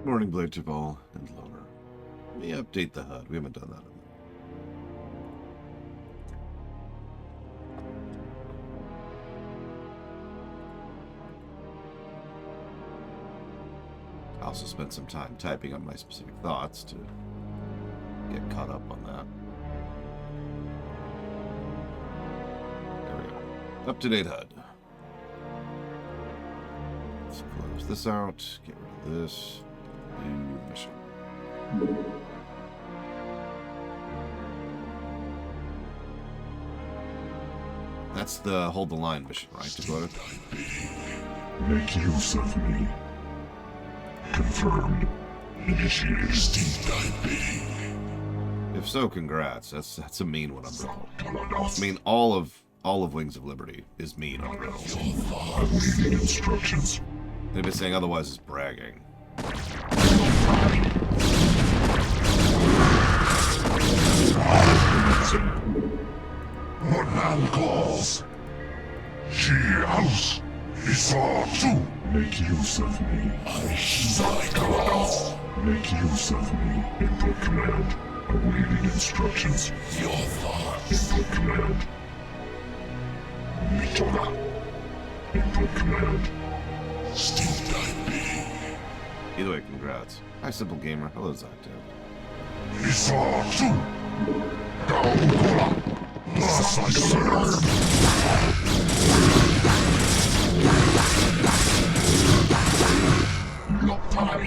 Morning, Blade Jabal and Loner. Let me update the HUD. We haven't done that. I also spent some time typing up my specific thoughts to get caught up on that. There we go. Up-to-date HUD. Let's close this out. Get rid of this. New mission. That's the hold the line mission, right, Dakota? Make use of me. Confirmed. Initiated. If so, congrats. That's a mean one, Umbrella. I mean, all of Wings of Liberty is mean, Umbrella. Awaiting instructions. Anybody saying otherwise is bragging. What man calls? She house is all too. Make use of me. Make use of me. Input command. Awaiting instructions. Your thoughts. Input command. Mitoga. Input command. Still die be. Either way, congrats. Hi, Simple Gamer. Hello, Zacto. Is all too. Gaogola. Thus I serve. Lotai.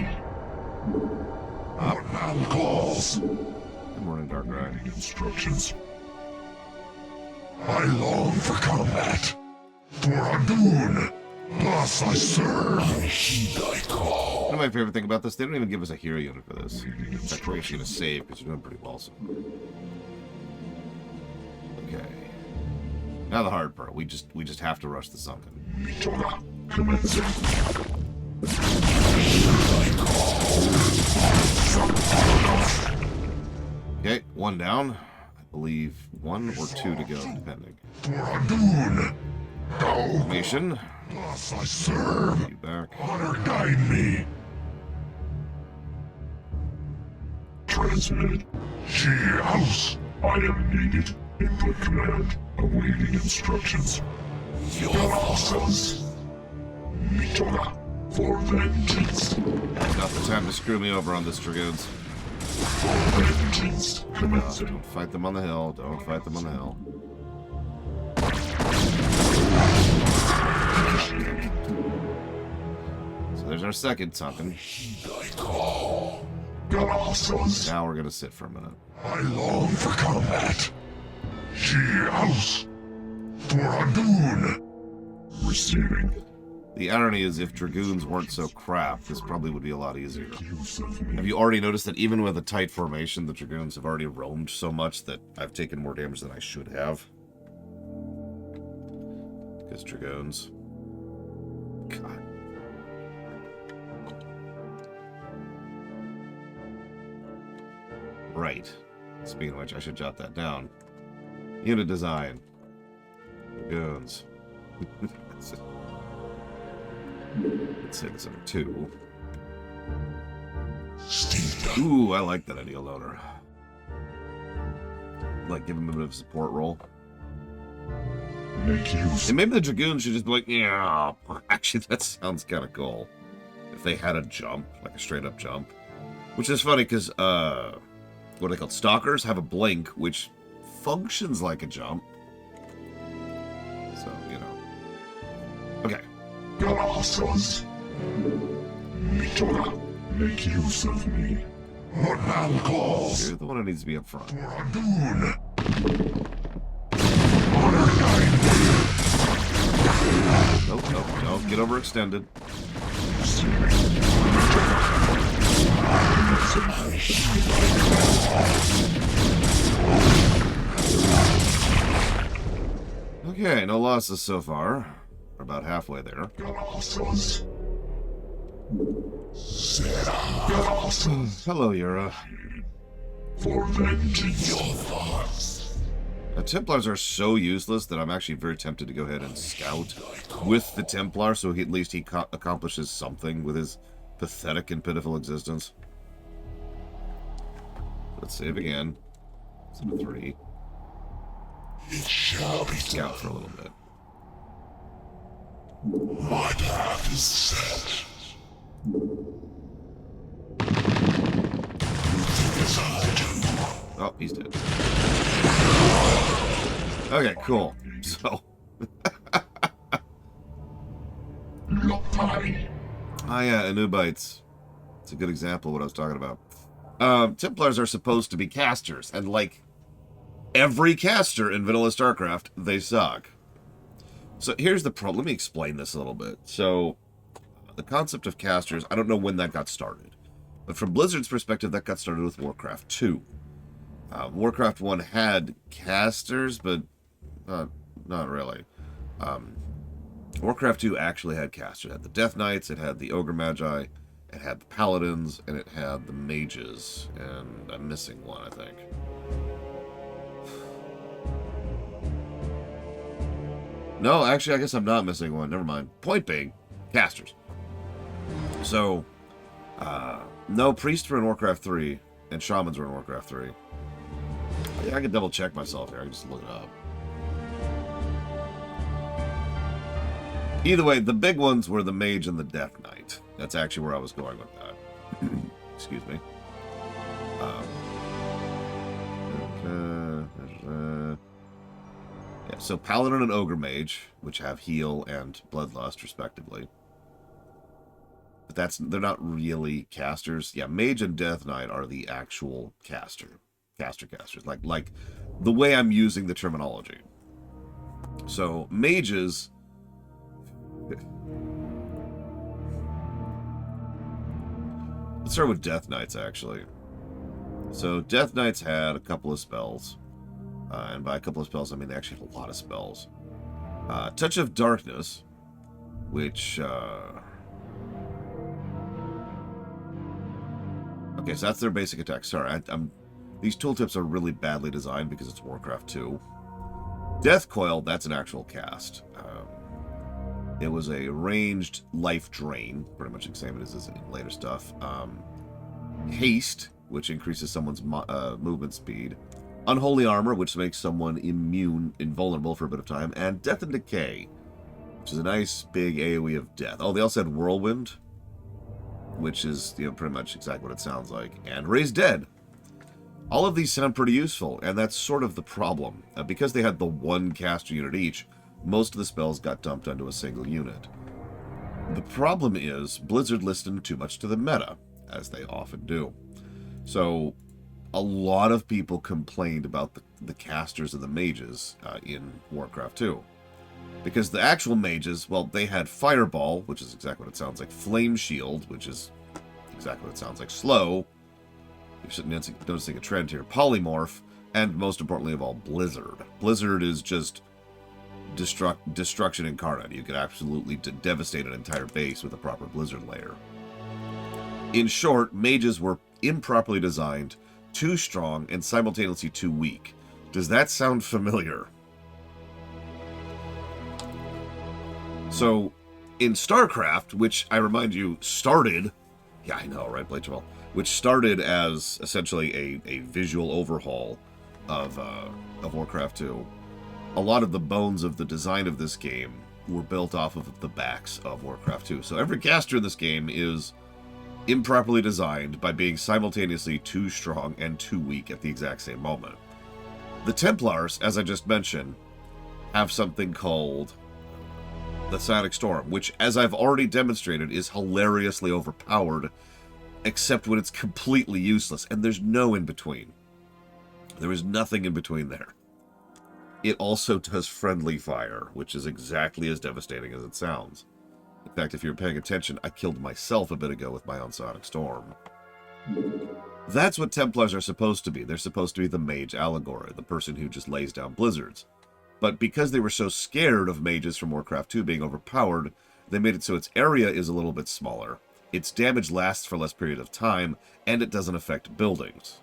What man calls? Good morning, Dark Ride. Instructions. I long for combat. For Adun. Thus I serve. I heed thy call. One of my favorite thing about this, they don't even give us a hero unit for this. In fact, we're actually going to save because you're doing pretty well. So. Okay. Now the hard part. We just have to rush the sunken. Mitoga. Commencing. Okay, one down. I believe one or two to go, depending. For Adun. Formation. Thus I serve. You back. Honor guide me. Transmitted. She house. I am needed. Input command. Awaiting instructions. Your thoughts. Mitoga. For vengeance. Not the time to screw me over on this, Dragoons. For vengeance. Commencing. Don't fight them on the hill. Don't fight them on the hill. So there's our second sunken. Now we're gonna sit for a minute. I long for combat. She house. For Adun. Receiving. The irony is, if Dragoons weren't so crap, this probably would be a lot easier. Have you already noticed that even with a tight formation, the Dragoons have already roamed so much that I've taken more damage than I should have? Because Dragoons. God. Right. Speaking of which, I should jot that down. Unit design. Dragoons. Let's say it's number 2. Ooh, I like that idea, Loner. Like, give him a bit of a support role. Make use. And maybe the Dragoons should just be like, yeah, actually, that sounds kind of cool. If they had a jump, like a straight-up jump. Which is funny, because, what are they called? Stalkers have a blink, which functions like a jump. So, you know. Okay. Galasas. Mitoga. Make use of me. What man calls? You're the one who needs to be up front. For Adun. Honor guide me. Nope, nope, don't get overextended. Okay, no losses so far. We're about halfway there. Galasas. Hello, Yura. For vengeance. Your thoughts. The Templars are so useless that I'm actually very tempted to go ahead and scout with the Templar, so at least he accomplishes something with his Pathetic and pitiful existence. Let's save again. It's a 3. It shall be Scout for a little bit. My path is set. As I do. Oh, he's dead. Okay, cool. So. Ah, yeah, Anubites. It's a good example of what I was talking about. Templars are supposed to be casters, and like every caster in vanilla StarCraft, they suck. So here's the problem. Let me explain this a little bit. So, the concept of casters, I don't know when that got started. But from Blizzard's perspective, that got started with Warcraft 2. Warcraft 1 had casters, but not really. Warcraft 2 actually had casters. It had the Death Knights, it had the Ogre Magi, it had the Paladins, and it had the Mages. And I'm missing one, I think. No, actually, I guess I'm not missing one. Never mind. Point being, casters. So, no, priests were in Warcraft 3, and shamans were in Warcraft 3. Yeah, I can double check myself here. I can just look it up. Either way, the big ones were the Mage and the Death Knight. That's actually where I was going with that. Excuse me. Yeah, so Paladin and Ogre Mage, which have Heal and Bloodlust, respectively. But they're not really casters. Yeah, Mage and Death Knight are the actual casters. Like the way I'm using the terminology. So, mages... Let's start with Death Knights, actually. So, Death Knights had a couple of spells. And by a couple of spells, I mean they actually had a lot of spells. Touch of Darkness, which... Okay, so that's their basic attack. Sorry, these tooltips are really badly designed because it's Warcraft 2. Death Coil, that's an actual cast. It was a ranged life drain, pretty much the same as in later stuff. Haste, which increases someone's movement speed. Unholy Armor, which makes someone invulnerable for a bit of time. And Death and Decay, which is a nice big AoE of death. Oh, they also had Whirlwind, which is pretty much exactly what it sounds like. And Raise Dead. All of these sound pretty useful, and that's sort of the problem. Because they had the one caster unit each, most of the spells got dumped onto a single unit. The problem is, Blizzard listened too much to the meta, as they often do. So, a lot of people complained about the casters and the mages in Warcraft 2. Because the actual mages, well, they had Fireball, which is exactly what it sounds like, Flame Shield, which is exactly what it sounds like, Slow, you're noticing a trend here, Polymorph, and most importantly of all, Blizzard. Blizzard is just destruction incarnate. You could absolutely devastate an entire base with a proper Blizzard layer. In short, mages were improperly designed, too strong, and simultaneously too weak. Does that sound familiar? So, in StarCraft, which I remind you started... Yeah, I know, right, Blade Jamal? Which started as essentially a visual overhaul of Warcraft 2. A lot of the bones of the design of this game were built off of the backs of Warcraft 2. So every caster in this game is improperly designed by being simultaneously too strong and too weak at the exact same moment. The Templars, as I just mentioned, have something called the Psionic Storm, which, as I've already demonstrated, is hilariously overpowered, except when it's completely useless, and there's no in-between. There is nothing in between there. It also does friendly fire, which is exactly as devastating as it sounds. In fact, if you're paying attention, I killed myself a bit ago with my own Psionic Storm. That's what Templars are supposed to be. They're supposed to be the mage allegory, the person who just lays down blizzards. But because they were so scared of mages from Warcraft 2 being overpowered, they made it so its area is a little bit smaller, its damage lasts for less period of time, and it doesn't affect buildings.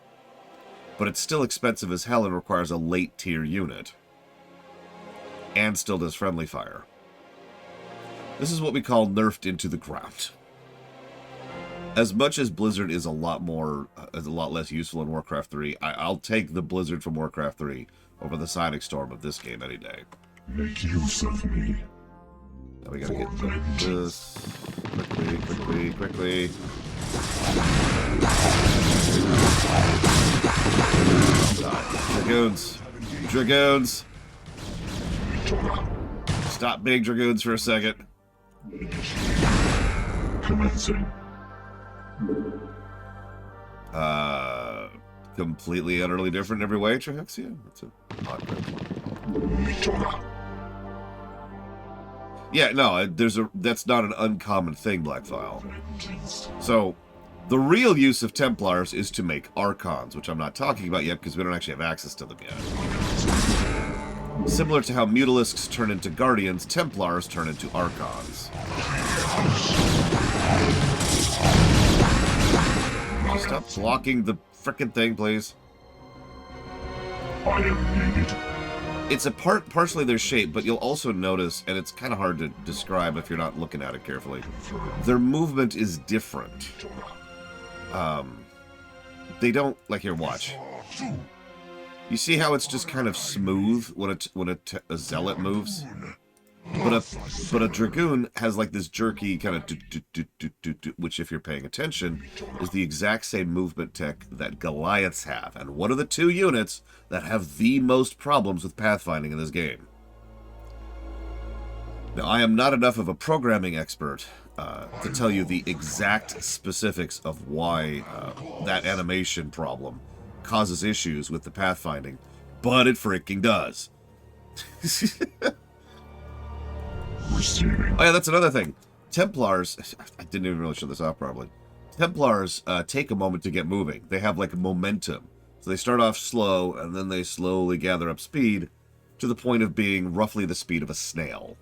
But it's still expensive as hell and requires a late-tier unit. And still does friendly fire. This is what we call nerfed into the ground. As much as Blizzard is a lot less useful in Warcraft 3, I'll take the Blizzard from Warcraft 3 over the Sonic Storm of this game any day. Make use of me. Now we gotta get this quickly. Dragoons. Stop being Dragoons for a second. Commencing. Completely, utterly different in every way, Trahexia? That's a odd thing. Yeah, no, that's not an uncommon thing, Blackfile. So, the real use of Templars is to make Archons, which I'm not talking about yet because we don't actually have access to them yet. Similar to how Mutalisks turn into Guardians, Templars turn into Archons. Stop blocking the frickin' thing, please. I am needed. It's partially their shape, but you'll also notice, and it's kind of hard to describe if you're not looking at it carefully, their movement is different. They don't, like, here, watch. You see how it's just kind of smooth when a zealot moves? But a Dragoon has like this jerky kind of which, if you're paying attention, is the exact same movement tech that Goliaths have. And what are the two units that have the most problems with pathfinding in this game? Now, I am not enough of a programming expert to tell you the exact specifics of why that animation problem causes issues with the pathfinding, but it freaking does. Oh yeah, that's another thing. Templars, I didn't even really show this off properly. Templars take a moment to get moving. They have like momentum. So they start off slow, and then they slowly gather up speed to the point of being roughly the speed of a snail.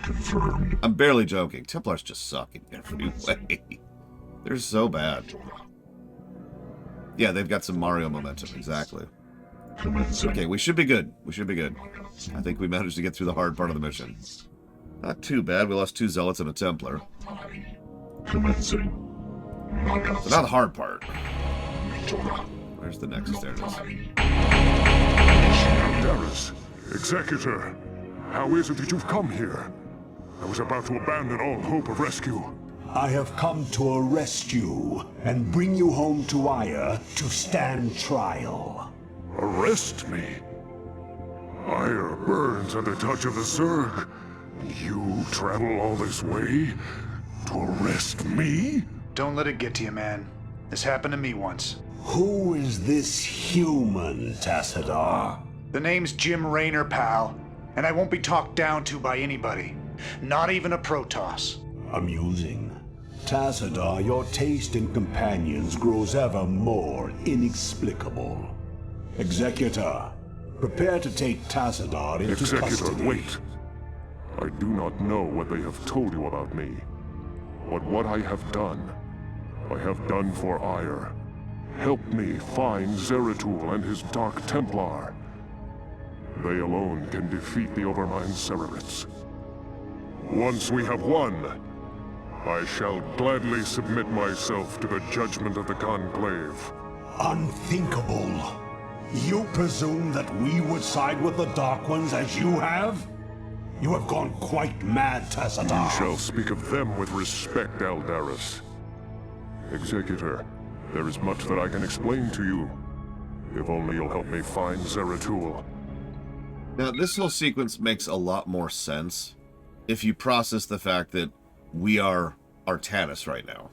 Confirmed. I'm barely joking. Templars just suck in every way. They're so bad. Yeah, they've got some Mario momentum, exactly. Okay, we should be good. We should be good. I think we managed to get through the hard part of the mission. Not too bad. We lost 2 Zealots and a Templar. Commencing. So now the hard part. Where's the Nexus? There it is. Darius, Executor, how is it that you've come here? I was about to abandon all hope of rescue. I have come to arrest you and bring you home to Aya to stand trial. Arrest me? Ire burns at the touch of the Zerg. You travel all this way to arrest me? Don't let it get to you, man. This happened to me once. Who is this human, Tassadar? The name's Jim Raynor, pal, and I won't be talked down to by anybody. Not even a Protoss. Amusing. Tassadar, your taste in companions grows ever more inexplicable. Executor, prepare to take Tassadar into Executor, custody. wait. I do not know what they have told you about me. But what I have done for Ire. Help me find Zeratul and his Dark Templar. They alone can defeat the Overmind Sererits. Once we have won, I shall gladly submit myself to the judgment of the Conclave. Unthinkable. You presume that we would side with the Dark Ones as you have? You have gone quite mad, Tassadar. You shall speak of them with respect, Aldaris. Executor, there is much that I can explain to you. If only you'll help me find Zeratul. Now, this whole sequence makes a lot more sense if you process the fact that we are Artanis right now.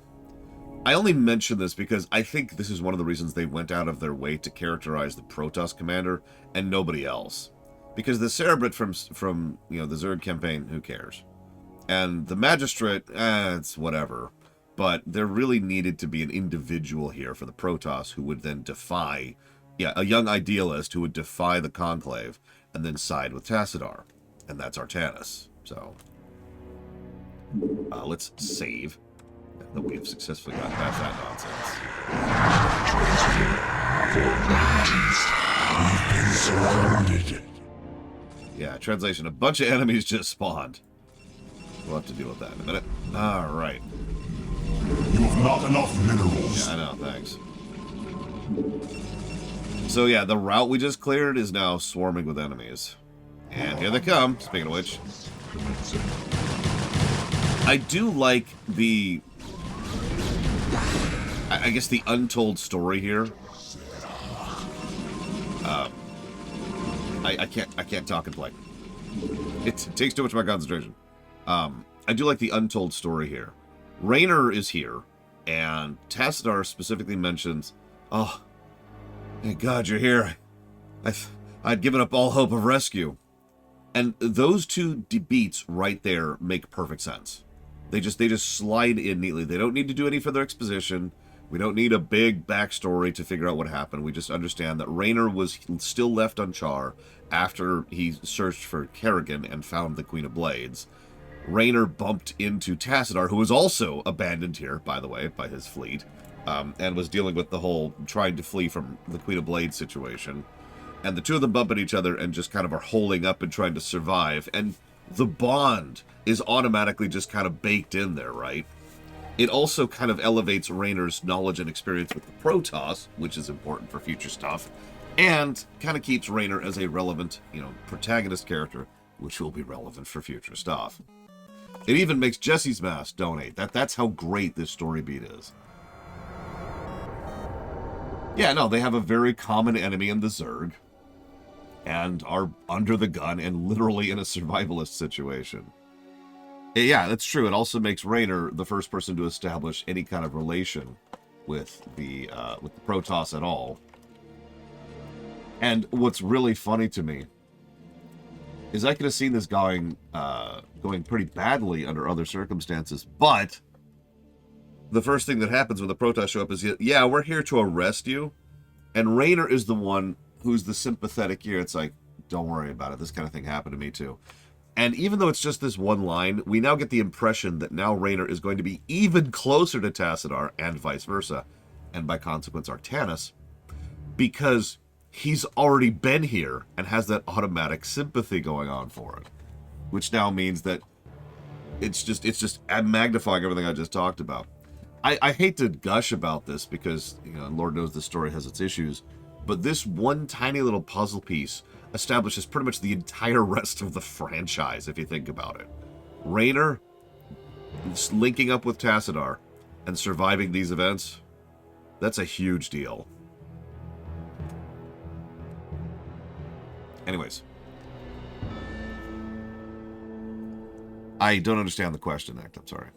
I only mention this because I think this is one of the reasons they went out of their way to characterize the Protoss commander and nobody else. Because the Cerebrit from the Zerg campaign, who cares? And the Magistrate, it's whatever. But there really needed to be an individual here for the Protoss who would then defy, a young idealist who would defy the Conclave and then side with Tassadar. And that's Artanis. So, let's save. That we have successfully gotten past that nonsense. We've been surrounded. Yeah, translation. A bunch of enemies just spawned. We'll have to deal with that in a minute. Alright. You have not enough minerals. Yeah, I know, thanks. So yeah, the route we just cleared is now swarming with enemies. And here they come, speaking of which. I do like the... I guess the untold story here. I can't talk and play. It takes too much of my concentration. I do like the untold story here. Raynor is here, and Tassadar specifically mentions, "Oh, thank God you're here. I'd given up all hope of rescue." And those two beats right there make perfect sense. They just slide in neatly. They don't need to do any further exposition. We don't need a big backstory to figure out what happened. We just understand that Raynor was still left on Char after he searched for Kerrigan and found the Queen of Blades. Raynor bumped into Tassadar, who was also abandoned here, by the way, by his fleet, and was dealing with the whole trying to flee from the Queen of Blades situation. And the two of them bump at each other and just kind of are holding up and trying to survive. And the bond is automatically just kind of baked in there, right? It also kind of elevates Raynor's knowledge and experience with the Protos, which is important for future stuff, and kind of keeps Raynor as a relevant, protagonist character, which will be relevant for future stuff. It even makes Jesse's Mask donate. That's how great this story beat is. Yeah, no, they have a very common enemy in the Zerg, and are under the gun and literally in a survivalist situation. Yeah, that's true. It also makes Raynor the first person to establish any kind of relation with the Protoss at all. And what's really funny to me is I could have seen this going pretty badly under other circumstances, but the first thing that happens when the Protoss show up is, yeah, we're here to arrest you, and Raynor is the one who's the sympathetic ear. It's like, don't worry about it. This kind of thing happened to me too. And even though it's just this one line, we now get the impression that now Raynor is going to be even closer to Tassadar and vice versa, and by consequence Artanis, because he's already been here and has that automatic sympathy going on for it, which now means that it's just magnifying everything I just talked about. I hate to gush about this because, Lord knows this story has its issues, but this one tiny little puzzle piece establishes pretty much the entire rest of the franchise, if you think about it. Raynor linking up with Tassadar and surviving these events, that's a huge deal. Anyways. I don't understand the question, Act. I'm sorry.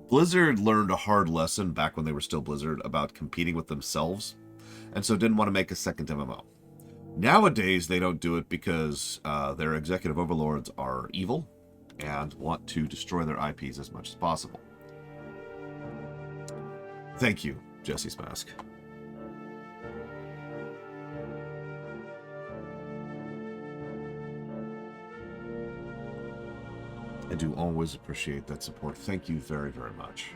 Blizzard learned a hard lesson back when they were still Blizzard about competing with themselves, and so didn't want to make a second MMO. Nowadays, they don't do it because their executive overlords are evil and want to destroy their IPs as much as possible. Thank you, Jesse's Mask. I do always appreciate that support. Thank you very, very much.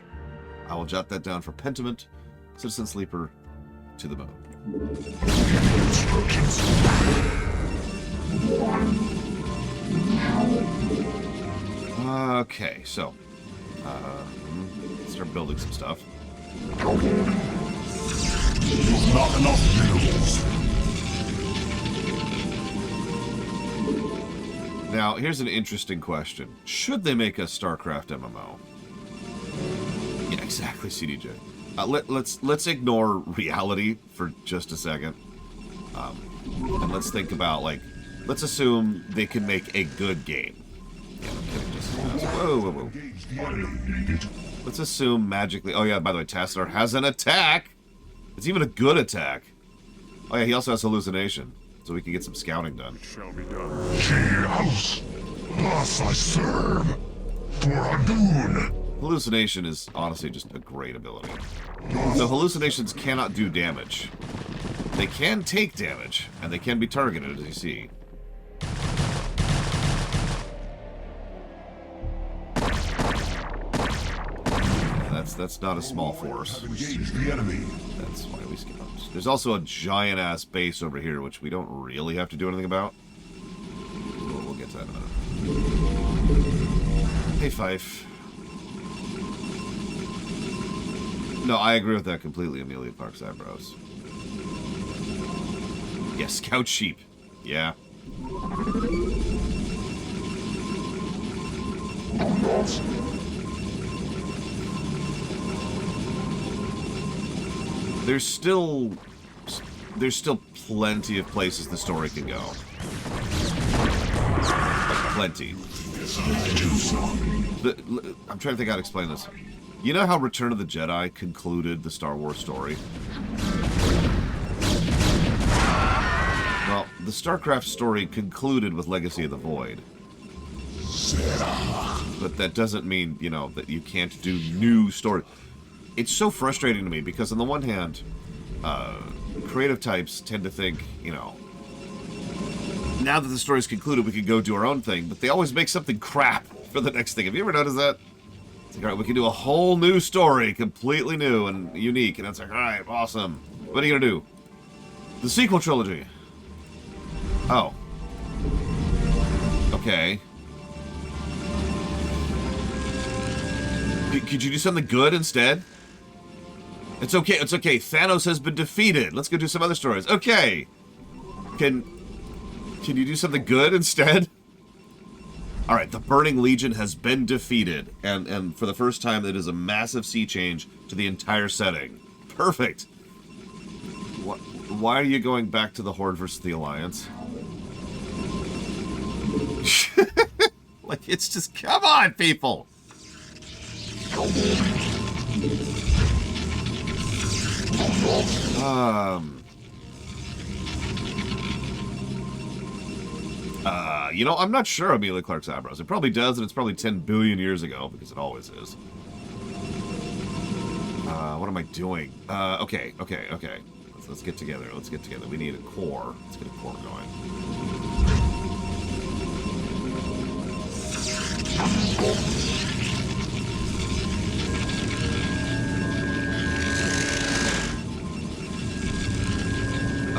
I will jot that down for Pentiment, Citizen Sleeper, to the moon. Okay, so start building some stuff. Not enough minerals. Now, here's an interesting question. Should they make a Starcraft MMO? Yeah, exactly, CDJ. Let's ignore reality for just a second. And let's think about, let's assume they can make a good game. Yeah, I'm kidding. Whoa. Let's assume magically... Oh, yeah, by the way, Tassadar has an attack! It's even a good attack. Oh, yeah, he also has hallucination, so we can get some scouting done. Shall be done. House, us I serve for Adun. Hallucination is honestly just a great ability. So hallucinations cannot do damage. They can take damage, and they can be targeted, as you see. And that's not a small force. The enemy. That's why we skipped. There's also a giant-ass base over here, which we don't really have to do anything about. We'll get to that in a minute. Hey, Fife. No, I agree with that completely, Amelia Clark's eyebrows. Yeah, scout sheep. Yeah. There's still plenty of places the story can go. Like, plenty. I'm trying to think how to explain this. You know how Return of the Jedi concluded the Star Wars story? Well, the StarCraft story concluded with Legacy of the Void. But that doesn't mean, you know, that you can't do new story. It's so frustrating to me because on the one hand, creative types tend to think, you know, now that the story's concluded, we can go do our own thing, but they always make something crap for the next thing. Have you ever noticed that? It's like, all right, we can do a whole new story, completely new and unique, and it's like, all right, awesome. What are you gonna do? The sequel trilogy. Oh. Okay. Could you do something good instead? It's okay, it's okay. Thanos has been defeated. Let's go do some other stories. Okay. Can you do something good instead? Alright, the Burning Legion has been defeated. And for the first time, it is a massive sea change to the entire setting. Perfect. Why are you going back to the Horde versus the Alliance? Like, it's just, come on, people! You know, I'm not sure Amelia Clark's eyebrows. It probably does, and it's probably 10 billion years ago, because it always is. What am I doing? Okay. Let's get together. Let's get together. We need a core. Let's get a core going.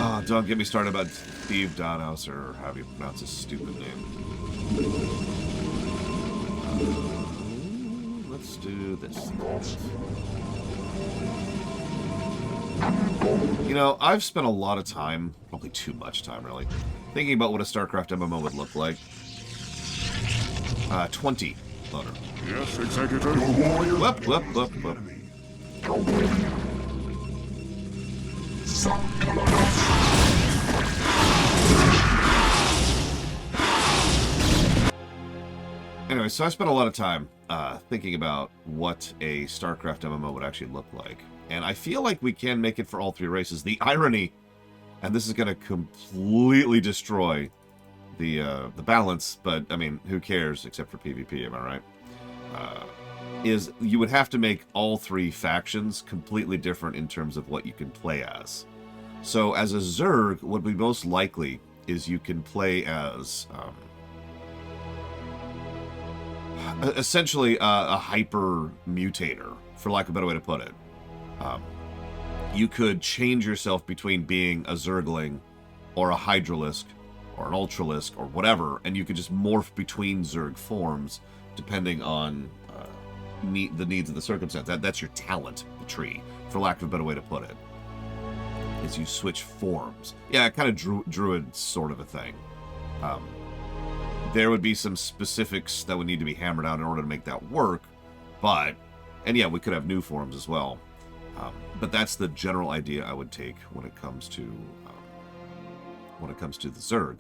Oh, don't get me started about Steve Donos, or however you pronounce his stupid name. Let's do this. You know, I've spent a lot of time, probably too much time really, thinking about what a StarCraft MMO would look like. 20 loader. Yes, Executive. Whoop. Anyway, so I spent a lot of time thinking about what a StarCraft MMO would actually look like. And I feel like we can make it for all three races. The irony, and this is going to completely destroy the balance, but, I mean, who cares except for PvP, am I right? Is you would have to make all three factions completely different in terms of what you can play as. So as a Zerg, what would be most likely is you can play as essentially a hyper mutator, for lack of a better way to put it. You could change yourself between being a Zergling or a Hydralisk or an Ultralisk or whatever, and you could just morph between Zerg forms depending on the needs of the circumstance. That's your talent tree, for lack of a better way to put it. Is you switch forms. Yeah, kind of druid sort of a thing. There would be some specifics that would need to be hammered out in order to make that work, and yeah, we could have new forms as well. But that's the general idea I would take when it comes to the Zerg.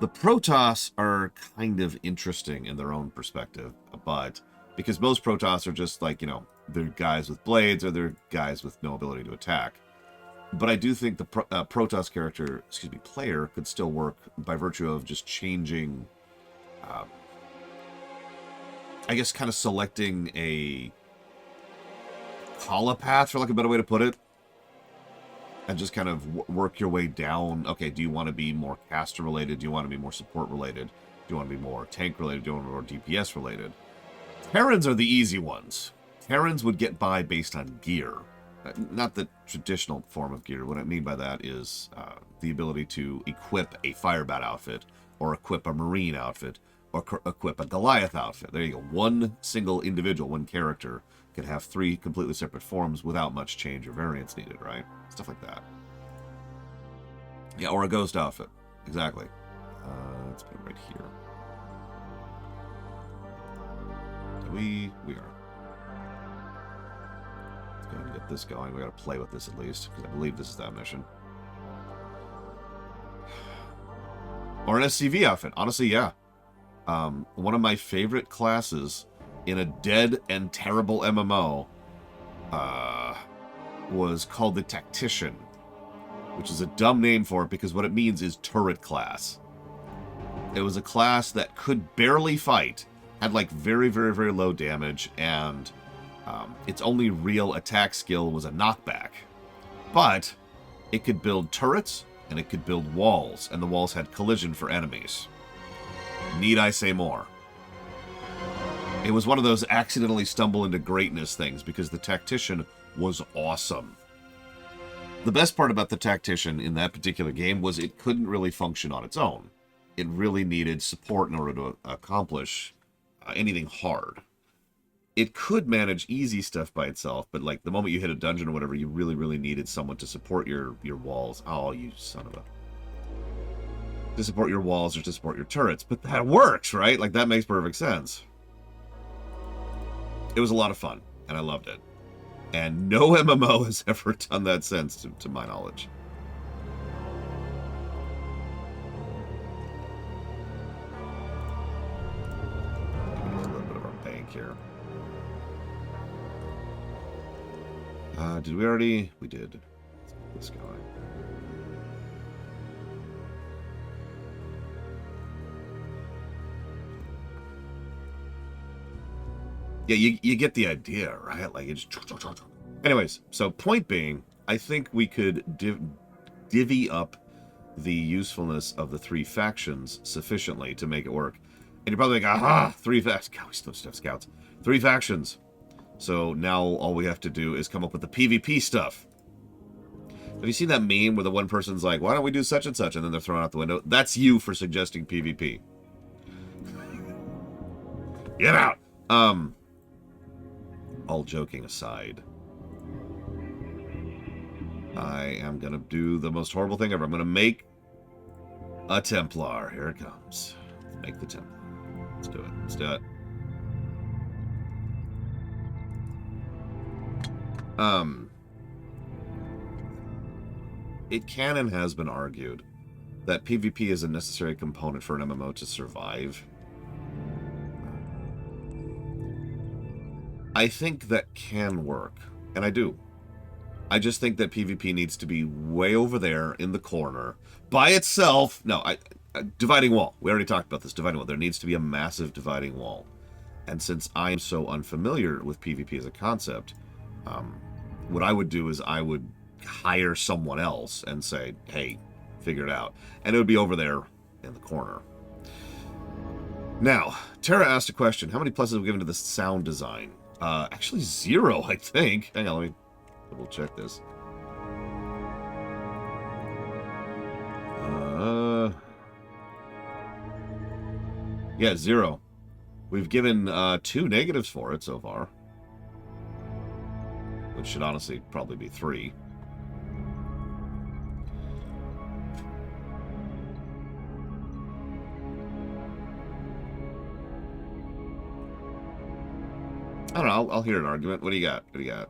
The Protoss are kind of interesting in their own perspective, but because most Protoss are just like, you know, they're guys with blades or they're guys with no ability to attack. But I do think the Protoss player could still work by virtue of just changing, I guess, kind of selecting a path, for like a better way to put it, and just kind of work your way down. Okay, do you want to be more caster related? Do you want to be more support related? Do you want to be more tank related? Do you want to be more DPS related? Terrans are the easy ones. Terrans would get by based on gear. Not the traditional form of gear. What I mean by that is the ability to equip a Firebat outfit, or equip a Marine outfit, equip a Goliath outfit. There you go. One single individual, one character, can have 3 completely separate forms without much change or variance needed, right? Stuff like that. Yeah, or a ghost outfit. Exactly. Let's put it right here. We are. Let's go ahead and get this going. We gotta play with this at least, because I believe this is that mission. Or an SCV outfit. Honestly, yeah. One of my favorite classes in a dead and terrible MMO was called the Tactician, which is a dumb name for it because what it means is turret class. It was a class that could barely fight, had like very, very, very low damage, and its only real attack skill was a knockback. But it could build turrets, and it could build walls, and the walls had collision for enemies. Need I say more? It was one of those accidentally stumble into greatness things, because the Tactician was awesome. The best part about the Tactician in that particular game was it couldn't really function on its own. It really needed support in order to accomplish anything hard. It could manage easy stuff by itself, but like the moment you hit a dungeon or whatever, you really, really needed someone to support your walls. Oh, you son of a... To support your walls or to support your turrets. But that works, right? Like, that makes perfect sense. It was a lot of fun, and I loved it. And no MMO has ever done that since, to my knowledge. Give me a little bit of our bank here. Did we already? We did. Let's get this going. Yeah, you get the idea, right? Like, it's... Anyways, so point being, I think we could divvy up the usefulness of the 3 factions sufficiently to make it work. And you're probably like, aha, 3 factions. God, we still have scouts. 3 factions. So now all we have to do is come up with the PvP stuff. Have you seen that meme where the one person's like, why don't we do such and such? And then they're thrown out the window. That's you for suggesting PvP. Get out! All joking aside, I am going to do the most horrible thing ever. I'm going to make a Templar. Here it comes. Let's make the Templar. Let's do it. Let's do it. It can and has been argued that PvP is a necessary component for an MMO to survive. I think that can work, and I do. I just think that PvP needs to be way over there in the corner by itself. No, dividing wall. We already talked about this, dividing wall. There needs to be a massive dividing wall. And since I'm so unfamiliar with PvP as a concept, what I would do is I would hire someone else and say, hey, figure it out. And it would be over there in the corner. Now, Tara asked a question. How many pluses have we given to the sound design? Actually 0, I think. Hang on, let me double check this. Yeah, 0. We've given 2 negatives for it so far. Which should honestly probably be 3. I don't know, I'll hear an argument. What do you got? What do you got?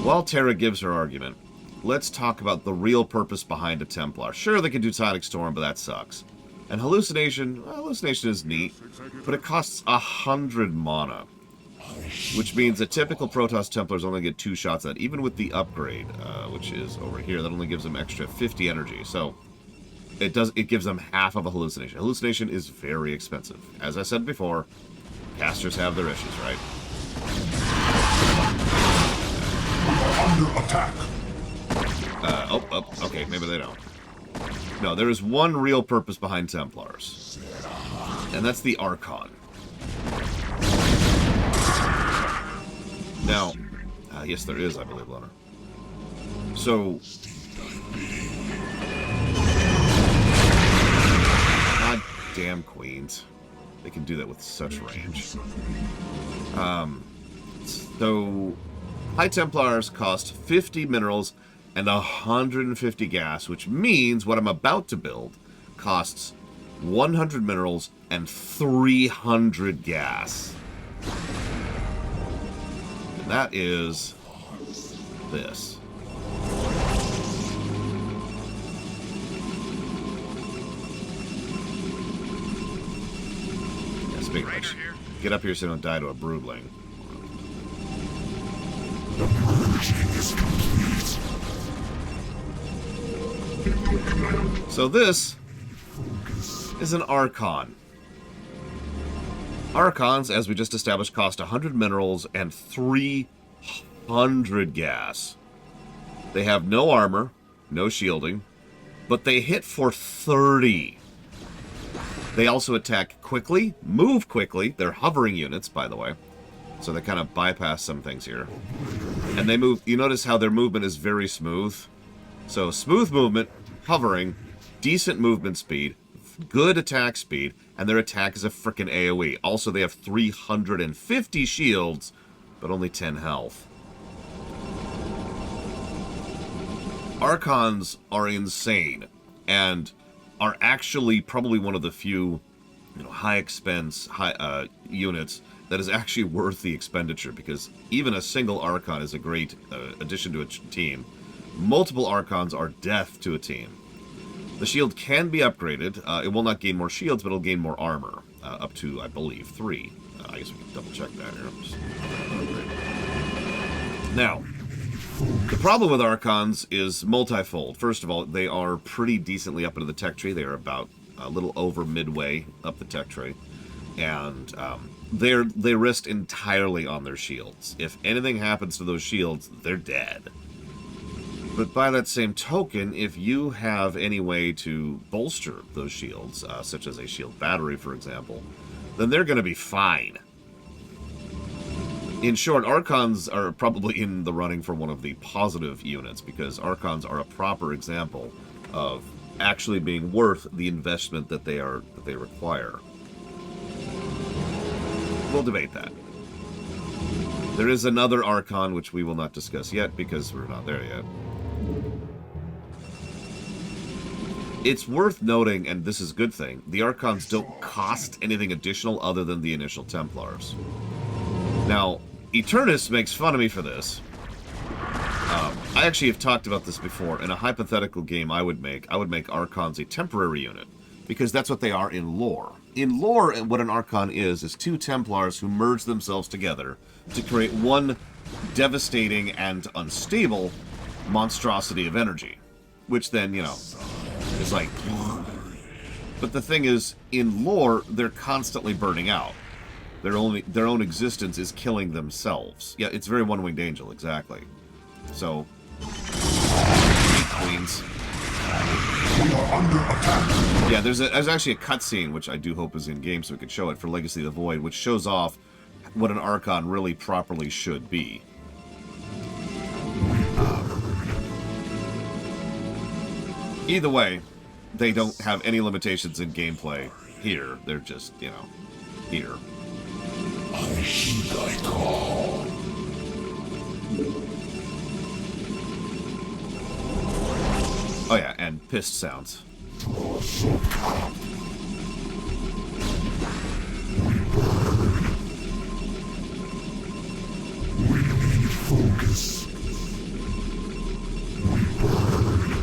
While Tara gives her argument, let's talk about the real purpose behind a Templar. Sure, they can do Sonic Storm, but that sucks. And Hallucination, well, Hallucination is neat, but it costs 100 mana. Which means a typical Protoss Templars only get 2 shots at it, even with the upgrade, which is over here. That only gives them extra 50 energy. So it gives them half of a Hallucination. Hallucination is very expensive. As I said before, casters have their issues, right? Under attack. Okay, maybe they don't. No, there is one real purpose behind Templars. And that's the Archon. Now, yes, there is, I believe, Loner. So, God damn queens. They can do that with such range. So, High Templars cost 50 minerals and 150 gas, which means what I'm about to build costs 100 minerals and 300 gas. And that is this. Yeah, speaking of which, get up here so you don't die to a broodling. The purging is complete. So this is an Archon. Archons, as we just established, cost 100 minerals and 300 gas. They have no armor, no shielding, but they hit for 30. They also attack quickly, move quickly. They're hovering units, by the way. So they kind of bypass some things here. And they move, you notice how their movement is very smooth. So smooth movement, hovering, decent movement speed, good attack speed, and their attack is a frickin' AoE. Also, they have 350 shields, but only 10 health. Archons are insane, and are actually probably one of the few, high expense units that is actually worth the expenditure, because even a single Archon is a great addition to a team. Multiple Archons are death to a team. The shield can be upgraded. It will not gain more shields, but it'll gain more armor. Up to, I believe, 3. I guess we can double check that here. Now, the problem with Archons is multifold. First of all, they are pretty decently up into the tech tree. They are about a little over midway up the tech tree. And they rest entirely on their shields. If anything happens to those shields, they're dead. But by that same token, if you have any way to bolster those shields, such as a shield battery, for example, then they're going to be fine. In short, Archons are probably in the running for one of the positive units, because Archons are a proper example of actually being worth the investment that they require. We'll debate that. There is another Archon, which we will not discuss yet, because we're not there yet. It's worth noting, and this is a good thing, the Archons don't cost anything additional other than the initial Templars. Now, Artanis makes fun of me for this. I actually have talked about this before. In a hypothetical game I would make Archons a temporary unit, because that's what they are in lore. In lore, what an Archon is 2 Templars who merge themselves together to create one devastating and unstable monstrosity of energy, which then, is like... But the thing is, in lore, they're constantly burning out. Their own existence is killing themselves. Yeah, it's very One-Winged Angel, exactly. So, queens. We are under attack. Yeah, there's actually a cutscene, which I do hope is in game, so we could show it for Legacy of the Void, which shows off what an Archon really properly should be. Either way, they don't have any limitations in gameplay here. They're just, here. I heed thy call. Oh yeah, and pissed sounds. We need focus. We burn.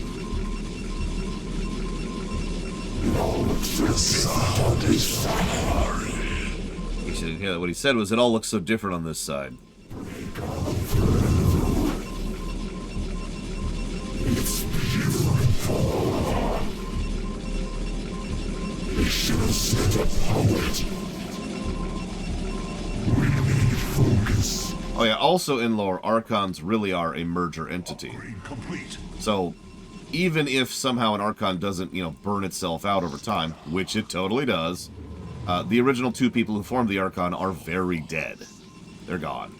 The sound is fire. You should hear what he said was, it all looks so different on this side. It's beautiful. They should have sent a poet. We need focus. Oh yeah, also in lore, Archons really are a merger entity. Upgrade complete. So, even if somehow an Archon doesn't, burn itself out over time, which it totally does, the original 2 people who formed the Archon are very dead. They're gone.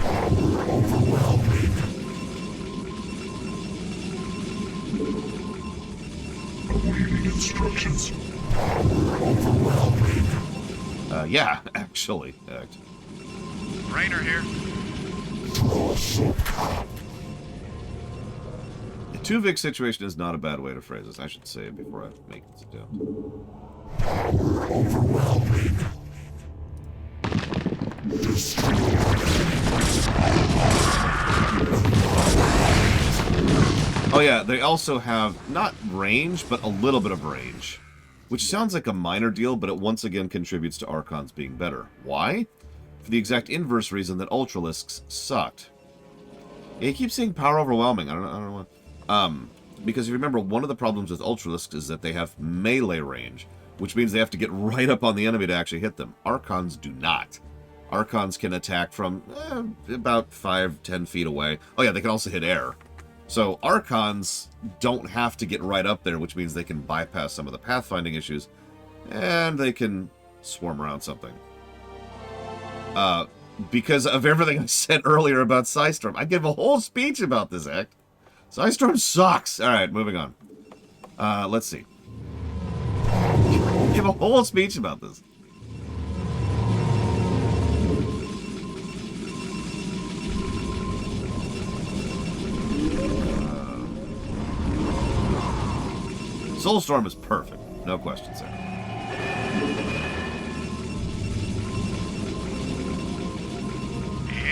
Power overwhelming. instructions. Overwhelming. Yeah, actually. Rainer here. The 2-Vic situation is not a bad way to phrase this. I should say it before I make it sit down. Power overwhelming. Oh yeah, they also have, not range, but a little bit of range. Which sounds like a minor deal, but it once again contributes to Archons being better. Why? For the exact inverse reason that Ultralisks sucked. Yeah, you keep saying power overwhelming. I don't know what. Because if you remember, one of the problems with Ultralisks is that they have melee range, which means they have to get right up on the enemy to actually hit them. Archons do not. Archons can attack from about 5-10 feet away. Oh yeah, they can also hit air. So Archons don't have to get right up there, which means they can bypass some of the pathfinding issues, and they can swarm around something. Because of everything I said earlier about Psystorm, I give a whole speech about this act. Psystorm sucks. All right, moving on. Let's see. Give a whole speech about this. Soulstorm is perfect. No questions there.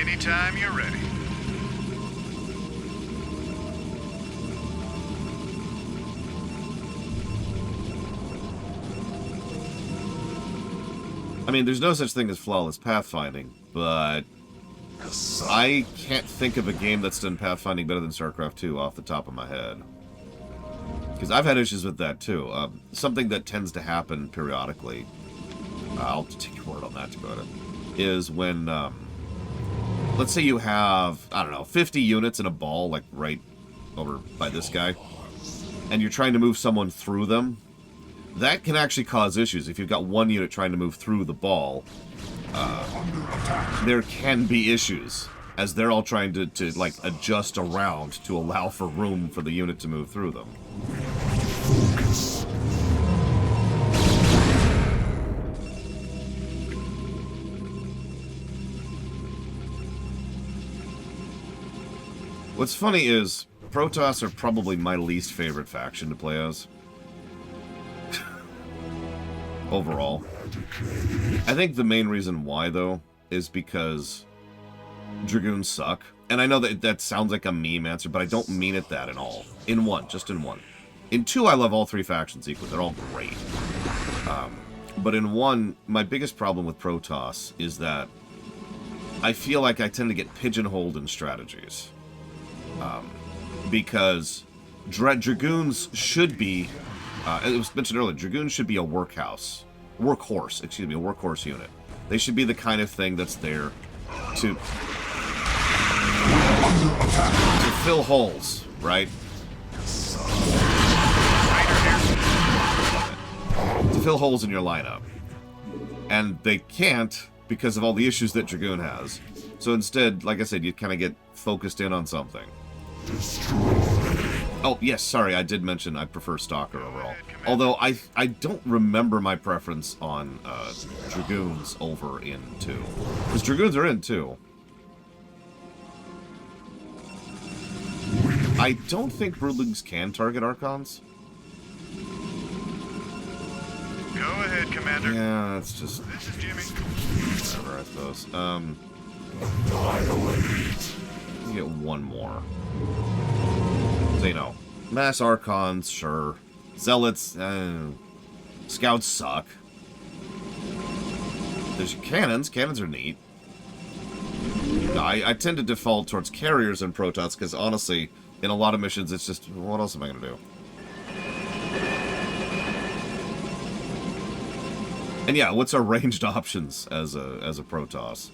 Anytime you're ready. I mean, there's no such thing as flawless pathfinding, but I can't think of a game that's done pathfinding better than StarCraft 2 off the top of my head. Because I've had issues with that, too. Something that tends to happen periodically, I'll take your word on that, Dakota, is when, let's say you have, I don't know, 50 units in a ball, like right over by this guy, and you're trying to move someone through them. That can actually cause issues. If you've got one unit trying to move through the ball, there can be issues, as they're all trying to like, adjust around to allow for room for the unit to move through them. Focus. What's funny is, Protoss are probably my least favorite faction to play as. Overall. I think the main reason why, though, is because Dragoons suck. And I know that that sounds like a meme answer, but I don't mean it that at all. In one, just in one. In two, I love all three factions equally. They're all great. But in one, my biggest problem with Protoss is that I feel like I tend to get pigeonholed in strategies. Because Dragoons should be, it was mentioned earlier, Dragoons should be a workhorse unit. They should be the kind of thing that's there to fill holes, right? To fill holes in your lineup. And they can't because of all the issues that Dragoon has. So instead, like I said, you kind of get focused in on something. Oh, yes, sorry, I did mention I prefer Stalker overall. Although I don't remember my preference on Dragoons over in 2. Because Dragoons are in 2. I don't think Broodlings can target Archons. Go ahead, Commander. Yeah, that's just... This is Jimmy. Whatever, I suppose. You get one more. So, you know, Mass Archons, sure. Zealots, Scouts suck. There's your cannons. Cannons are neat. I tend to default towards carriers and Protoss, because honestly, in a lot of missions, it's just, what else am I going to do? And yeah, what's our ranged options as a Protoss?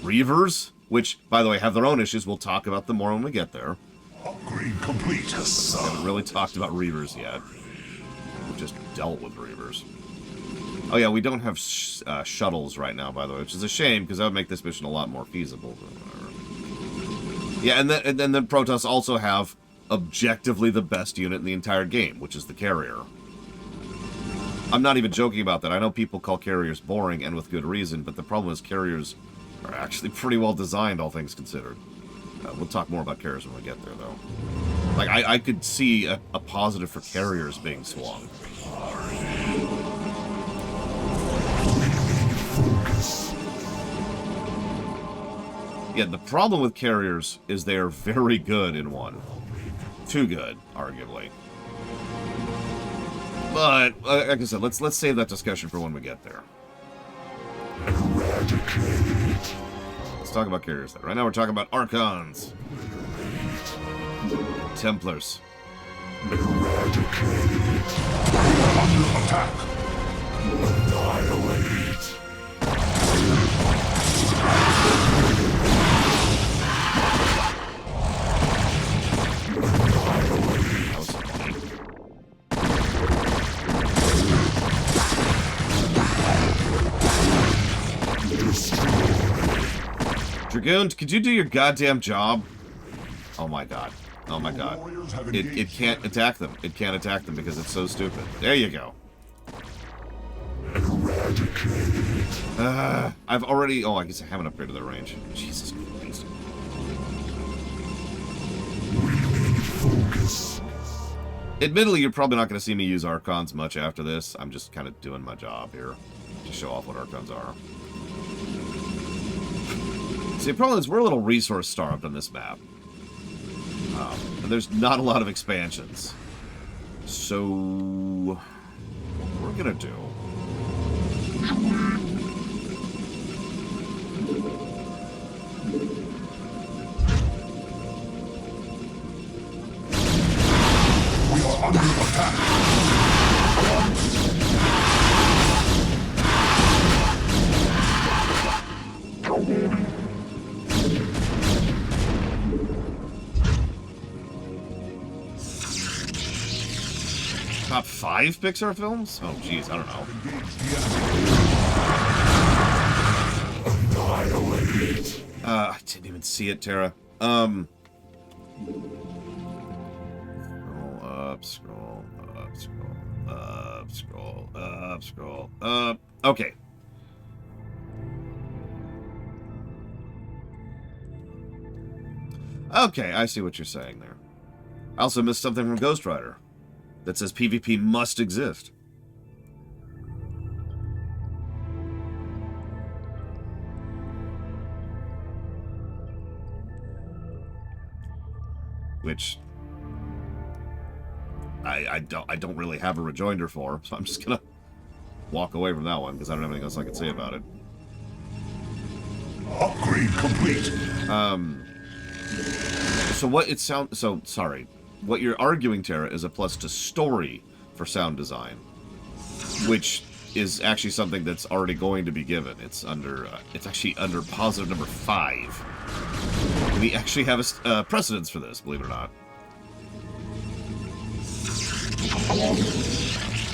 Reavers, which, by the way, have their own issues. We'll talk about them more when we get there. Upgrade complete. Haven't really talked about Reavers yet. We've just dealt with Reavers. Oh yeah, we don't have shuttles right now, by the way, which is a shame, because that would make this mission a lot more feasible. Yeah, and then Protoss also have objectively the best unit in the entire game, which is the carrier. I'm not even joking about that. I know people call carriers boring, and with good reason, but the problem is carriers are actually pretty well designed, all things considered. We'll talk more about carriers when we get there, though. Like, I could see a positive for carriers being swung. Yeah, the problem with carriers is they are very good in 1. Too good, arguably. But, like I said, let's save that discussion for when we get there. Let's talk about carriers then. Right now we're talking about Archons. Templars. Under attack. Annihilate. That was funny. Dragoon, could you do your goddamn job? Oh my god. Oh my god. It can't attack them. It can't attack them because it's so stupid. There you go. I've already... Oh, I guess I haven't upgraded their range. Jesus Christ. Admittedly, you're probably not going to see me use Archons much after this. I'm just kind of doing my job here to show off what Archons are. See, the problem is we're a little resource-starved on this map. And there's not a lot of expansions. So... what we're going to do... We are under attack. Top 5 Pixar films? Oh, jeez, I don't know. I didn't even see it, Tara. Scroll up, scroll up, scroll up, scroll up. Okay. Okay, I see what you're saying there. I also missed something from Ghost Rider that says PvP must exist. Which I don't really have a rejoinder for, so I'm just gonna walk away from that one because I don't have anything else I can say about it. Upgrade complete. So what it sounds... So, sorry. What you're arguing, Tara, is a plus to story for sound design. Which is actually something that's already going to be given. It's under... it's actually under positive number 5. We actually have a precedence for this, believe it or not.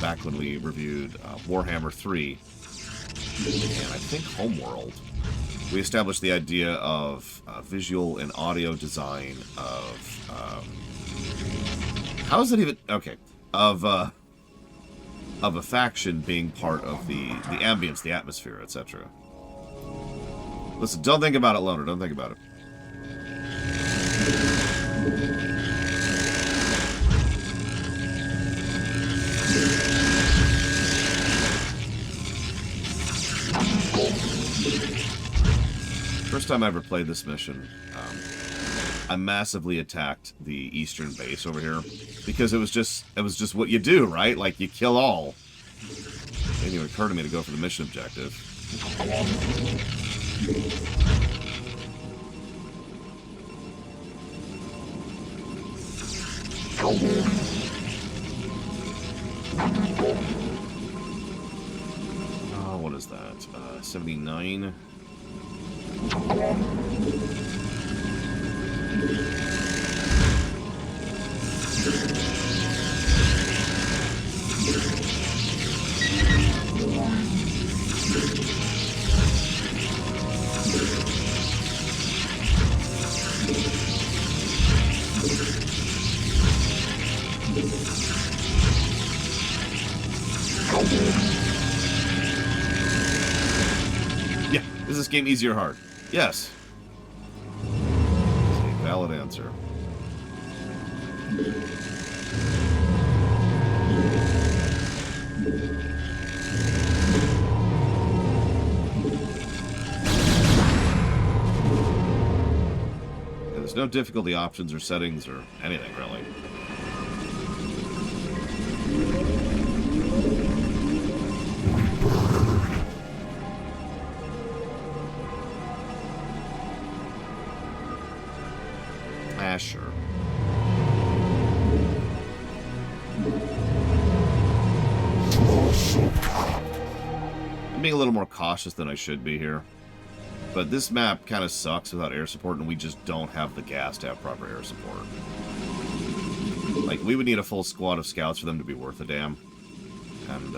Back when we reviewed Warhammer 3, and I think Homeworld, we established the idea of visual and audio design of... how is it even... Okay. Of a faction being part of the ambience, the atmosphere, etc. Listen, don't think about it, Loner. Don't think about it. First time I ever played this mission, I massively attacked the eastern base over here because it was just what you do, right? Like you kill all. It didn't even occur to me to go for the mission objective. Oh, what is that? 79. Is this game easy or hard? Yes. That's a valid answer. Yeah, there's no difficulty options or settings or anything, really. Sure. I'm being a little more cautious than I should be here. But this map kind of sucks without air support, and we just don't have the gas to have proper air support. Like, we would need a full squad of scouts for them to be worth a damn. And,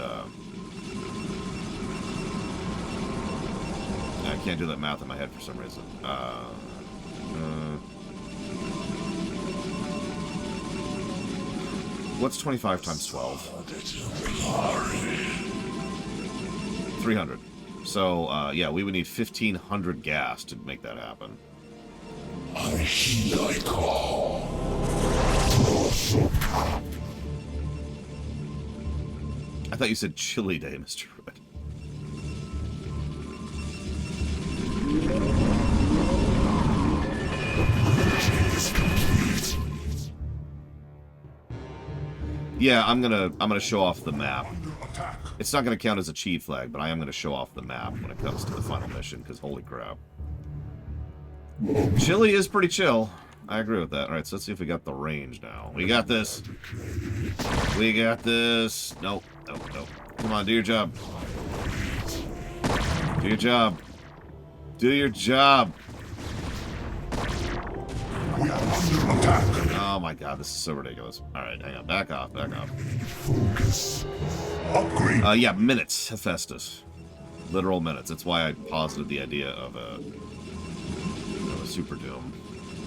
I can't do that math in my head for some reason. What's 25 times 12? 300. So, yeah, we would need 1,500 gas to make that happen. I thought you said Chili Day, Mr. Red. Yeah, I'm gonna show off the map. It's not gonna count as a cheat flag, but I am gonna show off the map when it comes to the final mission, because holy crap. Chili is pretty chill. I agree with that. Alright, so let's see if we got the range now. We got this. We got this. Nope, nope, nope. Come on, do your job. Do your job. Do your job. We are under attack. Oh my god, this is so ridiculous. Alright, hang on. Back off, back off. Focus. Upgrade. Yeah, minutes, Hephaestus. Literal minutes. That's why I posited the idea of a Super Doom.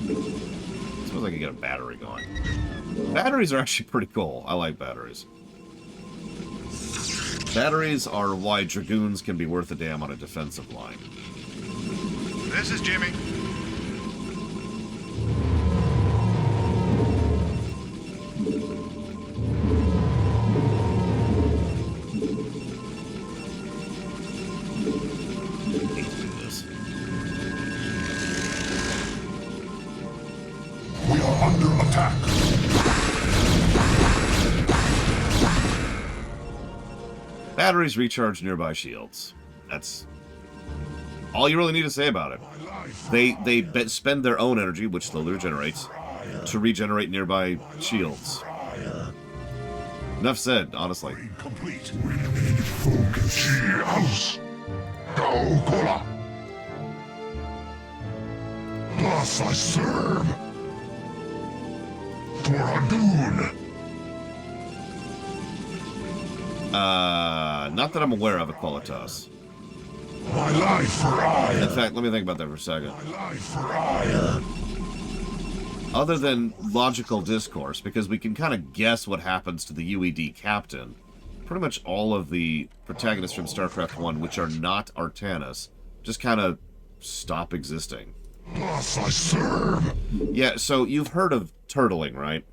I suppose I could get a battery going. Batteries are actually pretty cool. I like batteries. Batteries are why Dragoons can be worth a damn on a defensive line. This is Jimmy. We are under attack. Batteries recharge nearby shields. That's all you really need to say about it. They spend their own energy, which slowly regenerates, to regenerate nearby shields. Enough said, honestly. Complete. Thus I serve. For Adun. Not that I'm aware of, Qualitas. My life for Ire. In fact, let me think about that for a second. My life for Ire. Other than logical discourse, because we can kind of guess what happens to the UED captain, pretty much all of the protagonists from StarCraft 1, which are not Artanis, just kind of stop existing. Thus I serve. Yeah, so you've heard of turtling, right?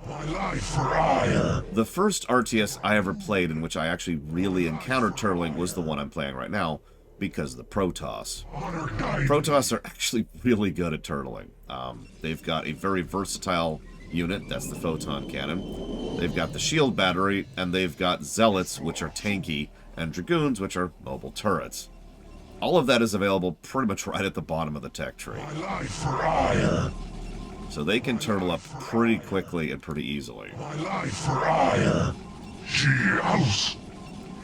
My life for Ire. The first RTS I ever played in which I actually really encountered turtling was the one I'm playing right now, because of the Protos. Protos are actually really good at turtling. They've got a very versatile unit, that's the photon cannon. They've got the shield battery, and they've got zealots, which are tanky, and dragoons, which are mobile turrets. All of that is available pretty much right at the bottom of the tech tree. My life for Ire. So they can turtle up pretty quickly and pretty easily. My life for Ire. She house.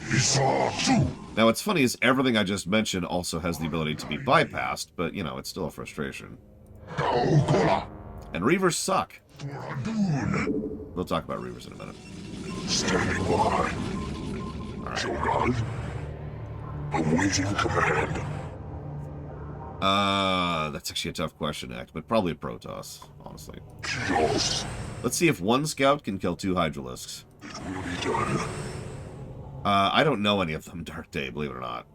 Isatsu. Now, what's funny is everything I just mentioned also has the ability to be bypassed, but, you know, it's still a frustration. Daokola. And Reavers suck. For Adun. We'll talk about Reavers in a minute. Standing by. Alright. Shogun. Awaiting command. That's actually a tough question to act, but probably a Protoss, honestly. Chaos. Let's see if one scout can kill 2 Hydralisks. It will be done. I don't know any of them, Dark Day, believe it or not.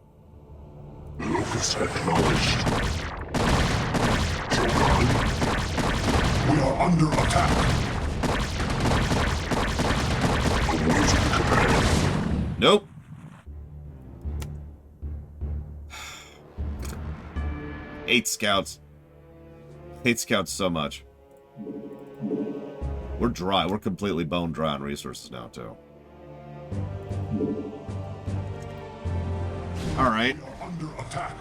Locus acknowledged. We are under attack. Awaiting command. Nope. Hate scouts. Hate scouts so much. We're dry. We're completely bone dry on resources now, too. Alright. We are under attack.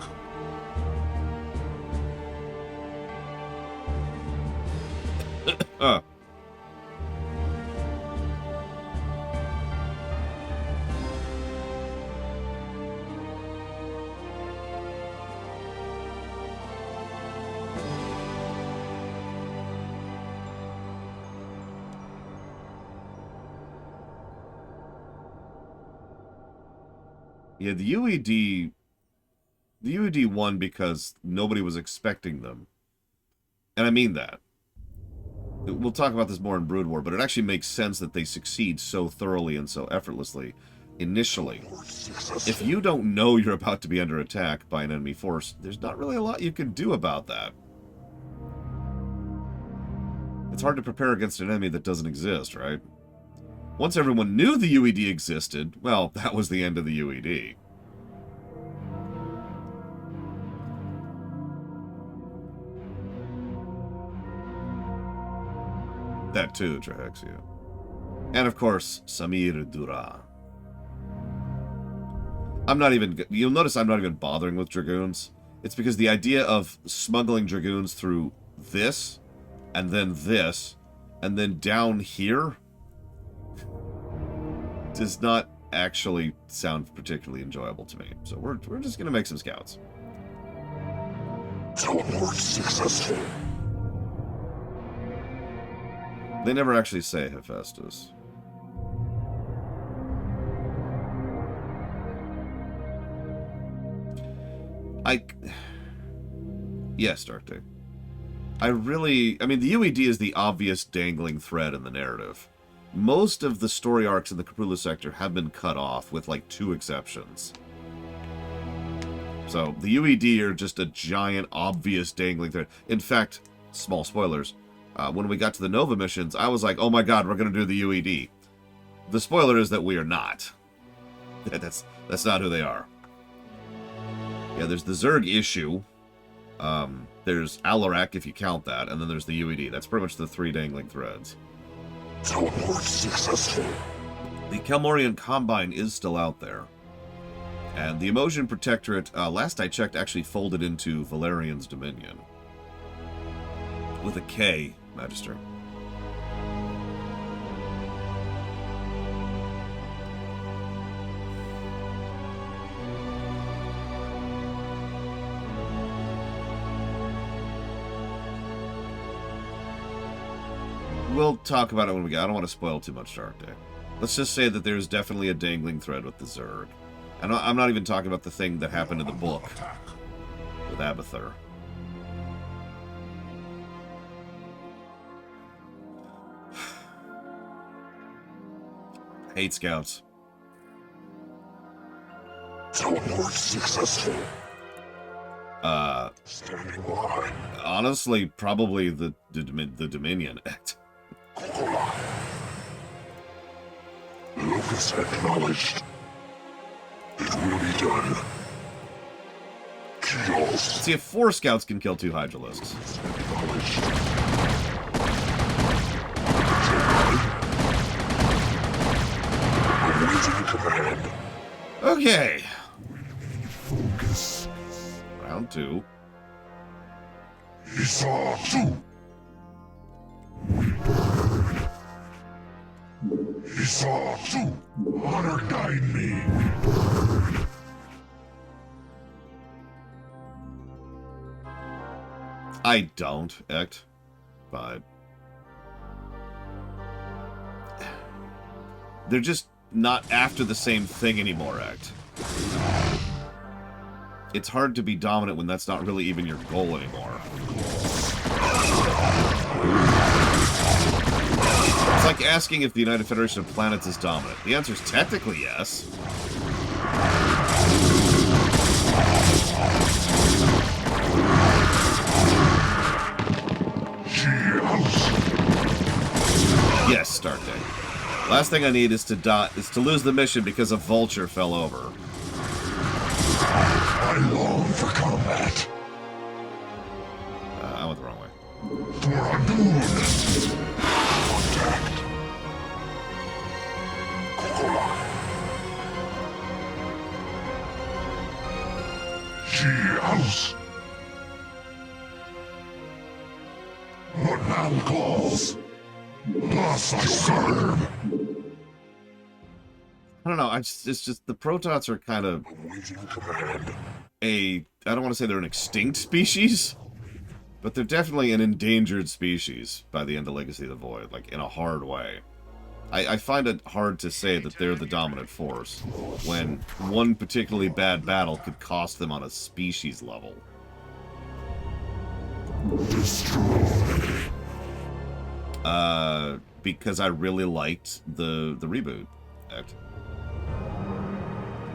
Yeah, the UED won because nobody was expecting them. And I mean that. We'll talk about this more in Brood War, but it actually makes sense that they succeed so thoroughly and so effortlessly initially. If you don't know you're about to be under attack by an enemy force, there's not really a lot you can do about that. It's hard to prepare against an enemy that doesn't exist, right? Once everyone knew the UED existed, well, that was the end of the UED. That too, Trahexia. And of course, Samir Dura. You'll notice I'm not even bothering with Dragoons. It's because the idea of smuggling Dragoons through this, and then down here, does not actually sound particularly enjoyable to me. So we're just going to make some scouts. Teleport successful. They never actually say Hephaestus. Yes, Darkday. I mean, the UED is the obvious dangling thread in the narrative. Most of the story arcs in the Capula sector have been cut off, with like 2 exceptions. So, the UED are just a giant, obvious dangling thread. In fact, small spoilers, when we got to the Nova missions, I was like, oh my god, we're going to do the UED. The spoiler is that we are not. That's not who they are. Yeah, there's the Zerg issue. There's Alarak, if you count that, and then there's the UED. That's pretty much the 3 dangling threads. Teleport successful. The Kelmorian Combine is still out there. And the Emotion Protectorate, last I checked, actually folded into Valerian's Dominion. With a K, Magister. We'll talk about it when we get. I don't want to spoil too much, Dark Day. Let's just say that there's definitely a dangling thread with the Zerg. And I'm not even talking about the thing that happened in the book with Abathur. Hate scouts. Teleport successful. Standing by. Honestly, probably the Dominion Act. Locus acknowledged. It will be done. Kills. See, if 4 scouts can kill 2 Hydralisks. Acknowledged. Awaiting command. Okay. Focus. Round 2. He saw too. He saw too. Honor guide me. I don't, Ect. But they're just not after the same thing anymore, Ect. It's hard to be dominant when that's not really even your goal anymore. It's like asking if the United Federation of Planets is dominant. The answer is technically yes. start date. Last thing I need is to lose the mission because a vulture fell over. I long for combat. I went the wrong way. For Adun. Contact. Kokola. She house. What man calls? Thus I serve. I don't know. It's just the Protots are kind of Awaiting command. I don't want to say they're an extinct species, but they're definitely an endangered species by the end of Legacy of the Void, like in a hard way. I find it hard to say that they're the dominant force when one particularly bad battle could cost them on a species level. Because I really liked the reboot act.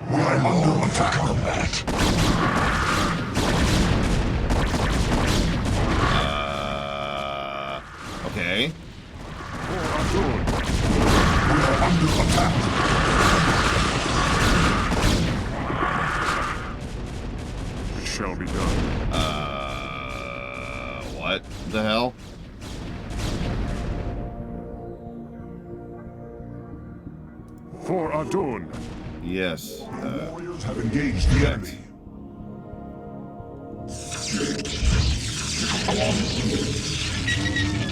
I'm under attack combat. Okay. We are under attack. It shall be done. What the hell? For Adun. Yes. Warriors have engaged the enemy.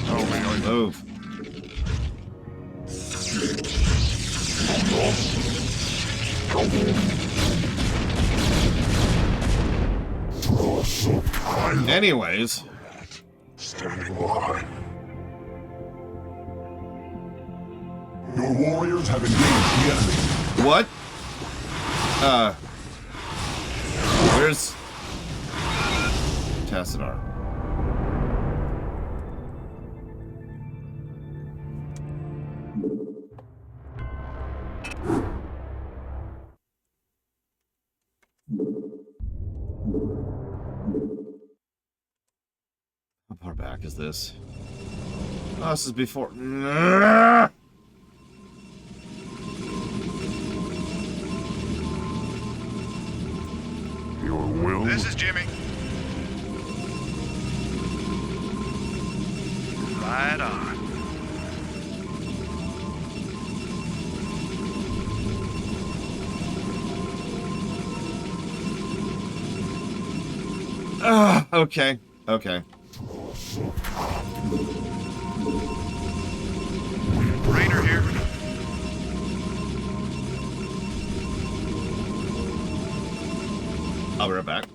How may I Move. Anyways. Standing by. Your warriors have engaged the enemy. What? Where's Tassadar? How far back is this? Oh, this is before. Your will? This is Jimmy. Right on. Okay. Okay. Rainer here. I'll be right back.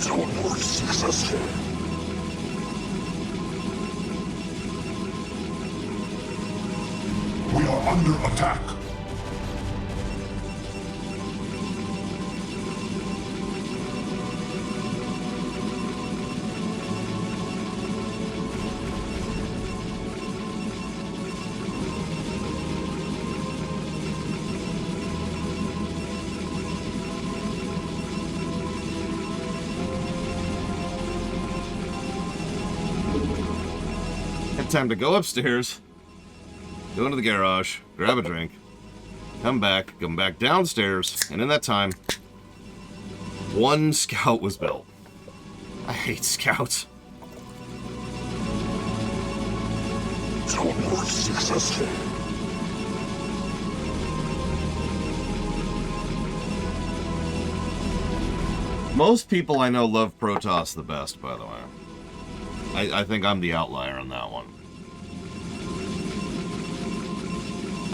Teleport successful. We are under attack. Time to go upstairs, go into the garage, grab a drink, come back downstairs, and in that time, one scout was built. I hate scouts. Teleport successful. Most people I know love Protoss the best, by the way. I think I'm the outlier on that one.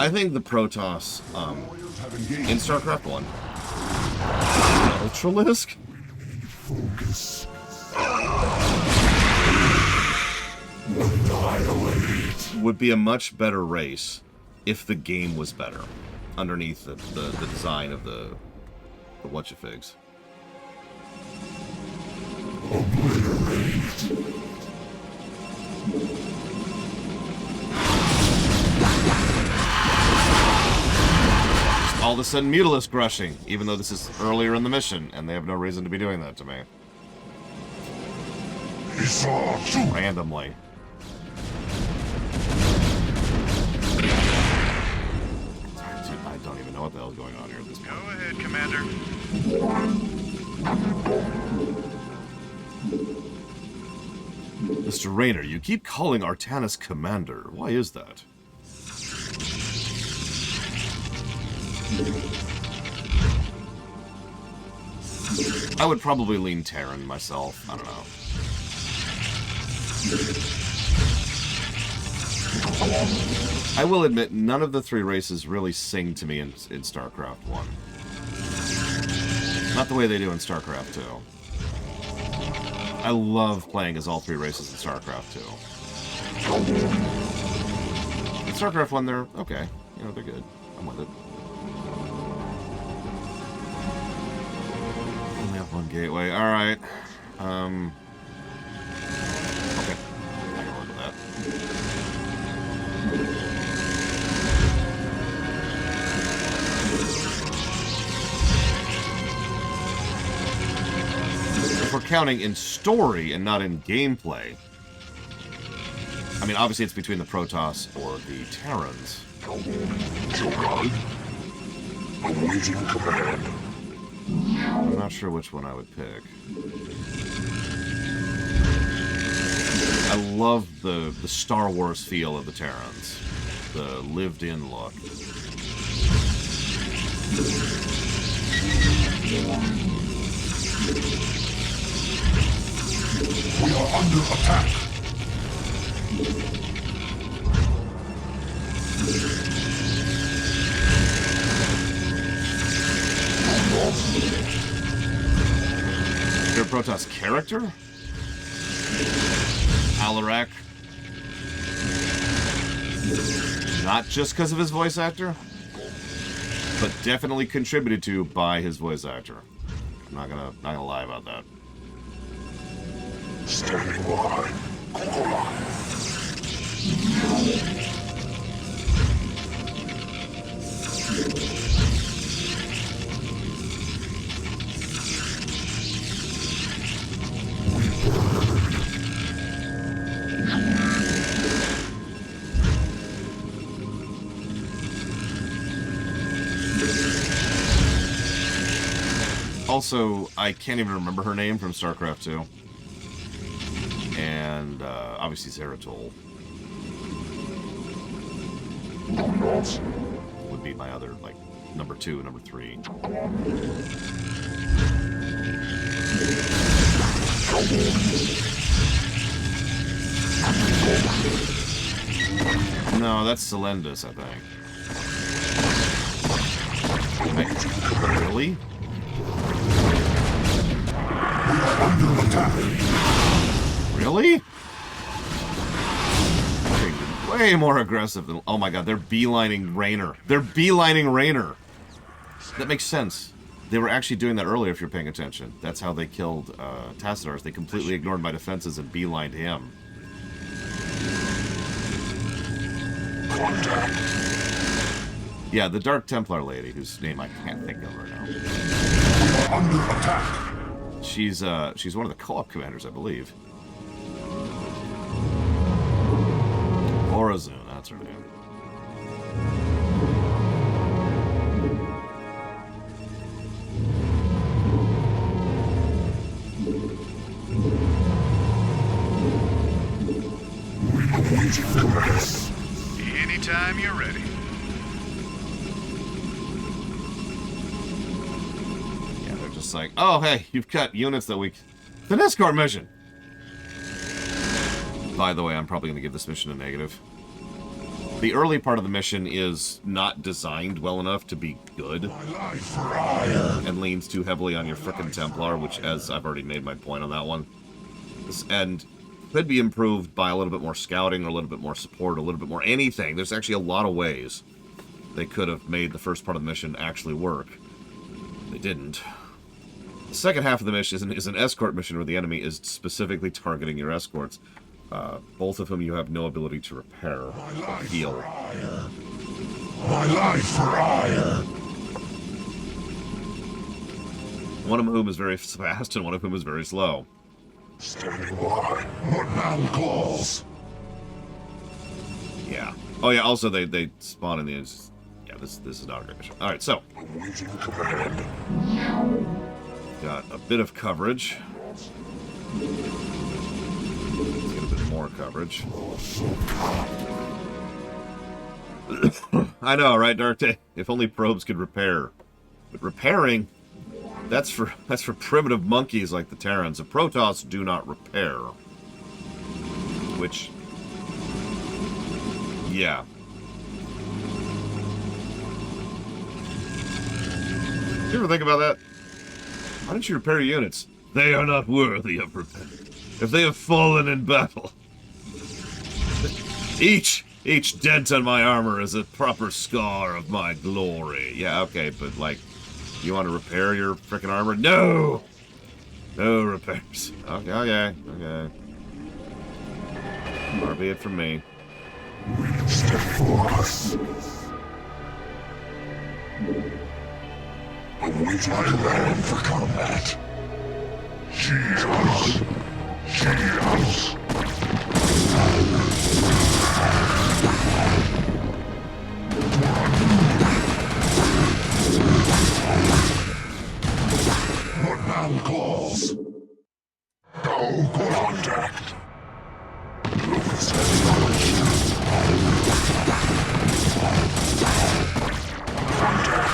I think the Protoss, in StarCraft 1, Ultralisk? Focus. Annihilate. Would be a much better race if the game was better. Underneath the design of the whatchafigs. Obliterate. All of a sudden Mutalisk rushing, even though this is earlier in the mission, and they have no reason to be doing that to me. Randomly. I don't even know what the hell's going on here at this point. Go ahead, Commander. Mr. Raynor, you keep calling Artanis Commander. Why is that? I would probably lean Terran myself. I don't know. I will admit, none of the three races really sing to me in StarCraft 1. Not the way they do in StarCraft 2. I love playing as all three races in StarCraft 2. In StarCraft 1, they're okay. You know, they're good. I'm with it. Only have one gateway. Alright. Okay. I can work with that. If we're counting in story and not in gameplay, I mean, obviously it's between the Protoss or the Terrans. Awaiting command. I'm not sure which one I would pick. I love the Star Wars feel of the Terrans. The lived-in look. We are under attack. Your Protoss character? Alarak. Not just because of his voice actor, but definitely contributed to by his voice actor. I'm not gonna lie about that. Standing by. Also, I can't even remember her name from StarCraft 2. And, obviously Zeratul would be my other, like, number 2 and number 3. No, that's Celendis, I think. Wait, really? Under attack. Really? Way more aggressive than... Oh my god, they're beelining Raynor. They're beelining Raynor. That makes sense. They were actually doing that earlier if you're paying attention. That's how they killed Tassadars. They completely ignored my defenses and beelined him. Contact. Yeah, the Dark Templar lady, whose name I can't think of right now. We are under attack. She's one of the co-op commanders, I believe. Orazun, that's her name. Anytime you're ready. Yeah, they're just like, oh, hey, you've got units that we... The escort mission! By the way, I'm probably going to give this mission a negative. The early part of the mission is not designed well enough to be good, and leans too heavily on your frickin' Templar, which, as I've already made my point on that one, and could be improved by a little bit more scouting, or a little bit more support, a little bit more anything. There's actually a lot of ways they could have made the first part of the mission actually work. They didn't. The second half of the mission is an escort mission where the enemy is specifically targeting your escorts, both of whom you have no ability to repair or heal. My life for ire. One of whom is very fast and one of whom is very slow. Standing by. What man calls? Yeah. Oh yeah, also they spawn in the... Yeah, this is not a great mission. Alright, so. Awaiting command. Got a bit of coverage. Let's get a bit more coverage. I know, right, Dark Day? If only probes could repair. But repairing, that's for primitive monkeys like the Terrans. The Protoss do not repair. Which, yeah. Did you ever think about that? Why don't you repair your units? They are not worthy of repair. If they have fallen in battle. Each dent on my armor is a proper scar of my glory. Yeah, okay, but like, you want to repair your frickin' armor? No! No repairs. Okay. Far be it from me. Step forth. Awaiting command for combat. Shields. What man calls? No contact. Lucas has knowledge. Contact.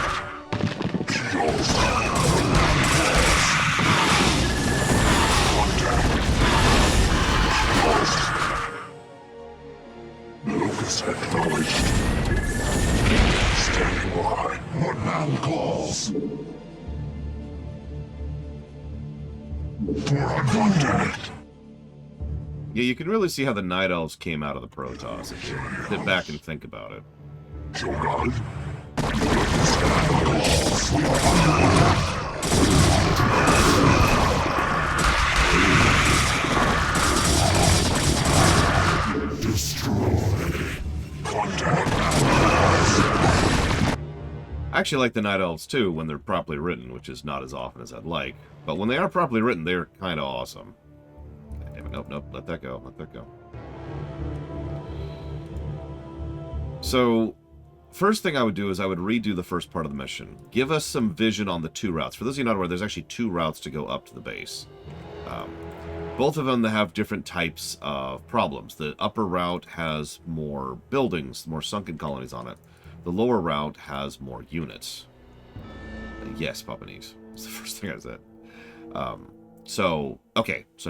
Shields. Lucas acknowledged. Standing by. What man calls? For a contact. Yeah, you can really see how the Night Elves came out of the Protoss if you sit back and think about it. Jogad. I actually like the Night Elves too when they're properly written, which is not as often as I'd like. But when they are properly written, they're kind of awesome. God damn it, nope, let that go, So, first thing I would do is I would redo the first part of the mission. Give us some vision on the two routes. For those of you not aware, there's actually two routes to go up to the base. Both of them that have different types of problems. The upper route has more buildings, more sunken colonies on it. The lower route has more units. Yes, Papanese. That's the first thing I said. So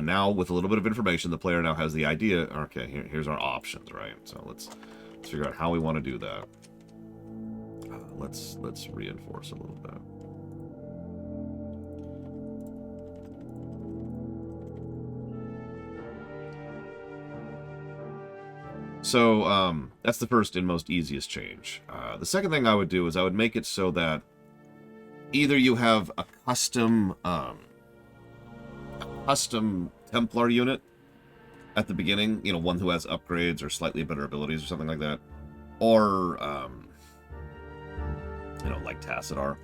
now with a little bit of information, the player now has the idea. Okay, here's our options, right? So let's figure out how we want to do that. Let's reinforce a little bit. So, that's the first and most easiest change. The second thing I would do is I would make it so that either you have a custom Templar unit at the beginning, you know, one who has upgrades or slightly better abilities or something like that, or, you know, like Tassadar.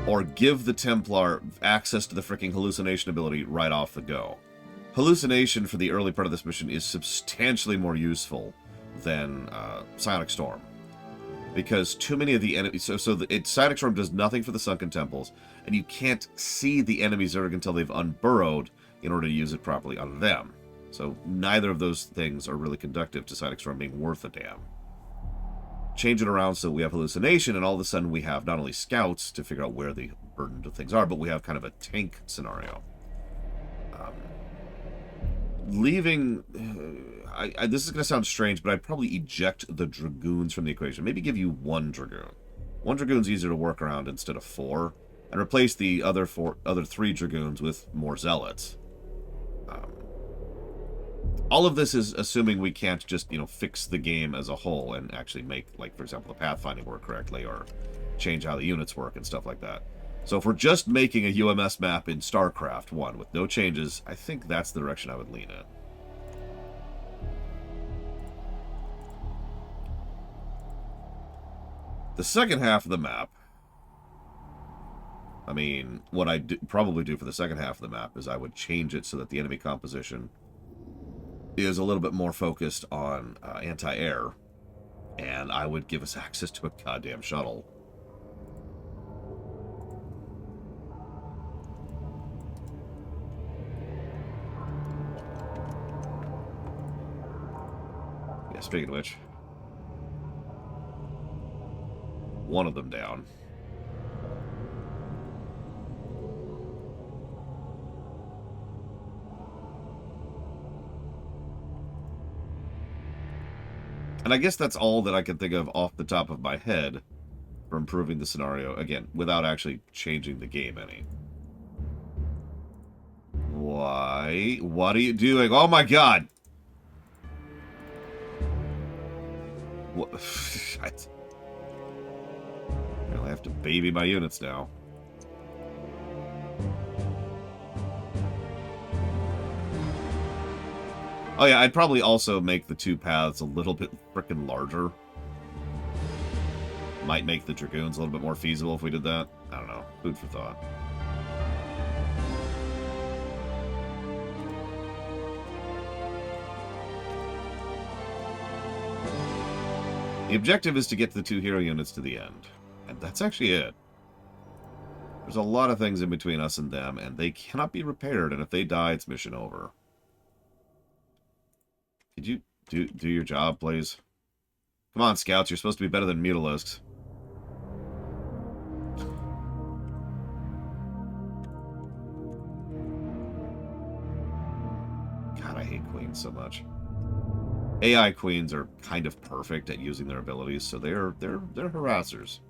Or give the Templar access to the freaking hallucination ability right off the go. Hallucination for the early part of this mission is substantially more useful than Psionic Storm. Because too many of the enemies... Psionic Storm does nothing for the Sunken Temples, and you can't see the enemy Zerg until they've unburrowed in order to use it properly on them. So neither of those things are really conductive to Psionic Storm being worth a damn. Change it around so we have hallucination, and all of a sudden we have not only scouts to figure out where the burdened of things are, but we have kind of a tank scenario. this is going to sound strange, but I'd probably eject the Dragoons from the equation. Maybe give you 1 Dragoon. 1 Dragoon's easier to work around instead of 4. And replace the other 3 Dragoons with more Zealots. All of this is assuming we can't just, you know, fix the game as a whole and actually make, like, for example, the pathfinding work correctly or change how the units work and stuff like that. So if we're just making a UMS map in StarCraft 1 with no changes, I think that's the direction I would lean in. The second half of the map, I mean, what I'd probably do for the second half of the map is I would change it so that the enemy composition is a little bit more focused on anti-air, and I would give us access to a goddamn shuttle. Yeah, speaking of which, one of them down. And I guess that's all that I can think of off the top of my head for improving the scenario, again, without actually changing the game any. Why? What are you doing? Oh my god! What? I have to baby my units now. Oh yeah, I'd probably also make the 2 paths a little bit frickin' larger. Might make the Dragoons a little bit more feasible if we did that. I don't know. Food for thought. The objective is to get the 2 hero units to the end. And that's actually it. There's a lot of things in between us and them, and they cannot be repaired, and if they die, it's mission over. Could you do your job, please? Come on, scouts. You're supposed to be better than mutalisks. God, I hate queens so much. AI queens are kind of perfect at using their abilities, so they're harassers.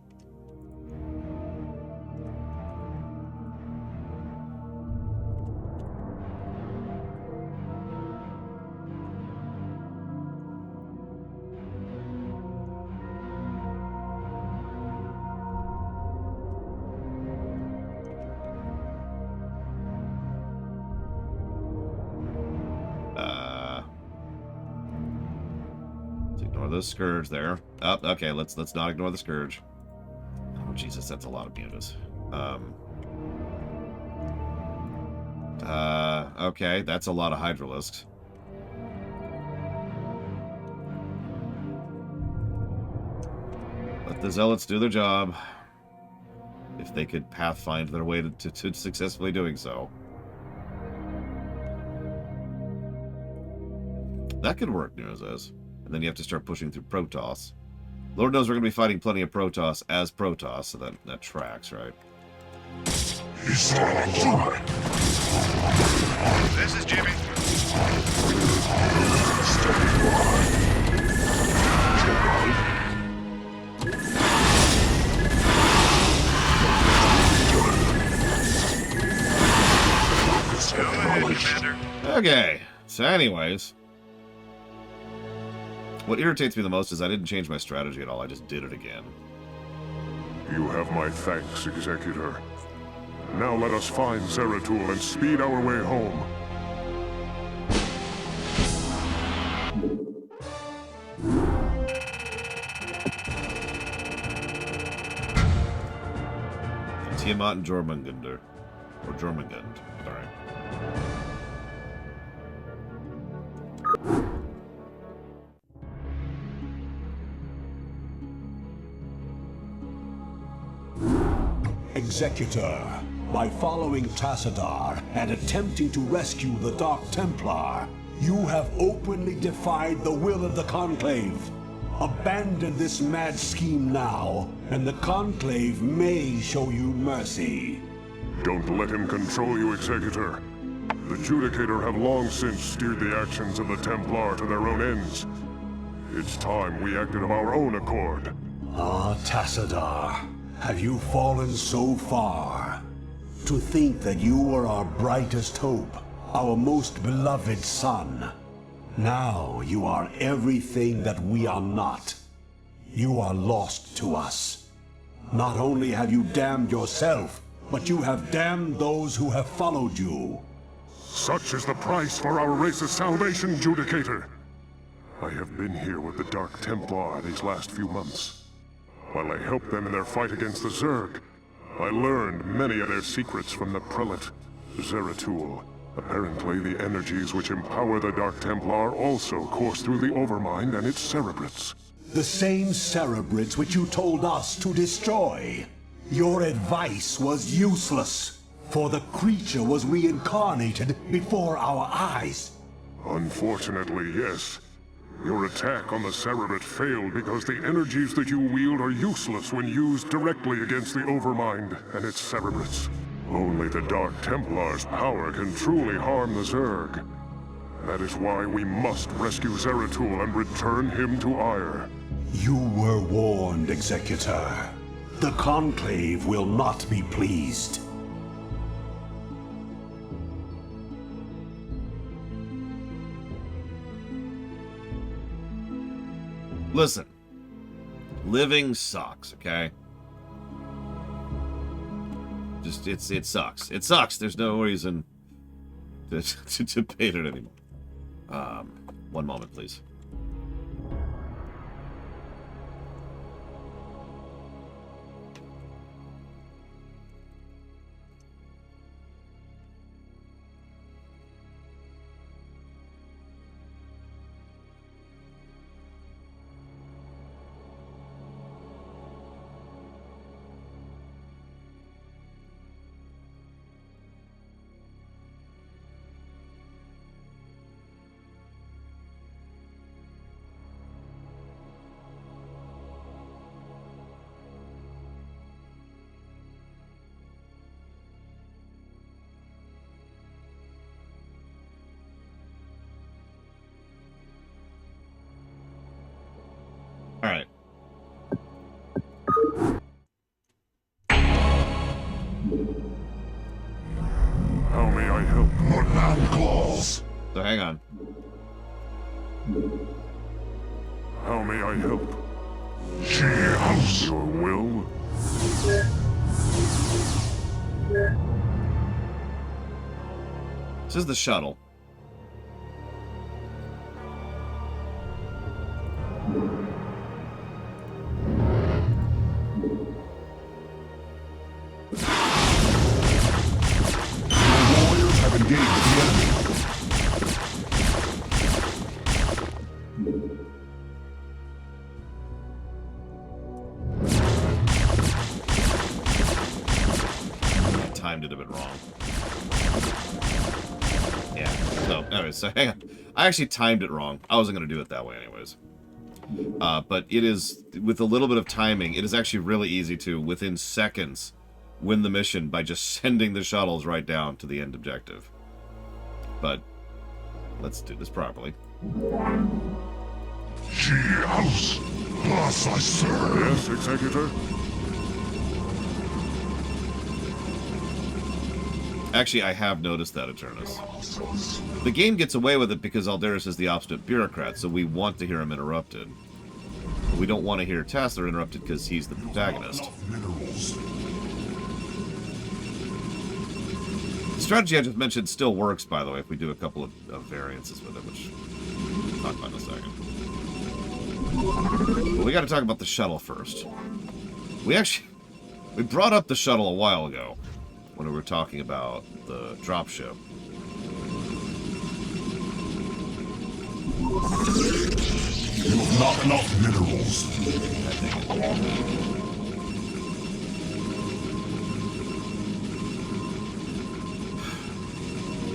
The Scourge there. Oh, okay, let's not ignore the Scourge. Oh, Jesus, that's a lot of units. Okay, that's a lot of Hydralisks. Let the Zealots do their job. If they could pathfind their way to successfully doing so. That could work, News says. And then you have to start pushing through Protos. Lord knows we're going to be fighting plenty of Protos as Protos, so that tracks, right? This is Jimmy. Go ahead, Commander. Okay, so anyways... What irritates me the most is I didn't change my strategy at all, I just did it again. You have my thanks, Executor. Now let us find Zeratul and speed our way home. Tiamat and Jormungandr. Or Jormungand, sorry. Executor, by following Tassadar and attempting to rescue the Dark Templar, you have openly defied the will of the Conclave. Abandon this mad scheme now, and the Conclave may show you mercy. Don't let him control you, Executor. The Judicator have long since steered the actions of the Templar to their own ends. It's time we acted of our own accord. Ah, Tassadar, have you fallen so far? To think that you were our brightest hope, our most beloved son. Now you are everything that we are not. You are lost to us. Not only have you damned yourself, but you have damned those who have followed you. Such is the price for our race's salvation, Judicator. I have been here with the Dark Templar these last few months. While I helped them in their fight against the Zerg, I learned many of their secrets from the Prelate, Zeratul. Apparently, the energies which empower the Dark Templar also course through the Overmind and its cerebrates. The same cerebrates which you told us to destroy. Your advice was useless, for the creature was reincarnated before our eyes. Unfortunately, yes. Your attack on the Cerebrate failed because the energies that you wield are useless when used directly against the Overmind and its cerebrates. Only the Dark Templar's power can truly harm the Zerg. That is why we must rescue Zeratul and return him to Ire. You were warned, Executor. The Conclave will not be pleased. Listen, living sucks, okay? Just, it sucks. It sucks. There's no reason to debate it anymore. One moment, please. All right. How may I help? Your man calls. So hang on. How may I help? House. Your will? This is the shuttle. Warriors have engaged the enemy. I timed it a bit wrong. Yeah. So, anyways, so hang on. I actually timed it wrong. I wasn't going to do it that way anyways. But it is, with a little bit of timing, it is actually really easy to, within seconds, win the mission by just sending the shuttles right down to the end objective. But let's do this properly. House. Thus I serve. Yes, Executor? Actually, I have noticed that, Artanis. The game gets away with it because Aldaris is the obstinate bureaucrat, so we want to hear him interrupted. But we don't want to hear Tassadar interrupted because he's the protagonist. The strategy I just mentioned still works, by the way, if we do a couple of variances with it, which we'll talk about in a second. But we got to talk about the shuttle first. We brought up the shuttle a while ago when we were talking about the dropship. You have not enough minerals.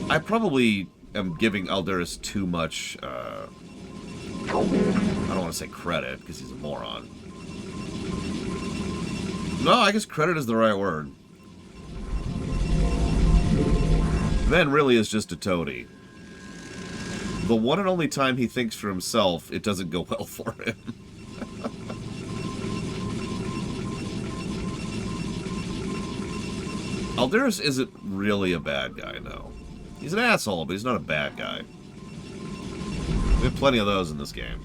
I probably am giving Aldaris too much, I don't want to say credit, because he's a moron. No, I guess credit is the right word. Ben really is just a toady. The one and only time he thinks for himself, it doesn't go well for him. Aldaris isn't really a bad guy, no. He's an asshole, but he's not a bad guy. We have plenty of those in this game.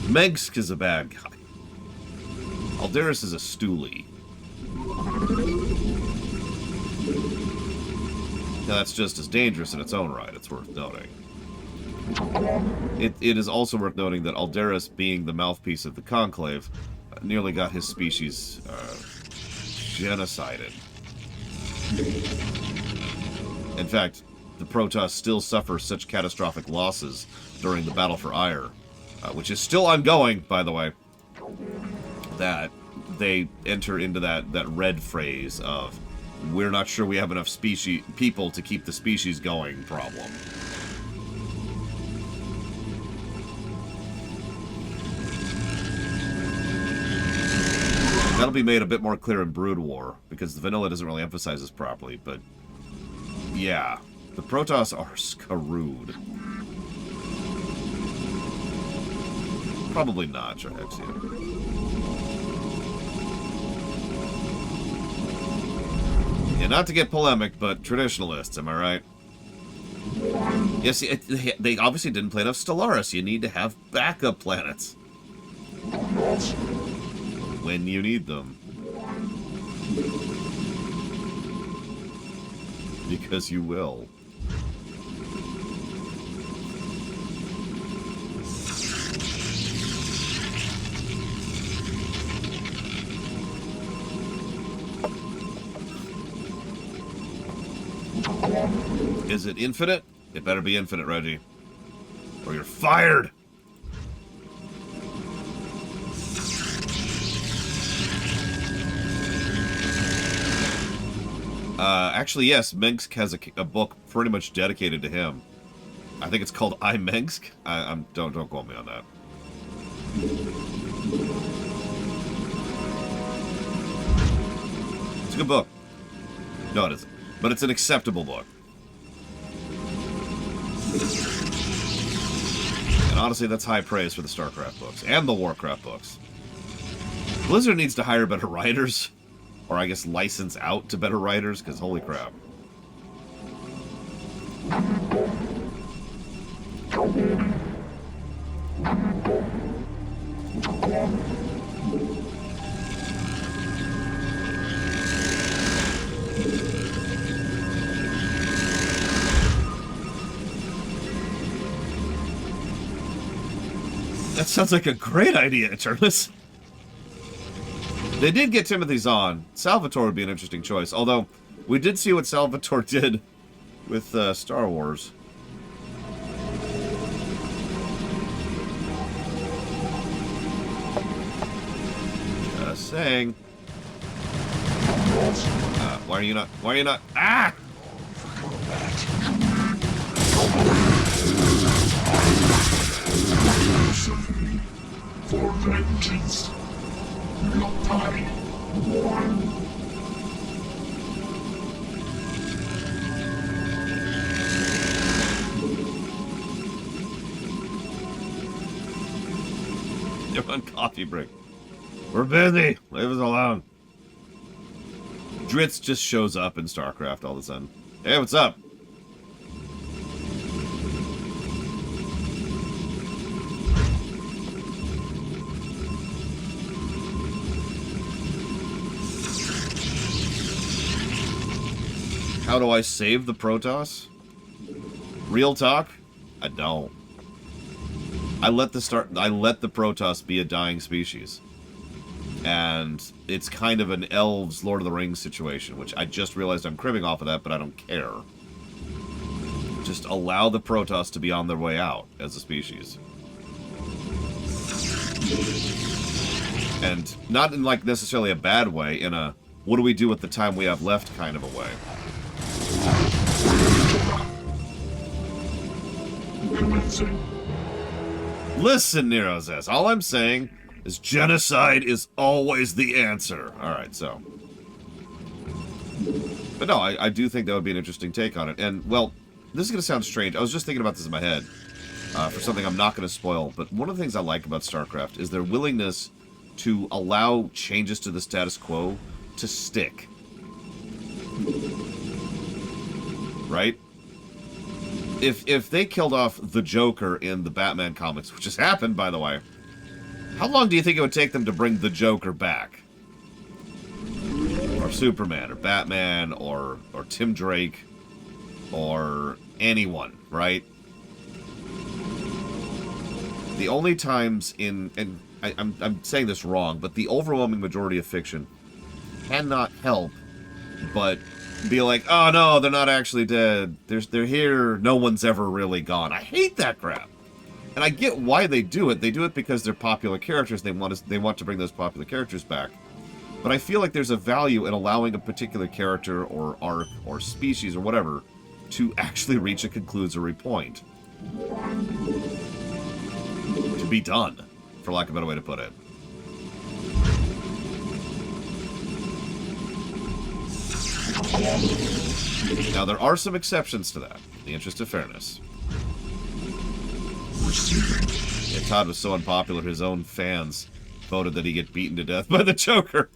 Mengsk is a bad guy. Aldaris is a stoolie. Now, that's just as dangerous in its own right, it's worth noting. It is also worth noting that Aldaris, being the mouthpiece of the Conclave, nearly got his species genocided. In fact, the Protoss still suffer such catastrophic losses during the Battle for Ire, which is still ongoing, by the way, that they enter into that red phrase of, we're not sure we have enough people to keep the species going problem. That'll be made a bit more clear in Brood War, because the vanilla doesn't really emphasize this properly, but yeah, the Protoss are screwed. Probably not, Jarhexia. Yeah, not to get polemic, but traditionalists, am I right? Yes, they obviously didn't play enough Stellaris. You need to have backup planets. When you need them. Because you will. Is it infinite? It better be infinite, Reggie. Or you're fired! Actually, yes, Mengsk has a book pretty much dedicated to him. I think it's called I Mengsk. Don't quote me on that. It's a good book. No, it isn't. But it's an acceptable book. And honestly, that's high praise for the Starcraft books. And the Warcraft books. Blizzard needs to hire better writers. Or I guess license out to better writers, because holy crap. That sounds like a great idea, Artanis. They did get Timothy's on. Salvatore would be an interesting choice. Although, we did see what Salvatore did with Star Wars. Just saying. Why are you not? Why are you not? Ah! For vengeance. Not time. You're on coffee break. We're busy. Leave us alone. Dritz just shows up in StarCraft all of a sudden. Hey, what's up? How do I save the Protoss? Real talk? I don't. I let the Protoss be a dying species. And it's kind of an Elves Lord of the Rings situation, which I just realized I'm cribbing off of that, but I don't care. Just allow the Protoss to be on their way out as a species. And not in like necessarily a bad way, in a what do we do with the time we have left kind of a way. Listen, Nero says, all I'm saying is genocide is always the answer. Alright, so. But no, I do think that would be an interesting take on it. And, well, this is going to sound strange. I was just thinking about this in my head for something I'm not going to spoil. But one of the things I like about StarCraft is their willingness to allow changes to the status quo to stick. Right? If they killed off the Joker in the Batman comics, which has happened, by the way, how long do you think it would take them to bring the Joker back? Or Superman, or Batman, or Tim Drake, or anyone, right? The only times in, and I'm saying this wrong, but the overwhelming majority of fiction cannot help but be like, oh no, they're not actually dead. They're here. No one's ever really gone. I hate that crap. And I get why they do it. They do it because they're popular characters. They want to bring those popular characters back. But I feel like there's a value in allowing a particular character or arc or species or whatever to actually reach a conclusory point. To be done, for lack of a better way to put it. Now, there are some exceptions to that, in the interest of fairness. Yeah, Todd was so unpopular, his own fans voted that he get beaten to death by the Joker.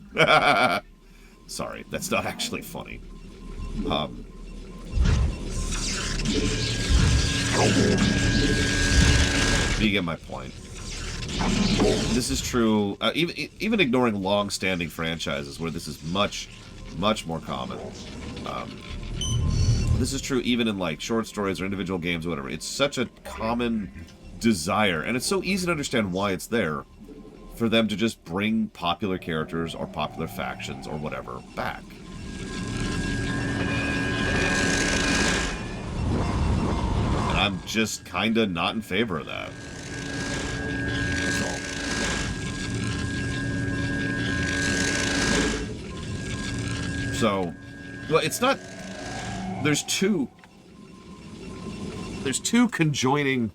Sorry, that's not actually funny. You get my point. This is true, even ignoring long-standing franchises where this is much more common. This is true even in like short stories or individual games or whatever. It's such a common desire, and it's so easy to understand why it's there, for them to just bring popular characters or popular factions or whatever back. And I'm just kinda not in favor of that. That's all. So, well, it's not... There's two conjoining...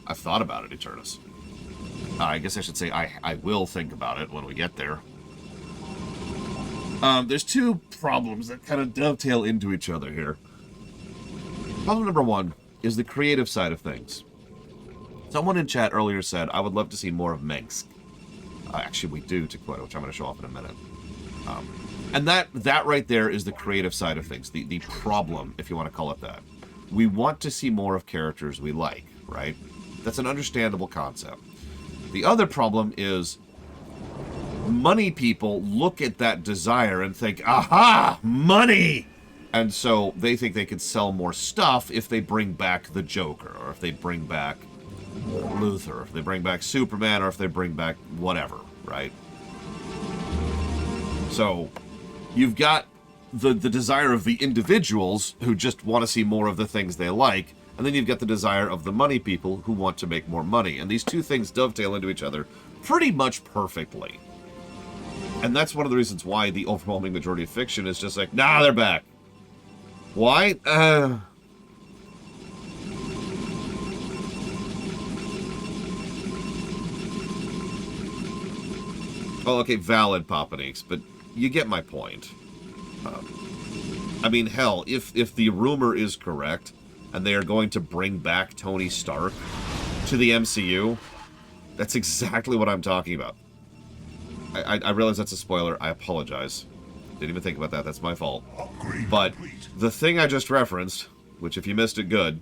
I've thought about it, Artanis. I guess I should say I will think about it when we get there. There's two problems that kind of dovetail into each other here. Problem number one is the creative side of things. Someone in chat earlier said, I would love to see more of Mengsk. Actually, we do, to quote, which I'm going to show off in a minute. And that right there is the creative side of things, the problem, if you want to call it that. We want to see more of characters we like, right? That's an understandable concept. The other problem is money people look at that desire and think, aha, money! And so they think they can sell more stuff if they bring back the Joker, or if they bring back Luthor, or if they bring back Superman, or if they bring back whatever, right? So you've got the desire of the individuals who just want to see more of the things they like, and then you've got the desire of the money people who want to make more money. And these two things dovetail into each other pretty much perfectly. And that's one of the reasons why the overwhelming majority of fiction is just like, nah, they're back. Why? Oh, okay, valid, Papaneeks, but you get my point. I mean, hell, if the rumor is correct, and they are going to bring back Tony Stark to the MCU, that's exactly what I'm talking about. I realize that's a spoiler. I apologize. Didn't even think about that. That's my fault. But the thing I just referenced, which if you missed it, good,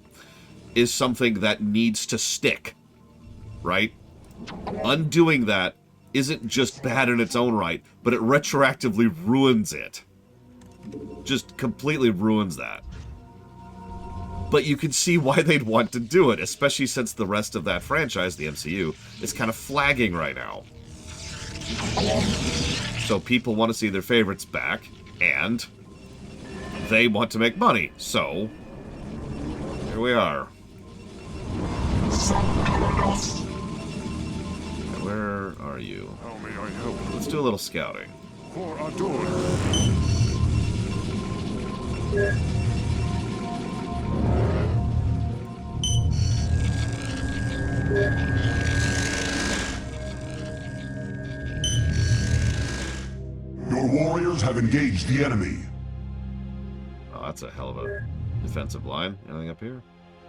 is something that needs to stick. Right? Undoing that isn't just bad in its own right, but it retroactively ruins it. Just completely ruins that. But you can see why they'd want to do it, especially since the rest of that franchise, the MCU, is kind of flagging right now. So people want to see their favorites back, and they want to make money. So, here we are. Where are you? How may I help? Let's do a little scouting. For Ador. Your warriors have engaged the enemy. That's a hell of a defensive line. Anything up here?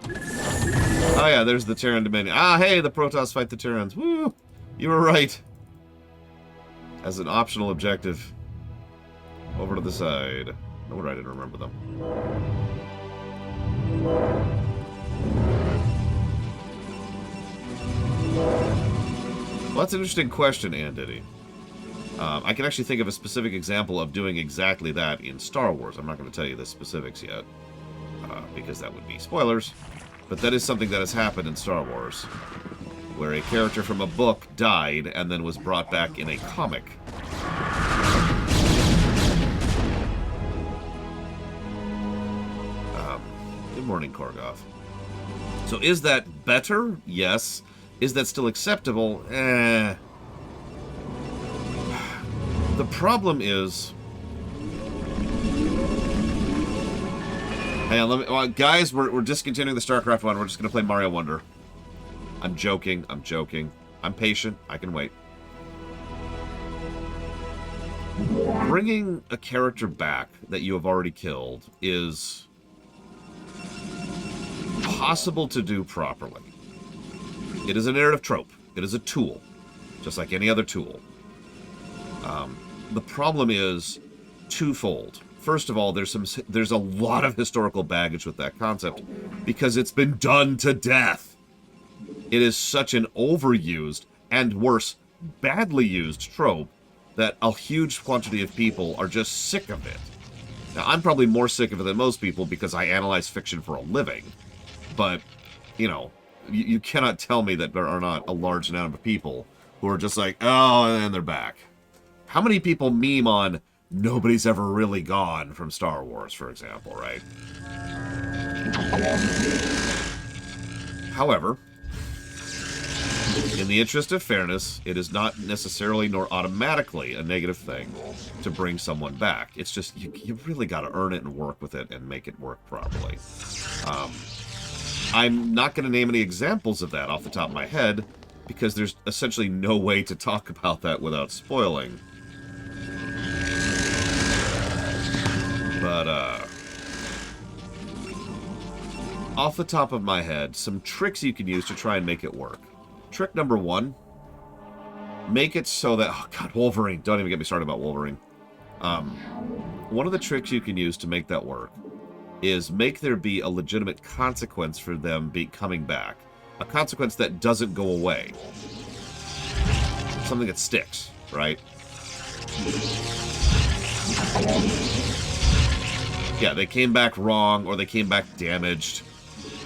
Oh yeah, there's the Terran Dominion. Ah, hey, the Protoss fight the Terrans. Woo! You were right. As an optional objective. Over to the side. No wonder I didn't remember them. Well, that's an interesting question, Anditty. I can actually think of a specific example of doing exactly that in Star Wars. I'm not going to tell you the specifics yet, because that would be spoilers. But that is something that has happened in Star Wars, where a character from a book died and then was brought back in a comic. Good morning, Korgoth. So is that better? Yes. Is that still acceptable? Eh. The problem is... Hang on, well, guys, we're discontinuing the Starcraft one. We're just going to play Mario Wonder. I'm joking. I'm joking. I'm patient. I can wait. Bringing a character back that you have already killed is possible to do properly. It is a narrative trope. It is a tool, just like any other tool. The problem is twofold. First of all, there's a lot of historical baggage with that concept because it's been done to death. It is such an overused and worse, badly used trope that a huge quantity of people are just sick of it. Now, I'm probably more sick of it than most people because I analyze fiction for a living. But, you know, you cannot tell me that there are not a large number of people who are just like, oh, and then they're back. How many people meme on nobody's ever really gone from Star Wars, for example, right? However, in the interest of fairness, it is not necessarily nor automatically a negative thing to bring someone back. It's just, you really got to earn it and work with it and make it work properly. I'm not going to name any examples of that off the top of my head, because there's essentially no way to talk about that without spoiling. But, off the top of my head, some tricks you can use to try and make it work. Trick number one, make it so that... Oh, God, Wolverine. Don't even get me started about Wolverine. One of the tricks you can use to make that work is make there be a legitimate consequence for them coming back. A consequence that doesn't go away. Something that sticks, right? Yeah, they came back wrong, or they came back damaged.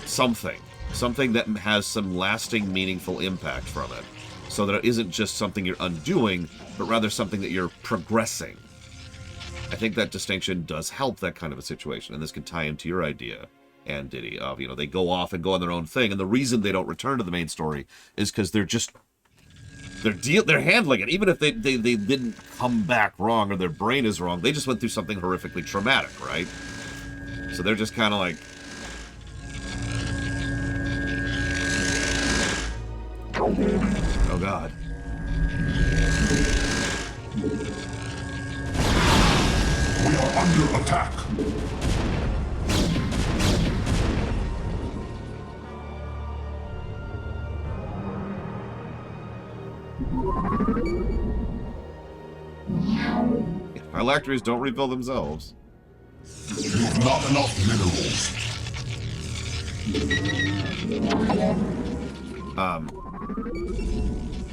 Something. Something that has some lasting, meaningful impact from it. So that it isn't just something you're undoing, but rather something that you're progressing. I think that distinction does help that kind of a situation, and this can tie into your idea, and Diddy, of, you know, they go off and go on their own thing, and the reason they don't return to the main story is because they're just... They're handling it. Even if they didn't come back wrong or their brain is wrong, they just went through something horrifically traumatic, right? So they're just kind of like... Oh, God. We are under attack. Phylacteries don't refill themselves. You have not enough minerals.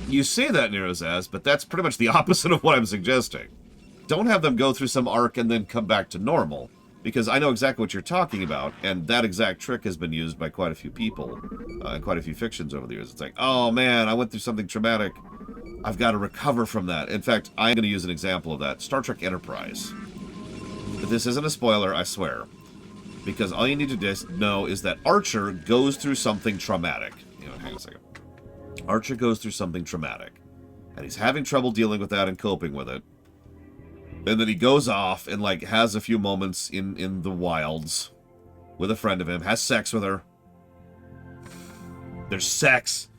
You say that, Nerozaz, but that's pretty much the opposite of what I'm suggesting. Don't have them go through some arc and then come back to normal, because I know exactly what you're talking about, and that exact trick has been used by quite a few people, and quite a few fictions over the years. It's like, oh man, I went through something traumatic. I've got to recover from that. In fact, I'm going to use an example of that. Star Trek Enterprise. But this isn't a spoiler, I swear. Because all you need to know is that Archer goes through something traumatic. You know, hang on a second. Archer goes through something traumatic. And he's having trouble dealing with that and coping with it. And then he goes off and, like, has a few moments in the wilds with a friend of him, has sex with her. There's sex.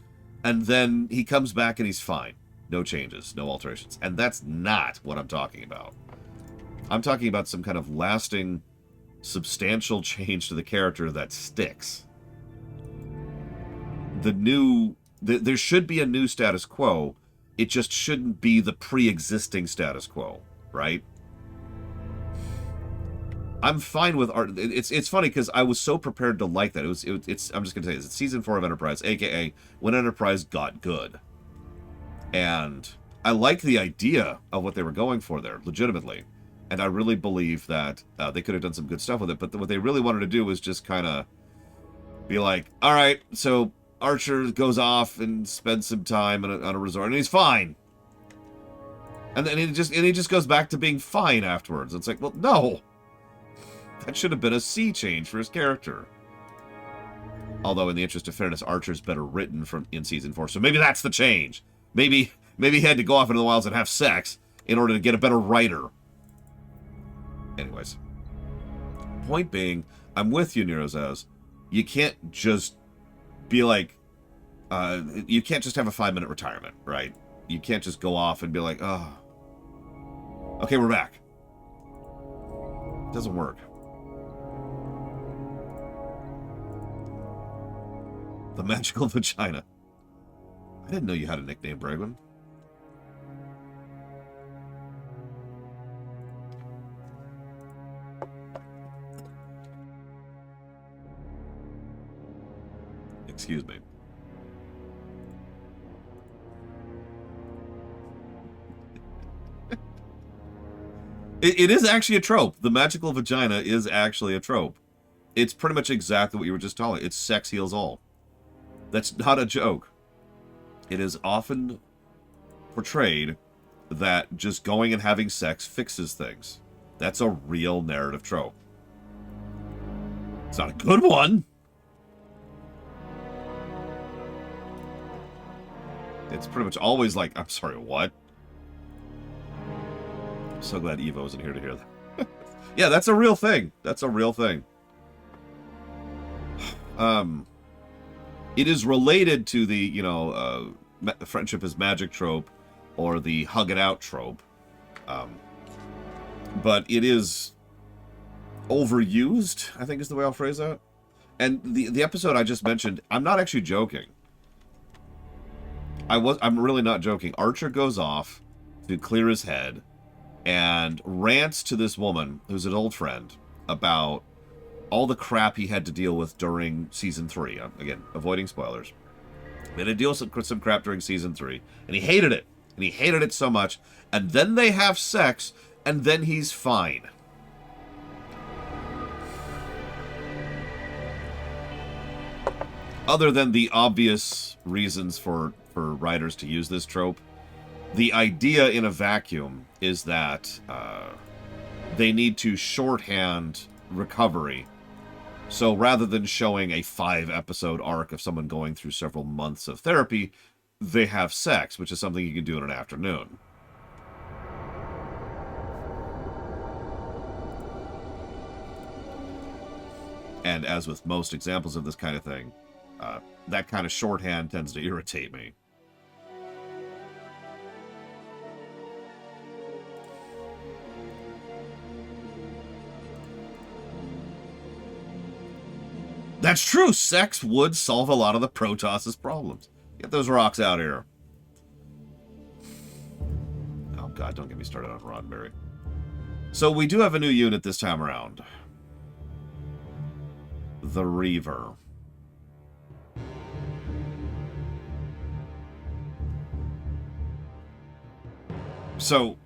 And then he comes back and he's fine. No changes, no alterations. And that's not what I'm talking about. I'm talking about some kind of lasting substantial change to the character that sticks. There should be a new status quo. It just shouldn't be the pre-existing status quo, right? I'm fine with art. It's funny because I was so prepared to like that. It's I'm just gonna say it's season 4 of Enterprise, aka when Enterprise got good, and I like the idea of what they were going for there, legitimately, and I really believe that they could have done some good stuff with it. But what they really wanted to do was just kind of be like, all right, so Archer goes off and spends some time on a resort, and he's fine, and then he just goes back to being fine afterwards. It's like, well, no. That should have been a sea change for his character. Although, in the interest of fairness, Archer's better written in season 4, so maybe that's the change. Maybe he had to go off into the wilds and have sex in order to get a better writer. Anyways, point being, I'm with you, Nerozaz. You can't just be like, you can't just have a 5-minute retirement, right? You can't just go off and be like, oh, okay, we're back. It doesn't work. The magical vagina. I didn't know you had a nickname, Bregwin. Excuse me. It is actually a trope. The magical vagina is actually a trope. It's pretty much exactly what you were just telling. It's sex heals all. That's not a joke. It is often portrayed that just going and having sex fixes things. That's a real narrative trope. It's not a good one. It's pretty much always like, I'm sorry, what? I'm so glad Evo isn't here to hear that. Yeah, that's a real thing. That's a real thing. It is related to the, friendship is magic trope or the hug it out trope. But it is overused, I think is the way I'll phrase that. And the episode I just mentioned, I'm not actually joking. I'm really not joking. Archer goes off to clear his head and rants to this woman, who's an old friend, about all the crap he had to deal with during Season 3. Again, avoiding spoilers. He had to deal with some crap during Season 3, and he hated it. And he hated it so much. And then they have sex, and then he's fine. Other than the obvious reasons for writers to use this trope, the idea in a vacuum is that they need to shorthand recovery. So rather than showing a 5-episode arc of someone going through several months of therapy, they have sex, which is something you can do in an afternoon. And as with most examples of this kind of thing, that kind of shorthand tends to irritate me. That's true. Sex would solve a lot of the Protoss' problems. Get those rocks out here. Oh, God, don't get me started on Roddenberry. So we do have a new unit this time around. The Reaver. So,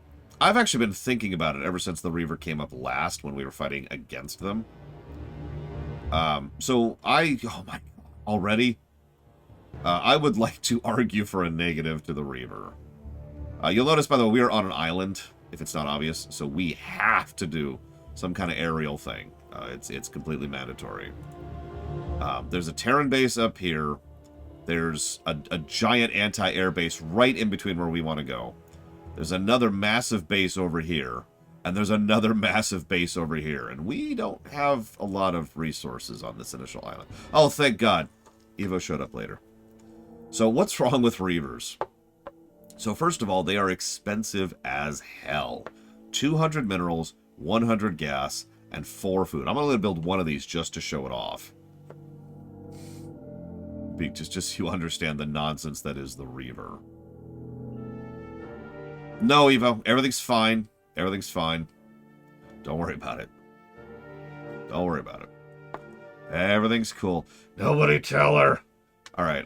I've actually been thinking about it ever since the Reaver came up last when we were fighting against them. Already? I would like to argue for a negative to the Reaver. You'll notice, by the way, we are on an island, if it's not obvious, so we have to do some kind of aerial thing. It's completely mandatory. There's a Terran base up here. There's a giant anti-air base right in between where we want to go. There's another massive base over here. And there's another massive base over here. And we don't have a lot of resources on this initial island. Oh, thank God. Evo showed up later. So what's wrong with Reavers? So first of all, they are expensive as hell. 200 minerals, 100 gas, and 4 food. I'm only going to build one of these just to show it off. Just so you understand the nonsense that is the Reaver. No, Evo. Everything's fine. Everything's fine. Don't worry about it. Don't worry about it. Everything's cool. Nobody tell her. All right.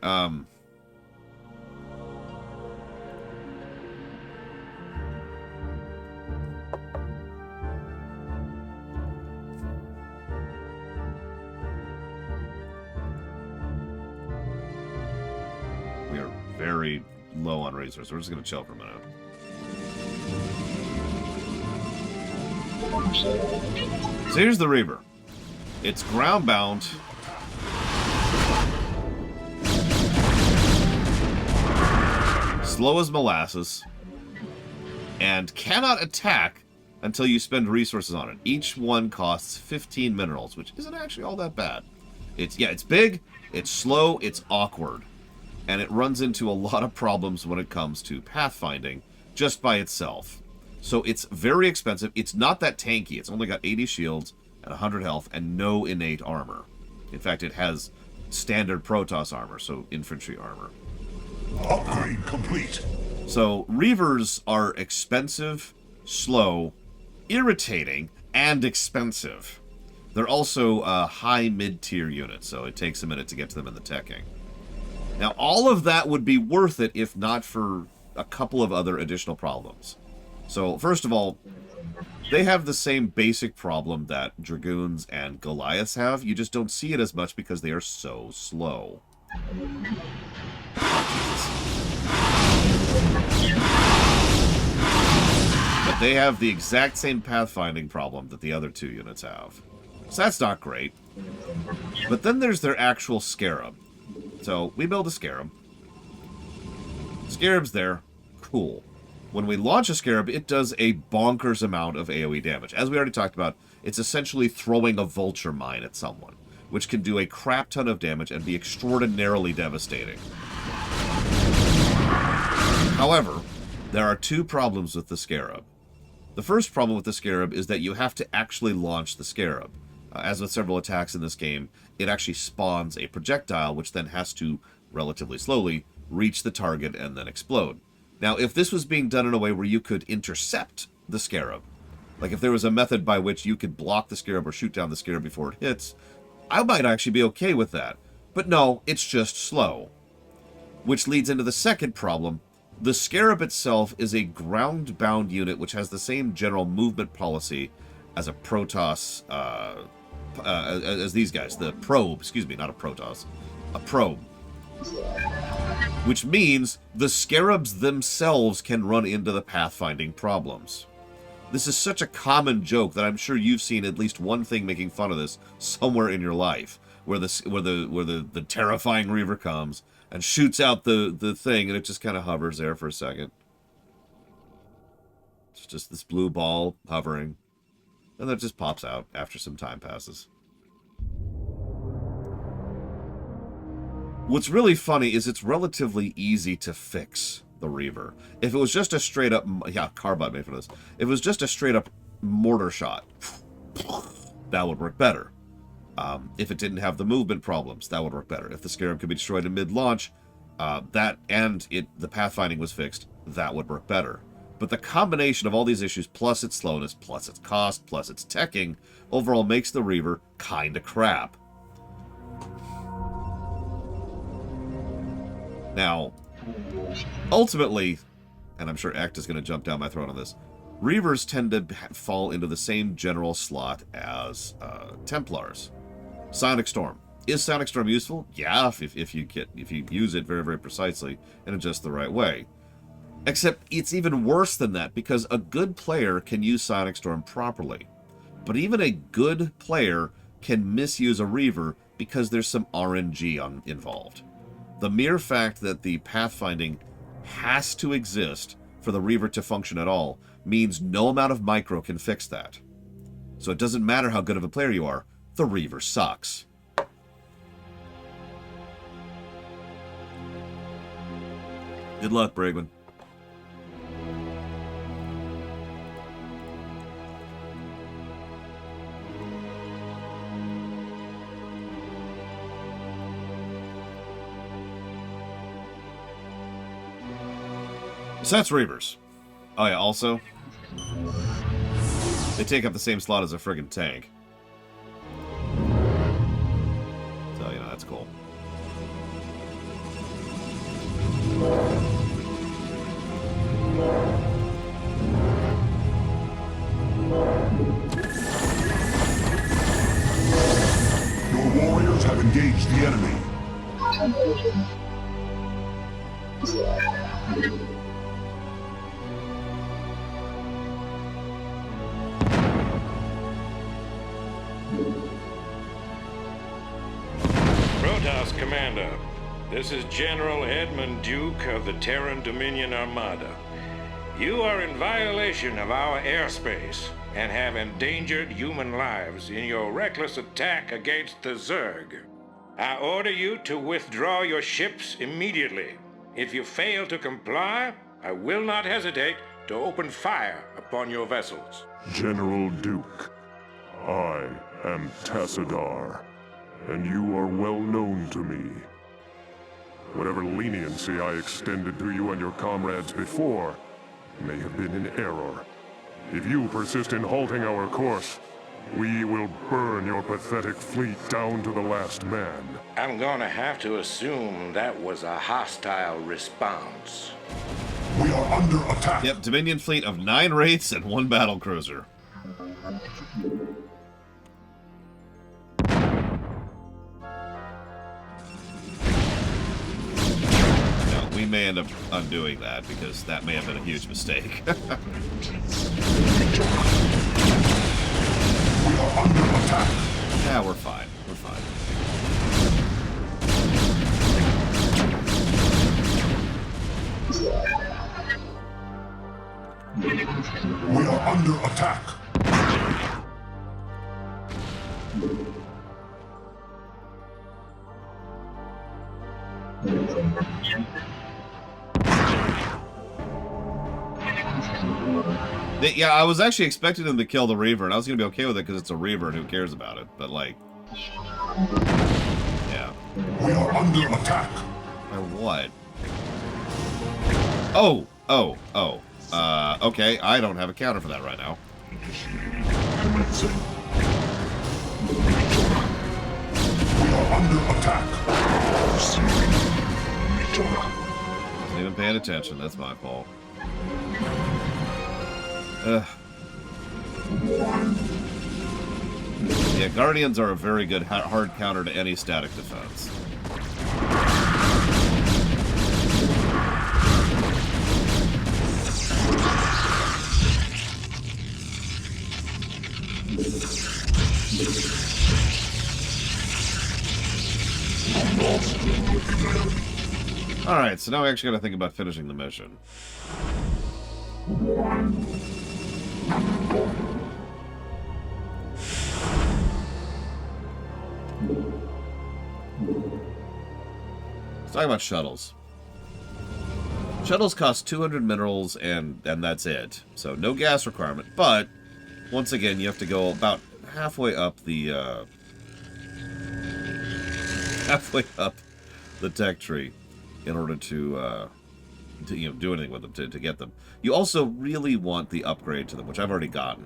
We are very low on resources. We're just going to chill for a minute. So here's the Reaver. It's ground-bound. Slow as molasses. And cannot attack until you spend resources on it. Each one costs 15 minerals, which isn't actually all that bad. It's big, it's slow, it's awkward. And it runs into a lot of problems when it comes to pathfinding just by itself. So it's very expensive. It's not that tanky. It's only got 80 shields and 100 health and no innate armor. In fact, it has standard Protos armor, so infantry armor. Upgrade complete. So Reavers are expensive, slow, irritating, and expensive. They're also high mid-tier units, so it takes a minute to get to them in the teching. Now, all of that would be worth it if not for a couple of other additional problems. So, first of all, they have the same basic problem that Dragoons and Goliaths have. You just don't see it as much because they are so slow. But they have the exact same pathfinding problem that the other 2 units have. So that's not great. But then there's their actual Scarab. So we build a Scarab. Scarab's there. Cool. When we launch a Scarab, it does a bonkers amount of AoE damage. As we already talked about, it's essentially throwing a vulture mine at someone, which can do a crap ton of damage and be extraordinarily devastating. However, there are 2 problems with the Scarab. The first problem with the Scarab is that you have to actually launch the Scarab. As with several attacks in this game, it actually spawns a projectile, which then has to, relatively slowly, reach the target and then explode. Now, if this was being done in a way where you could intercept the Scarab, like if there was a method by which you could block the Scarab or shoot down the Scarab before it hits, I might actually be okay with that. But no, it's just slow. Which leads into the second problem. The Scarab itself is a ground-bound unit which has the same general movement policy as a Protoss, as these guys. The Probe, excuse me, not a Protoss. A Probe. Which means the Scarabs themselves can run into the pathfinding problems. This is such a common joke that I'm sure you've seen at least one thing making fun of this somewhere in your life, where the terrifying Reaver comes and shoots out the thing, and it just kind of hovers there for a second. It's just this blue ball hovering, and then it just pops out after some time passes. What's really funny is it's relatively easy to fix the Reaver. If it was just a straight up, yeah, Carbot made for this. If it was just a straight up mortar shot, that would work better. If it didn't have the movement problems, that would work better. If the Scarab could be destroyed in mid-launch, the pathfinding was fixed, that would work better. But the combination of all these issues, plus its slowness, plus its cost, plus its teching, overall makes the Reaver kinda crap. Now, ultimately, and I'm sure Act is going to jump down my throat on this, Reavers tend to fall into the same general slot as Templars. Sonic Storm. Is Sonic Storm useful? Yeah, if you use it very, very precisely and in just the right way. Except it's even worse than that, because a good player can use Sonic Storm properly. But even a good player can misuse a Reaver because there's some RNG involved. The mere fact that the pathfinding has to exist for the Reaver to function at all means no amount of micro can fix that. So it doesn't matter how good of a player you are, the Reaver sucks. Good luck, Brigman. So that's Reavers. Oh yeah, also, they take up the same slot as a friggin' tank. So, you know, that's cool. Your warriors have engaged the enemy. Protos, Commander. This is General Edmund Duke of the Terran Dominion Armada. You are in violation of our airspace and have endangered human lives in your reckless attack against the Zerg. I order you to withdraw your ships immediately. If you fail to comply, I will not hesitate to open fire upon your vessels. General Duke, I am Tassadar, and you are well known to me. Whatever leniency I extended to you and your comrades before may have been in error. If you persist in halting our course, we will burn your pathetic fleet down to the last man. I'm gonna have to assume that was a hostile response. We are under attack. Yep, Dominion fleet of 9 wraiths and 1 battlecruiser. Now, we may end up undoing that because that may have been a huge mistake. We are under attack. Yeah, we're fine. We're fine. We are under attack. Yeah, I was actually expecting them to kill the Reaver, and I was going to be okay with it because it's a Reaver and who cares about it. But, like, yeah. We are under attack. By what? Oh, okay. I don't have a counter for that right now. We are under attack. Wasn't even paying attention. That's my fault. Ugh. Yeah, Guardians are a very good hard counter to any static defense. Alright, so now we actually gotta think about finishing the mission. Let's talk about shuttles. Shuttles cost 200 minerals and that's it. So no gas requirement, but once again you have to go about halfway up the tech tree in order to you know, do anything with them, to get them. You also really want the upgrade to them, which I've already gotten.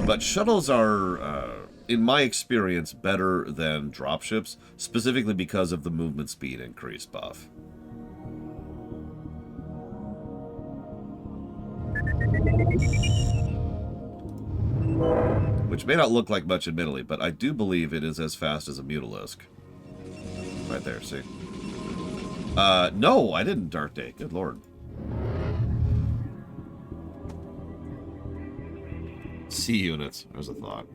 But shuttles are, in my experience, better than dropships, specifically because of the movement speed increase buff. Which may not look like much, admittedly, but I do believe it is as fast as a Mutalisk. Right there, see? No, I didn't Dark Day. Good lord. C units, there's a thought.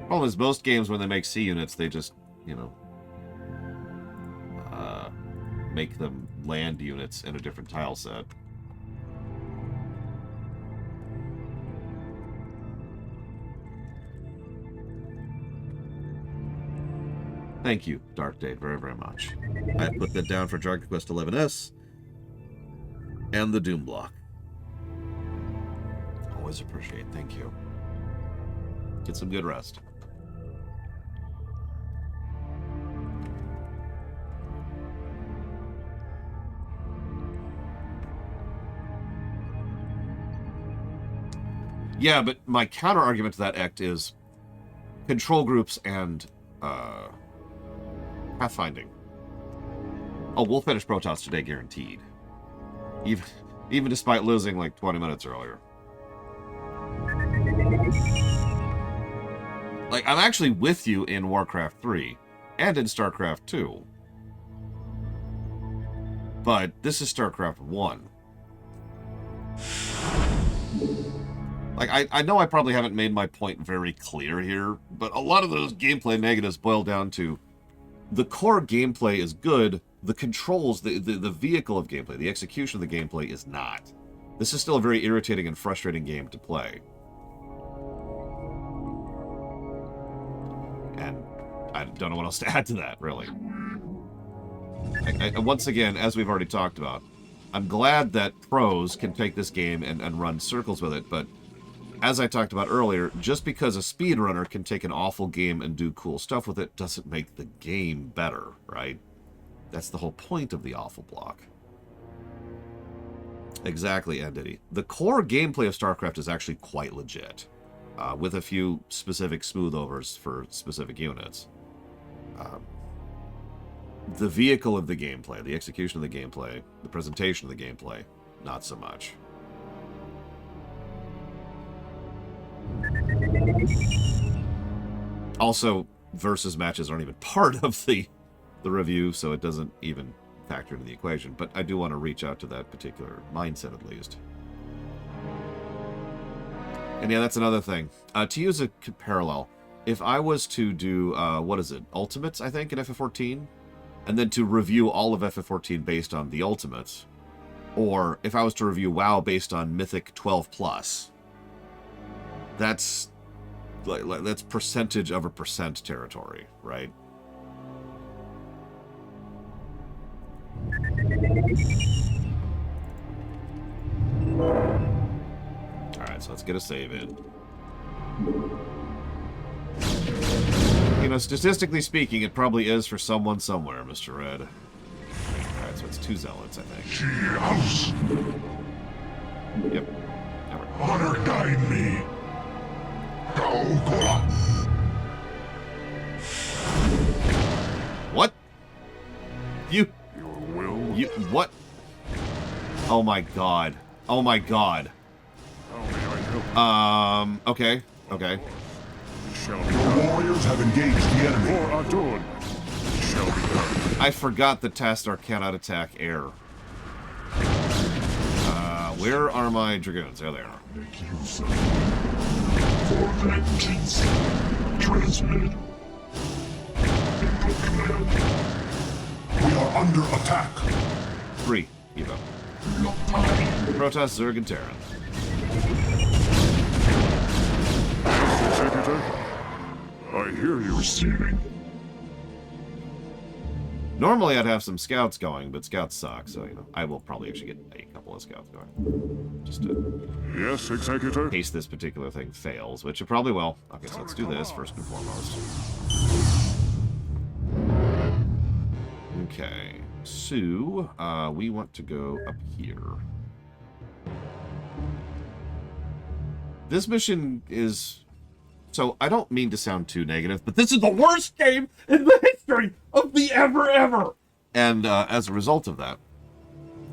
Problem is, most games when they make C units, they just, you know, make them land units in a different tile set. Thank you, Dark Day, very, very much. I put that down for Dragon Quest XI's and the Doom block. Always appreciate, thank you. Get some good rest. Yeah, but my counter argument to that act is control groups and pathfinding. Oh, we'll finish Protos today, guaranteed. Even despite losing like 20 minutes earlier. Like, I'm actually with you in Warcraft 3 and in Starcraft 2. But this is Starcraft 1. Like, I know I probably haven't made my point very clear here, but a lot of those gameplay negatives boil down to the core gameplay is good, the controls, the vehicle of gameplay, the execution of the gameplay is not. This is still a very irritating and frustrating game to play. And I don't know what else to add to that, really. Once again, as we've already talked about, I'm glad that pros can take this game and run circles with it, but as I talked about earlier, just because a speedrunner can take an awful game and do cool stuff with it doesn't make the game better, right? That's the whole point of the awful block. Exactly, Andity. The core gameplay of StarCraft is actually quite legit, with a few specific smooth-overs for specific units. The vehicle of the gameplay, the execution of the gameplay, the presentation of the gameplay, not so much. Also, versus matches aren't even part of the review, so it doesn't even factor into the equation. But I do want to reach out to that particular mindset, at least. And yeah, that's another thing. To use a parallel, if I was to do, what is it, Ultimates, I think, in FF14? And then to review all of FF14 based on the Ultimates, or if I was to review WoW based on Mythic 12+, that's percentage of a percent territory, right? Alright, so let's get a save in. You know, statistically speaking, it probably is for someone somewhere, Mr. Red. Alright, so it's 2 zealots, I think. House. Yep. Honor guide me. What? You... Your will? You... What? Oh my god. Oh my god. How may I help? Okay. Okay. Shall be Your done. warriors have engaged the enemy. For Adun. Shall be done. I forgot that Tastar cannot attack air. Where are my dragoons? There they are. Make use of for vengeance. Transmitted. We are under attack. 3. Evo. Protos, Zerg, and Terran. Executor. I hear you. Receiving. Normally I'd have some scouts going, but scouts suck, so, you know, I will probably actually get a couple of scouts going. Just to... Yes, Executor. In case this particular thing fails, which it probably will. Okay, so let's do this first and foremost. Okay, so we want to go up here. This mission is... So, I don't mean to sound too negative, but this is the worst game in the history of the ever. And as a result of that,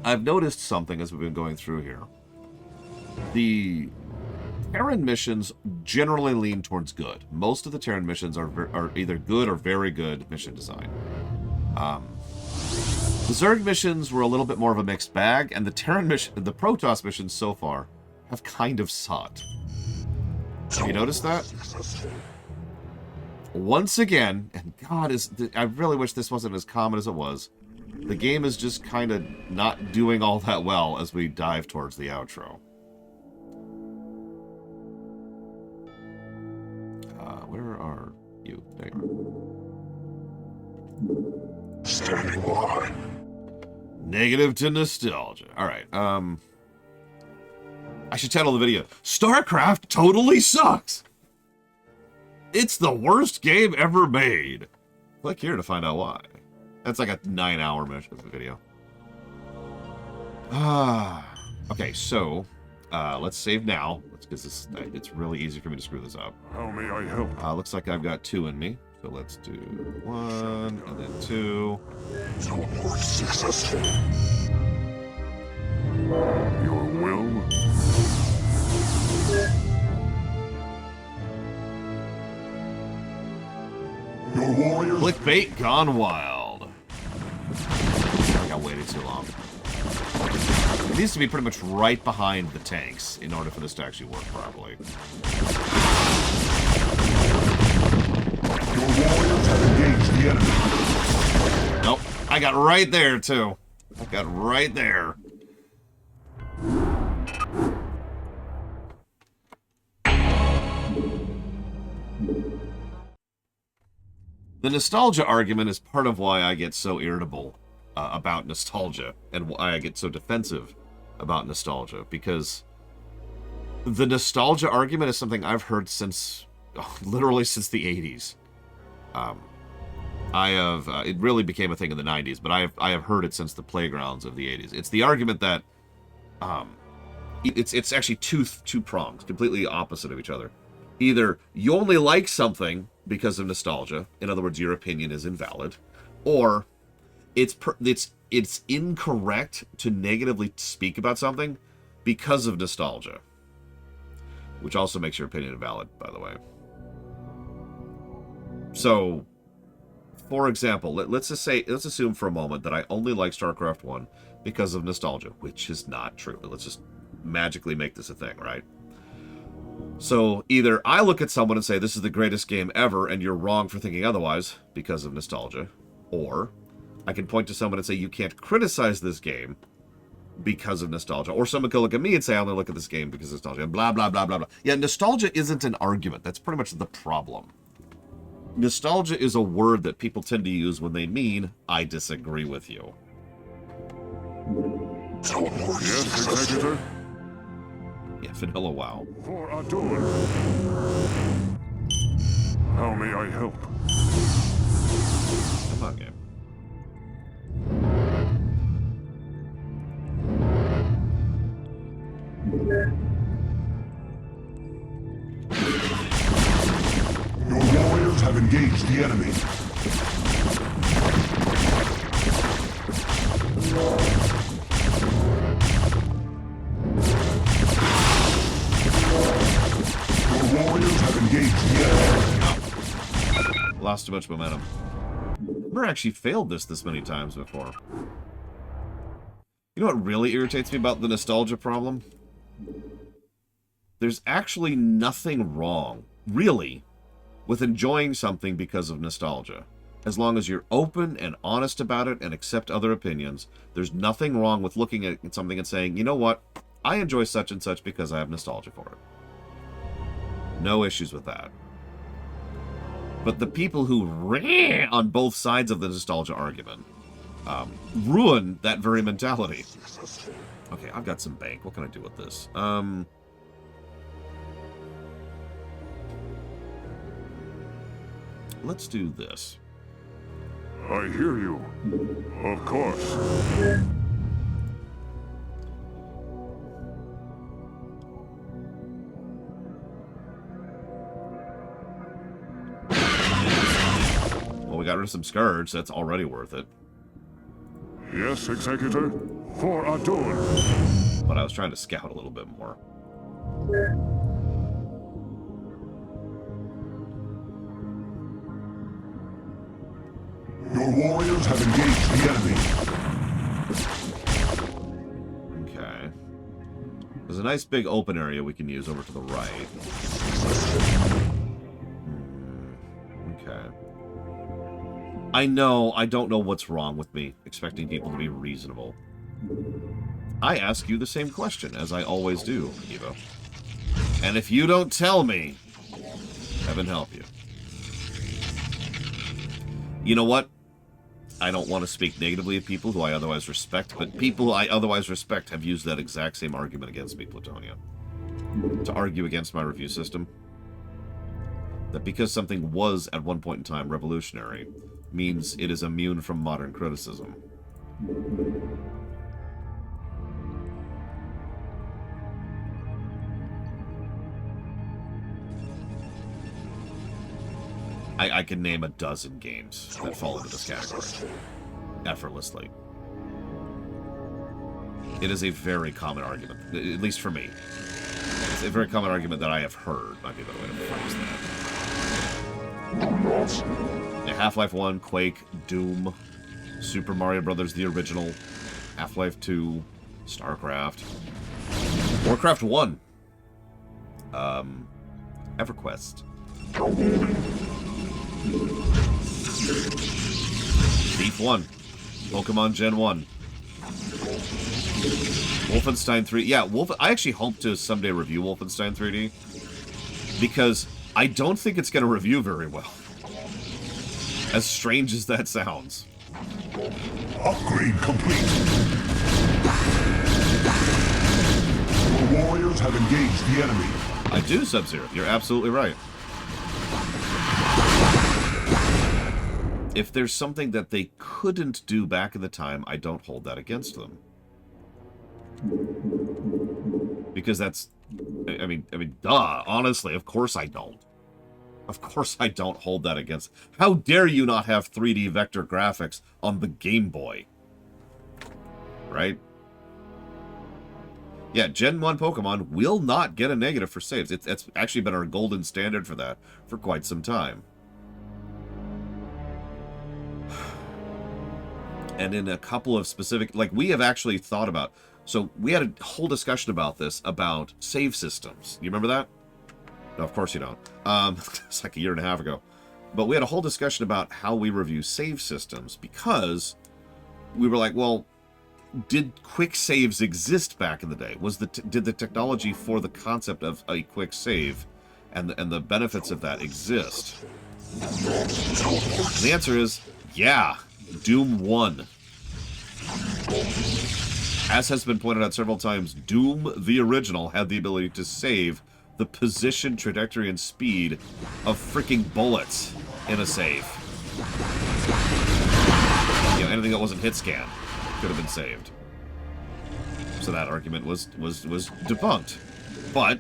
I've noticed something as we've been going through here. The Terran missions generally lean towards good. Most of the Terran missions are either good or very good mission design. The Zerg missions were a little bit more of a mixed bag, and the Protoss missions so far have kind of sucked. You notice that? Once again, and God, I really wish this wasn't as common as it was, the game is just kind of not doing all that well as we dive towards the outro. Where are you? There you are. Standing by. Negative to nostalgia. Alright, I should title the video, StarCraft totally sucks! It's the worst game ever made. Click here to find out why. That's like a 9-hour video. Okay, so Let's save now. Because it's really easy for me to screw this up. How may I help? Looks like I've got 2 in me. So let's do 1 and then 2. Teleport successful. Your will? Your warriors... Clickbait gone wild. I got waited too long. It needs to be pretty much right behind the tanks in order for this to actually work properly. Your warriors have engaged the enemy. Nope. I got right there, too. I got right there. The nostalgia argument is part of why I get so irritable about nostalgia and why I get so defensive about nostalgia, because the nostalgia argument is something I've heard since, literally since the 80s. It really became a thing in the 90s, but I have heard it since the playgrounds of the 80s. It's the argument that, it's actually two prongs, completely opposite of each other. Either you only like something because of nostalgia, in other words, your opinion is invalid, or it's incorrect to negatively speak about something because of nostalgia, which also makes your opinion invalid, by the way. So, for example, let's assume for a moment that I only like StarCraft 1 because of nostalgia, which is not true. Let's just magically make this a thing, right? So either I look at someone and say, this is the greatest game ever, and you're wrong for thinking otherwise because of nostalgia, or I can point to someone and say, you can't criticize this game because of nostalgia, or someone can look at me and say, I only look at this game because of nostalgia, and blah, blah, blah, blah, blah. Yeah, nostalgia isn't an argument. That's pretty much the problem. Nostalgia is a word that people tend to use when they mean, I disagree with you. Yes, Executor? Yeah, vanilla WoW. For Adun. How may I help? Come on, game. Your warriors have engaged the enemy. Your warriors have engaged the enemy. Lost too much momentum. I've never actually failed this many times before. You know what really irritates me about the nostalgia problem? There's actually nothing wrong, really, with enjoying something because of nostalgia. As long as you're open and honest about it and accept other opinions, there's nothing wrong with looking at something and saying, you know what, I enjoy such and such because I have nostalgia for it. No issues with that. But the people who ran on both sides of the nostalgia argument ruin that very mentality. Okay, I've got some bank. What can I do with this? Let's do this. I hear you. Of course. Well, we got rid of some scourge. That's already worth it. Yes, Executor. For Adun. But I was trying to scout a little bit more. Your warriors have engaged the enemy. Okay. There's a nice big open area we can use over to the right. Okay. I know, I don't know what's wrong with me, expecting people to be reasonable. I ask you the same question, as I always do, Eva. And if you don't tell me, heaven help you. You know what? I don't want to speak negatively of people who I otherwise respect, but people I otherwise respect have used that exact same argument against me, Plutonia. To argue against my review system. That because something was, at one point in time, revolutionary, means it is immune from modern criticism. I can name a dozen games that fall into this category effortlessly. It is a very common argument, at least for me. It's a very common argument that I have heard, might be a better way to phrase that. Yeah, Half-Life 1, Quake, Doom, Super Mario Brothers, the original, Half-Life 2, Starcraft, Warcraft 1, EverQuest, Thief 1, Pokemon Gen 1, Wolfenstein 3. Yeah, I actually hope to someday review Wolfenstein 3D, because I don't think it's going to review very well. As strange as that sounds. Upgrade complete. Your warriors have engaged the enemy. I do, Sub-Zero. You're absolutely right. If there's something that they couldn't do back in the time, I don't hold that against them. Because that's... I mean, duh. Honestly, of course I don't. Of course I don't hold that against... How dare you not have 3D vector graphics on the Game Boy? Right? Yeah, Gen 1 Pokemon will not get a negative for saves. It's actually been our golden standard for that for quite some time. And in a couple of specific... Like, we have actually thought about... So, we had a whole discussion about this, about save systems. You remember that? No, of course you don't. It's like a year and a half ago. But we had a whole discussion about how we review save systems, because we were like, well, did quick saves exist back in the day? Did the technology for the concept of a quick save and the benefits of that exist? And the answer is, yeah, Doom 1. As has been pointed out several times, Doom, the original, had the ability to save the position, trajectory, and speed of freaking bullets in a save. You know, anything that wasn't hit scan could have been saved. So that argument was debunked. But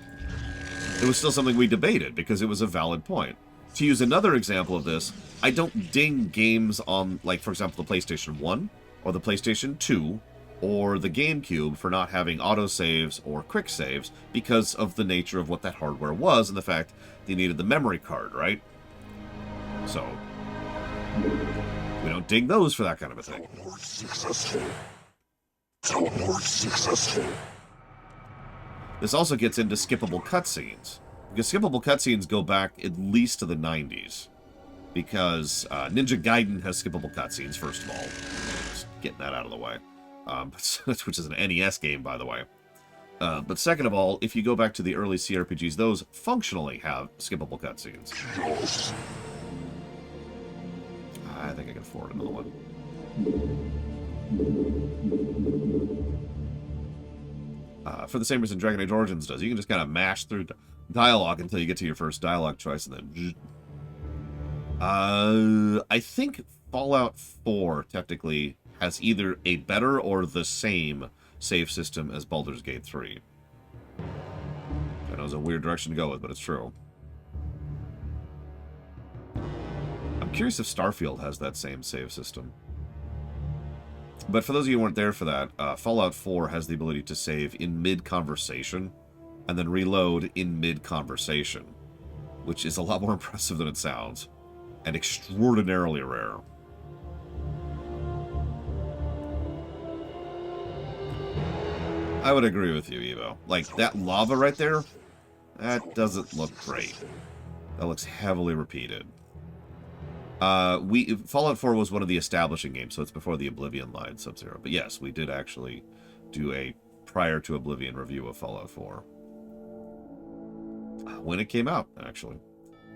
it was still something we debated because it was a valid point. To use another example of this, I don't ding games on, like, for example, the PlayStation 1 or the PlayStation 2 or the GameCube for not having autosaves or quick saves because of the nature of what that hardware was and the fact they needed the memory card, right? So, we don't ding those for that kind of a thing. This also gets into skippable cutscenes, because skippable cutscenes go back at least to the 90s. Because Ninja Gaiden has skippable cutscenes, first of all. Just getting that out of the way. Which is an NES game, by the way. But second of all, if you go back to the early CRPGs, those functionally have skippable cutscenes. I think I can afford another one. For the same reason Dragon Age Origins does. You can just kind of mash through dialogue until you get to your first dialogue choice, and then... I think Fallout 4, technically, has either a better or the same save system as Baldur's Gate 3. I know it's a weird direction to go with, but it's true. I'm curious if Starfield has that same save system. But for those of you who weren't there for that, Fallout 4 has the ability to save in mid-conversation and then reload in mid-conversation, which is a lot more impressive than it sounds, and extraordinarily rare. I would agree with you, Evo. Like, that lava right there, that doesn't look great. That looks heavily repeated. Fallout 4 was one of the establishing games, so it's before the Oblivion line, Sub-Zero. But yes, we did actually do a prior to Oblivion review of Fallout 4. When it came out, actually.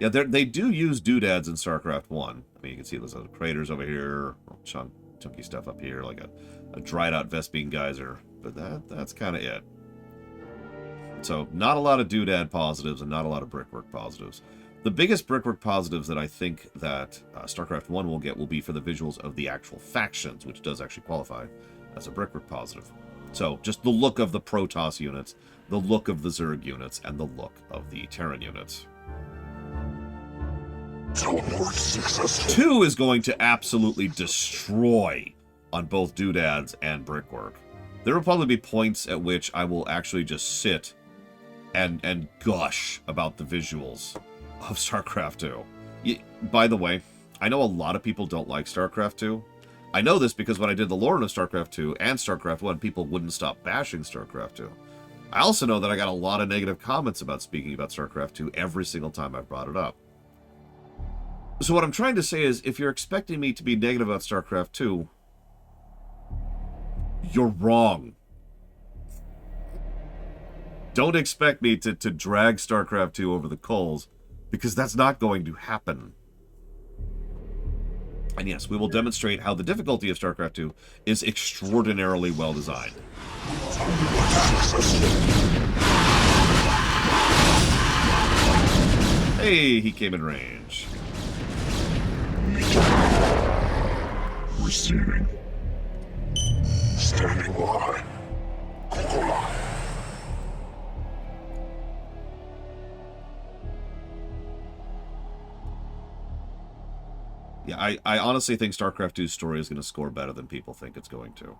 Yeah, they do use doodads in StarCraft 1. I mean, you can see those other craters over here, chunky stuff up here, like a dried out Vespene geyser. But that's kind of it. So, not a lot of doodad positives and not a lot of brickwork positives. The biggest brickwork positives that I think that StarCraft 1 will get will be for the visuals of the actual factions, which does actually qualify as a brickwork positive. So, just the look of the Protoss units, the look of the Zerg units, and the look of the Terran units. Teleport successful. 2 is going to absolutely destroy on both doodads and brickwork. There will probably be points at which I will actually just sit and gush about the visuals of StarCraft 2. By the way, I know a lot of people don't like StarCraft 2. I know this because when I did the lore of StarCraft 2 and StarCraft 1, people wouldn't stop bashing StarCraft 2. I also know that I got a lot of negative comments about speaking about StarCraft 2 every single time I've brought it up. So what I'm trying to say is, if you're expecting me to be negative about StarCraft 2, you're wrong. Don't expect me to drag StarCraft 2 over the coals, because that's not going to happen. And yes, we will demonstrate how the difficulty of StarCraft 2 is extraordinarily well designed. Hey, he came in range. Receiving. Standing by. Kokola. Yeah, I honestly think StarCraft 2's story is going to score better than people think it's going to.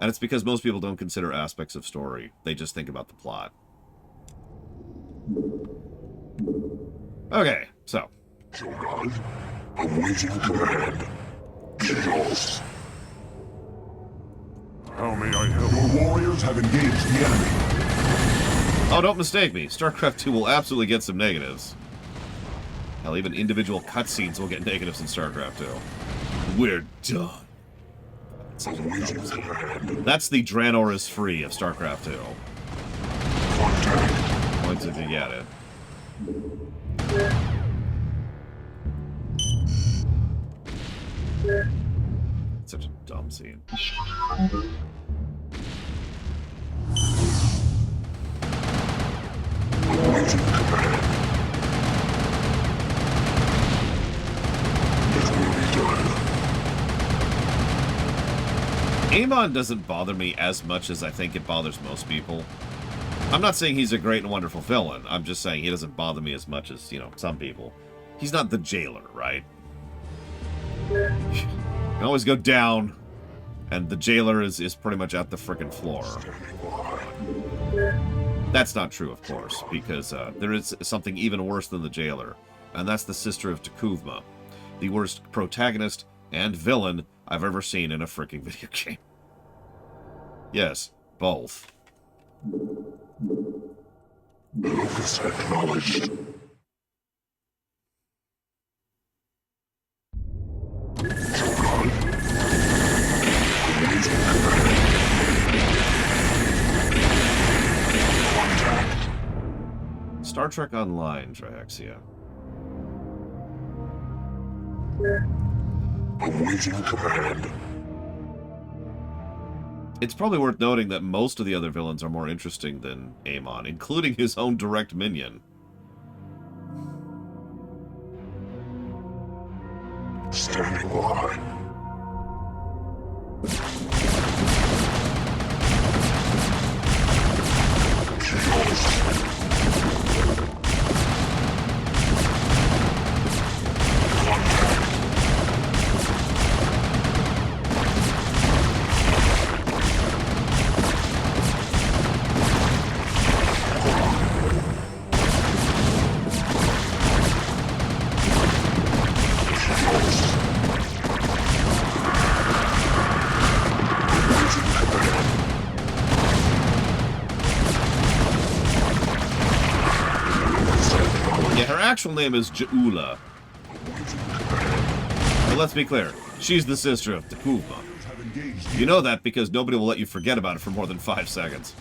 And it's because most people don't consider aspects of story. They just think about the plot. Okay, so. Shogun, awaiting command. Chaos. How may I help? Your warriors have engaged the enemy. Oh, don't mistake me. StarCraft 2 will absolutely get some negatives. Hell, even individual cutscenes will get negatives in StarCraft 2. We're done. That's the Draenor is free of StarCraft 2. Points if you get it. Such a dumb scene. Amon doesn't bother me as much as I think it bothers most people. I'm not saying he's a great and wonderful villain. I'm just saying he doesn't bother me as much as, you know, some people. He's not the jailer, right? You can always go down, and the jailer is pretty much at the frickin' floor. That's not true, of course, because there is something even worse than the jailer, and that's the Sister of Takuvma, the worst protagonist and villain I've ever seen in a freaking video game. Yes, both. Locus acknowledged. Star Trek Online, Triaxia. Awaiting command. It's probably worth noting that most of the other villains are more interesting than Amon, including his own direct minion. Standing by. Actual name is Jaula. But let's be clear, she's the sister of Takuvma. You know that because nobody will let you forget about it for more than 5 seconds.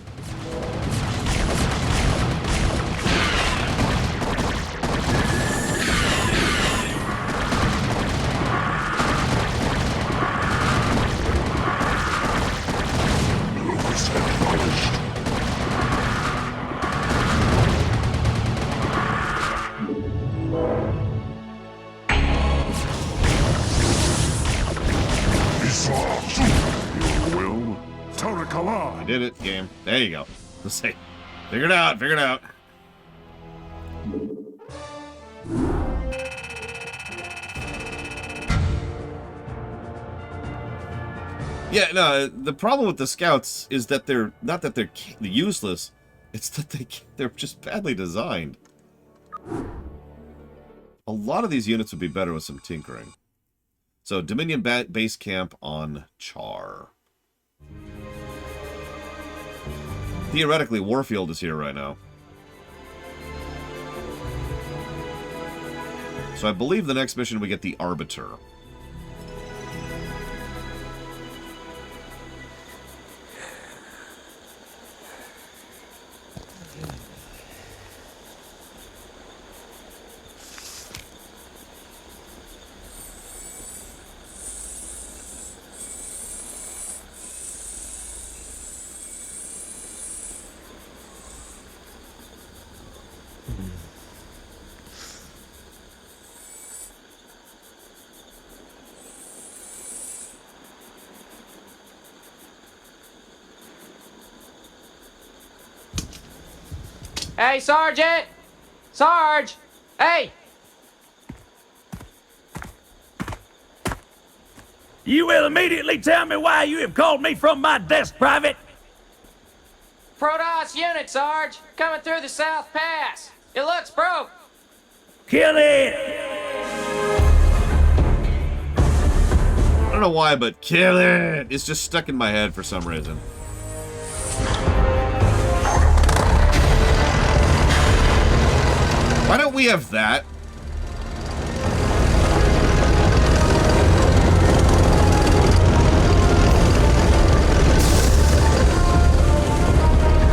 I did it, game. There you go. Let's see. Figure it out, figure it out. Yeah, no, the problem with the scouts is that they're not that they're useless, it's that they're just badly designed. A lot of these units would be better with some tinkering. So, Dominion base camp on Char. Theoretically, Warfield is here right now. So I believe the next mission we get the Arbiter. Hey, Sergeant! Sarge! Hey! You will immediately tell me why you have called me from my desk, Private. Protos unit, Sarge! Coming through the South Pass! It looks broke! Kill it! I don't know why, but kill it! It's just stuck in my head for some reason. Why don't we have that?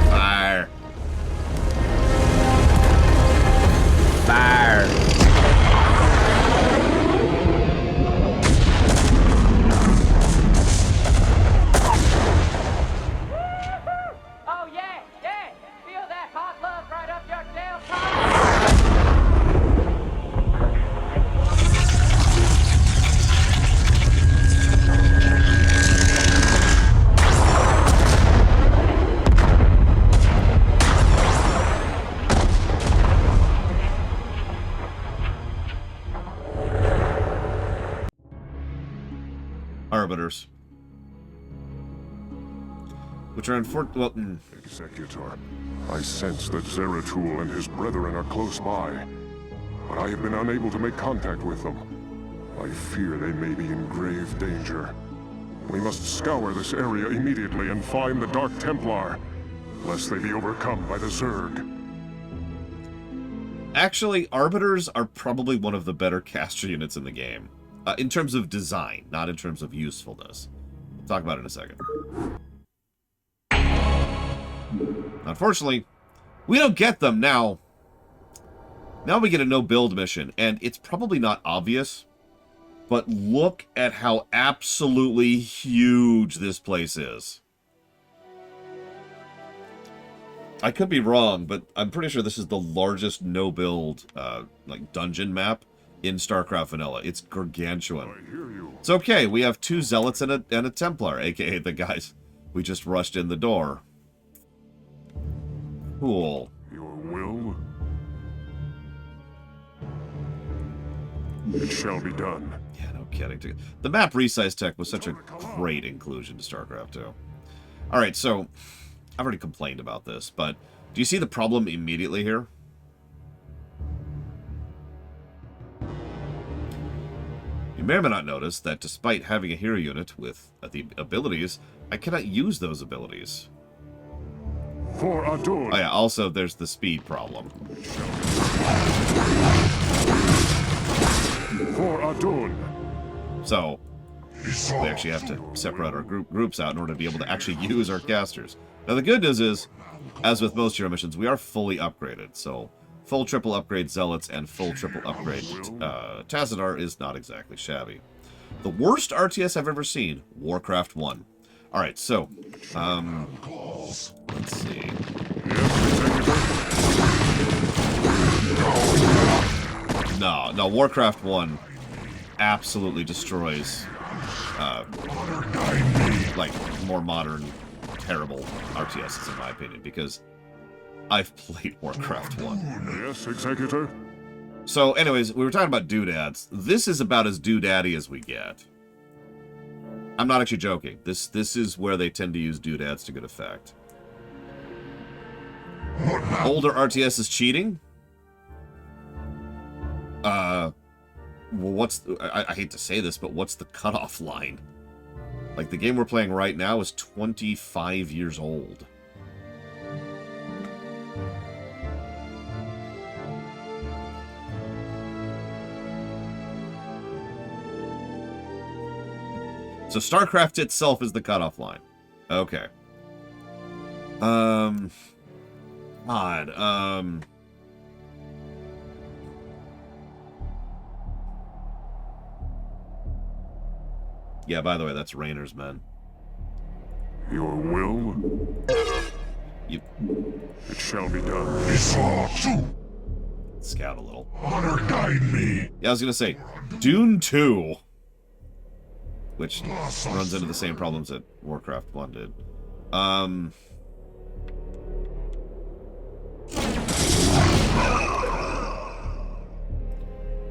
Fire. Fire. Oh, yeah, yeah! Feel that hot love right up your tailpipe! Arbiters. Which are unfortunate. Well, Executor, I sense that Zeratul and his brethren are close by, but I have been unable to make contact with them. I fear they may be in grave danger. We must scour this area immediately and find the Dark Templar, lest they be overcome by the Zerg. actually, Arbiters are probably one of the better caster units in the game. In terms of design, not in terms of usefulness. We'll talk about it in a second. Unfortunately, we don't get them now. Now we get a no-build mission, and it's probably not obvious, but look at how absolutely huge this place is. I could be wrong, but I'm pretty sure this is the largest no-build like dungeon map in Starcraft Vanilla. It's gargantuan. I hear you. It's okay. We have 2 Zealots and a Templar, aka the guys we just rushed in the door. Cool. Your will? It shall be done. Yeah, no kidding. The map resize tech was such a great inclusion to StarCraft 2. Alright, so I've already complained about this, but do you see the problem immediately here? You may or may not notice that despite having a hero unit with the abilities, I cannot use those abilities. For Adun! Oh yeah, also there's the speed problem. For Adun! So, we actually have to separate our groups out in order to be able to actually use our casters. Now the good news is, as with most hero missions, we are fully upgraded. So, full triple upgrade Zealots and full triple upgrade Tazadar is not exactly shabby. The worst RTS I've ever seen, Warcraft 1. Alright, so, let's see. No, Warcraft 1 absolutely destroys, like, more modern, terrible RTSs, in my opinion, because I've played Warcraft 1. Yes, Executor? So, anyways, we were talking about doodads. This is about as doodaddy as we get. I'm not actually joking. This is where they tend to use doodads to good effect. Older RTS is cheating? Well, what's... I hate to say this, but what's the cutoff line? Like, the game we're playing right now is 25 years old. So Starcraft itself is the cutoff line. Okay. Odd. Yeah, by the way, that's Rainer's men. Your will? You... It shall be done. Scout a little. Honor guide me. Yeah, I was gonna say, Dune 2. Which runs into the same problems that Warcraft 1 did.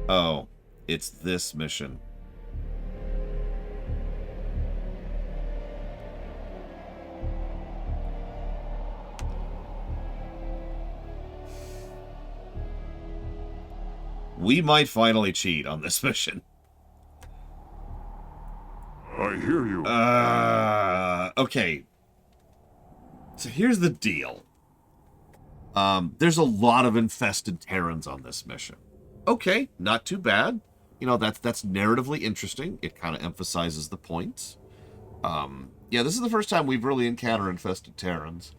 Oh, it's this mission. We might finally cheat on this mission. I hear you. Okay. So here's the deal. There's a lot of infested Terrans on this mission. Okay, not too bad. You know, that's narratively interesting. It kind of emphasizes the points. Yeah, this is the first time we've really encountered infested Terrans.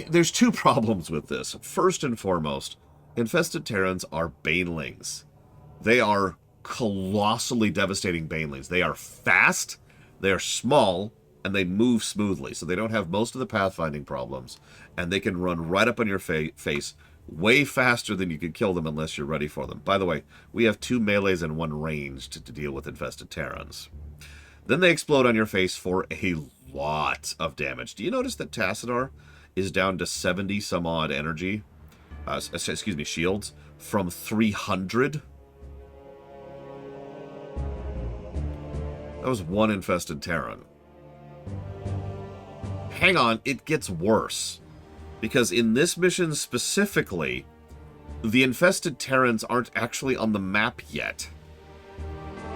There's two problems with this. First and foremost, infested Terrans are banelings. They are colossally devastating banelings. They are fast, they are small, and they move smoothly, so they don't have most of the pathfinding problems, and they can run right up on your face way faster than you can kill them unless you're ready for them. By the way, we have 2 melees and 1 ranged to deal with infested Terrans. Then they explode on your face for a lot of damage. Do you notice that Tassadar is down to 70 some odd energy? Excuse me, shields, from 300? That was 1 infested Terran. Hang on, it gets worse. Because in this mission specifically, the infested Terrans aren't actually on the map yet.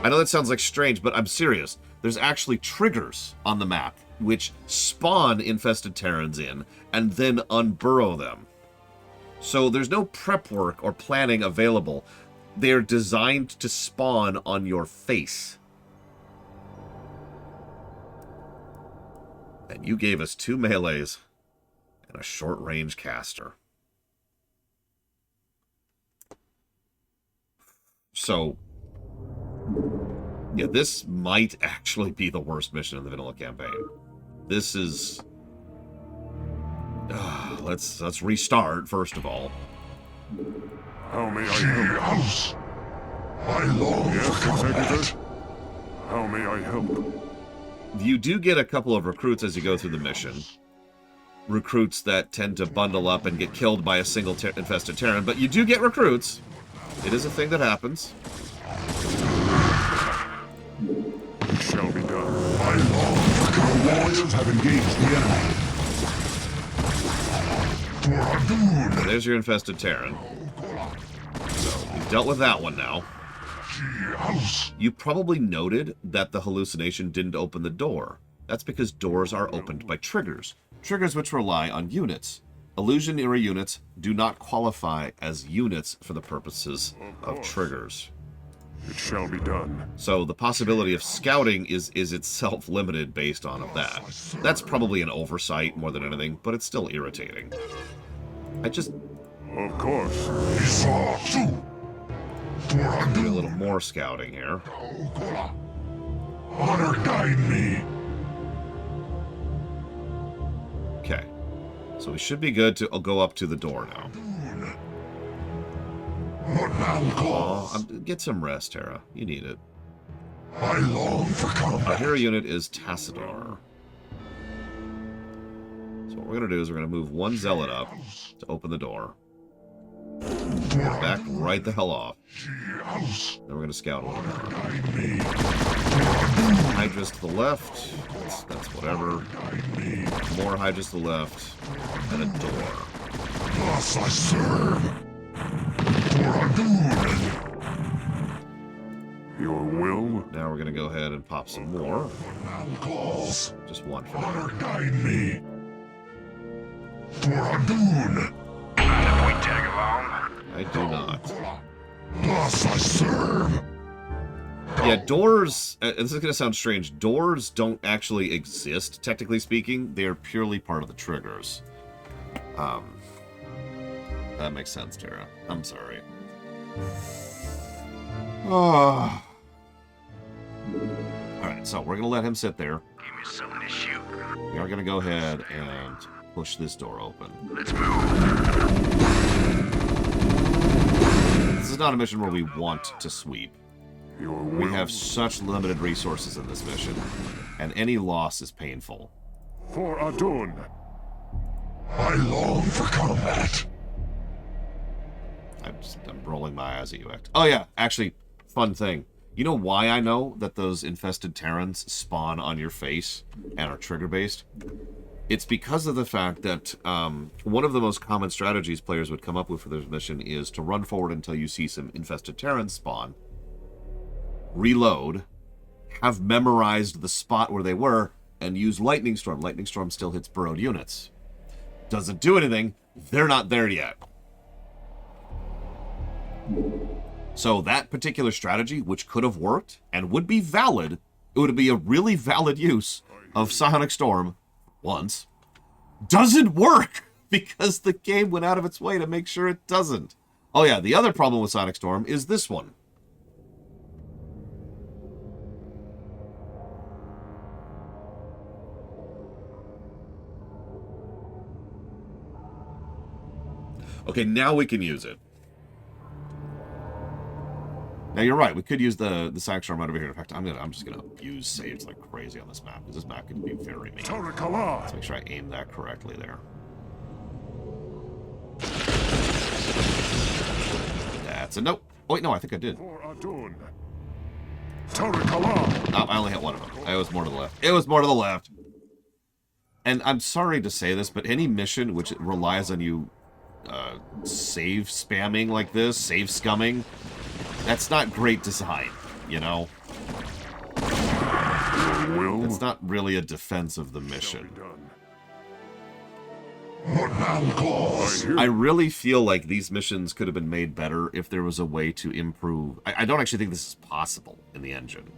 I know that sounds like strange, but I'm serious. There's actually triggers on the map which spawn infested Terrans in and then unburrow them. So there's no prep work or planning available. They're designed to spawn on your face. And you gave us 2 melees and a short-range caster. So, yeah, this might actually be the worst mission in the vanilla campaign. This is... let's restart, first of all. How may I help? I long for Executor. How may I help? You do get a couple of recruits as you go through the mission. Recruits that tend to bundle up and get killed by a single infested Terran, but you do get recruits. It is a thing that happens. It shall be done. I long for our warriors have engaged the enemy. There's your infested Terran. So, you've dealt with that one now. You probably noted that the hallucination didn't open the door. That's because doors are opened by triggers. Triggers which rely on units. Illusion era units do not qualify as units for the purposes of triggers. It shall be done. So the possibility of scouting is itself limited based on that. That's probably an oversight more than anything, but it's still irritating. Of course. Do a little more scouting here. Honor guide me. Okay. So we should be good to go up to the door now. Get some rest, Terra. You need it. I long for combat. Our hero unit is Tassadar. So what we're going to do is we're going to move 1 zealot up to open the door. Back right the hell off. Then we're going to scout a little more. Hydras to the left. That's whatever. More Hydras to the left. And a door. Thus I serve. For Artanis. Your will? Now we're gonna go ahead and pop some more. Now calls. Just one for Honor now. guide me. For Artanis. Mind if we tag along? I do not. Thus I serve. Yeah, doors, this is going to sound strange, doors don't actually exist, technically speaking. They are purely part of the triggers. That makes sense, Tara. I'm sorry. Oh. Alright, so we're going to let him sit there. Give me something to shoot. We are going to go ahead and push this door open. Let's move. This is not a mission where we want to sweep. Your We will. have such limited resources in this mission, and any loss is painful. For Artanis. I long for combat. I'm rolling my eyes at you, Act. Oh yeah, actually, fun thing. You know why I know that those infested Terrans spawn on your face and are trigger-based? It's because of the fact that one of the most common strategies players would come up with for this mission is to run forward until you see some infested Terrans spawn, reload, have memorized the spot where they were, and use Lightning Storm. Lightning Storm still hits burrowed units. Doesn't do anything. They're not there yet. So that particular strategy, which could have worked and would be valid, it would be a really valid use of Psionic Storm once, doesn't work because the game went out of its way to make sure it doesn't. Oh yeah, the other problem with Psionic Storm is this one. Okay, now we can use it. Now you're right. We could use the Psionic Storm right over here. In fact, I'm just gonna abuse saves like crazy on this map because this map can be very mean. Tarakala. Let's make sure I aim that correctly there. That's a nope. Oh wait, no, I think I did. For Artanis. Tarakala. Oh, I only hit one of them. It was more to the left. It was more to the left. And I'm sorry to say this, but any mission which relies on you save spamming like this, save scumming, that's not great design, you know? Your will. It's not really a defense of the mission. What now calls? I really feel like these missions could have been made better if there was a way to improve. I don't actually think this is possible in the engine.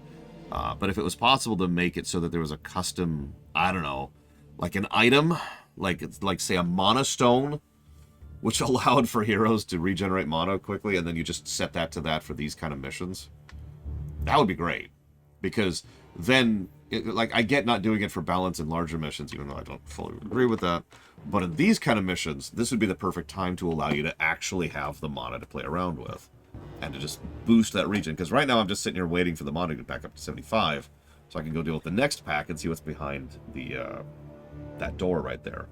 But if it was possible to make it so that there was a custom, I don't know, like an item, like say a mana stone, which allowed for heroes to regenerate mana quickly, and then you just set that to that for these kind of missions. That would be great. Because then, like, I get not doing it for balance in larger missions, even though I don't fully agree with that. But in these kind of missions, this would be the perfect time to allow you to actually have the mana to play around with. And to just boost that region. Because right now I'm just sitting here waiting for the mana to get back up to 75. So I can go deal with the next pack and see what's behind the that door right there.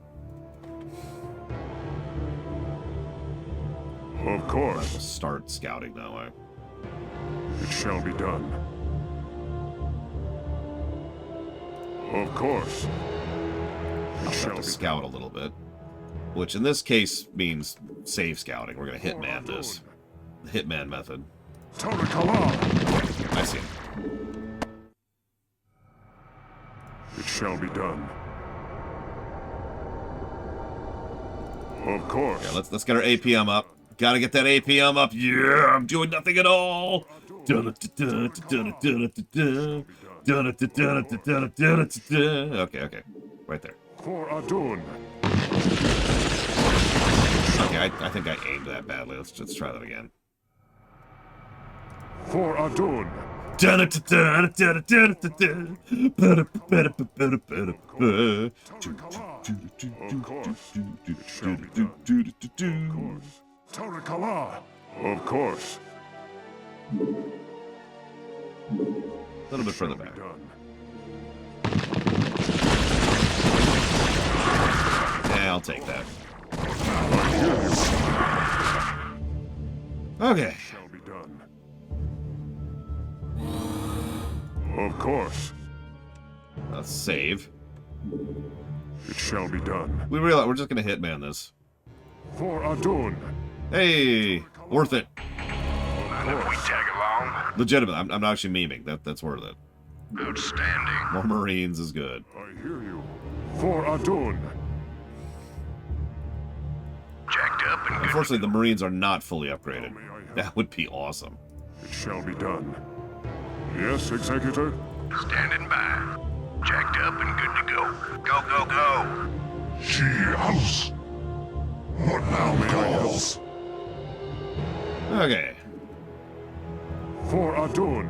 Of course. We'll start scouting now. It shall be done. Of course. I'll start to scout a little bit. Which in this case means save scouting. We're going to hitman this. The hitman method. Tarakala. I see. It shall be done. Of course. Yeah, let's get our APM up. Gotta get that APM up. Yeah, I'm doing nothing at all. Okay. Right there. For Artanis. Okay, I think I aimed that badly. Let's try that again. For Artanis. Tarakala. Of course. A little bit further back. Done. Yeah, I'll take that. Okay. Shall be done. Of course. Let's save. It shall be done. We realize we're just gonna hitman this. For Adun. Hey, worth it. Mind if we tag along? Legitimate. I'm not actually memeing. That's worth it. Outstanding. More Marines is good. I hear you. For Adun. Jacked up and good. Unfortunately, the Marines are not fully upgraded. That would be awesome. It shall be done. Yes, Executor? Standing by. Jacked up and good to go. Go, go, go. She house. What now calls? Okay. For Adun.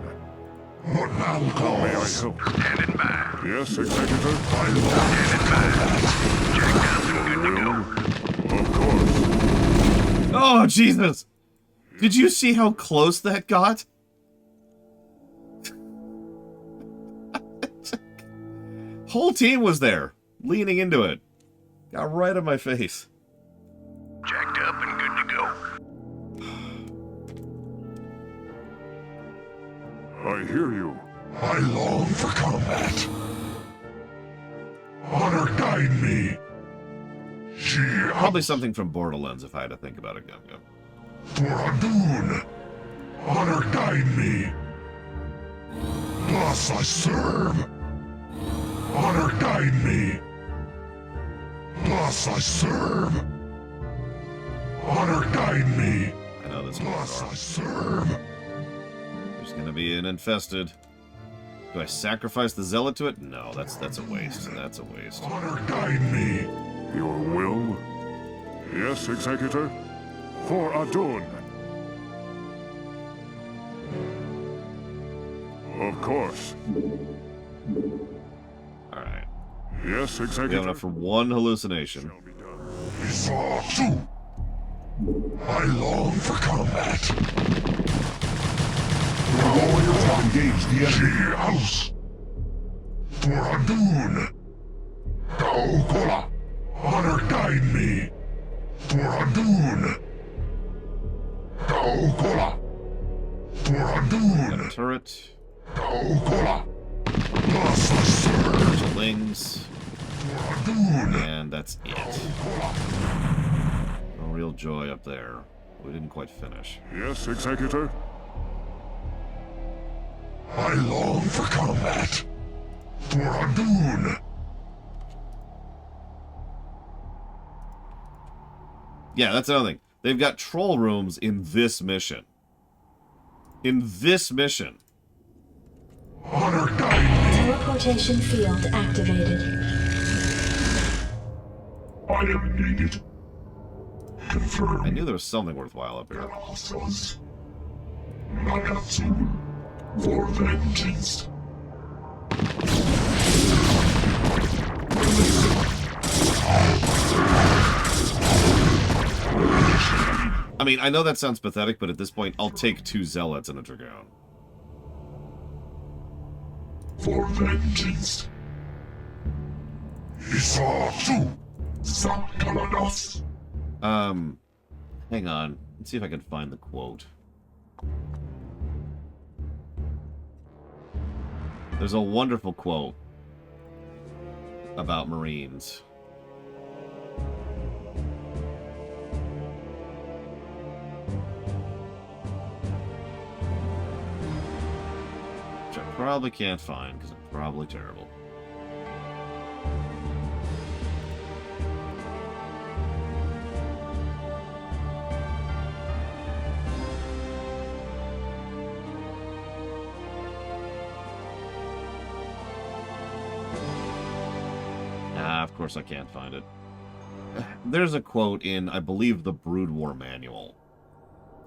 What now calls? May I help? Standing by. Yes, Executor? Standing by. Jacked up and good to go. Of course. Oh, Jesus! Did you see how close that got? Whole team was there, leaning into it. Got right in my face. Jacked up and good to go. I hear you. I long for combat. Honor guide me. She Probably something from Borderlands if I had to think about it. Go. for Adun. Honor guide me. Thus I serve. Honor guide me. Thus I serve. Honor guide me. I know this Thus I one's serve. There's gonna be an infested. Do I sacrifice the zealot to it? No, that's a waste. That's a waste. Honor guide me. Your will? Yes, Executor? For Adun. Of course. Alright. Yes, We have Executor? enough for one hallucination. Shall be done. We saw too. I long for combat. The warriors have engaged the enemy house. For Adun. Kaokola. Honor guide me. For Adun. Kaokola. For Got Adun. a turret. Kaokola. Thus I serve. Lings. For Adun. And that's it. No real joy up there. We didn't quite finish. Yes, Executor? I long for combat. For Adun. Yeah, that's another thing. They've got troll rooms in this mission. In this mission. Honor guide me. Teleportation field activated. I am needed. Confirm. I knew there was something worthwhile up here. Hostiles. Nagatsu. For vengeance. I mean, I know that sounds pathetic, but at this point, I'll take 2 zealots and a dragoon. For vengeance. Isatu. Sakaladas. Hang on. Let's see if I can find the quote. There's a wonderful quote about Marines. Which I probably can't find because I'm probably terrible. Of course I can't find it. There's a quote in, I believe, the Brood War Manual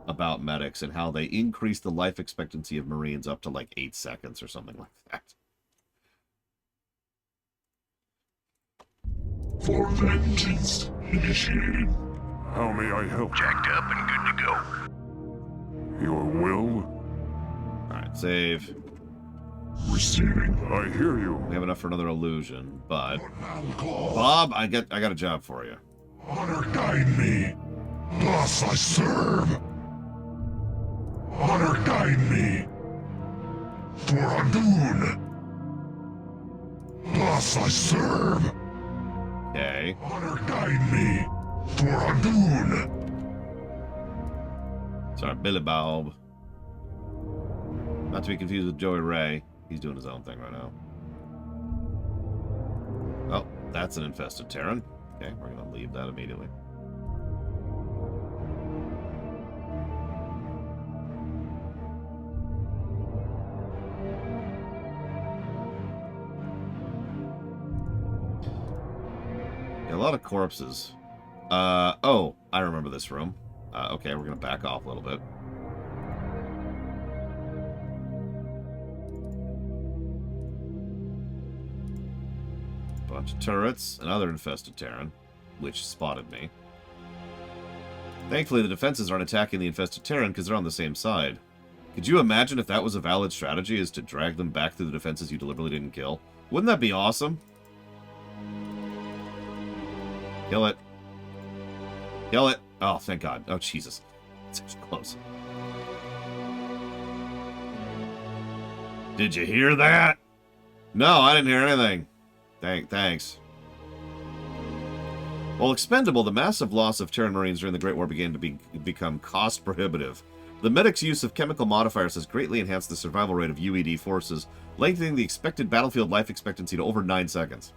about medics and how they increase the life expectancy of Marines up to like 8 seconds or something like that. For vengeance initiated. How may I help? Jacked up and good to go. Your will? Alright, save. Receiving. I hear you. We have enough for another illusion, but... Malcall. Bob, I got a job for you. Honor guide me. Thus I serve. Honor guide me. For Adun. Thus I serve. Okay. Honor guide me for Adun. Sorry, Billy Bob. Not to be confused with Joey Ray. He's doing his own thing right now. Oh, that's an infested Terran. Okay, we're going to leave that immediately. Yeah, a lot of corpses. Oh, I remember this room. Okay, we're going to back off a little bit. Bunch of turrets, another infested Terran, which spotted me. Thankfully, the defenses aren't attacking the infested Terran because they're on the same side. Could you imagine if that was a valid strategy, is to drag them back through the defenses you deliberately didn't kill? Wouldn't that be awesome? Kill it. Kill it. Oh, thank God. Oh, Jesus. It's actually close. Did you hear that? No, I didn't hear anything. Thanks. While expendable, the massive loss of Terran Marines during the Great War began to become cost prohibitive. The medic's use of chemical modifiers has greatly enhanced the survival rate of UED forces, lengthening the expected battlefield life expectancy to over 9 seconds.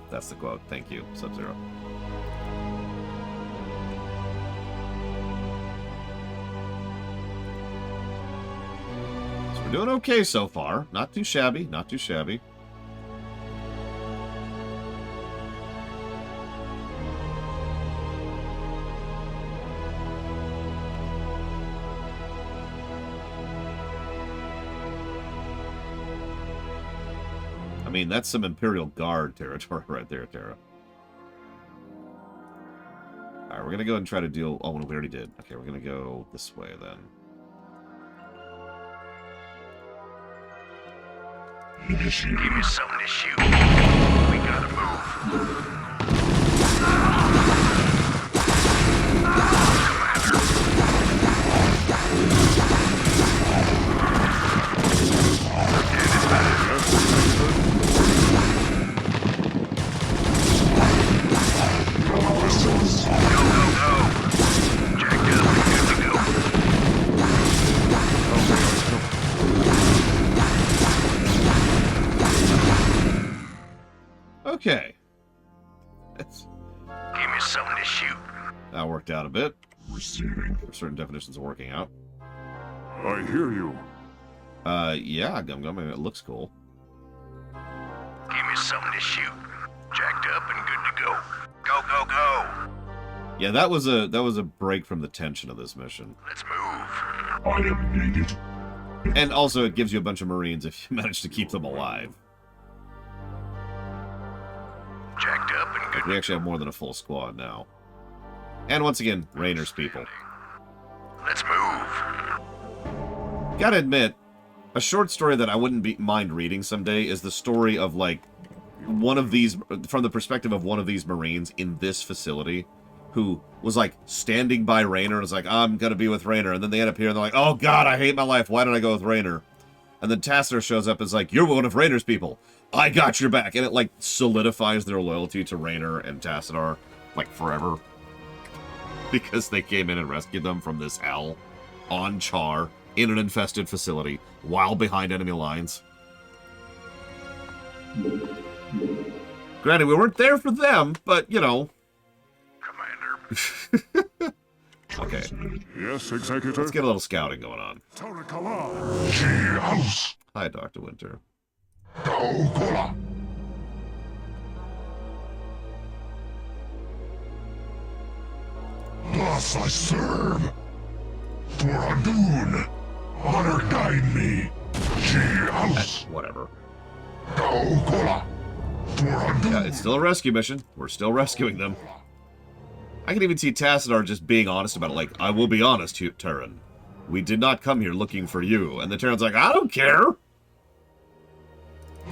That's the quote. Thank you, Sub-Zero. So we're doing okay so far. Not too shabby, not too shabby. I mean, that's some Imperial Guard territory right there, Terra. Alright, we're gonna go and try to deal... Oh, we already did. Okay, we're gonna go this way, then. Give me something to shoot. We gotta move. Okay. Give me something to shoot. That worked out a bit. Receiving. Certain definitions are working out. I hear you. Yeah, Gum Gum, it looks cool. Give me something to shoot. Jacked up and good to go. Go, go, go. Yeah, that was a break from the tension of this mission. Let's move. I am needed. And also, it gives you a bunch of Marines if you manage to keep them alive. Jacked up and good. We actually have more than a full squad now. And once again, Rainer's people. Let's move. Gotta admit, a short story that I wouldn't mind reading someday is the story of, like, one of these, from the perspective of one of these Marines in this facility, who was, like, standing by Raynor and was like, I'm gonna be with Raynor, and then they end up here and they're like, oh god, I hate my life, why did I go with Raynor? And then Tassadar shows up and is like, you're one of Raynor's people, I got your back, and it, like, solidifies their loyalty to Raynor and Tassadar, like, forever. Because they came in and rescued them from this hell, on Char, in an infested facility, while behind enemy lines. Granted, we weren't there for them, but, you know. Commander. Okay. Yes, Executor. Let's get a little scouting going on. Hi, Dr. Winter. Thus I serve. For Adun. Honor guide me. Whatever. For Adun. Yeah, it's still a rescue mission. We're still rescuing them. I can even see Tassadar just being honest about it, like, I will be honest, Terran. We did not come here looking for you. And the Terran's like, I don't care.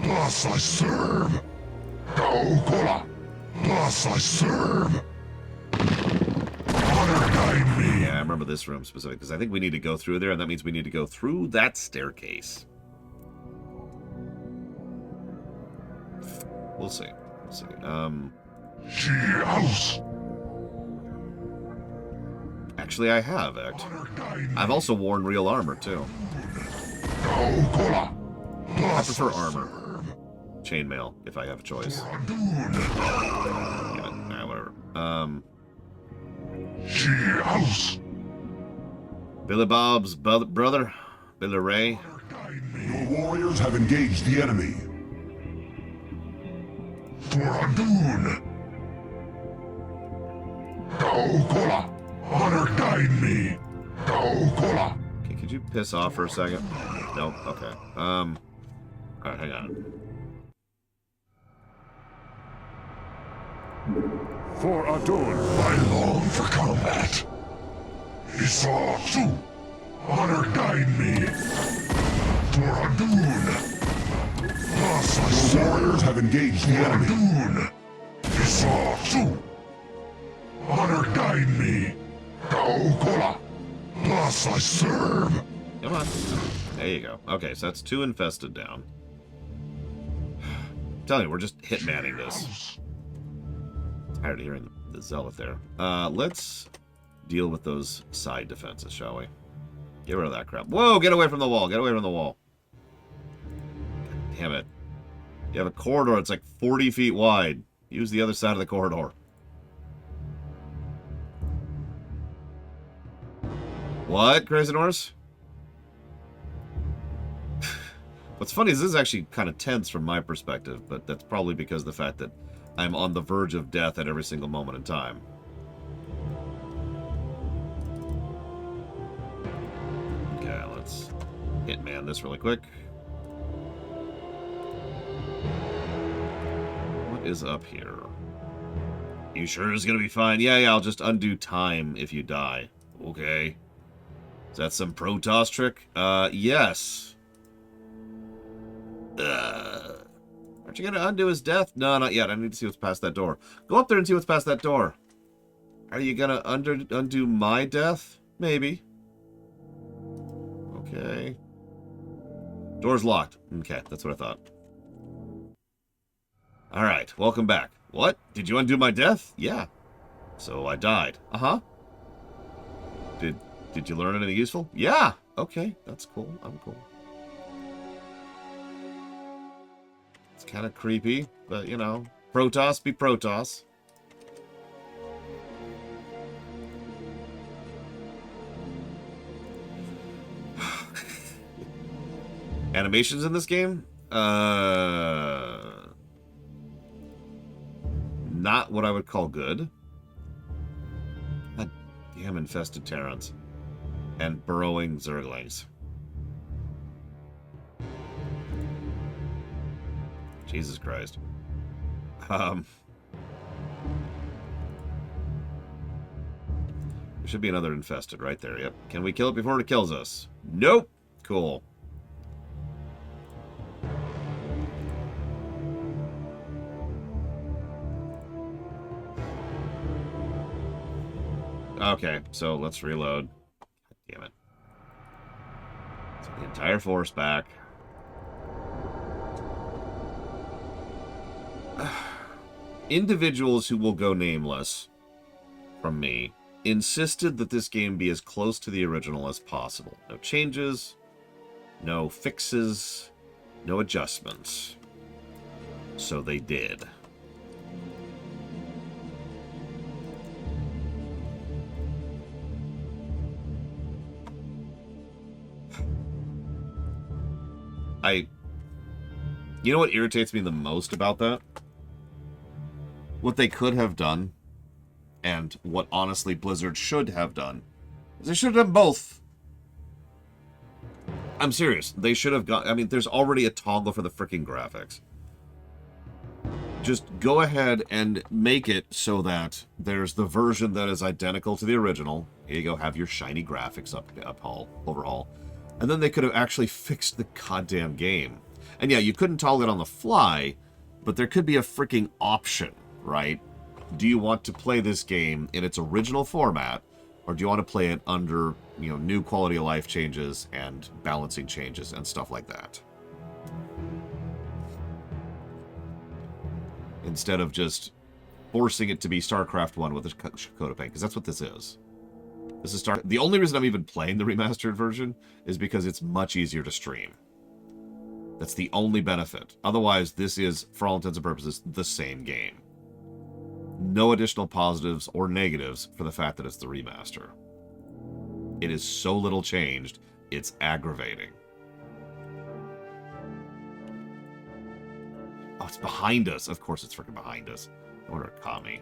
Thus I serve. Thus I serve. Honor guide me. Yeah, I remember this room specifically, because I think we need to go through there, and that means we need to go through that staircase. We'll see. We'll see. Actually, I have, I've also worn real armor, too. I prefer armor. Chainmail, if I have a choice. Yeah, whatever. Billy Bob's brother, Billy Ray. Your warriors have engaged the enemy. Honor guide me. Okay, could you piss off for a second? Nope. Okay. Alright, hang on. For Adun, I long for combat. Isatsu, honor guide me. For Adun. Your warriors have engaged the enemy. Adun. Isatsu, honor guide me. Kaokola, thus I serve. Come on. There you go. Okay, so that's 2 infested down. I'm telling you, we're just hitmanning this. Tired of hearing the zealot there. Let's deal with those side defenses, shall we? Get rid of that crap. Whoa, get away from the wall. Get away from the wall. God damn it. You have a corridor that's like 40 feet wide. Use the other side of the corridor. What, Crazy Norse? What's funny is this is actually kind of tense from my perspective, but that's probably because of the fact that I'm on the verge of death at every single moment in time. Okay, let's hitman this really quick. What is up here? You sure it's gonna be fine? Yeah, I'll just undo time if you die. Okay. Is that some Protos trick? Yes. Aren't you gonna undo his death? No, not yet. I need to see what's past that door. Go up there and see what's past that door. Are you gonna undo my death? Maybe. Okay. Door's locked. Okay, that's what I thought. Alright, welcome back. What? Did you undo my death? Yeah. So I died. Uh-huh. Did you learn anything useful? Yeah. Okay, that's cool. I'm cool. It's kind of creepy, but you know, Protos be Protos. Animations in this game? Not what I would call good. God damn infested Terrans. And burrowing Zerglings. Jesus Christ. There should be another infested right there. Yep. Can we kill it before it kills us? Nope. Cool. Okay, so let's reload. Damn it. Take the entire force back. Individuals who will go nameless from me insisted that this game be as close to the original as possible. No changes, no fixes, no adjustments. So they did. You know what irritates me the most about that? What they could have done, and what honestly Blizzard should have done, is they should have done both. I'm serious. They should have got... I mean, there's already a toggle for the freaking graphics. Just go ahead and make it so that there's the version that is identical to the original. Here you go, have your shiny graphics overhaul. And then they could have actually fixed the goddamn game. And yeah, you couldn't toggle it on the fly, but there could be a freaking option, right? Do you want to play this game in its original format, or do you want to play it under, you know, new quality of life changes and balancing changes and stuff like that? instead of just forcing it to be StarCraft 1 with a coat of paint, because that's what this is. This is The only reason I'm even playing the remastered version is because it's much easier to stream. That's the only benefit. Otherwise, this is, for all intents and purposes, the same game. No additional positives or negatives for the fact that it's the remaster. It is so little changed, it's aggravating. Oh, it's behind us. Of course it's freaking behind us. I wonder if it caught me.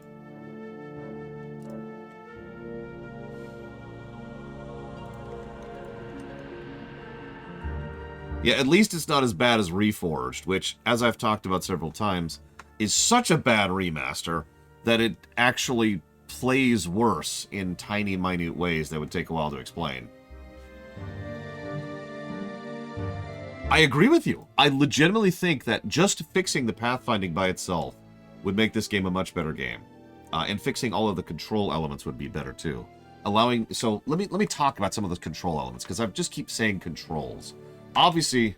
Yeah, at least it's not as bad as Reforged, which, as I've talked about several times, is such a bad remaster that it actually plays worse in tiny, minute ways that would take a while to explain. I agree with you. I legitimately think that just fixing the pathfinding by itself would make this game a much better game. And fixing all of the control elements would be better too. So let me talk about some of those control elements, because I just keep saying controls. Obviously,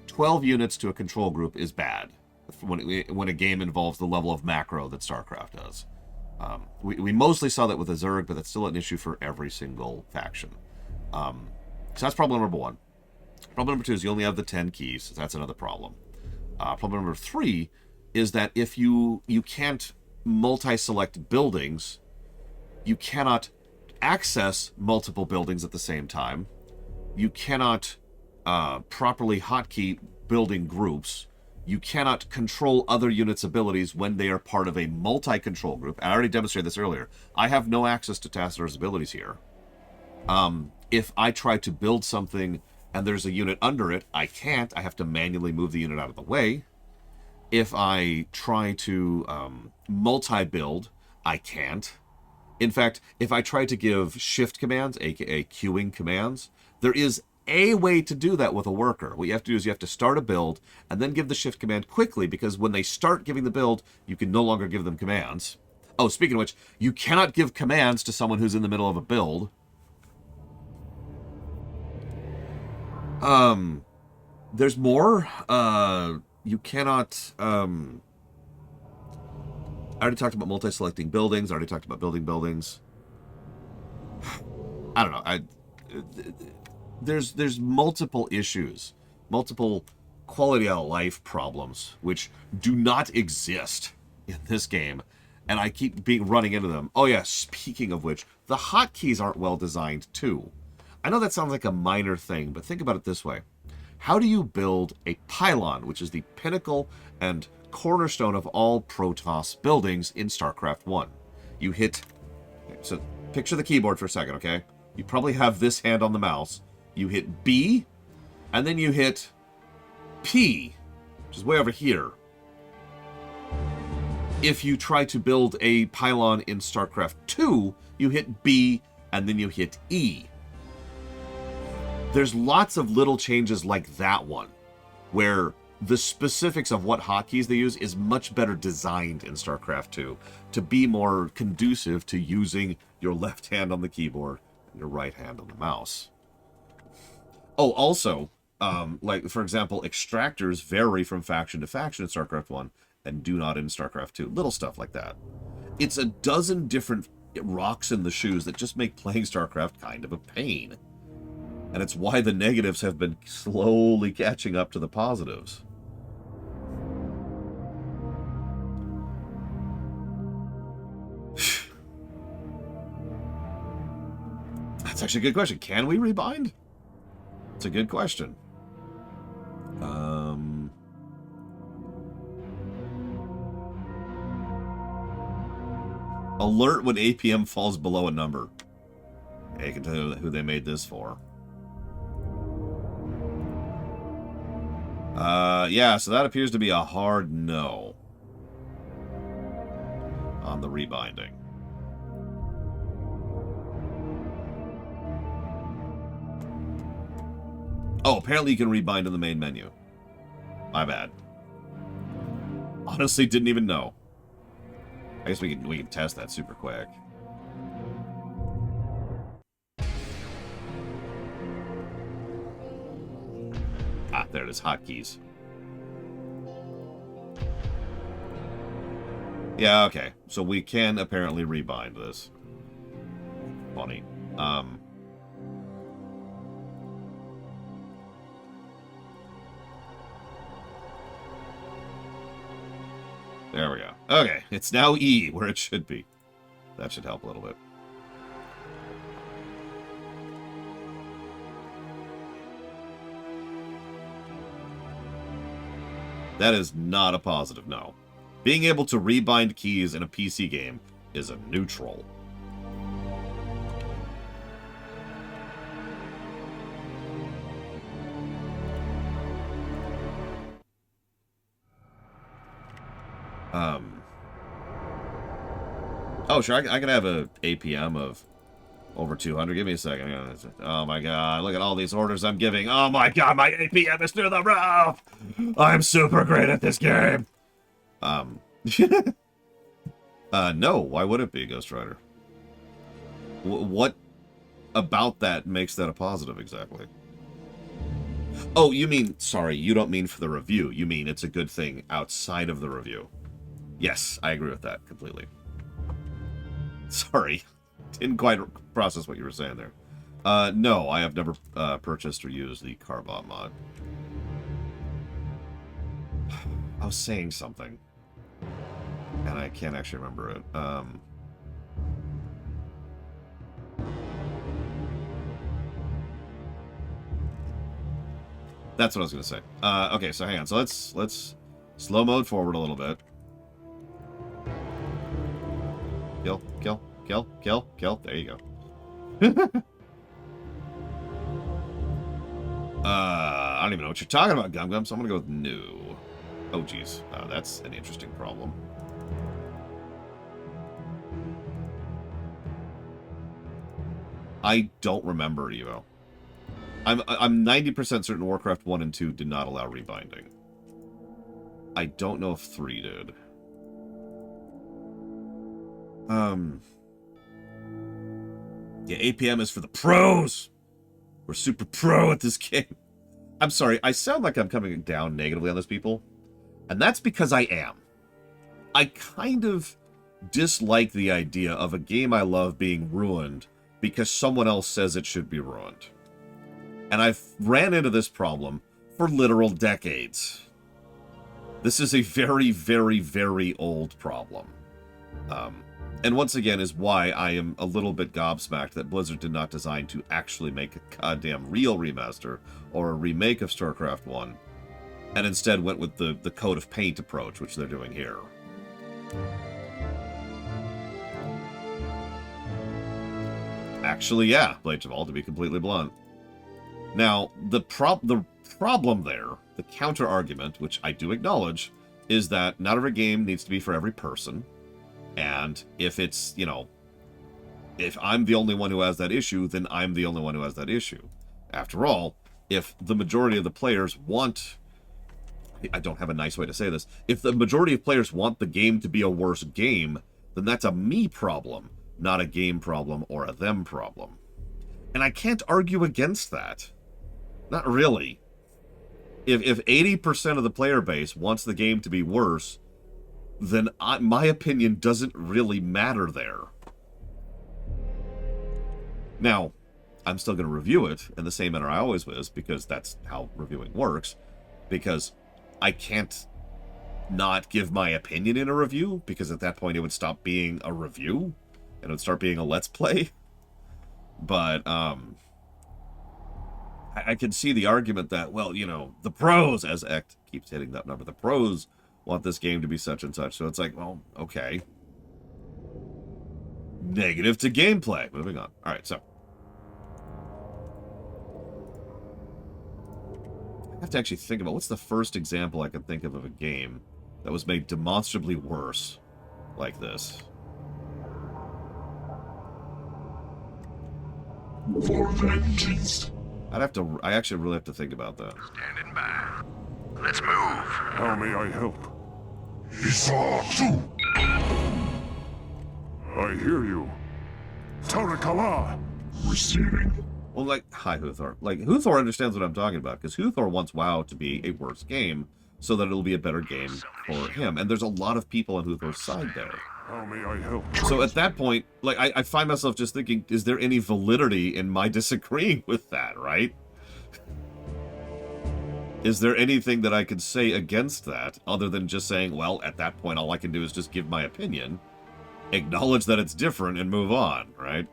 12 units to a control group is bad when a game involves the level of macro that StarCraft does. We mostly saw that with the Zerg, but that's still an issue for every single faction. So that's problem number 1. Problem number 2 is you only have the 10 keys. So that's another problem. Problem number 3 is that if you can't multi-select buildings, you cannot access multiple buildings at the same time. You cannot properly hotkey building groups. You cannot control other units' abilities when they are part of a multi-control group. I already demonstrated this earlier. I have no access to Tacitor's abilities here. If I try to build something and there's a unit under it, I can't. I have to manually move the unit out of the way. If I try to multi-build, I can't. In fact, if I try to give shift commands, aka queuing commands, there is a way to do that with a worker. What you have to do is you have to start a build and then give the shift command quickly, because when they start giving the build, you can no longer give them commands. Oh, speaking of which, you cannot give commands to someone who's in the middle of a build. There's more. You cannot... I already talked about multi-selecting buildings. I already talked about building buildings. I don't know. There's multiple issues, multiple quality of life problems, which do not exist in this game, and I keep running into them. Oh yeah, speaking of which, the hotkeys aren't well designed too. I know that sounds like a minor thing, but think about it this way. How do you build a pylon, which is the pinnacle and cornerstone of all Protoss buildings in StarCraft 1? You hit... So picture the keyboard for a second, okay? You probably have this hand on the mouse. You hit B, and then you hit P, which is way over here. If you try to build a pylon in StarCraft 2, you hit B, and then you hit E. There's lots of little changes like that one, where the specifics of what hotkeys they use is much better designed in StarCraft 2 to be more conducive to using your left hand on the keyboard and your right hand on the mouse. Oh, also, like, for example, extractors vary from faction to faction in StarCraft 1 and do not in StarCraft 2. Little stuff like that. It's a dozen different rocks in the shoes that just make playing StarCraft kind of a pain. And it's why the negatives have been slowly catching up to the positives. That's actually a good question. Can we rebind? It's a good question. Alert when APM falls below a number. I can tell you who they made this for. Yeah, so that appears to be a hard no on the rebinding. Oh, apparently you can rebind in the main menu. My bad. Honestly, didn't even know. I guess we can test that super quick. Ah, there it is, hotkeys. Yeah, okay. So we can apparently rebind this. Funny. There we go. Okay, it's now E, where it should be. That should help a little bit. That is not a positive, no. Being able to rebind keys in a PC game is a neutral. Oh, sure, I can have a APM of over 200. Give me a second. Oh my god, look at all these orders I'm giving. Oh my god, my APM is through the roof! I'm super great at this game! No, why would it be, Ghost Rider? What about that makes that a positive, exactly? Oh, you mean, sorry, you don't mean for the review. You mean it's a good thing outside of the review. Yes, I agree with that completely. Sorry. Didn't quite process what you were saying there. No, I have never purchased or used the Carbot mod. I was saying something. And I can't actually remember it. That's what I was going to say. Okay, so hang on. So let's slow mode forward a little bit. Kill, kill, kill, kill, kill. There you go. I don't even know what you're talking about, Gum Gum, so I'm going to go with new. Oh, geez. That's an interesting problem. I don't remember, Evo. I'm 90% certain Warcraft 1 and 2 did not allow rebinding. I don't know if 3 did. Yeah, APM is for the pros! We're super pro at this game. I'm sorry, I sound like I'm coming down negatively on those people. And that's because I am. I kind of dislike the idea of a game I love being ruined because someone else says it should be ruined. And I've ran into this problem for literal decades. This is a very, very, very old problem. And once again is why I am a little bit gobsmacked that Blizzard did not design to actually make a goddamn real remaster or a remake of StarCraft 1, and instead went with the Code of Paint approach, which they're doing here. Actually, yeah, Blades of All, to be completely blunt. Now, the problem there, the counter-argument, which I do acknowledge, is that not every game needs to be for every person. And if it's, you know, if I'm the only one who has that issue, then I'm the only one who has that issue. After all, if the majority of the players want... I don't have a nice way to say this. If the majority of players want the game to be a worse game, then that's a me problem, not a game problem or a them problem. And I can't argue against that. Not really. If 80% of the player base wants the game to be worse, then my opinion doesn't really matter there. Now, I'm still going to review it in the same manner I always was, because that's how reviewing works. Because I can't not give my opinion in a review, because at that point it would stop being a review, and it would start being a Let's Play. But, I can see the argument that, well, you know, the pros, as Ect keeps hitting that number, the pros want this game to be such and such. So it's like, well, okay. Negative to gameplay. Moving on. All right, so. I have to actually think about what's the first example I can think of a game that was made demonstrably worse like this. For vengeance. I actually really have to think about that. Standing by. Let's move. How may I help? I hear you. Tarakala. Receiving. Well, like, hi, Huthor. Like, Huthor understands what I'm talking about, because Huthor wants WoW to be a worse game, so that it'll be a better game for him. And there's a lot of people on Hugo's side there. How may I help? So at that point, like, I find myself just thinking, is there any validity in my disagreeing with that, right? Is there anything that I could say against that, other than just saying, well, at that point, all I can do is just give my opinion, acknowledge that it's different, and move on, right?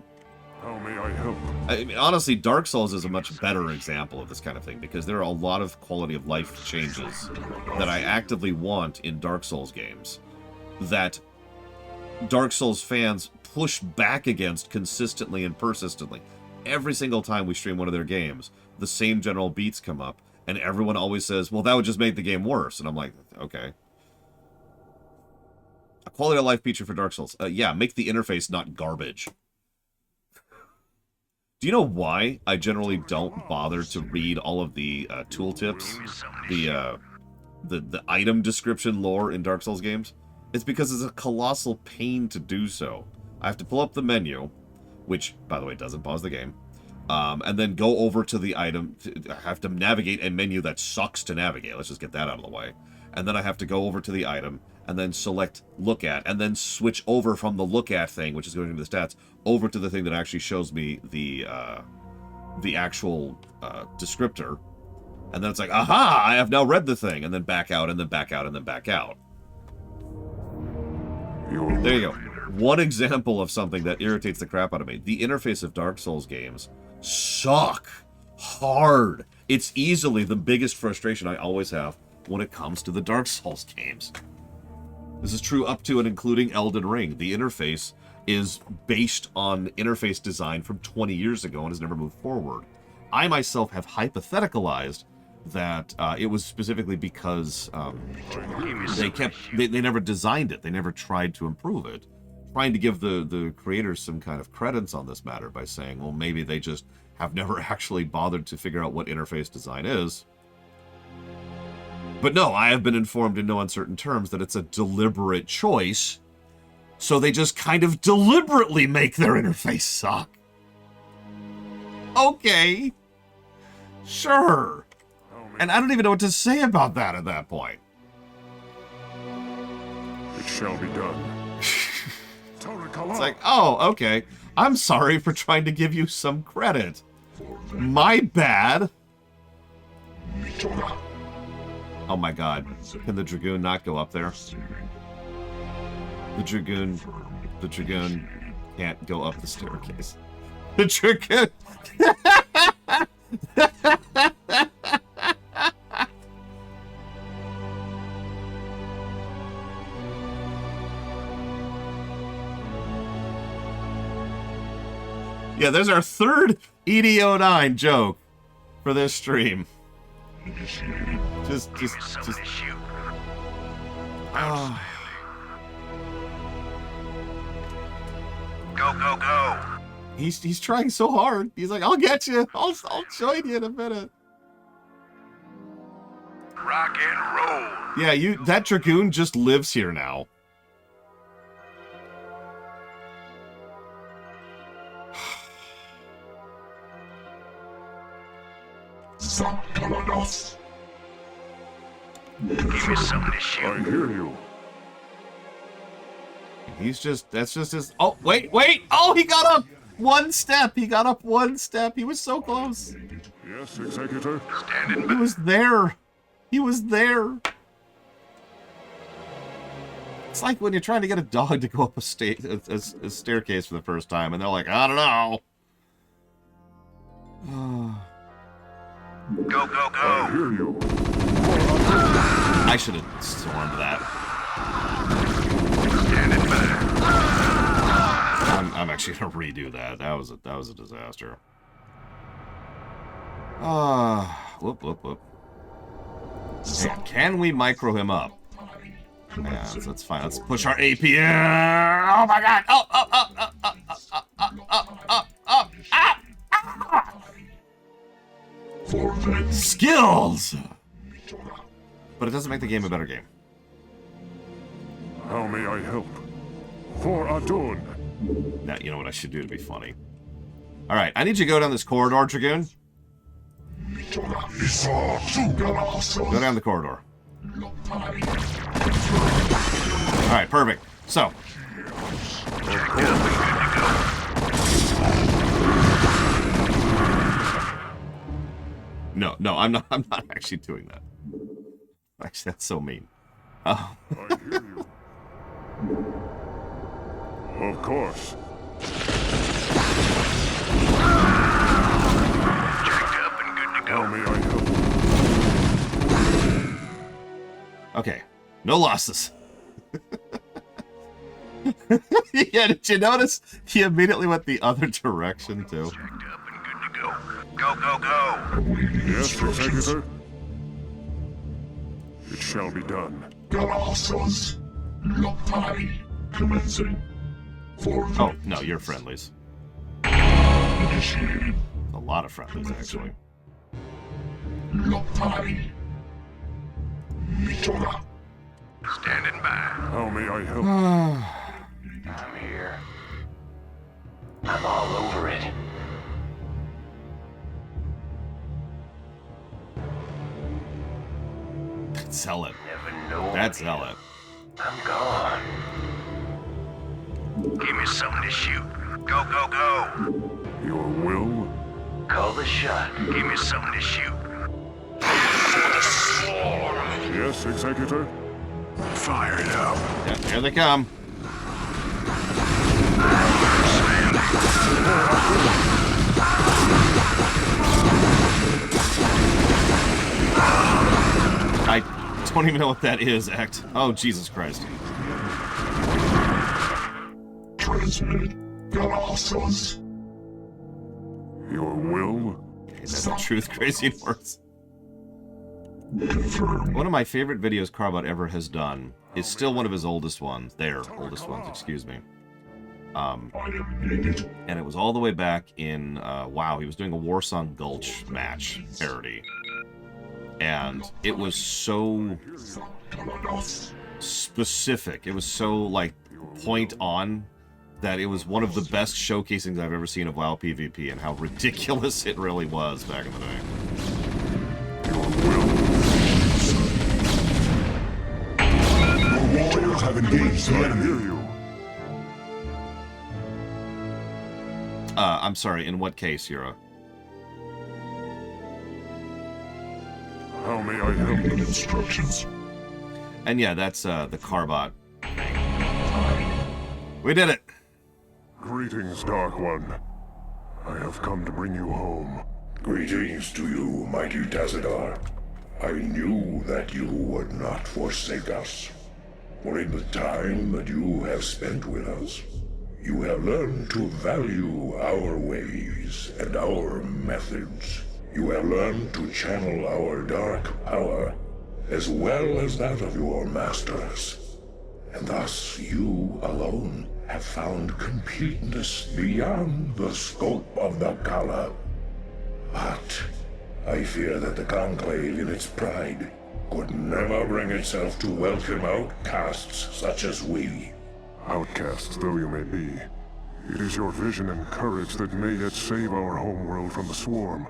How may I help? I mean, honestly, Dark Souls is a much better example of this kind of thing, because there are a lot of quality of life changes that I actively want in Dark Souls games that Dark Souls fans push back against consistently and persistently. Every single time we stream one of their games, the same general beats come up, and everyone always says, well, that would just make the game worse. And I'm like, okay. A quality of life feature for Dark Souls. Yeah, make the interface not garbage. Do you know why I generally don't bother to read all of the tooltips, the item description lore in Dark Souls games? It's because it's a colossal pain to do so. I have to pull up the menu, which, by the way, doesn't pause the game, and then go over to the item. I have to navigate a menu that sucks to navigate. Let's just get that out of the way. And then I have to go over to the item, and then select Look At, and then switch over from the Look At thing, which is going into the stats, over to the thing that actually shows me the actual descriptor. And then it's like, aha, I have now read the thing, and then back out, and then back out, and then back out. There you go. One example of something that irritates the crap out of me. The interface of Dark Souls games suck hard. It's easily the biggest frustration I always have when it comes to the Dark Souls games. This is true up to and including Elden Ring. The interface is based on interface design from 20 years ago and has never moved forward. I myself have hypotheticalized that it was specifically because they never designed it. They never tried to improve it. Trying to give the creators some kind of credence on this matter by saying, well, maybe they just have never actually bothered to figure out what interface design is. But no, I have been informed in no uncertain terms that it's a deliberate choice, so they just kind of deliberately make their interface suck. Okay. Sure. And I don't even know what to say about that at that point. It shall be done. It's like, oh, okay. I'm sorry for trying to give you some credit. My bad. Oh my god. Can the Dragoon not go up there? The Dragoon can't go up the staircase. The Dragoon... Yeah, there's our third ED09 joke for this stream. Just. Oh. Go. He's trying so hard. He's like, I'll get you. I'll join you in a minute. Rock and roll. Yeah, that Dragoon just lives here now. Give me something to shoot. I hear you. That's just his... Oh, wait! Oh, he got up one step! He was so close. Yes, Executor. Standing by. He was there. It's like when you're trying to get a dog to go up a staircase for the first time, and they're like, I don't know. Go. I hear you. I should have stormed that. Standing by. I'm actually gonna redo that. That was a disaster. Whoop. Hey, can we micro him up? Yeah, that's fine. Let's push our APM. Oh my god! Up. Skills! But it doesn't make the game a better game. How may I help? For Adun. Now, you know what I should do to be funny. Alright, I need you to go down this corridor, Dragoon. Go down the corridor. Alright, perfect. So. No, I'm not actually doing that. Actually, that's so mean. Oh. I hear you. Of course. Jacked up and good to go. How may I help? Okay. No losses. Yeah, did you notice? He immediately went the other direction, too. Jacked up and good to go. Go, go, go. Yes, Executor? It shall be done. Archons, Loctari, commencing. Oh, no, you're friendlies. Initiated. A lot of friendlies, actually. Loctari. Mitora. Standing by. How may I help? I'm here. I'm all over it. Sell it. Never know. That's sell it. I'm gone. Give me something to shoot. Go, go, go. Your will? Call the shot. Give me something to shoot. Yes, Executor? Fire it up. Yeah, here they come. I don't even know what that is, Act. Oh, Jesus Christ. Transmitted. Archons. Your will? Okay, that's the truth, Crazy North. Confirmed. One of my favorite videos Carbot ever has done is still one of his oldest ones. Their oldest ones, excuse me. Item needed. And it was all the way back in, wow, he was doing a Warsong Gulch match parody. And it was so specific. It was so, like, point on that it was one of the best showcasings I've ever seen of WoW PvP and how ridiculous it really was back in the day. Your will? Your warriors have engaged the I enemy. hear you. I'm sorry, in what case, Yura? How may I help? Instructions. And yeah, that's the Carbot. We did it! Greetings, Dark One. I have come to bring you home. Greetings to you, mighty Tazadar. I knew that you would not forsake us. For in the time that you have spent with us, you have learned to value our ways and our methods. You have learned to channel our dark power, as well as that of your masters. And thus you alone have found completeness beyond the scope of the Kala. But I fear that the Conclave in its pride could never bring itself to welcome outcasts such as we. Outcasts though you may be, it is your vision and courage that may yet save our homeworld from the swarm.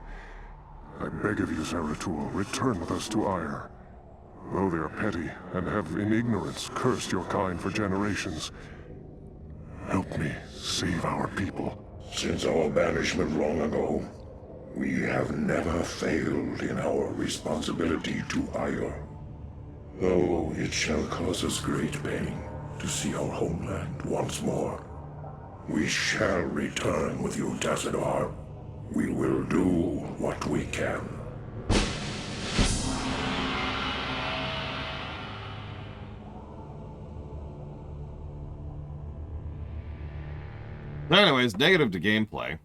I beg of you, Zeratul, return with us to Ire. Though they are petty and have in ignorance cursed your kind for generations, help me save our people. Since our banishment long ago, we have never failed in our responsibility to Ire. Though it shall cause us great pain to see our homeland once more, we shall return with you, Tazadar. We will do what we can. Anyways, negative to gameplay.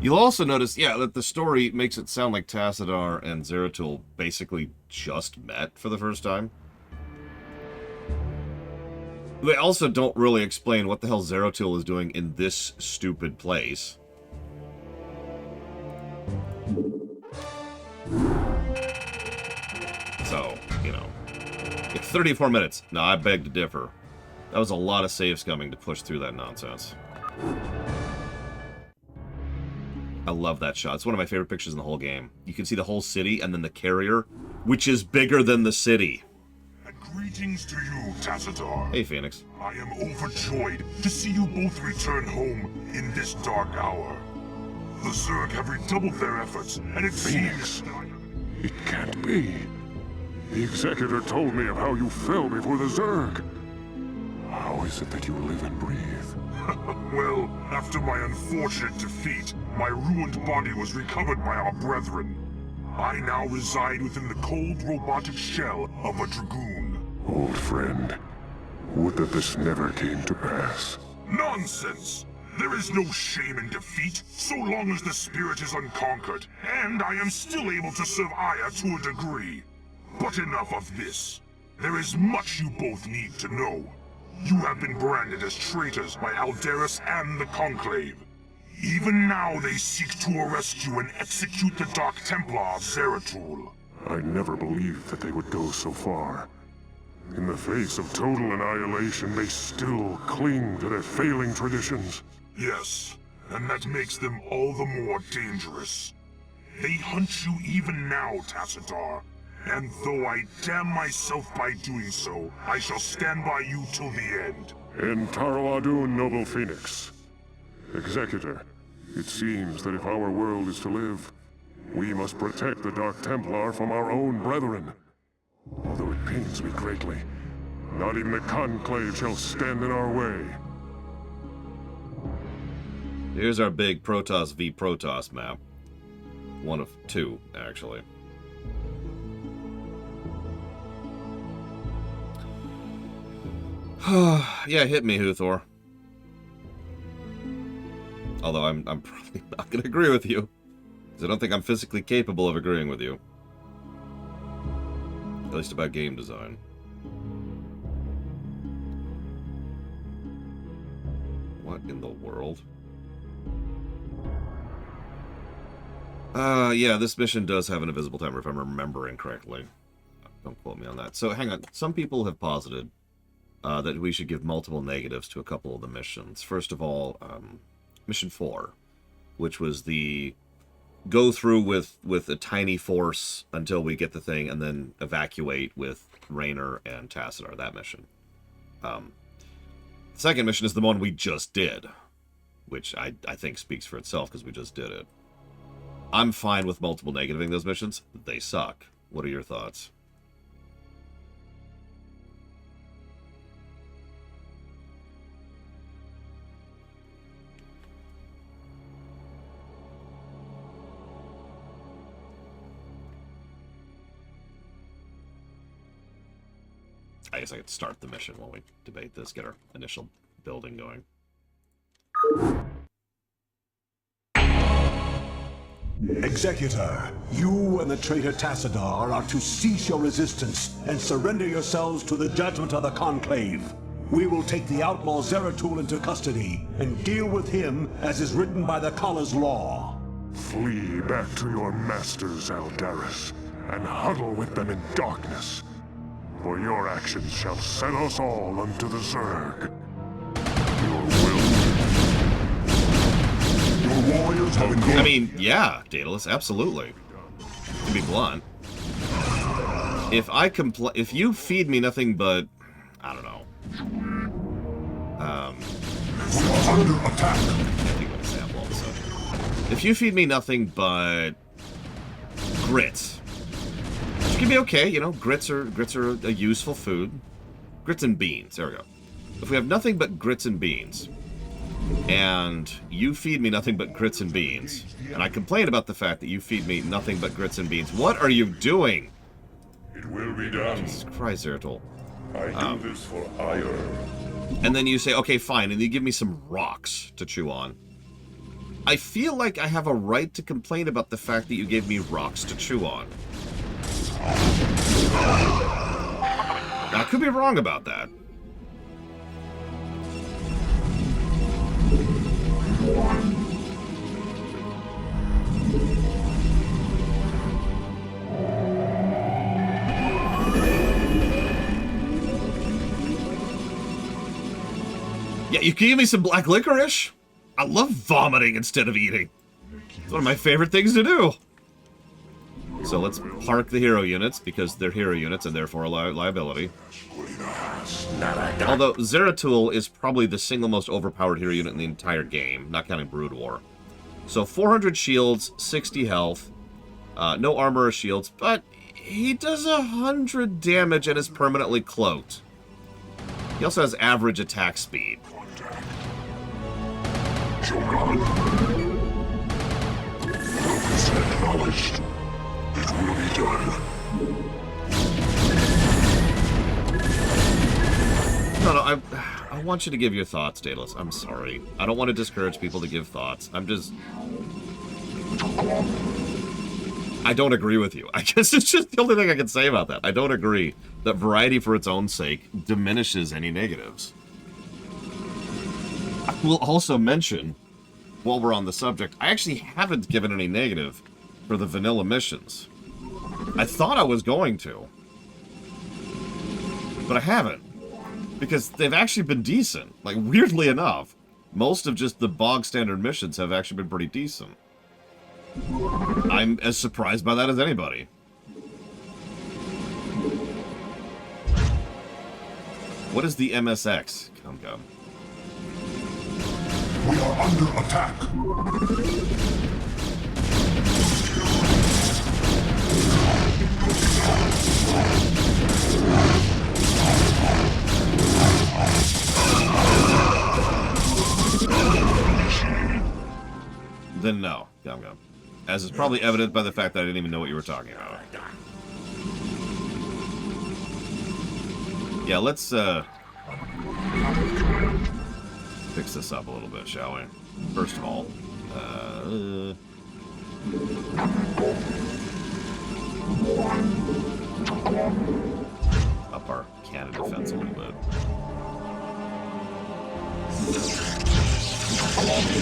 You'll also notice, yeah, that the story makes it sound like Tassadar and Zeratul basically just met for the first time. They also don't really explain what the hell Zeratul is doing in this stupid place. So, you know. 34 minutes. No, I beg to differ. That was a lot of save scumming to push through that nonsense. I love that shot. It's one of my favorite pictures in the whole game. You can see the whole city and then the carrier, which is bigger than the city. And greetings to you, Tassadar. Hey, Phoenix. I am overjoyed to see you both return home in this dark hour. The Zerg have redoubled their efforts, and it seems... It can't be. The Executor told me of how you fell before the Zerg. How is it that you live and breathe? Well, after my unfortunate defeat, my ruined body was recovered by our brethren. I now reside within the cold robotic shell of a Dragoon. Old friend, would that this never came to pass. Nonsense! There is no shame in defeat, so long as the spirit is unconquered, and I am still able to serve Aya to a degree. But enough of this. There is much you both need to know. You have been branded as traitors by Aldaris and the Conclave. Even now they seek to arrest you and execute the Dark Templar of Zeratul. I never believed that they would go so far. In the face of total annihilation, they still cling to their failing traditions. Yes, and that makes them all the more dangerous. They hunt you even now, Tassadar. And though I damn myself by doing so, I shall stand by you till the end. En Taro Adun, noble Phoenix. Executor, it seems that if our world is to live, we must protect the Dark Templar from our own brethren. Although it pains me greatly, not even the Conclave shall stand in our way. Here's our big Protos v Protos map. One of two, actually. Yeah, hit me, Huthor. Although I'm probably not going to agree with you. Because I don't think I'm physically capable of agreeing with you. At least about game design. What in the world? Yeah, this mission does have an invisible timer if I'm remembering correctly. Don't quote me on that. So, hang on. Some people have posited that we should give multiple negatives to a couple of the missions. First of all, Mission 4, which was the go through with a tiny force until we get the thing, and then evacuate with Raynor and Tassadar, that mission. The second mission is the one we just did, which I think speaks for itself because we just did it. I'm fine with multiple negativing those missions. They suck. What are your thoughts? I guess I could start the mission while we debate this, get our initial building going. Executor, you and the traitor Tassadar are to cease your resistance and surrender yourselves to the judgment of the Conclave. We will take the outlaw Zeratul into custody and deal with him as is written by the Kala's law. Flee back to your masters, Aldaris, and huddle with them in darkness. For your actions shall set us all unto the Zerg. Your warriors have engaged. I mean, yeah, Daedalus, absolutely. To be blunt. If you feed me nothing but, I don't know. Under attack. Can't think of an example all of a sudden. If you feed me nothing but grits, which can be okay, you know, grits are a useful food. Grits and beans, there we go. If we have nothing but grits and beans, and you feed me nothing but grits and beans, and I complain about the fact that you feed me nothing but grits and beans, what are you doing? It will be done. Jesus Christ, Zeratul. I do this for ire. And then you say, okay, fine, and you give me some rocks to chew on. I feel like I have a right to complain about the fact that you gave me rocks to chew on. Now, I could be wrong about that. Yeah, you can give me some black licorice? I love vomiting instead of eating. It's one of my favorite things to do. So let's park the hero units, because they're hero units and therefore a liability. Although Zeratul is probably the single most overpowered hero unit in the entire game, not counting Brood War. So 400 shields, 60 health, no armor or shields, but he does 100 damage and is permanently cloaked. He also has average attack speed. Acknowledged. It will be done. No, I want you to give your thoughts, Daedalus. I'm sorry. I don't want to discourage people to give thoughts. I don't agree with you. I guess it's just the only thing I can say about that. I don't agree that variety for its own sake diminishes any negatives. I will also mention, while we're on the subject, I actually haven't given any negative for the vanilla missions. I thought I was going to, but I haven't, because they've actually been decent. Like, weirdly enough, most of just the bog standard missions have actually been pretty decent. I'm as surprised by that as anybody. What is the MSX? Come. We are under attack. Then no. Come. As is probably evident by the fact that I didn't even know what you were talking about. Yeah, let's fix this up a little bit, shall we? First of all, up our cannon defense a little bit.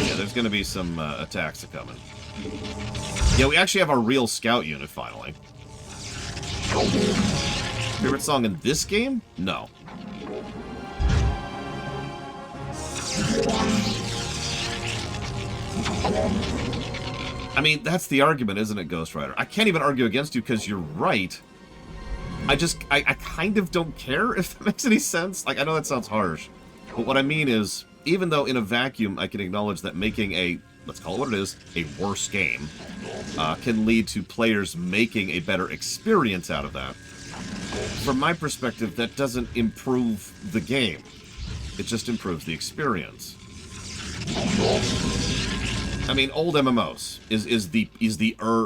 Yeah, there's going to be some attacks coming. Yeah, we actually have our real scout unit, finally. Favorite song in this game? No. I mean, that's the argument, isn't it, Ghost Rider? I can't even argue against you because you're right. I kind of don't care, if that makes any sense. Like, I know that sounds harsh. But what I mean is, even though in a vacuum I can acknowledge that making a, let's call it what it is, a worse game, can lead to players making a better experience out of that. From my perspective, that doesn't improve the game. It just improves the experience. I mean, old MMOs is the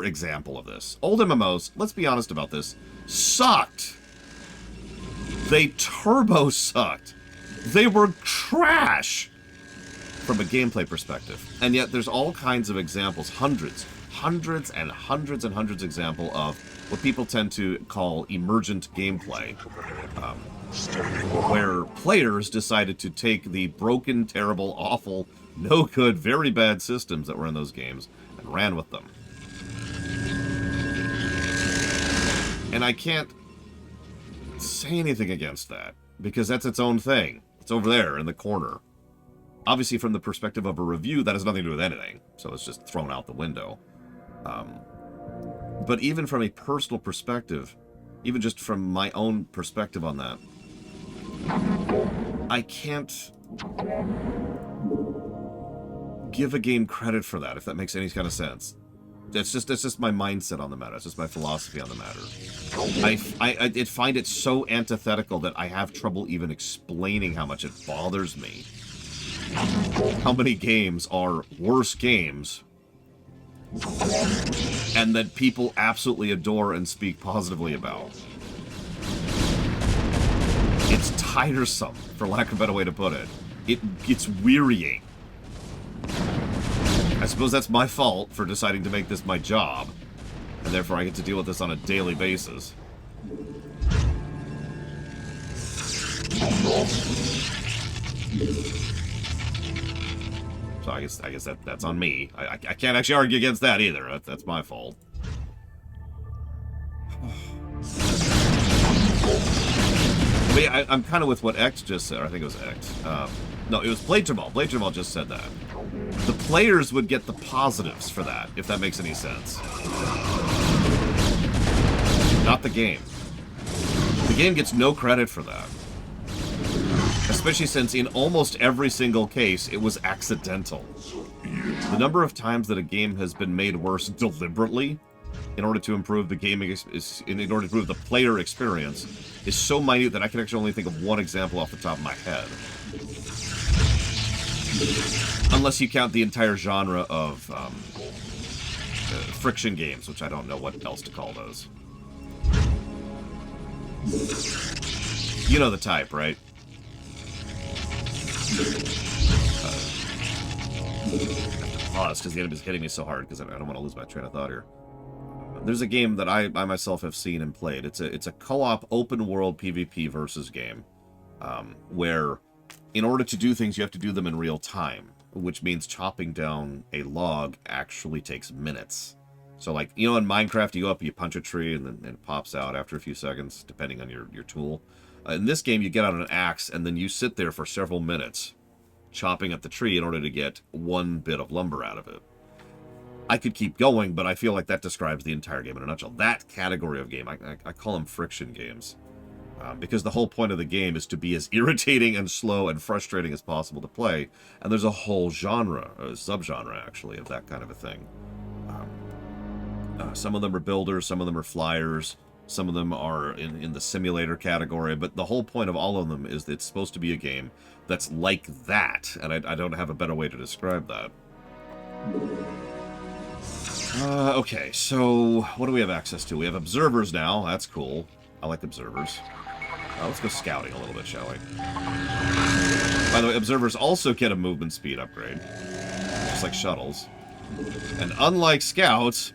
example of this. Old MMOs, let's be honest about this, sucked. They turbo sucked. They were trash from a gameplay perspective. And yet there's all kinds of examples, hundreds and hundreds example of what people tend to call emergent gameplay, where players decided to take the broken, terrible, awful, no good, very bad systems that were in those games and ran with them. And I can't say anything against that, because that's its own thing. It's over there in the corner. Obviously, from the perspective of a review, that has nothing to do with anything, so it's just thrown out the window. But even from a personal perspective, even just from my own perspective on that, I can't give a game credit for that, if that makes any kind of sense. That's just my mindset on the matter. It's just my philosophy on the matter. I find it so antithetical that I have trouble even explaining how much it bothers me. How many games are worse games and that people absolutely adore and speak positively about. It's tiresome, for lack of a better way to put it. It's wearying. I suppose that's my fault for deciding to make this my job, and therefore I get to deal with this on a daily basis. So I guess that's on me. I can't actually argue against that either. That's my fault. But yeah, I'm kind of with what X just said. Or I think it was X. No, it was Blade Jamal. Blade Jamal just said that. The players would get the positives for that, if that makes any sense. Not the game. The game gets no credit for that. Especially since in almost every single case, it was accidental. The number of times that a game has been made worse deliberately in order to improve the gaming, in order to improve the player experience, is so minute that I can actually only think of one example off the top of my head. Unless you count the entire genre of friction games, which I don't know what else to call those. You know the type, right? Pause, because the enemy's hitting me so hard, because I don't want to lose my train of thought here. There's a game that I myself have seen and played. It's a co-op open-world PvP versus game, where in order to do things, you have to do them in real time, which means chopping down a log actually takes minutes. So, like, you know, in Minecraft, you go up, you punch a tree, and then it pops out after a few seconds, depending on your tool. In this game, you get out an axe, and then you sit there for several minutes chopping at the tree in order to get one bit of lumber out of it. I could keep going, but I feel like that describes the entire game in a nutshell. That category of game, I call them friction games. Because the whole point of the game is to be as irritating and slow and frustrating as possible to play. And there's a whole genre, a subgenre, actually, of that kind of a thing. Some of them are builders, some of them are flyers, some of them are in the simulator category, but the whole point of all of them is that it's supposed to be a game that's like that, and I don't have a better way to describe that. Okay, so what do we have access to? We have observers now, that's cool. I like observers. Let's go scouting a little bit, shall we? By the way, observers also get a movement speed upgrade, just like shuttles. And unlike scouts,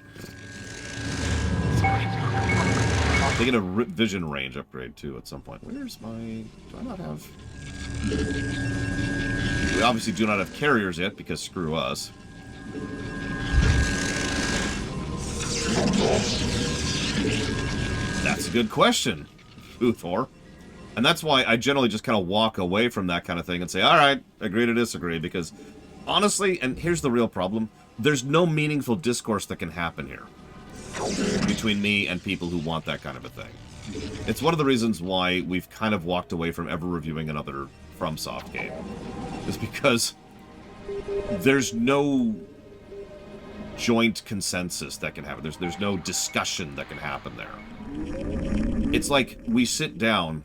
they get a vision range upgrade, too, at some point. Where's my... Do I not have... We obviously do not have carriers yet, because screw us. That's a good question, Uthor. And that's why I generally just kind of walk away from that kind of thing and say, alright, agree to disagree, because honestly, and here's the real problem, there's no meaningful discourse that can happen here between me and people who want that kind of a thing. It's one of the reasons why we've kind of walked away from ever reviewing another FromSoft game. Is because there's no joint consensus that can happen. There's no discussion that can happen there. It's like we sit down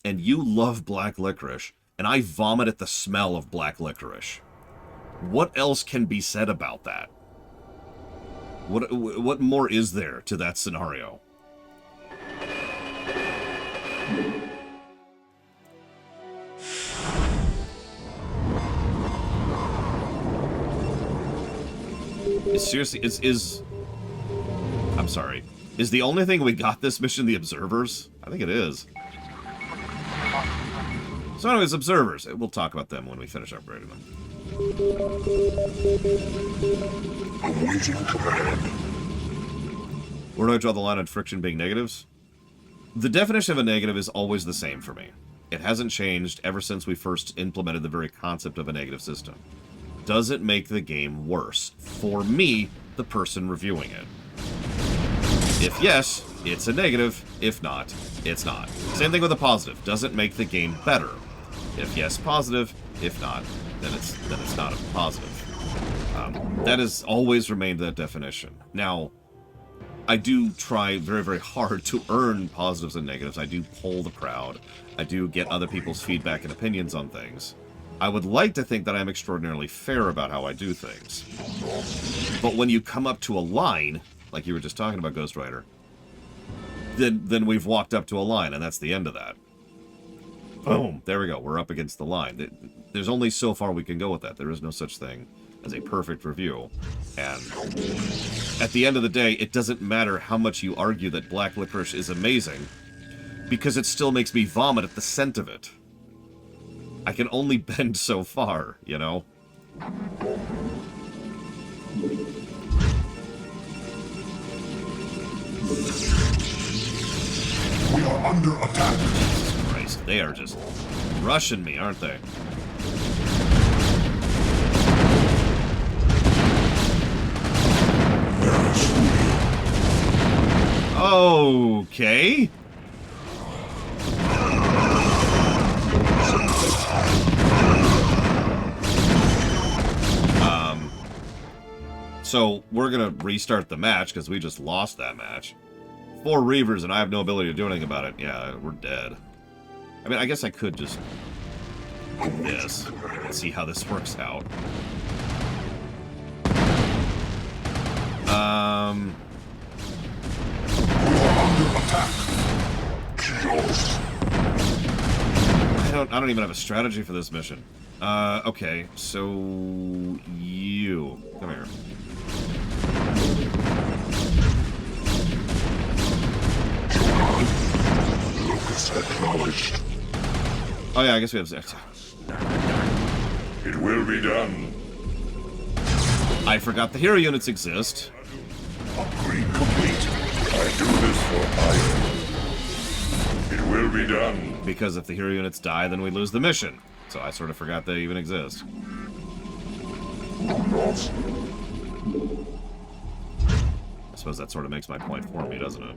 and you love black licorice and I vomit at the smell of black licorice. What else can be said about that? What more is there to that scenario? Seriously, I'm sorry. Is the only thing we got this mission the observers? I think it is. So anyways, observers. We'll talk about them when we finish upgrading them. Awaiting command. Where do I draw the line on friction being negatives? The definition of a negative is always the same for me. It hasn't changed ever since we first implemented the very concept of a negative system. Does it make the game worse? For me, the person reviewing it. If yes, it's a negative. If not, it's not. Same thing with a positive. Does it make the game better? If yes, positive. If not, then it's not a positive. That has always remained that definition. Now, I do try very, very hard to earn positives and negatives. I do poll the crowd. I do get other people's feedback and opinions on things. I would like to think that I'm extraordinarily fair about how I do things. But when you come up to a line, like you were just talking about, Ghost Rider, then we've walked up to a line, and that's the end of that. Boom. There we go. We're up against the line. There's only so far we can go with that. There is no such thing as a perfect review. And at the end of the day, it doesn't matter how much you argue that black licorice is amazing, because it still makes me vomit at the scent of it. I can only bend so far, you know? We are under attack. Jesus Christ, they are just rushing me, aren't they? Okay. So we're gonna restart the match because we just lost that match. 4 Reavers and I have no ability to do anything about it. Yeah, we're dead. I mean, I guess I could just do this and see how this works out. I don't even have a strategy for this mission. Okay, so you come here. Acknowledged. Oh yeah, I guess we have Zect. It will be done. I forgot the hero units exist. Upgrade complete. I do this for hire. It will be done. Because if the hero units die, then we lose the mission. So I sort of forgot they even exist. I suppose that sort of makes my point for me, doesn't it?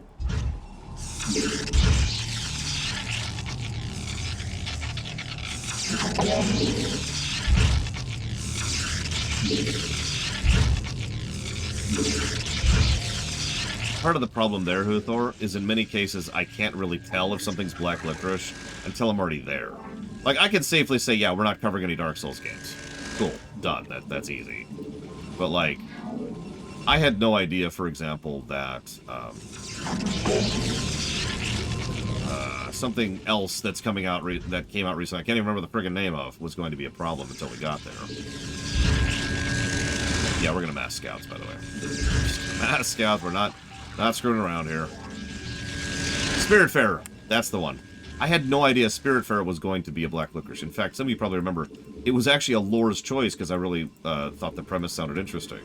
Part of the problem there, Huthor, is in many cases I can't really tell if something's black licorice until I'm already there. Like, I can safely say, yeah, we're not covering any Dark Souls games. Cool, done, that's easy. But, like, I had no idea, for example, that something else that's coming out that came out recently, I can't even remember the friggin' name of, was going to be a problem until we got there. Yeah, we're gonna mass scouts, by the way. Mass scouts, we're not screwing around here. Spiritfarer, that's the one. I had no idea Spiritfarer was going to be a black licorice. In fact, some of you probably remember, it was actually a lore's choice because I really thought the premise sounded interesting.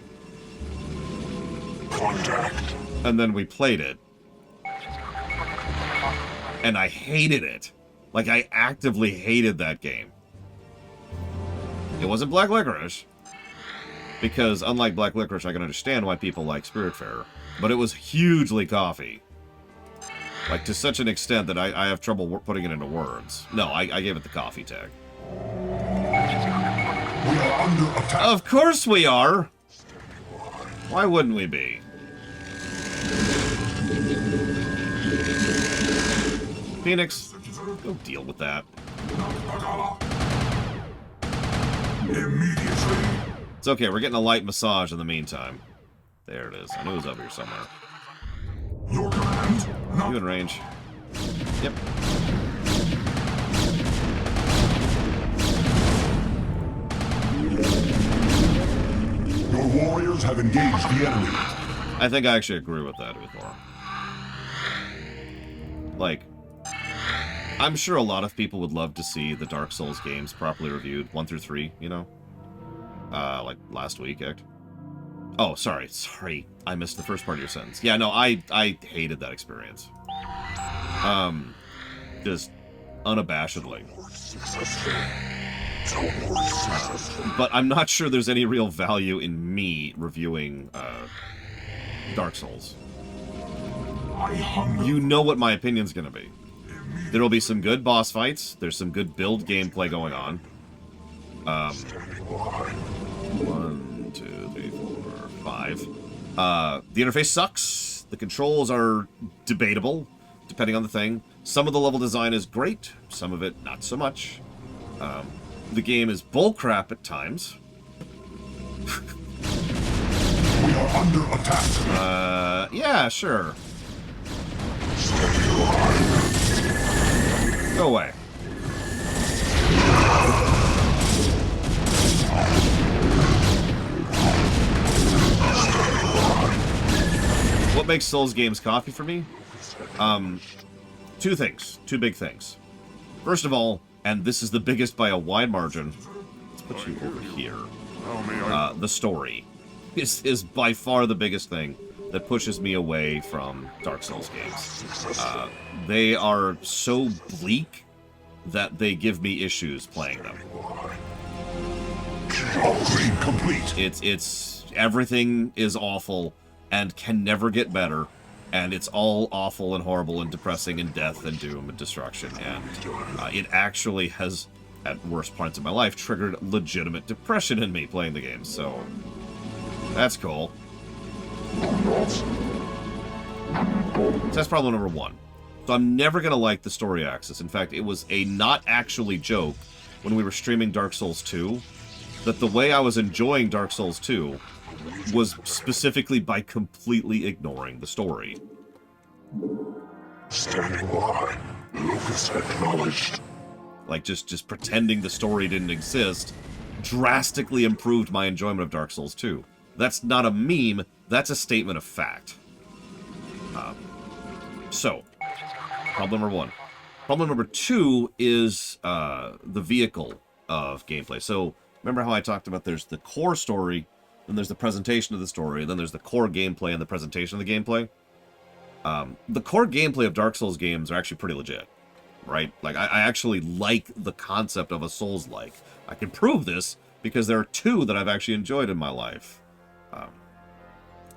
Contact. And then we played it. And I hated it. Like, I actively hated that game. It wasn't black licorice. Because, unlike black licorice, I can understand why people like Spiritfarer. But it was hugely coffee. Like, to such an extent that I have trouble putting it into words. No, I gave it the coffee tag. We are under attack. Of course we are! Why wouldn't we be? Phoenix, go deal with that. Immediately. It's okay, we're getting a light massage in the meantime. There it is. I knew it was over here somewhere. Your command. You in range. Yep. Your warriors have engaged the enemy. I think I actually agree with that, Uthor. Like, I'm sure a lot of people would love to see the Dark Souls games properly reviewed, 1 through 3, you know? Like last week, act. Oh, sorry. I missed the first part of your sentence. Yeah, no, I hated that experience. Just unabashedly. But I'm not sure there's any real value in me reviewing Dark Souls. You know what my opinion's gonna be. There'll be some good boss fights. There's some good build gameplay going on. 1, 2, 3, 4, 5. The interface sucks. The controls are debatable, depending on the thing. Some of the level design is great. Some of it, not so much. The game is bullcrap at times. We are under attack. Yeah, sure. Go away. What makes Souls games coffee for me? 2 things. 2 big things. First of all, and this is the biggest by a wide margin, let's put you over here. The story is by far the biggest thing that pushes me away from Dark Souls games. They are so bleak that they give me issues playing them. Upgrade complete. It's everything is awful. and can never get better, and it's all awful and horrible and depressing and death and doom and destruction, and it actually has, at worst points of my life, triggered legitimate depression in me playing the game, so that's cool. So that's problem number one. So I'm never going to like the story axis. In fact, it was a not actually joke when we were streaming Dark Souls 2, that the way I was enjoying Dark Souls 2 was specifically by completely ignoring the story. Standing by. Locus acknowledged. Like, just pretending the story didn't exist drastically improved my enjoyment of Dark Souls 2. That's not a meme, that's a statement of fact. So, problem number one. Problem number two is the vehicle of gameplay. So, remember how I talked about there's the core story, then there's the presentation of the story, and then there's the core gameplay and the presentation of the gameplay? The core gameplay of Dark Souls games are actually pretty legit, right? Like, I actually like the concept of a Souls-like. I can prove this because there are two that I've actually enjoyed in my life.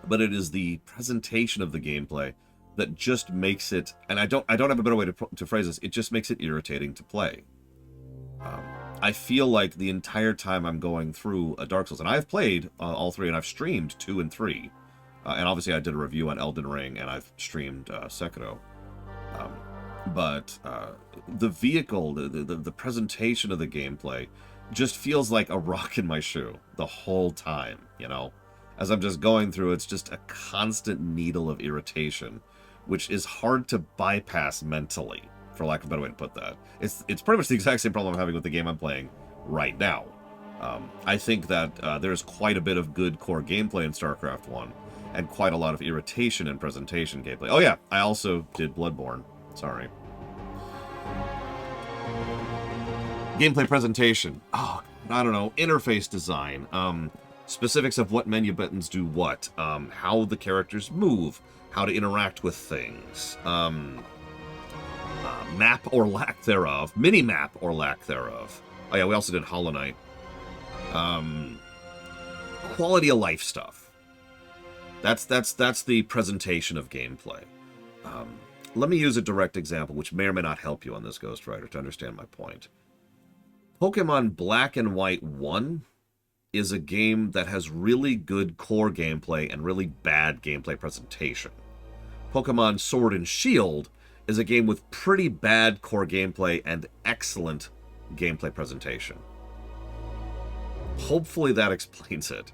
But it is the presentation of the gameplay that just makes it, and I don't have a better way to phrase this, it just makes it irritating to play. I feel like the entire time I'm going through a Dark Souls, and I've played all three, and I've streamed 2 and 3, and obviously I did a review on Elden Ring, and I've streamed Sekiro. But the vehicle, the presentation of the gameplay, just feels like a rock in my shoe the whole time, you know? As I'm just going through, it's just a constant needle of irritation, which is hard to bypass mentally, for lack of a better way to put that. It's pretty much the exact same problem I'm having with the game I'm playing right now. I think that there's quite a bit of good core gameplay in StarCraft 1, and quite a lot of irritation in presentation gameplay. Oh yeah, I also did Bloodborne. Sorry. Gameplay presentation. Oh, I don't know. Interface design. Specifics of what menu buttons do what. How the characters move. How to interact with things. Map or lack thereof. Mini-map or lack thereof. Oh yeah, we also did Hollow Knight. Quality of life stuff. That's the presentation of gameplay. Let me use a direct example, which may or may not help you on this, Ghost Rider, to understand my point. Pokemon Black and White 1 is a game that has really good core gameplay and really bad gameplay presentation. Pokemon Sword and Shield is a game with pretty bad core gameplay and excellent gameplay presentation. Hopefully that explains it.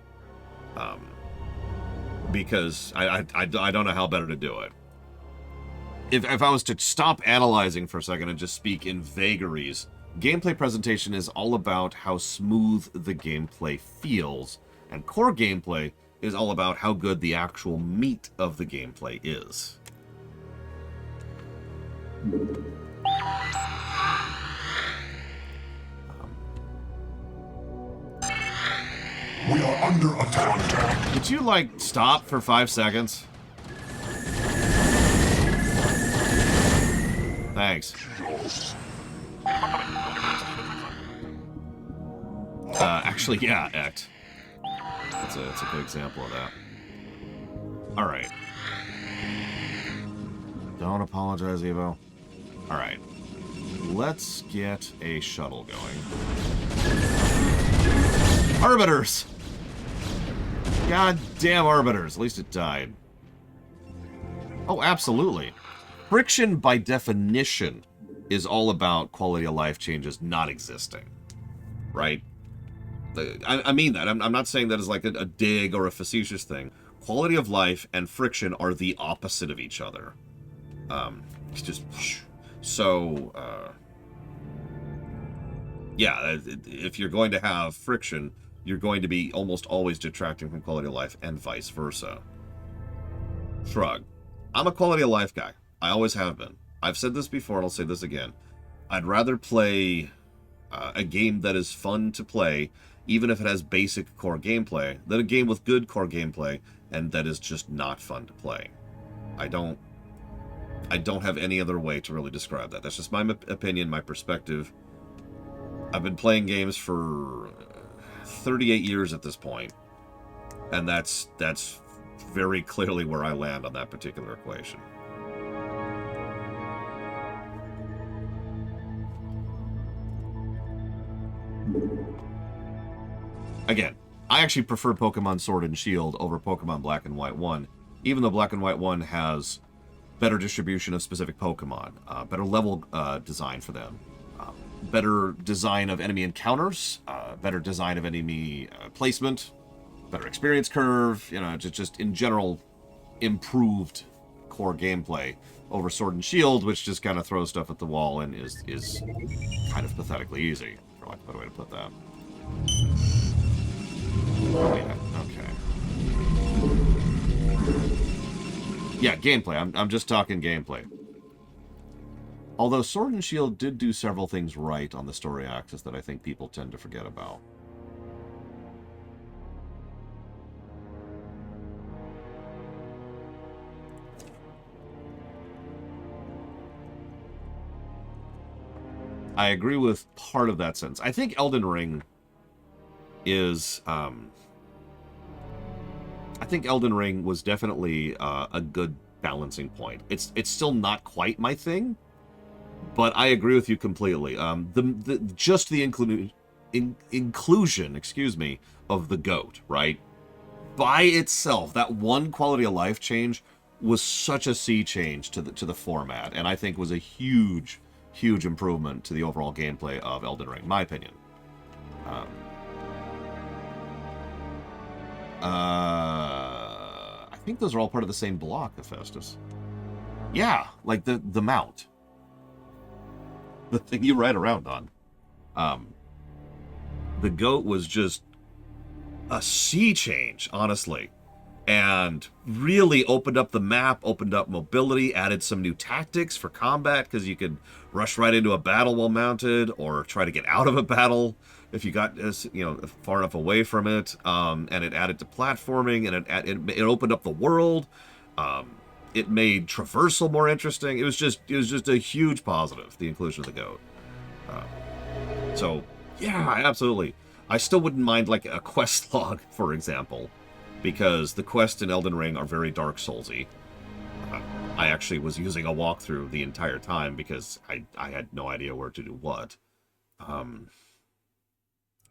Because I don't know how better to do it. If I was to stop analyzing for a second and just speak in vagaries, gameplay presentation is all about how smooth the gameplay feels, and core gameplay is all about how good the actual meat of the gameplay is. We are under attack. Would you, like, stop for 5 seconds? Thanks. Actually, yeah, Ect. That's a good example of that. Alright. Don't apologize, Evo. Alright. Let's get a shuttle going. Arbiters! God damn Arbiters. At least it died. Oh, absolutely. Friction, by definition, is all about quality of life changes not existing. Right? I mean that. I'm not saying that as like a dig or a facetious thing. Quality of life and friction are the opposite of each other. It's just... So, yeah, if you're going to have friction, you're going to be almost always detracting from quality of life, and vice versa. Shrug. I'm a quality of life guy. I always have been. I've said this before, and I'll say this again. I'd rather play a game that is fun to play, even if it has basic core gameplay, than a game with good core gameplay, and that is just not fun to play. I don't have any other way to really describe that. That's just my opinion, my perspective. I've been playing games for 38 years at this point, and that's very clearly where I land on that particular equation. Again, I actually prefer Pokemon Sword and Shield over Pokemon Black and White 1, even though Black and White 1 has better distribution of specific Pokemon, better level design for them, better design of enemy encounters, better design of enemy placement, better experience curve, you know, just in general improved core gameplay over Sword and Shield, which just kind of throws stuff at the wall and is kind of pathetically easy, for lack of a better way to put that. Oh, yeah, okay. Yeah, gameplay. I'm just talking gameplay. Although Sword and Shield did do several things right on the story axis that I think people tend to forget about. I agree with part of that sense. I think Elden Ring is... I think Elden Ring was definitely a good balancing point. It's still not quite my thing, but I agree with you completely. Just the inclusion, excuse me, of the goat, right? By itself, that one quality of life change was such a sea change to the format, and I think was a huge improvement to the overall gameplay of Elden Ring, in my opinion. I think those are all part of the same block, Hephaestus. Yeah, like the mount. The thing you ride around on. The goat was just a sea change, honestly. And really opened up the map, opened up mobility, added some new tactics for combat, because you could rush right into a battle while mounted, or try to get out of a battle if you got far enough away from it. And it added to platforming, and it opened up the world. It made traversal more interesting. It was just a huge positive, the inclusion of the goat. So yeah, absolutely. I still wouldn't mind like a quest log, for example, because the quests in Elden Ring are very Dark Soulsy. I actually was using a walkthrough the entire time because I had no idea where to do what. And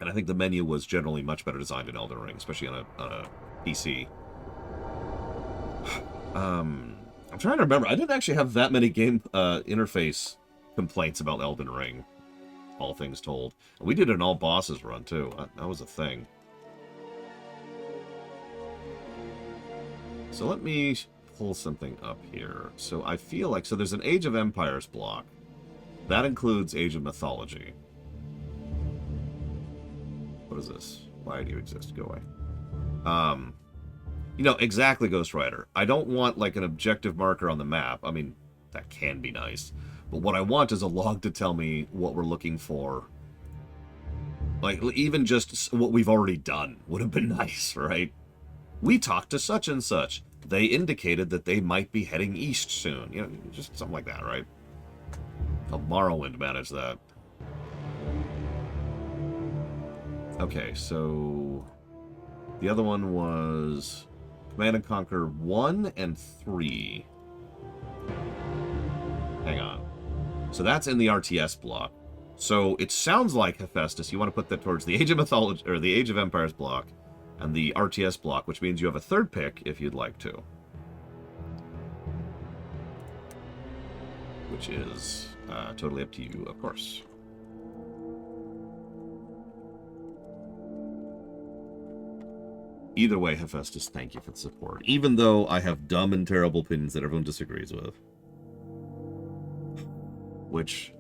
I think the menu was generally much better designed in Elden Ring, especially on a PC. I'm trying to remember. I didn't actually have that many game interface complaints about Elden Ring, all things told. And we did an all bosses run too. That was a thing. So let me pull something up here. So I feel like, so there's an Age of Empires block. That includes Age of Mythology. What is this? Why do you exist? Go away. Exactly, Ghost Rider. I don't want like an objective marker on the map. I mean, that can be nice. But what I want is a log to tell me what we're looking for. Like, even just what we've already done would have been nice, right? We talked to such and such. They indicated that they might be heading east soon. Just something like that, right? Help Morrowind manage that. Okay, so the other one was Command & Conquer 1 and 3. Hang on. So that's in the RTS block. So it sounds like, Hephaestus, you want to put that towards the Age of Mythology, or the Age of Empires block, and the RTS block, which means you have a third pick if you'd like to. Which is totally up to you, of course. Either way, Hephaestus, thank you for the support. Even though I have dumb and terrible opinions that everyone disagrees with. Which,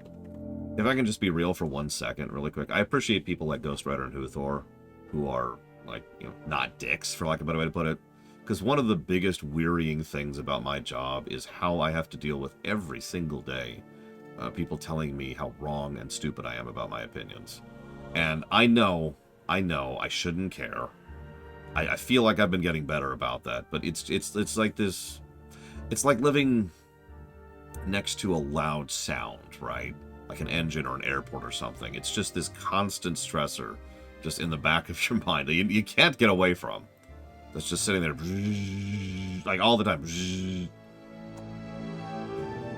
if I can just be real for 1 second, really quick, I appreciate people like Ghost Rider and Huthor, who are, like, not dicks, for lack of a better way to put it. Because one of the biggest wearying things about my job is how I have to deal with every single day people telling me how wrong and stupid I am about my opinions. And I know I shouldn't care. I feel like I've been getting better about that, but it's like this. It's like living next to a loud sound, right? Like an engine or an airport or something. It's just this constant stressor just in the back of your mind that you can't get away from. that's just sitting there, like all the time.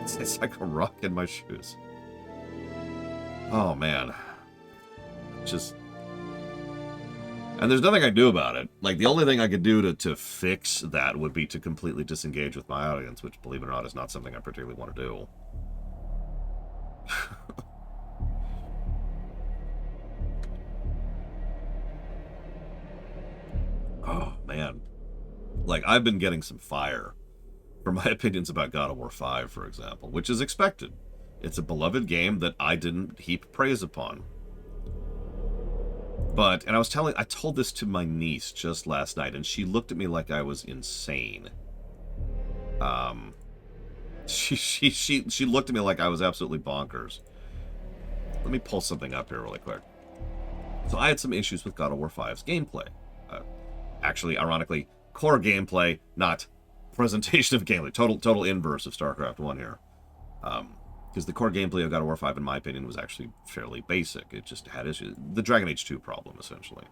It's like a rock in my shoes. Oh man, just. And there's nothing I can do about it. Like, the only thing I could do to fix that would be to completely disengage with my audience, which, believe it or not, is not something I particularly want to do. Oh, man. Like, I've been getting some fire for my opinions about God of War 5, for example, which is expected. It's a beloved game that I didn't heap praise upon. But, and I told this to my niece just last night, and she looked at me like I was insane. She looked at me like I was absolutely bonkers. Let me pull something up here really quick. So I had some issues with God of War 5's gameplay. Actually, ironically, core gameplay, not presentation of gameplay. Total inverse of Starcraft 1 here. Because the core gameplay of God of War 5, in my opinion, was actually fairly basic. It just had issues. The Dragon Age 2 problem, essentially.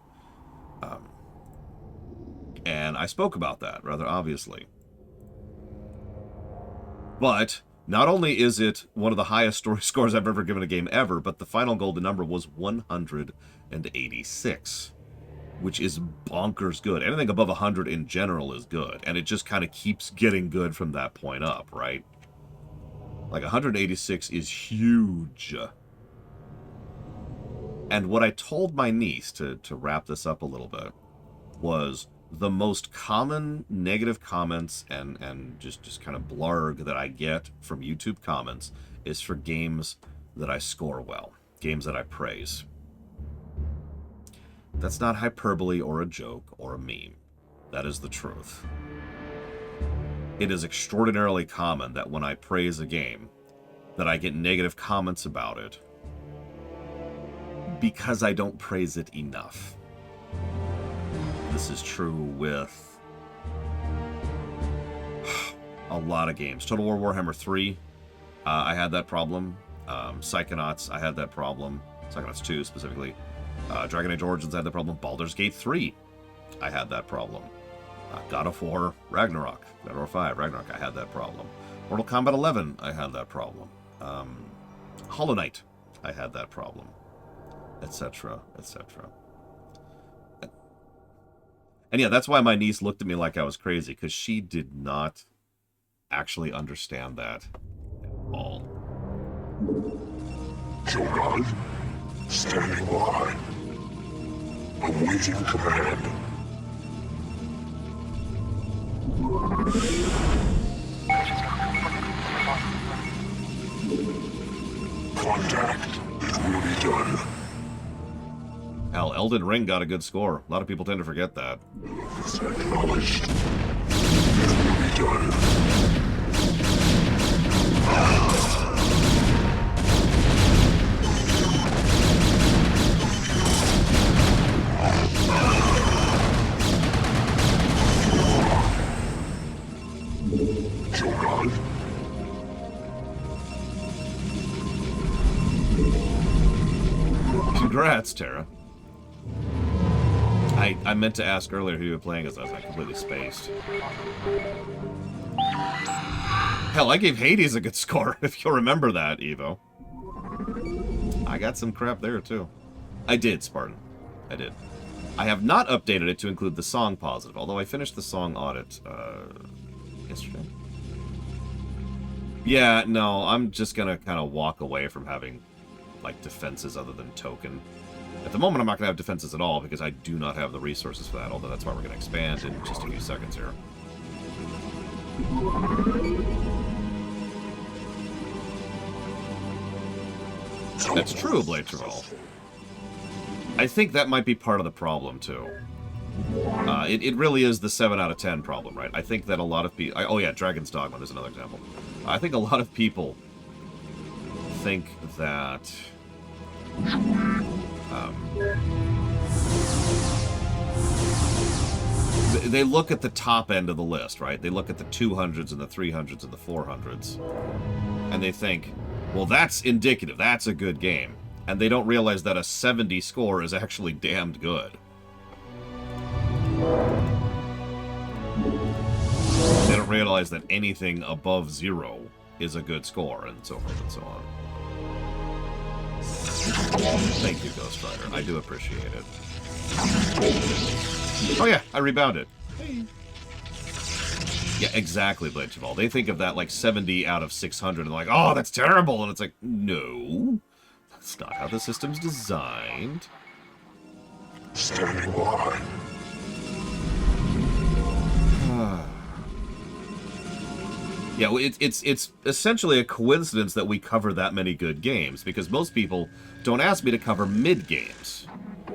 And I spoke about that, rather obviously. But, not only is it one of the highest story scores I've ever given a game ever, but the final golden number was 186. Which is bonkers good. Anything above 100 in general is good. And it just kind of keeps getting good from that point up, right? Like, 186 is huge. And what I told my niece, to wrap this up a little bit, was the most common negative comments and just kind of blarg that I get from YouTube comments is for games that I score well. Games that I praise. That's not hyperbole or a joke or a meme. That is the truth. It is extraordinarily common that when I praise a game, that I get negative comments about it because I don't praise it enough. This is true with a lot of games. Total War Warhammer 3, I had that problem. Psychonauts, I had that problem. Psychonauts 2 specifically. Dragon Age Origins, I had that problem. Baldur's Gate 3, I had that problem. God of War Ragnarok, God of War 5 Ragnarok, I had that problem. Mortal Kombat 11, I had that problem. Hollow Knight, I had that problem, etc., etc. And yeah, that's why my niece looked at me like I was crazy, because she did not actually understand that at all. Shogun, standing by, awaiting command. Contact. It will be done. Hell, Elden Ring got a good score. A lot of people tend to forget that. Acknowledged. It will be done. Shogun. Congrats, Tara. I meant to ask earlier who you were playing as. I completely spaced. Hell, I gave Hades a good score, if you'll remember that, Evo. I got some crap there, too. I did, Spartan. I did. I have not updated it to include the song positive, although I finished the song audit, yesterday. Yeah, no, I'm just gonna kind of walk away from having, like, defenses other than token. At the moment, I'm not gonna have defenses at all, because I do not have the resources for that, although that's why we're gonna expand in just a few seconds here. That's true, Blade Travell. I think that might be part of the problem, too. It really is the 7 out of 10 problem, right? I think that a lot of people... Oh yeah, Dragon's Dogma, there's another example. I think a lot of people think that... they look at the top end of the list, right? They look at the 200s and the 300s and the 400s. And they think, well, that's indicative. That's a good game. And they don't realize that a 70 score is actually damned good. realize that anything above 0 is a good score, and so forth and so on. Thank you, Ghost Rider. I do appreciate it. Oh yeah, I rebounded. Hey. Yeah, exactly, Blade Cheval. They think of that like 70 out of 600 and they're like, oh, that's terrible! And it's like, no. That's not how the system's designed. Standing by. Yeah, it's essentially a coincidence that we cover that many good games, because most people don't ask me to cover mid-games.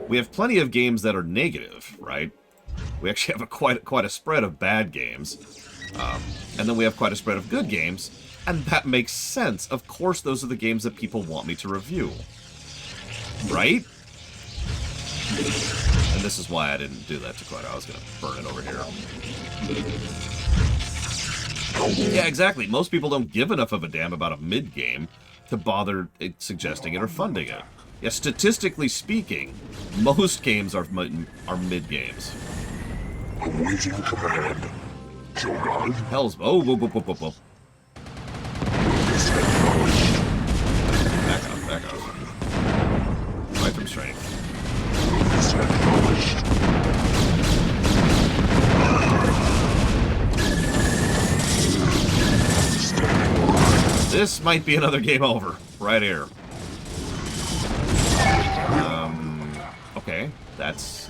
We have plenty of games that are negative, right? We actually have quite a spread of bad games. And then we have quite a spread of good games, and that makes sense. Of course, those are the games that people want me to review. Right? And this is why I didn't do that to Dakota. I was going to burn it over here. Yeah, exactly. Most people don't give enough of a damn about a mid-game to bother suggesting it or funding it. Yeah, statistically speaking, most games are mid-games. Awaiting command. Shogun. Hell's... Oh, whoa, whoa, whoa, whoa, whoa. Back off. Fight from strength. This might be another game over. Right here. Okay. That's,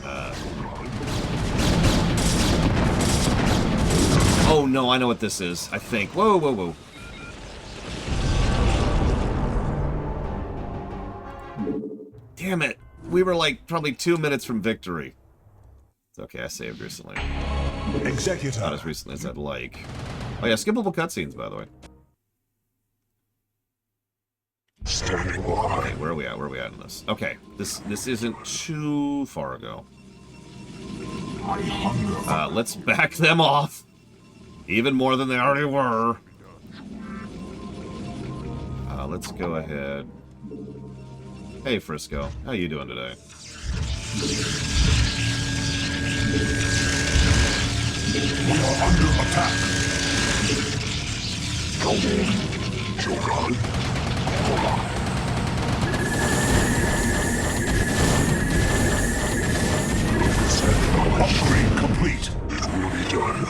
Oh, no, I know what this is, I think. Whoa, whoa, whoa. Damn it. We were, like, probably 2 minutes from victory. It's okay, I saved recently. Executor. Not as recently as I'd like. Oh, yeah, skippable cutscenes, by the way. Okay, where are we at? Where are we at in this? Okay, this isn't too far ago. Let's back them off. Even more than they already were. Let's go ahead. Hey, Frisco. How you doing today? We are under attack. Shogun. Upgrade complete. It will be done.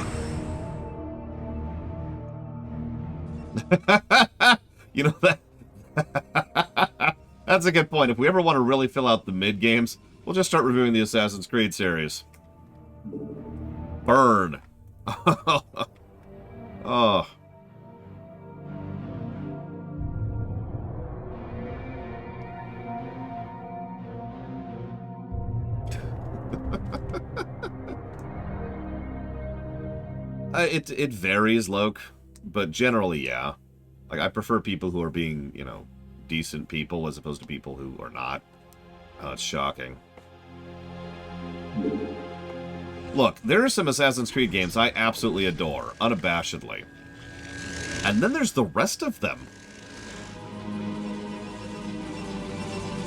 You know, that's a good point. If we ever want to really fill out the mid-games, we'll just start reviewing the Assassin's Creed series. Burn. Oh. It varies, Loke, but generally, yeah. Like, I prefer people who are being, you know, decent people as opposed to people who are not. It's shocking. Look, there are some Assassin's Creed games I absolutely adore, unabashedly. And then there's the rest of them.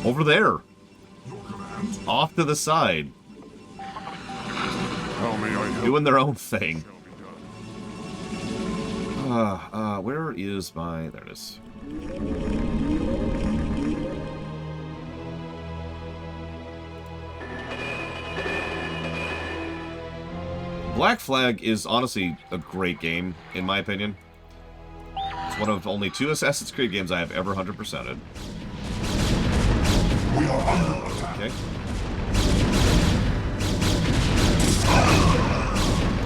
Over there. Off to the side. Doing their own thing. Where is my... There it is. Black Flag is honestly a great game, in my opinion. It's one of only 2 Assassin's Creed games I have ever 100%ed. We are under attack. Okay.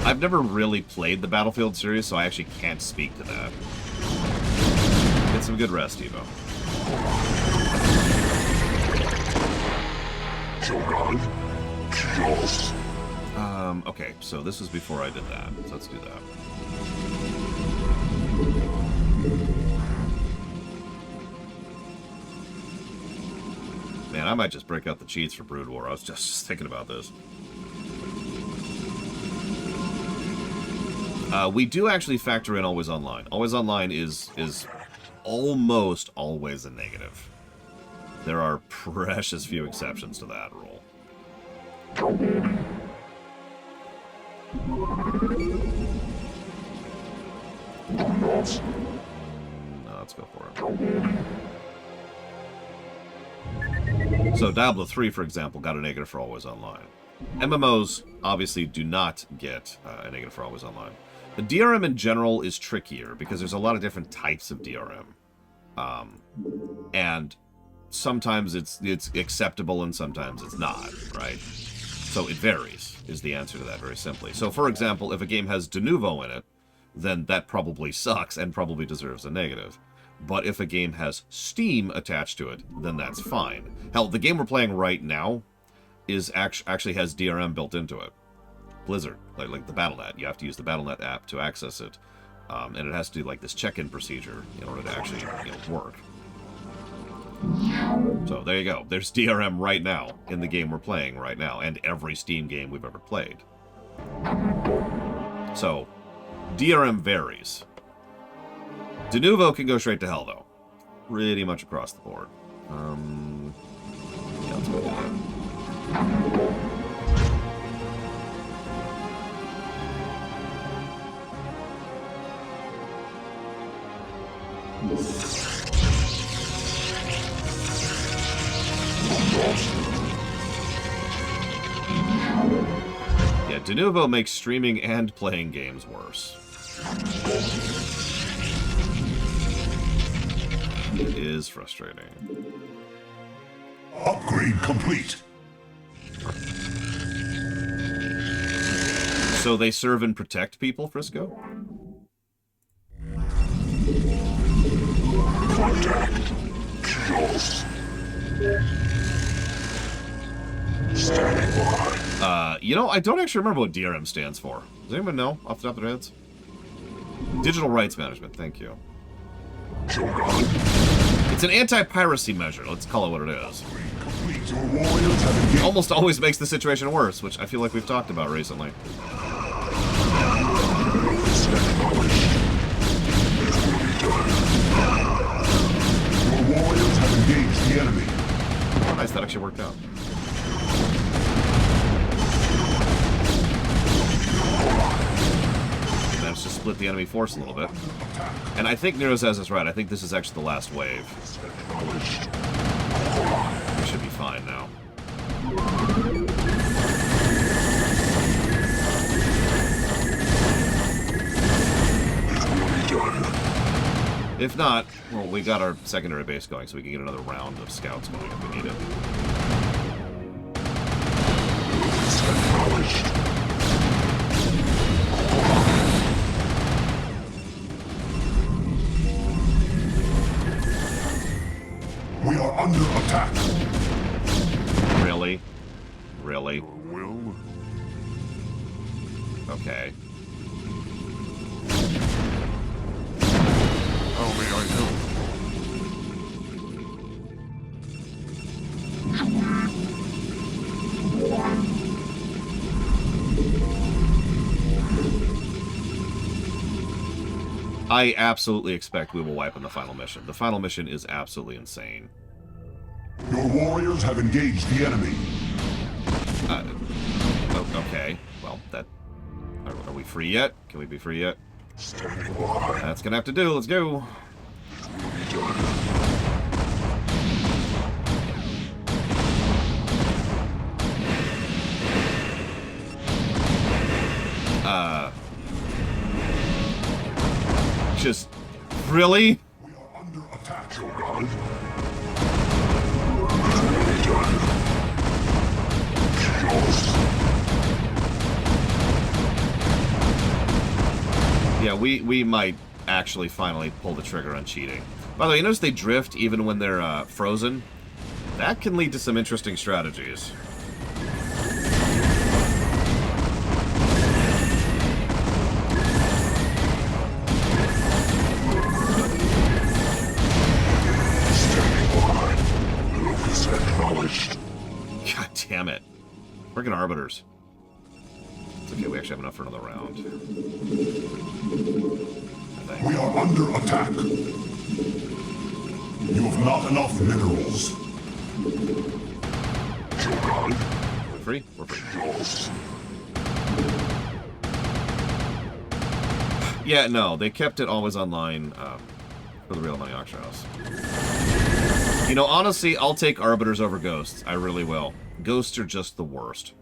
I've never really played the Battlefield series, so I actually can't speak to that. Get some good rest, Evo. Shogun. Just. Okay, so this was before I did that, so let's do that. Man, I might just break out the cheats for Brood War. I was just thinking about this. We do actually factor in Always Online. Always Online is almost always a negative. There are precious few exceptions to that rule. No, let's go for it. So Diablo 3, for example, got a negative for always online. MMOs obviously do not get a negative for always online. The DRM in general is trickier because there's a lot of different types of DRM. And sometimes it's acceptable and sometimes it's not, right? So it varies, is the answer to that very simply. So, for example, if a game has de novo in it, then that probably sucks and probably deserves a negative. But if a game has Steam attached to it, then that's fine. Hell, the game we're playing right now is actually has DRM built into it. Blizzard, like the Battle.net. You have to use the Battle.net app to access it. And it has to do like this check-in procedure in order to actually work. So there you go. There's DRM right now in the game we're playing right now, and every Steam game we've ever played. So DRM varies. De novo can go straight to hell, though. Pretty much across the board. Yeah, let's go do that. Yeah, de novo makes streaming and playing games worse. It is frustrating. Upgrade complete. So they serve and protect people, Frisco? Contact. Kills. Standing by. You know, I don't actually remember what DRM stands for. Does anyone know off the top of their heads? Digital Rights Management, thank you. It's an anti-piracy measure, let's call it what it is. It almost always makes the situation worse, which I feel like we've talked about recently. Your warriors have engaged the enemy. Oh, nice, that actually worked out. Managed to split the enemy force a little bit. And I think Nero says this right. I think this is actually the last wave. We should be fine now. If not, well, we got our secondary base going, so we can get another round of scouts going if we need it. We are under attack. Really? Really? Will? Okay. How may I help? I absolutely expect we will wipe on the final mission. The final mission is absolutely insane. Your warriors have engaged the enemy. Okay. Well, that... Are we free yet? Can we be free yet? Standing by. That's gonna have to do. Let's go. Just... Really? We are under attack, Shogun. Yeah, we might actually finally pull the trigger on cheating. By the way, you notice they drift even when they're frozen? That can lead to some interesting strategies. God damn it. Freaking Arbiters. It's okay, we actually have enough for another round. We are under attack. You have not enough minerals. We're free? We're free. Yeah, no, they kept it always online for the real money auction house. You know, honestly, I'll take Arbiters over Ghosts. I really will. Ghosts are just the worst.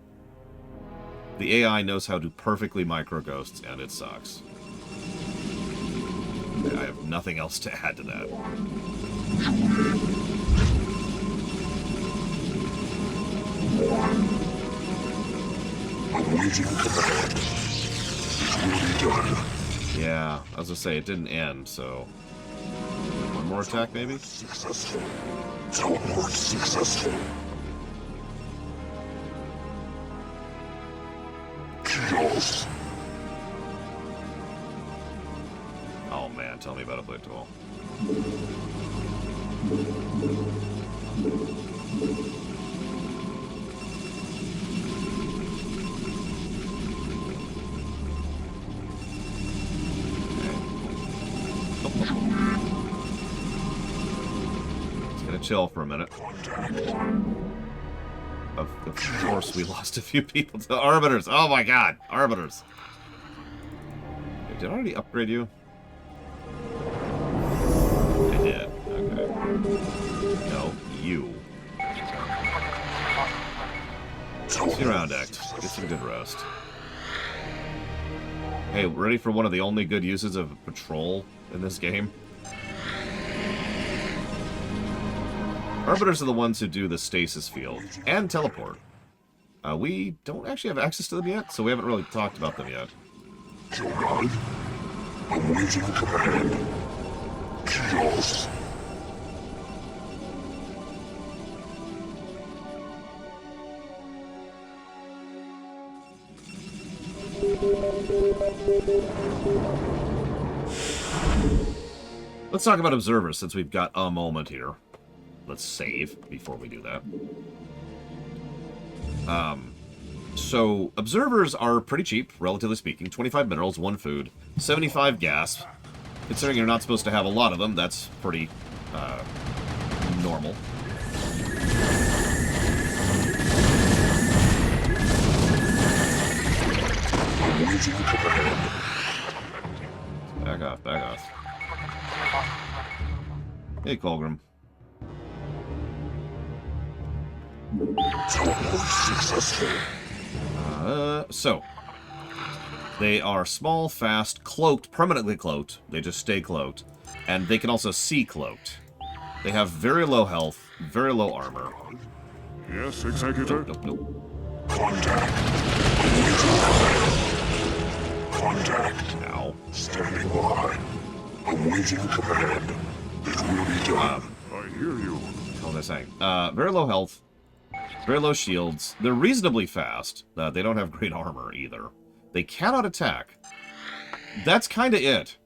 The AI knows how to perfectly micro Ghosts, and it sucks. I have nothing else to add to that. Awaiting command. It will be done. Yeah, I was gonna say, it didn't end, so... One more attack, maybe? Successful. Teleport successful. Chaos. Oh man, tell me about a blade tool. It's gonna chill for a minute. Of course, we lost a few people to Arbiters. Oh my god, Arbiters. Wait, did I already upgrade you? I did. Okay. No, you. See you around, Act. Get some good rest. Hey, ready for one of the only good uses of patrol in this game? Arbiters are the ones who do the stasis field and teleport. We don't actually have access to them yet, so we haven't really talked about them yet. Shogun. Awaiting command. Chaos. Let's talk about observers since we've got a moment here. Let's save before we do that. So observers are pretty cheap, relatively speaking. 25 minerals, 1 food, 75 gas. Considering you're not supposed to have a lot of them, that's pretty normal. Back off, back off. Hey, Colgrim. So, they are small, fast, cloaked, permanently cloaked. They just stay cloaked. And they can also see cloaked. They have very low health, very low armor. Yes, Executor? Nope, nope, nope. Contact. Contact. Ow. Standing by. Awaiting command. It will be done. I hear you. What was I saying? Very low health. Very low shields. They're reasonably fast. They don't have great armor either. They cannot attack. That's kind of it.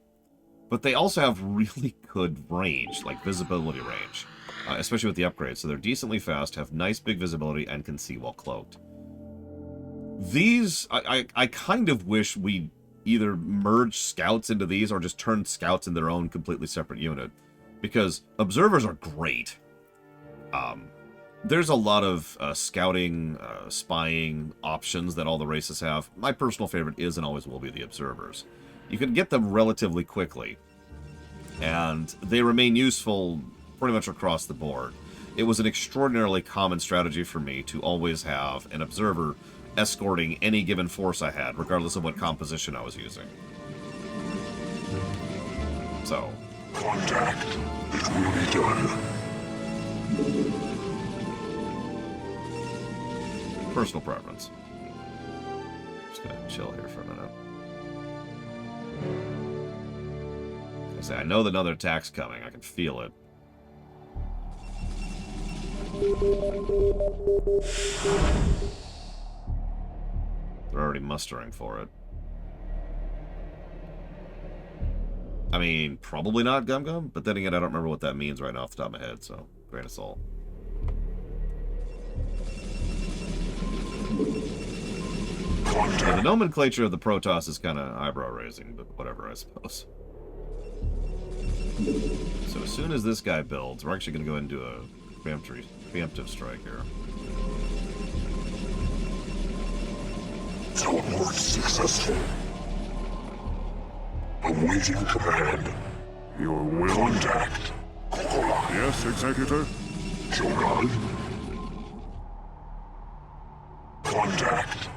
But they also have really good range, like visibility range. Especially with the upgrades. So they're decently fast, have nice big visibility, and can see while cloaked. These, I kind of wish we either merged scouts into these or just turned scouts in their own completely separate unit. Because observers are great. There's a lot of scouting, spying options that all the races have. My personal favorite is and always will be the observers. You can get them relatively quickly, and they remain useful pretty much across the board. It was an extraordinarily common strategy for me to always have an observer escorting any given force I had, regardless of what composition I was using. So. Contact. It will be done. Personal preference. Just gonna chill here for a minute. I know that another attack's coming. I can feel it. They're already mustering for it. I mean, probably not Gum Gum, but then again, I don't remember what that means right now off the top of my head, so grain of salt. Yeah, the nomenclature of the Protos is kind of eyebrow-raising, but whatever, I suppose. So as soon as this guy builds, we're actually going to go ahead and do a preemptive strike here. Teleport successful. Awaiting command. Your will? Contact. Yes, Executor? Shogun. Contact.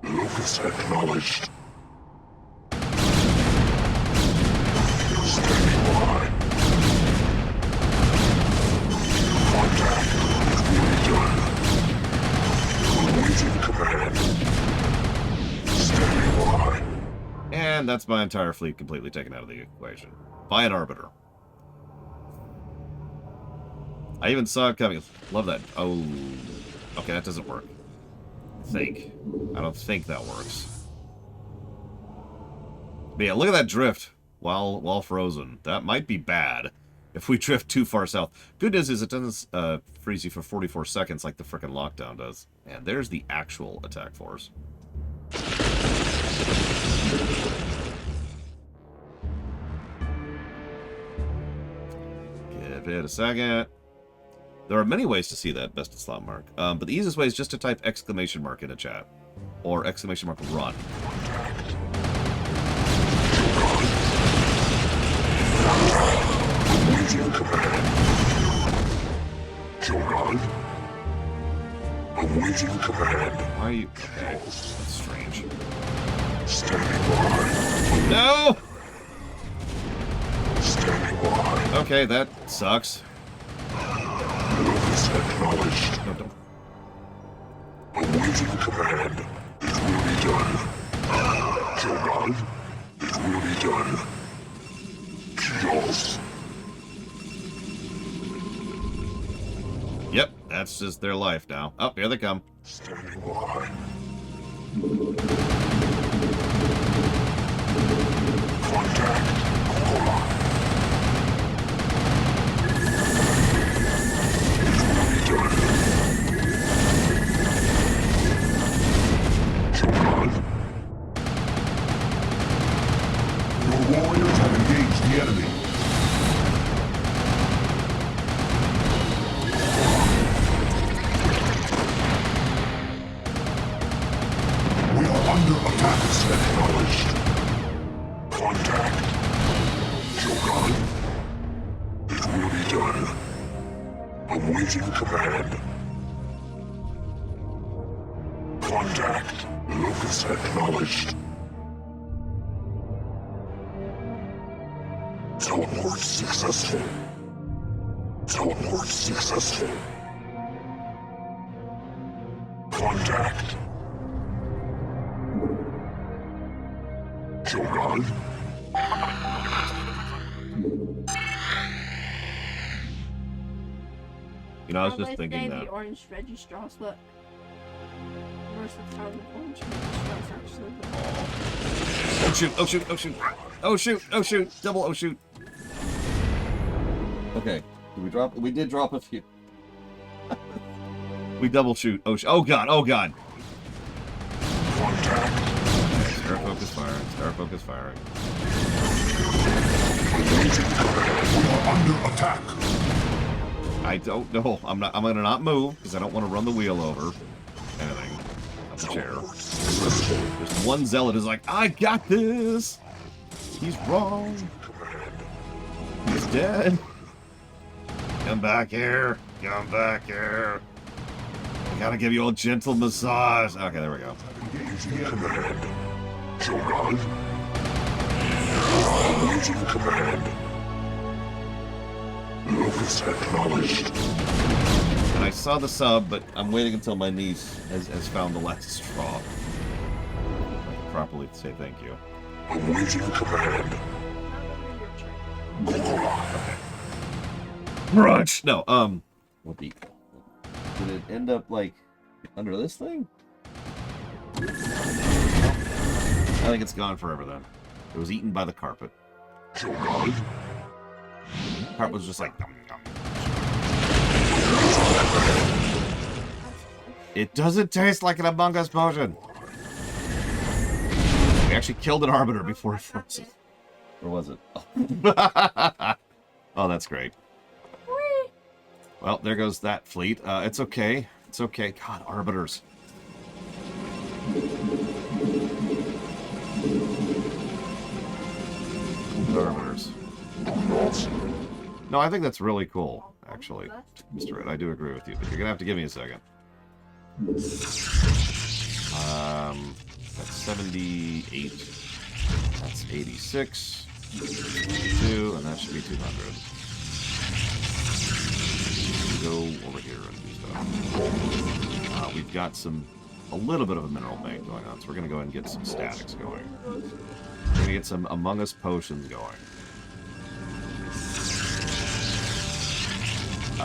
Locus acknowledged. Standing by. Contact. It will be done. Awaiting command. Standing by. And that's my entire fleet completely taken out of the equation. By an Arbiter. I even saw it coming. Love that. Oh. Okay, that doesn't work. I don't think that works. But yeah, look at that drift while frozen. That might be bad if we drift too far south. Good news is it doesn't freeze you for 44 seconds like the frickin' lockdown does. And there's the actual attack force. Give it a second. There are many ways to see that bested slot mark, but the easiest way is just to type exclamation mark in a chat, or exclamation mark run. Awaiting command. Shogun. Awaiting command. Why are you... Okay, that's strange. Standing by. No! Standing by. Okay, that sucks. Locus acknowledged. No, don't. Awaiting command. It will be done. Shogun. It will be done. Chaos. Yep, that's just their life now. Oh, here they come. Standing by. Contact. Your warriors have engaged the enemy. We are under attack. Acknowledged. Contact. Shogun. It will be done. Awaiting command. Contact. Locus acknowledged. Teleport successful. Teleport successful. Contact. Shogun. You know, I was just thinking that. The orange veggie straws look. Worse than how the orange veggie straws actually look. Oh shoot, oh shoot, oh shoot. Oh shoot, oh shoot, double oh shoot. Okay, did we drop? We did drop a few. We double shoot. Oh, oh god, oh god. Star focus firing, star focus firing. We are under attack. I don't know. I'm gonna not move because I don't want to run the wheel over. Anything. Up the chair. There's one zealot who's like, I got this. He's wrong. He's dead. Come back here. Come back here. I gotta give you a gentle massage. Okay, there we go. Shogun. Awaiting command. Locus acknowledged. And I saw the sub, but I'm waiting until my niece has found the last straw. I can properly say thank you. Awaiting command. Okay. Brunch! No, what the... Did it end up, like, under this thing? I think it's gone forever, then. It was eaten by the carpet. Shogun. Carpet was just like... Yum, yum. It doesn't taste like an Among Us potion. We actually killed an Arbiter before it froze. Or was it? Oh. Oh, that's great. Well, there goes that fleet. It's okay. It's okay. God, Arbiters. No, I think that's really cool, actually, Mr. Red. I do agree with you, but you're gonna have to give me a second. That's 78. That's 86. 2, and that should be 200. Go over here and do stuff. We've got a little bit of a mineral bank going on, so we're gonna go ahead and get some statics going. We're gonna get some Among Us potions going.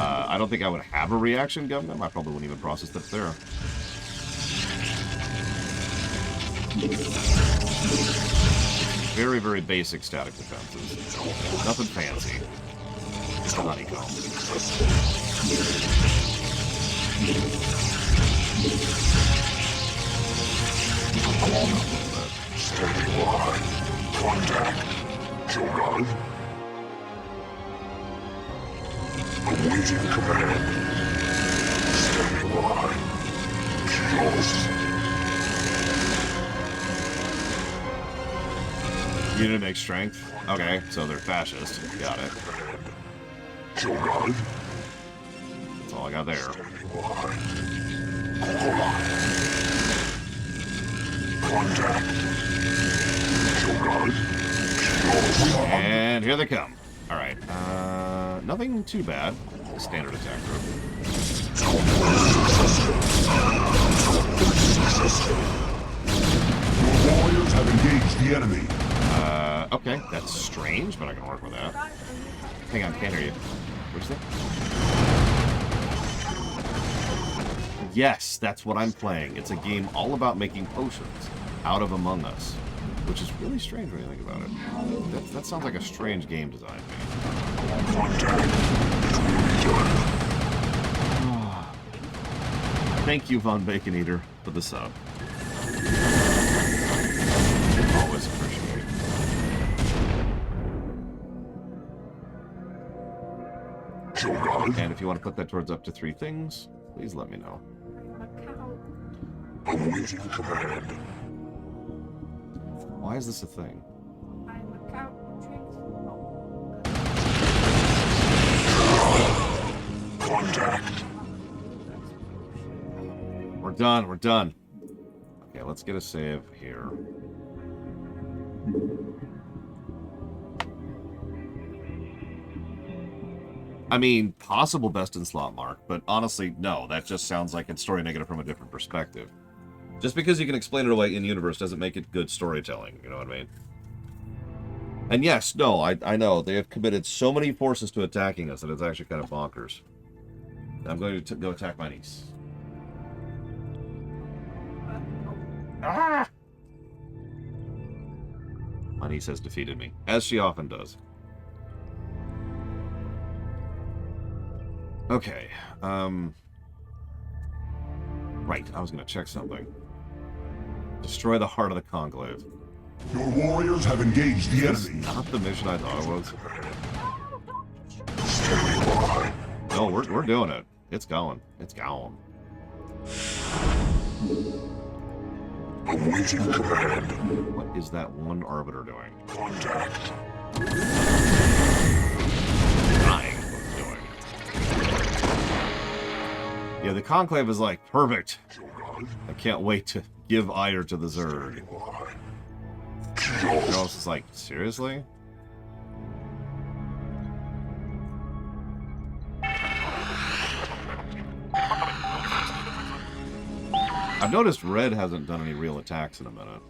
I don't think I would have a reaction gun. I probably wouldn't even process that there. Very, very basic static defenses. Nothing fancy. Just a honeycomb. Standing by. Contact. Shogun. Awaiting command. Standing by. Kios. Unit makes strength. Okay, so they're fascist. Got it. Shogun. That's all I got there. Contact. Shogun. And here they come. Alright. Nothing too bad. Standard attack group. Your warriors have engaged the enemy. Okay, that's strange, but I can work with that. Hang on, can't hear you. What'd you say? Yes, that's what I'm playing. It's a game all about making potions out of Among Us, which is really strange when you think about it. That sounds like a strange game design. Thank you, Von Bacon Eater, for the sub. Always appreciate it. And if you want to put that towards up to 3 things, please let me know. Awaiting command. Why is this a thing? Contact. We're done, we're done. Okay, let's get a save here. I mean, possible best in slot mark, but honestly, no. That just sounds like it's story negative from a different perspective. Just because you can explain it away in-universe doesn't make it good storytelling, you know what I mean? And yes, no, I know. They have committed so many forces to attacking us that it's actually kind of bonkers. I'm going to go attack my niece. Ah! My niece has defeated me, as she often does. Okay, right, I was going to check something. Destroy the heart of the Conclave. Your warriors have engaged the enemy. Not the mission I thought it was. Standing by. No, we're doing it. It's going. It's going. Awaiting command. What is that one arbiter doing? Contact. Dying. What it's doing. Yeah, the Conclave is like, perfect. I can't wait to give ire to the Zerg. Gross is like, seriously? I've noticed red hasn't done any real attacks in a minute.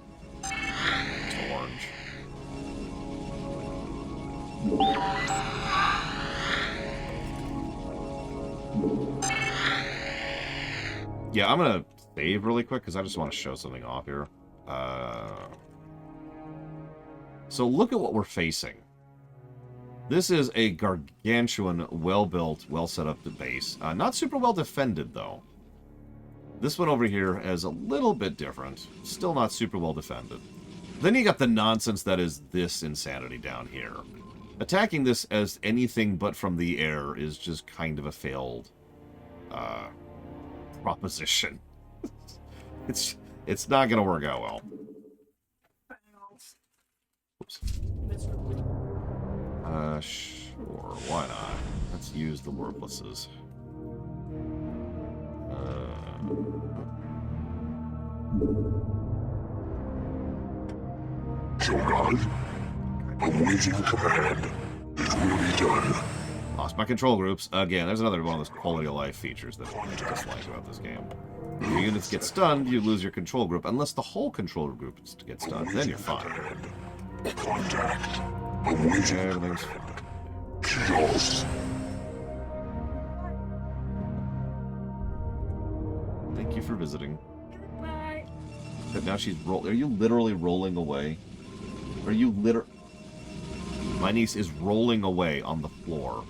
It's orange. Yeah, I'm gonna save really quick because I just want to show something off here. So look at what we're facing. This is a gargantuan, well-built, well-set-up base. Not super well defended, though. This one over here is a little bit different. Still not super well defended. Then you got the nonsense that is this insanity down here. Attacking this as anything but from the air is just kind of a failed proposition. It's not going to work out well. Oops. Sure, why not? Let's use the wordlesses. Shogun, awaiting command. It will be done. Lost my control groups. Again, there's another one of those quality of life features that I dislike about this game. If your units get stunned, you lose your control group, unless the whole control group gets stunned. Then you're fine. Contact. Awaiting Everything's chaos. Thank you for visiting. Bye. But now she's Are you literally rolling away? Are you My niece is rolling away on the floor.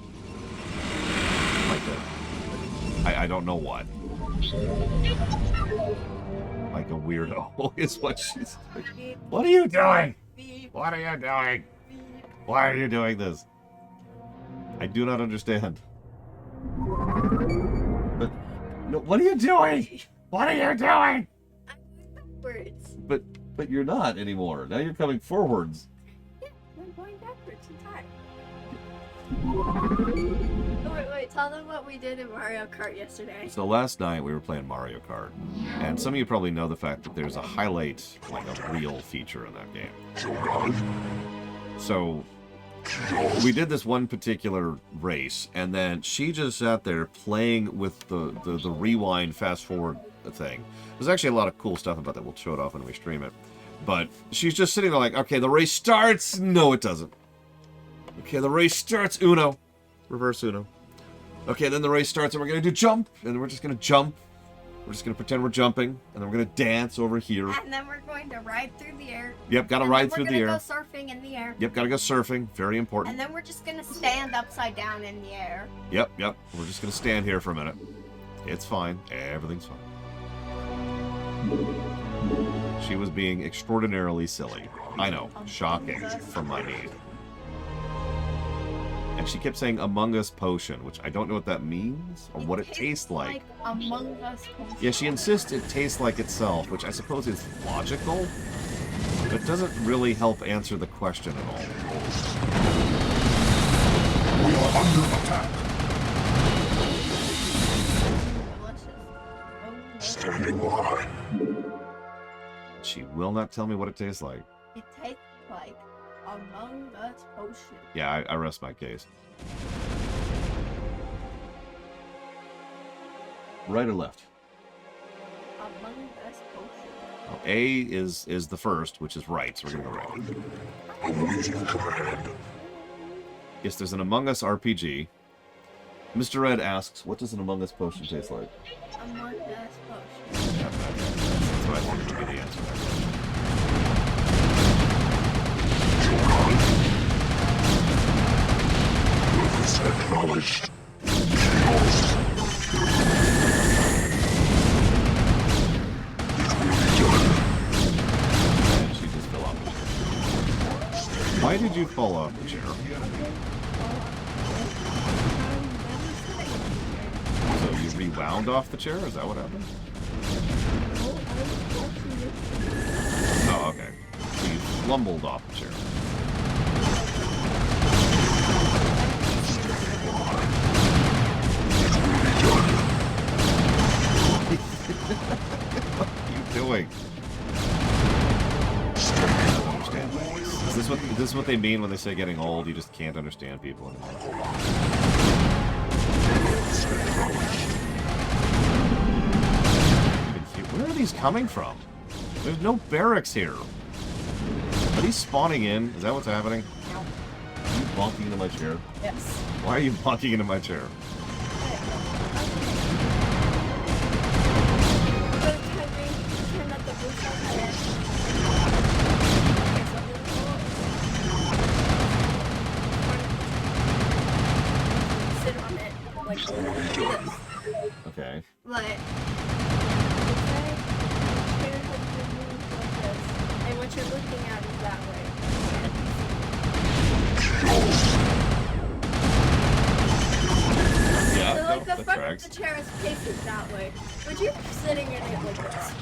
Like I don't know what. Like a weirdo is what she's like. What are you doing? What are you doing? Why are you doing this? I do not understand. But no, what are you doing? What are you doing? Backwards. But you're not anymore. Now you're coming forwards. I'm going backwards in time. Oh, wait, tell them what we did in Mario Kart yesterday. So last night we were playing Mario Kart, and some of you probably know the fact that there's a highlight, like a reel feature in that game. So we did this one particular race, and then she just sat there playing with the rewind fast forward thing. There's actually a lot of cool stuff about that. We'll show it off when we stream it. But she's just sitting there like, okay, the race starts. No, it doesn't. Okay, the race starts. Uno. Reverse Uno. Okay, then the race starts, and we're going to do jump. And we're just going to jump. We're just going to pretend we're jumping. And then we're going to dance over here. And then we're going to ride through the air. Yep, got to ride through the air. We're going to go surfing in the air. Yep, got to go surfing. Very important. And then we're just going to stand upside down in the air. Yep. We're just going to stand here for a minute. It's fine. Everything's fine. She was being extraordinarily silly. I know. Shocking from my need. And she kept saying Among Us potion, which I don't know what that means or what it tastes like. Among Us potion. Yeah, she insists it tastes like itself, which I suppose is logical, but doesn't really help answer the question at all. We are under attack. Standing by. She will not tell me what it tastes like. It tastes like Among Us potion. Yeah, I rest my case. Right or left? Among Us potion. Well, A is the first, which is right, so we're gonna go right. Awaiting command. Yes, there's an Among Us RPG. Mr. Red asks, what does an Among Us potion taste like? Among Us potion. Yeah, that's what I wanted to be the answer. Purpose acknowledged. And she just fell off the chair. Why did you fall off the chair? So you rewound off the chair? Is that what happened? Oh, okay. So you flumbled off the chair. What are you doing? I don't understand. Is this what they mean when they say getting old? You just can't understand people anymore. Where are these coming from? There's no barracks here. Are these spawning in? Is that what's happening? No. Are you bonking into my chair? Yes. Why are you bonking into my chair? Sit on it like this. Okay. But and what you're looking at is that way. Yeah, So like no, the that front tracks. of the chair is facing that way, but you're sitting in it like this.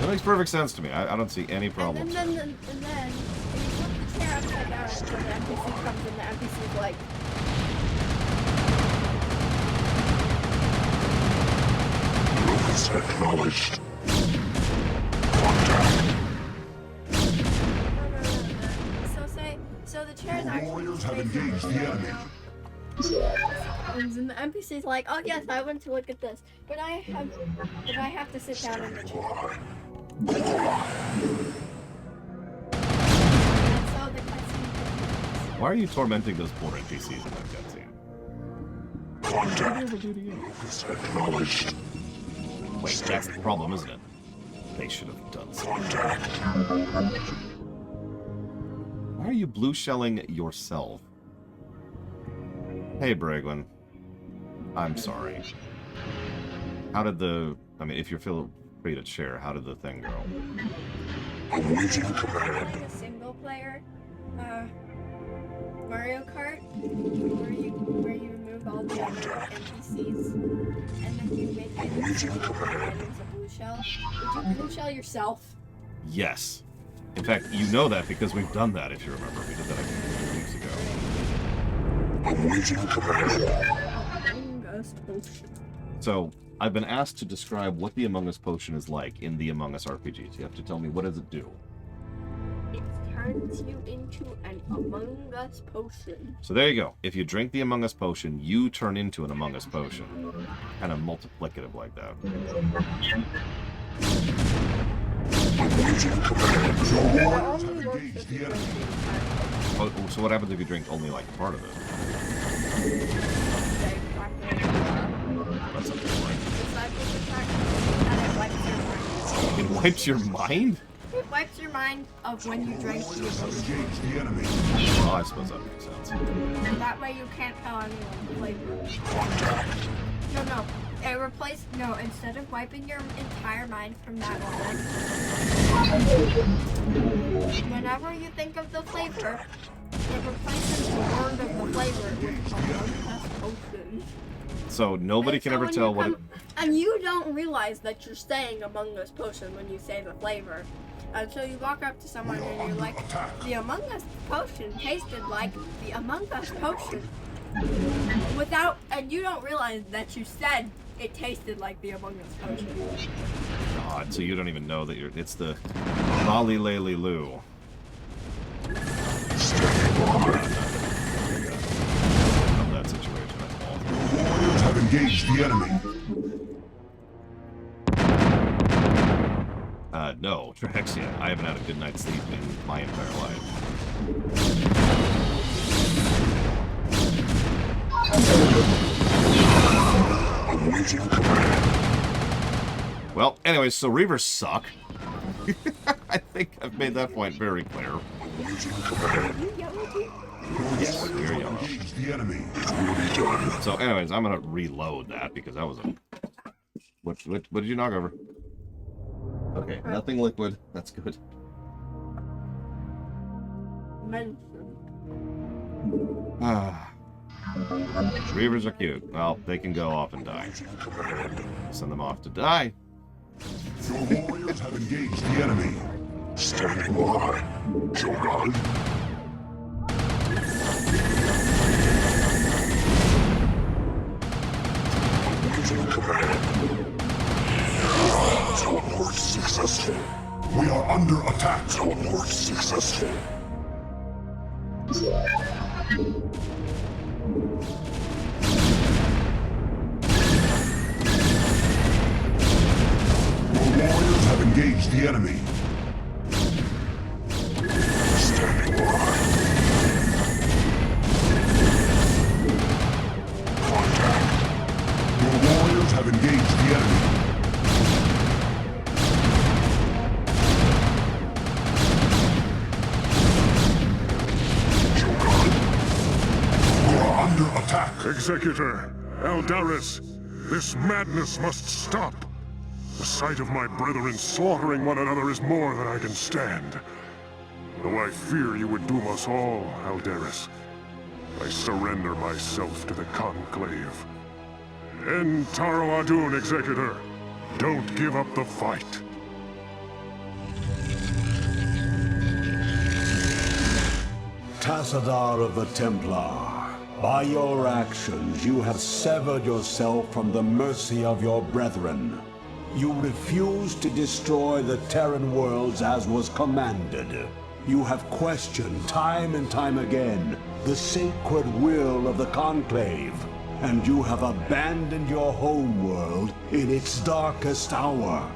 That makes perfect sense to me. I don't see any problems. And then if you flip the chair upside down until the NPC comes in, the NPC's like, Locus acknowledged. So the chair is actually Warriors have engaged the enemy. and the NPC's like, oh yes, I went to look at this, but I have to sit down in the chair. And so the cutscene. Why are you tormenting those poor NPCs in that cutscene? Contact. Locus acknowledged. Wait, that's the problem, isn't it? They should have done something. Contact. Why are you blue shelling yourself? Hey, Bragwin. I'm sorry. How did the... I mean, if you feel free to share, how did the thing go? Awaiting command. A single player Mario Kart where you remove all the NPCs and then you make items a blue shell. Would you blue shell yourself? Yes. In fact, you know that because we've done that, if you remember. We did that a few weeks ago. Awaiting command. Among Us potion. So, I've been asked to describe what the Among Us potion is like in the Among Us RPGs. You have to tell me, what does it do? It turns you into an Among Us potion. So there you go. If you drink the Among Us potion, you turn into an Among Us potion. Kind of multiplicative like that. Awaiting command. It only works if you drink the entire Oh, so what happens if you drink only like part of it? That's something boring. It wipes your mind? It wipes your mind of when you drank the enemy. Oh, I suppose that makes sense. and that way you can't tell anyone the flavor. No. Instead of wiping your entire mind from that moment, whenever you think of the flavor, it replaces the word of the flavor with Among Us potion. So nobody can ever tell what it... And you don't realize that you're saying Among Us potion when you say the flavor. Until you walk up to someone and you're like, the Among Us potion tasted like the Among Us potion. And you don't realize that you said it tasted like the Among Us potion. God, so you don't even know that it's the Lolly Lally Loo. That situation, that's all. Warriors have engaged the enemy. No, Trexia. I haven't had a good night's sleep in my entire life. Well, anyways, so Reavers suck. I think I've made that point very clear. Yes, you're yellow. So, anyways, I'm gonna reload that because that was a... What did you knock over? Okay, nothing liquid. That's good. Ah. Reavers are cute. Well, they can go off and die. Send them off to die. Your warriors have engaged the enemy. Standing by. Shogun. Awaiting command. Teleport successful. We are under attack. Teleport successful. Your warriors have engaged the enemy. Standing by. Contact. Your warriors have engaged the enemy. Attack! Executor, Aldaris, this madness must stop. The sight of my brethren slaughtering one another is more than I can stand. Though I fear you would doom us all, Aldaris, I surrender myself to the Conclave. End Taro Adun, Executor. Don't give up the fight. Tassadar of the Templar. By your actions, you have severed yourself from the mercy of your brethren. You refused to destroy the Terran worlds as was commanded. You have questioned time and time again the sacred will of the Conclave, and you have abandoned your homeworld in its darkest hour.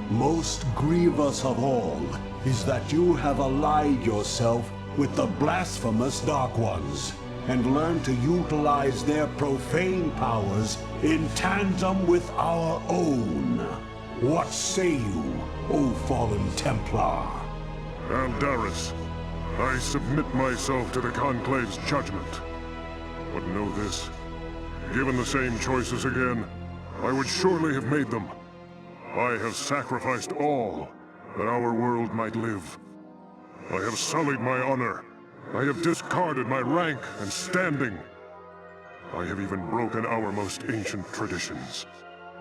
Most grievous of all is that you have allied yourself with the blasphemous Dark Ones, and learned to utilize their profane powers in tandem with our own. What say you, O fallen Templar? Aldaris, I submit myself to the Conclave's judgment. But know this, given the same choices again, I would surely have made them. I have sacrificed all that our world might live. I have sullied my honor. I have discarded my rank and standing. I have even broken our most ancient traditions.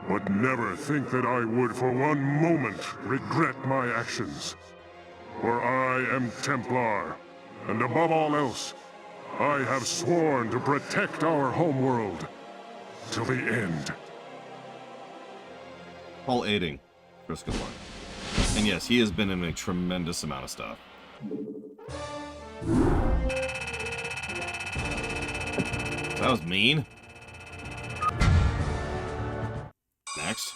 But never think that I would for one moment regret my actions. For I am Templar, and above all else, I have sworn to protect our homeworld till the end. Paul aiding Risk of One. And yes, he has been in a tremendous amount of stuff. That was mean. Next.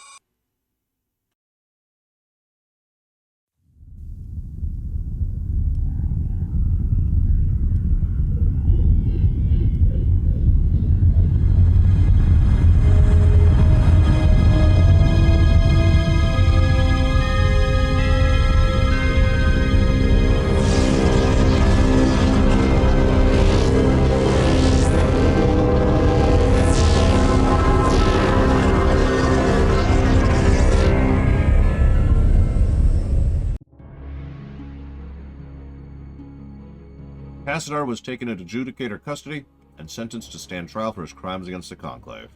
Tassadar was taken into Judicator custody and sentenced to stand trial for his crimes against the Conclave.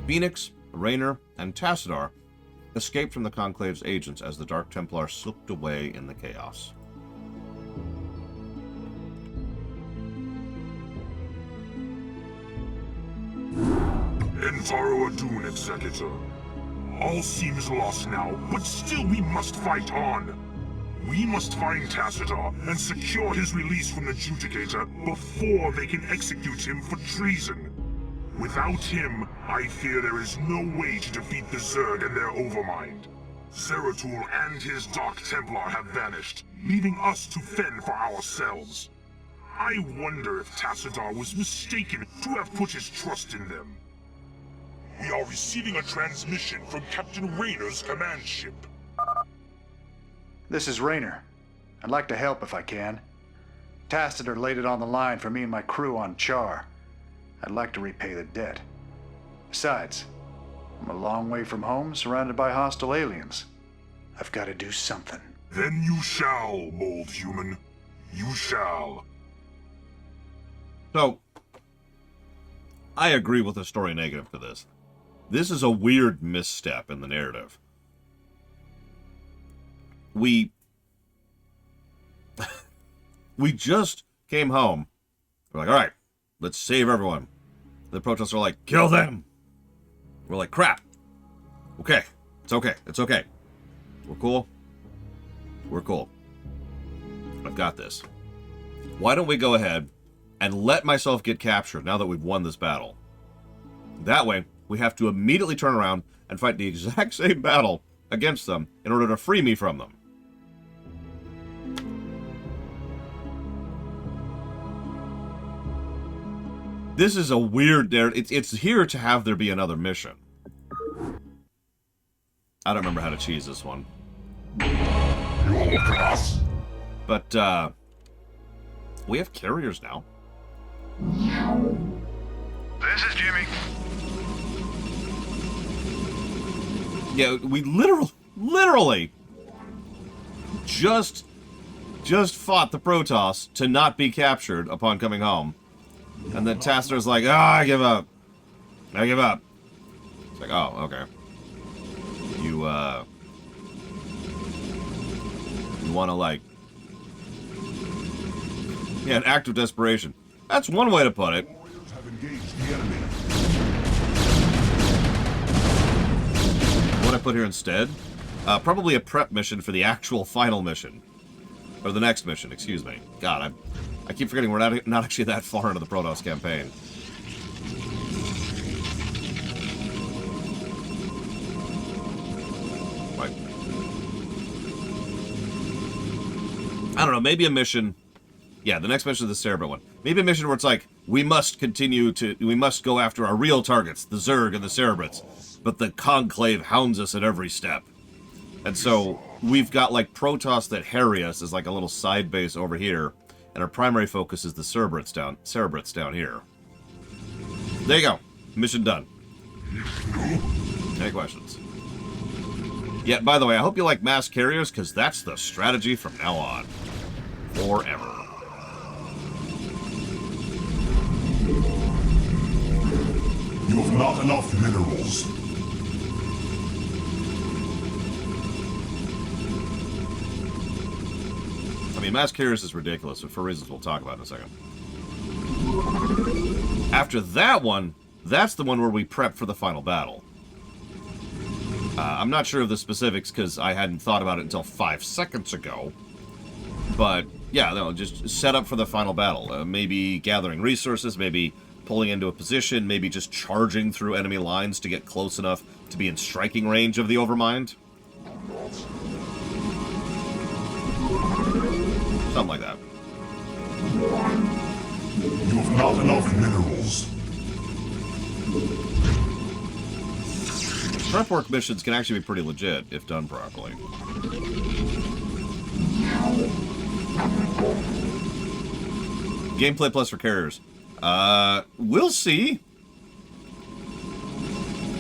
Phoenix, Raynor, and Tassadar escaped from the Conclave's agents as the Dark Templar slipped away in the chaos. Entaro Adun, Executor. All seems lost now, but still we must fight on. We must find Tassadar and secure his release from the Judicator before they can execute him for treason. Without him, I fear there is no way to defeat the Zerg and their Overmind. Zeratul and his Dark Templar have vanished, leaving us to fend for ourselves. I wonder if Tassadar was mistaken to have put his trust in them. We are receiving a transmission from Captain Raynor's command ship. This is Raynor. I'd like to help if I can. Tassadar laid it on the line for me and my crew on Char. I'd like to repay the debt. Besides, I'm a long way from home, surrounded by hostile aliens. I've got to do something. Then you shall, bold human. You shall. So, I agree with the story negative for this. This is a weird misstep in the narrative. We just came home. We're like, all right, let's save everyone. The Protos are like, kill them. We're like, crap. Okay, it's okay, it's okay. We're cool. We're cool. I've got this. Why don't we go ahead and let myself get captured now that we've won this battle? That way, we have to immediately turn around and fight the exact same battle against them in order to free me from them. This is a weird... It's here to have there be another mission. I don't remember how to cheese this one. But, we have carriers now. This is Jimmy. Yeah, we literally just fought the Protoss to not be captured upon coming home. And then Tassadar's like, I give up. I give up. It's like, oh, okay. You want to, like... Yeah, an act of desperation. That's one way to put it. put here instead? Probably a prep mission for the actual final mission. Or the next mission, excuse me. God, I keep forgetting we're not actually that far into the Protos campaign. Right. I don't know, maybe a mission... Yeah, the next mission is the Cerebral one. Maybe a mission where it's like, we must go after our real targets, the Zerg and the Cerebrats, but the Conclave hounds us at every step. And so, we've got, like, Protoss that harry us as, like, a little side base over here, and our primary focus is the Cerebrats down here. There you go. Mission done. Any questions? Yeah, by the way, I hope you like mass carriers, because that's the strategy from now on. Forever. You have not enough minerals. I mean, mass carriers is ridiculous, but for reasons we'll talk about in a second. After that one, that's the one where we prep for the final battle. I'm not sure of the specifics because I hadn't thought about it until 5 seconds ago. But, yeah, no, just set up for the final battle. Maybe gathering resources, maybe pulling into a position, maybe just charging through enemy lines to get close enough to be in striking range of the Overmind. Something like that. You have not enough minerals. Prep work missions can actually be pretty legit if done properly. Gameplay plus for carriers. We'll see.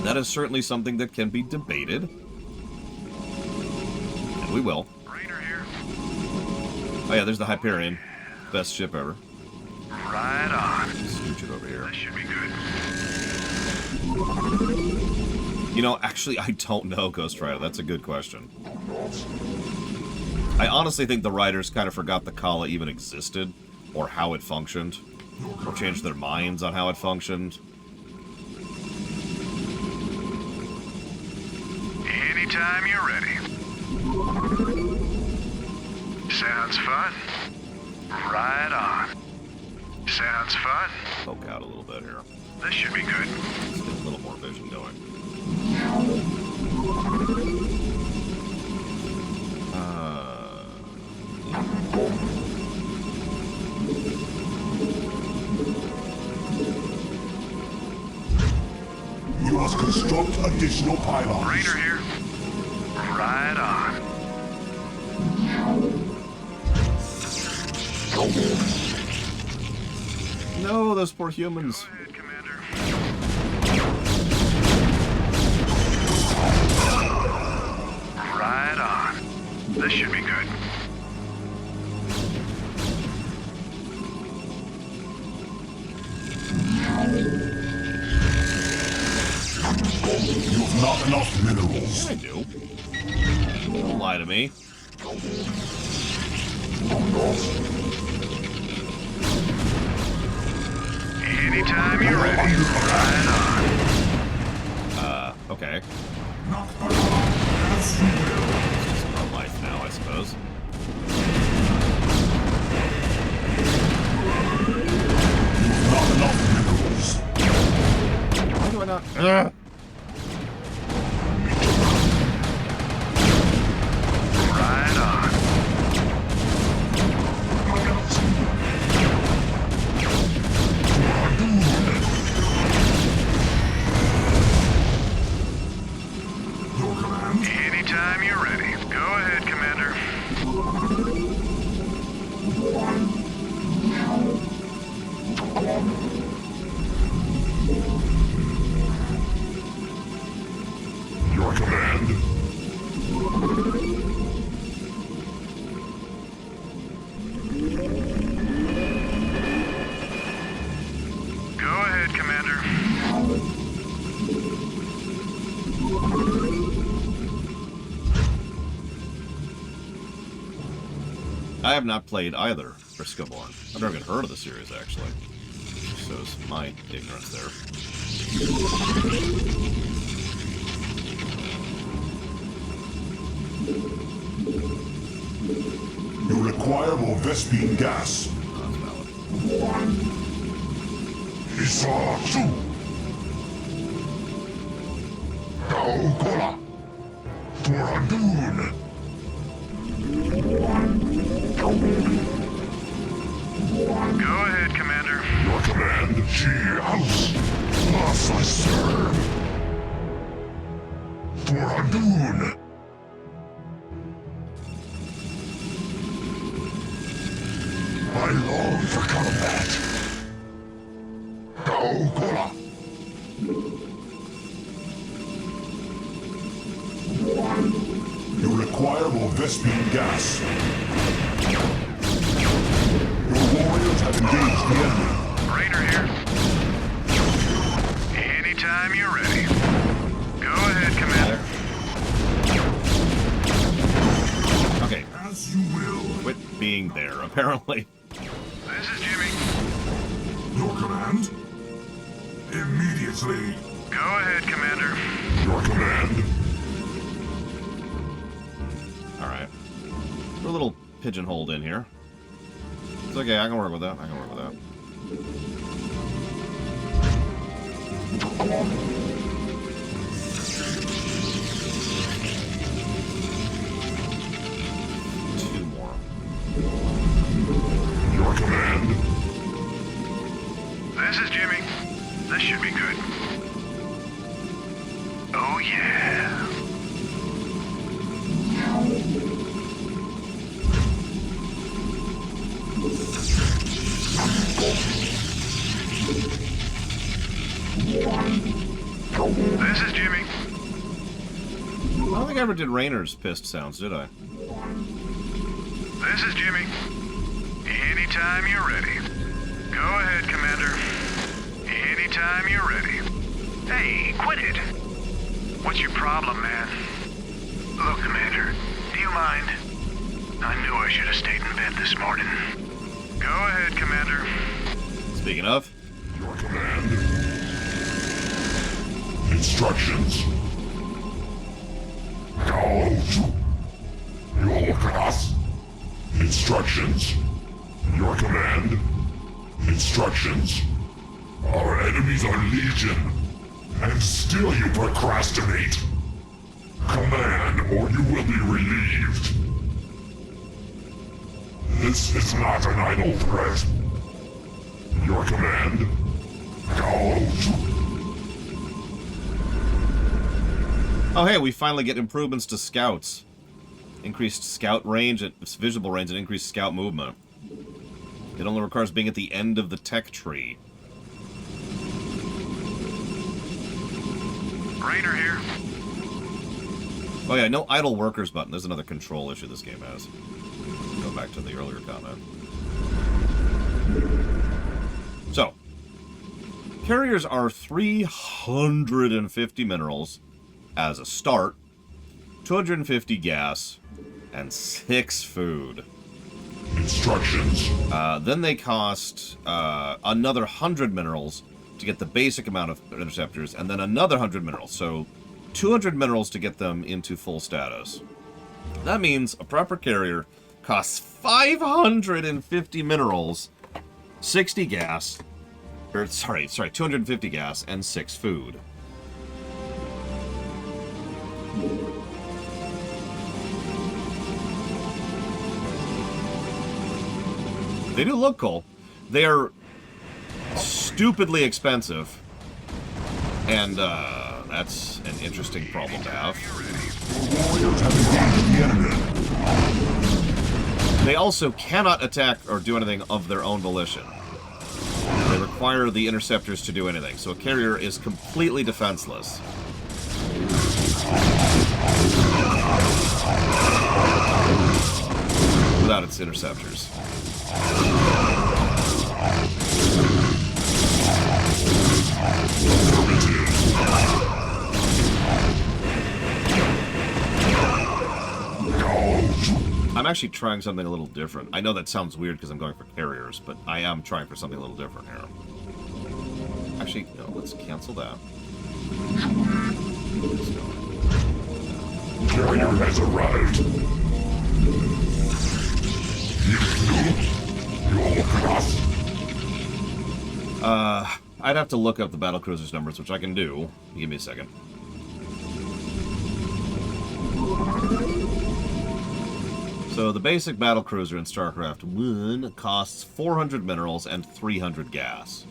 That is certainly something that can be debated. And we will. Oh yeah, there's the Hyperion. Best ship ever. Right on. Scooch it over here. That should be good. You know, actually, I don't know, Ghost Rider. That's a good question. I honestly think the writers kind of forgot the Kala even existed, or how it functioned, or changed their minds on how it functioned. Anytime you're ready. Sounds fun. Right on. Sounds fun. Poke out a little bit here. This should be good. Let's get a little more vision going. You must construct additional pylons. Raider here. Right on. No, those poor humans. Go ahead, Commander. Right on. This should be good. You have not enough minerals. I do. Don't lie to me. Anytime you're ready. Right on. Okay. It's just our life now, I suppose. Not enough minerals. Why do I not? Right on. Anytime you're ready. Go ahead, Commander. Your command. Go ahead, Commander. I have not played either Riskaborn. I've never even heard of the series, actually. Shows my ignorance there. requirable Vespine gas. Isachu! Kaukola! Toradun! Go ahead, Commander. Your command, She House. Thus I serve. Toradun! I long for combat. Kaukola! You require more Vespine gas. Your warriors have engaged the enemy. Rainer here. Anytime you're ready. Go ahead, Commander. Okay. As you will. Quit being there, apparently. This is Jimmy. Your command? Immediately. Go ahead, Commander. Your command? Alright. We're a little pigeonholed in here. It's okay, I can work with that. I can work with that. Two more. Your command? This is Jimmy. This should be good. Oh, yeah. This is Jimmy. I don't think I ever did Rainer's pissed sounds, did I? This is Jimmy. Anytime you're ready. Go ahead, Commander. Anytime you're ready. Hey, quit it. What's your problem, man? Look, Commander, do you mind? I knew I should have stayed in bed this morning. Go ahead, Commander. Speaking of. Your command? Instructions. Kauju. Your class. Instructions. Your command. Instructions. Our enemies are legion. And still you procrastinate. Command, or you will be relieved. This is not an idle threat. Your command? Kauju. Oh, hey, we finally get improvements to scouts. Increased scout range, visible range, and increased scout movement. It only requires being at the end of the tech tree. Rainer here. Oh yeah, no idle workers button. There's another control issue this game has. Go back to the earlier comment. So, carriers are 350 minerals as a start, 250 gas, and 6 food. Instructions. Then they cost another 100 minerals to get the basic amount of interceptors, and then another 100 minerals. So 200 minerals to get them into full status. That means a proper carrier costs 550 minerals, 60 gas, or sorry, 250 gas and 6 food. They do look cool. They are stupidly expensive, and that's an interesting problem to have. They also cannot attack or do anything of their own volition. They require the interceptors to do anything, so a carrier is completely defenseless. Without its interceptors. I'm actually trying something a little different. I know that sounds weird because I'm going for carriers, but I am trying for something a little different here. Actually, no, let's cancel that. Carrier has arrived. I'd have to look up the battlecruisers numbers, which I can do. Give me a second. So the basic battlecruiser in StarCraft 1 costs 400 minerals and 300 gas.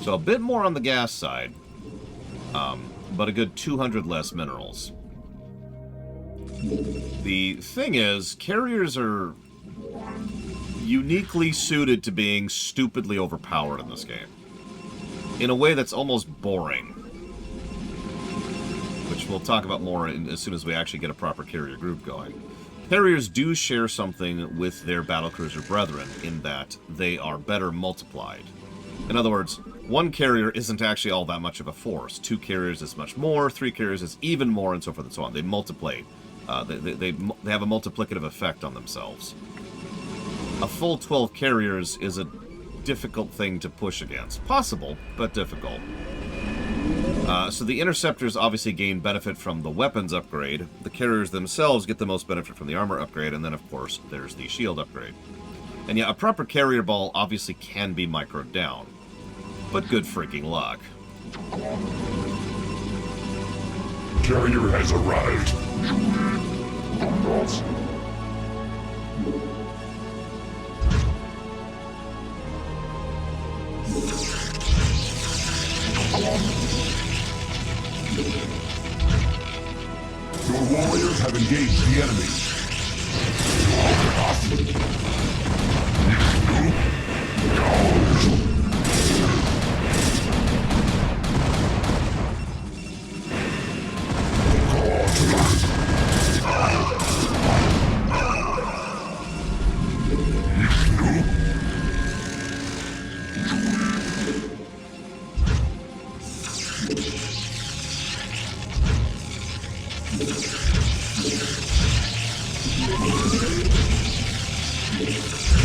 So a bit more on the gas side, but a good 200 less minerals. The thing is, carriers are uniquely suited to being stupidly overpowered in this game. In a way that's almost boring. Which we'll talk about more as soon as we actually get a proper carrier group going. Carriers do share something with their battlecruiser brethren in that they are better multiplied. In other words, one carrier isn't actually all that much of a force. 2 carriers is much more, 3 carriers is even more, and so forth and so on. They multiply. They have a multiplicative effect on themselves. A full 12 carriers is a difficult thing to push against. Possible, but difficult. So the interceptors obviously gain benefit from the weapons upgrade. The carriers themselves get the most benefit from the armor upgrade, and then, of course, there's the shield upgrade. And yeah, a proper carrier ball obviously can be microed down. But good freaking luck. Carrier has arrived. Your warriors have engaged the enemy.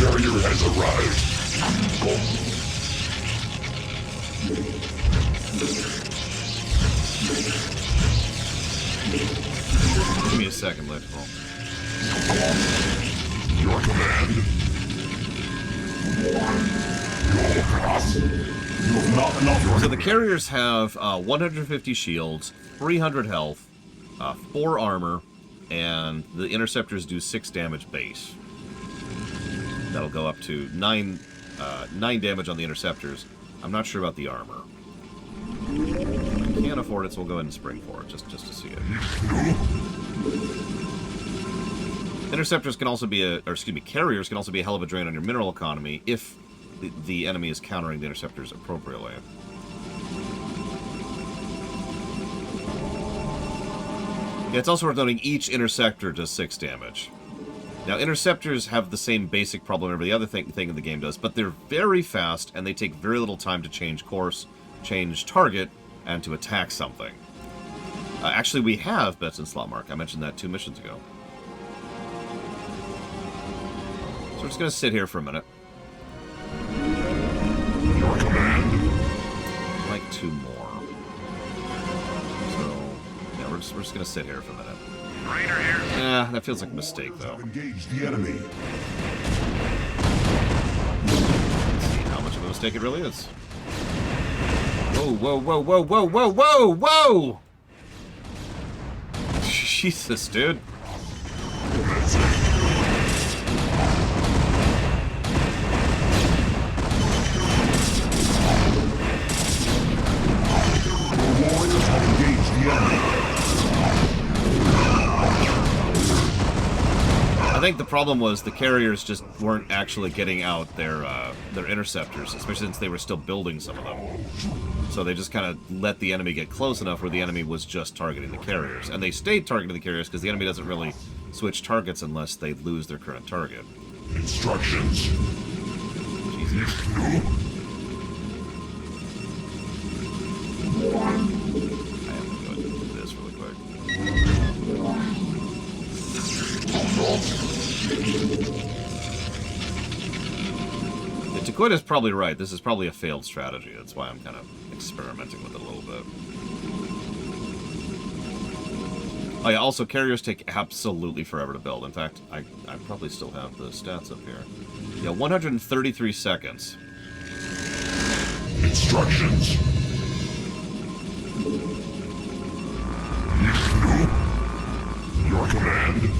Carrier has arrived. Give me a second, Electrical. Your command. So the carriers have 150 shields, 300 health, 4 armor, and the interceptors do 6 damage base. That'll go up to 9 damage on the interceptors. I'm not sure about the armor. I can't afford it, so we'll go ahead and spring for it, just to see it. Interceptors can also be carriers can also be a hell of a drain on your mineral economy if the enemy is countering the interceptors appropriately. Yeah, it's also worth noting each interceptor does 6 damage. Now, interceptors have the same basic problem every other thing in the game does, but they're very fast, and they take very little time to change course, change target, and to attack something. Actually, we have bets in slot mark. I mentioned that 2 missions ago. So we're just going to sit here for a minute. Your command. I'd like 2 more. So, yeah, we're just going to sit here for a minute. Raider here. Yeah, that feels like a mistake, though. Engage the enemy. Let's see how much of a mistake it really is. Whoa, whoa, whoa, whoa, whoa, whoa, whoa, whoa! Jesus, dude. Warriors have engaged the enemy. I think the problem was the carriers just weren't actually getting out their interceptors, especially since they were still building some of them. So they just kind of let the enemy get close enough where the enemy was just targeting the carriers. And they stayed targeting the carriers because the enemy doesn't really switch targets unless they lose their current target. Instructions. Jesus. I have to go and do this really quick. Taquid is probably right. This is probably a failed strategy. That's why I'm kind of experimenting with it a little bit. Oh yeah, also carriers take absolutely forever to build. In fact, I probably still have the stats up here. Yeah, 133 seconds. Instructions. Your command.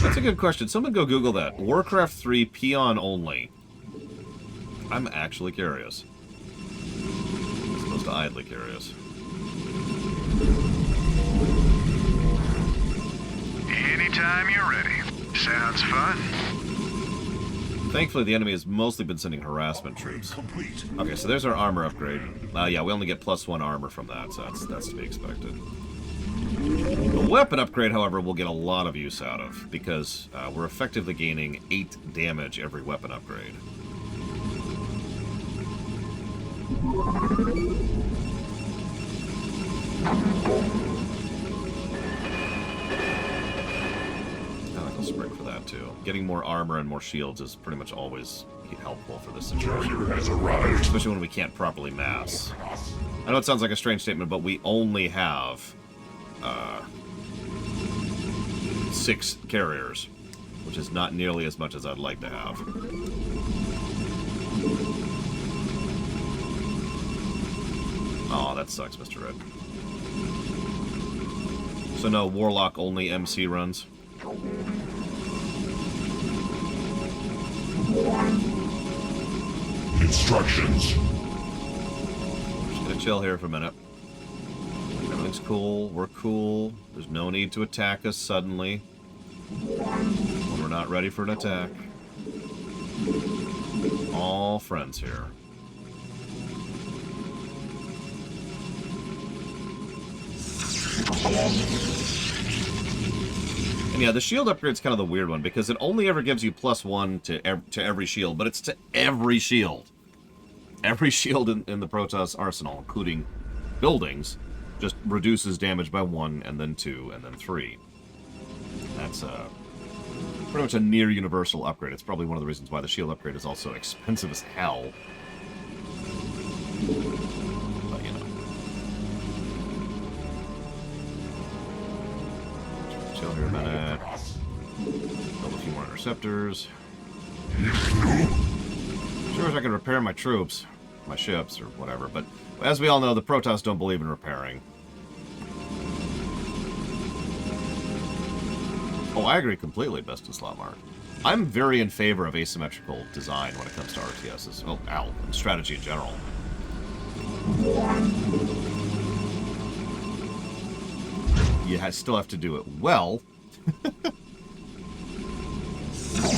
That's a good question. Someone go Google that. Warcraft 3 peon only. I'm actually curious. I'm supposed to idly curious. Anytime you're ready. Sounds fun. Thankfully, the enemy has mostly been sending harassment troops. Okay, so there's our armor upgrade. Yeah, we only get +1 armor from that, so that's to be expected. The weapon upgrade, however, we'll get a lot of use out of, because we're effectively gaining 8 damage every weapon upgrade. I'll spring for that, too. Getting more armor and more shields is pretty much always helpful for this situation. Especially when we can't properly mass. I know it sounds like a strange statement, but we only have 6 carriers, which is not nearly as much as I'd like to have. Oh, that sucks, Mr. Red. So no Warlock only MC runs? Instructions. Just gonna chill here for a minute. Everything's cool. We're cool. There's no need to attack us suddenly when we're not ready for an attack. All friends here. And yeah, the shield upgrade's kind of the weird one, because it only ever gives you +1 to every shield, but it's to every shield. Every shield in the Protos arsenal, including buildings, just reduces damage by 1, and then 2, and then 3. That's pretty much a near universal upgrade. It's probably one of the reasons why the shield upgrade is also expensive as hell. But, you know. Chill here a minute. Build a few more interceptors. Sure as I can repair my troops, my ships, or whatever, but as we all know, the Protoss don't believe in repairing. Oh, I agree completely, Best in Slot Mark. I'm very in favor of asymmetrical design when it comes to RTSs. Oh, and strategy in general. You still have to do it well.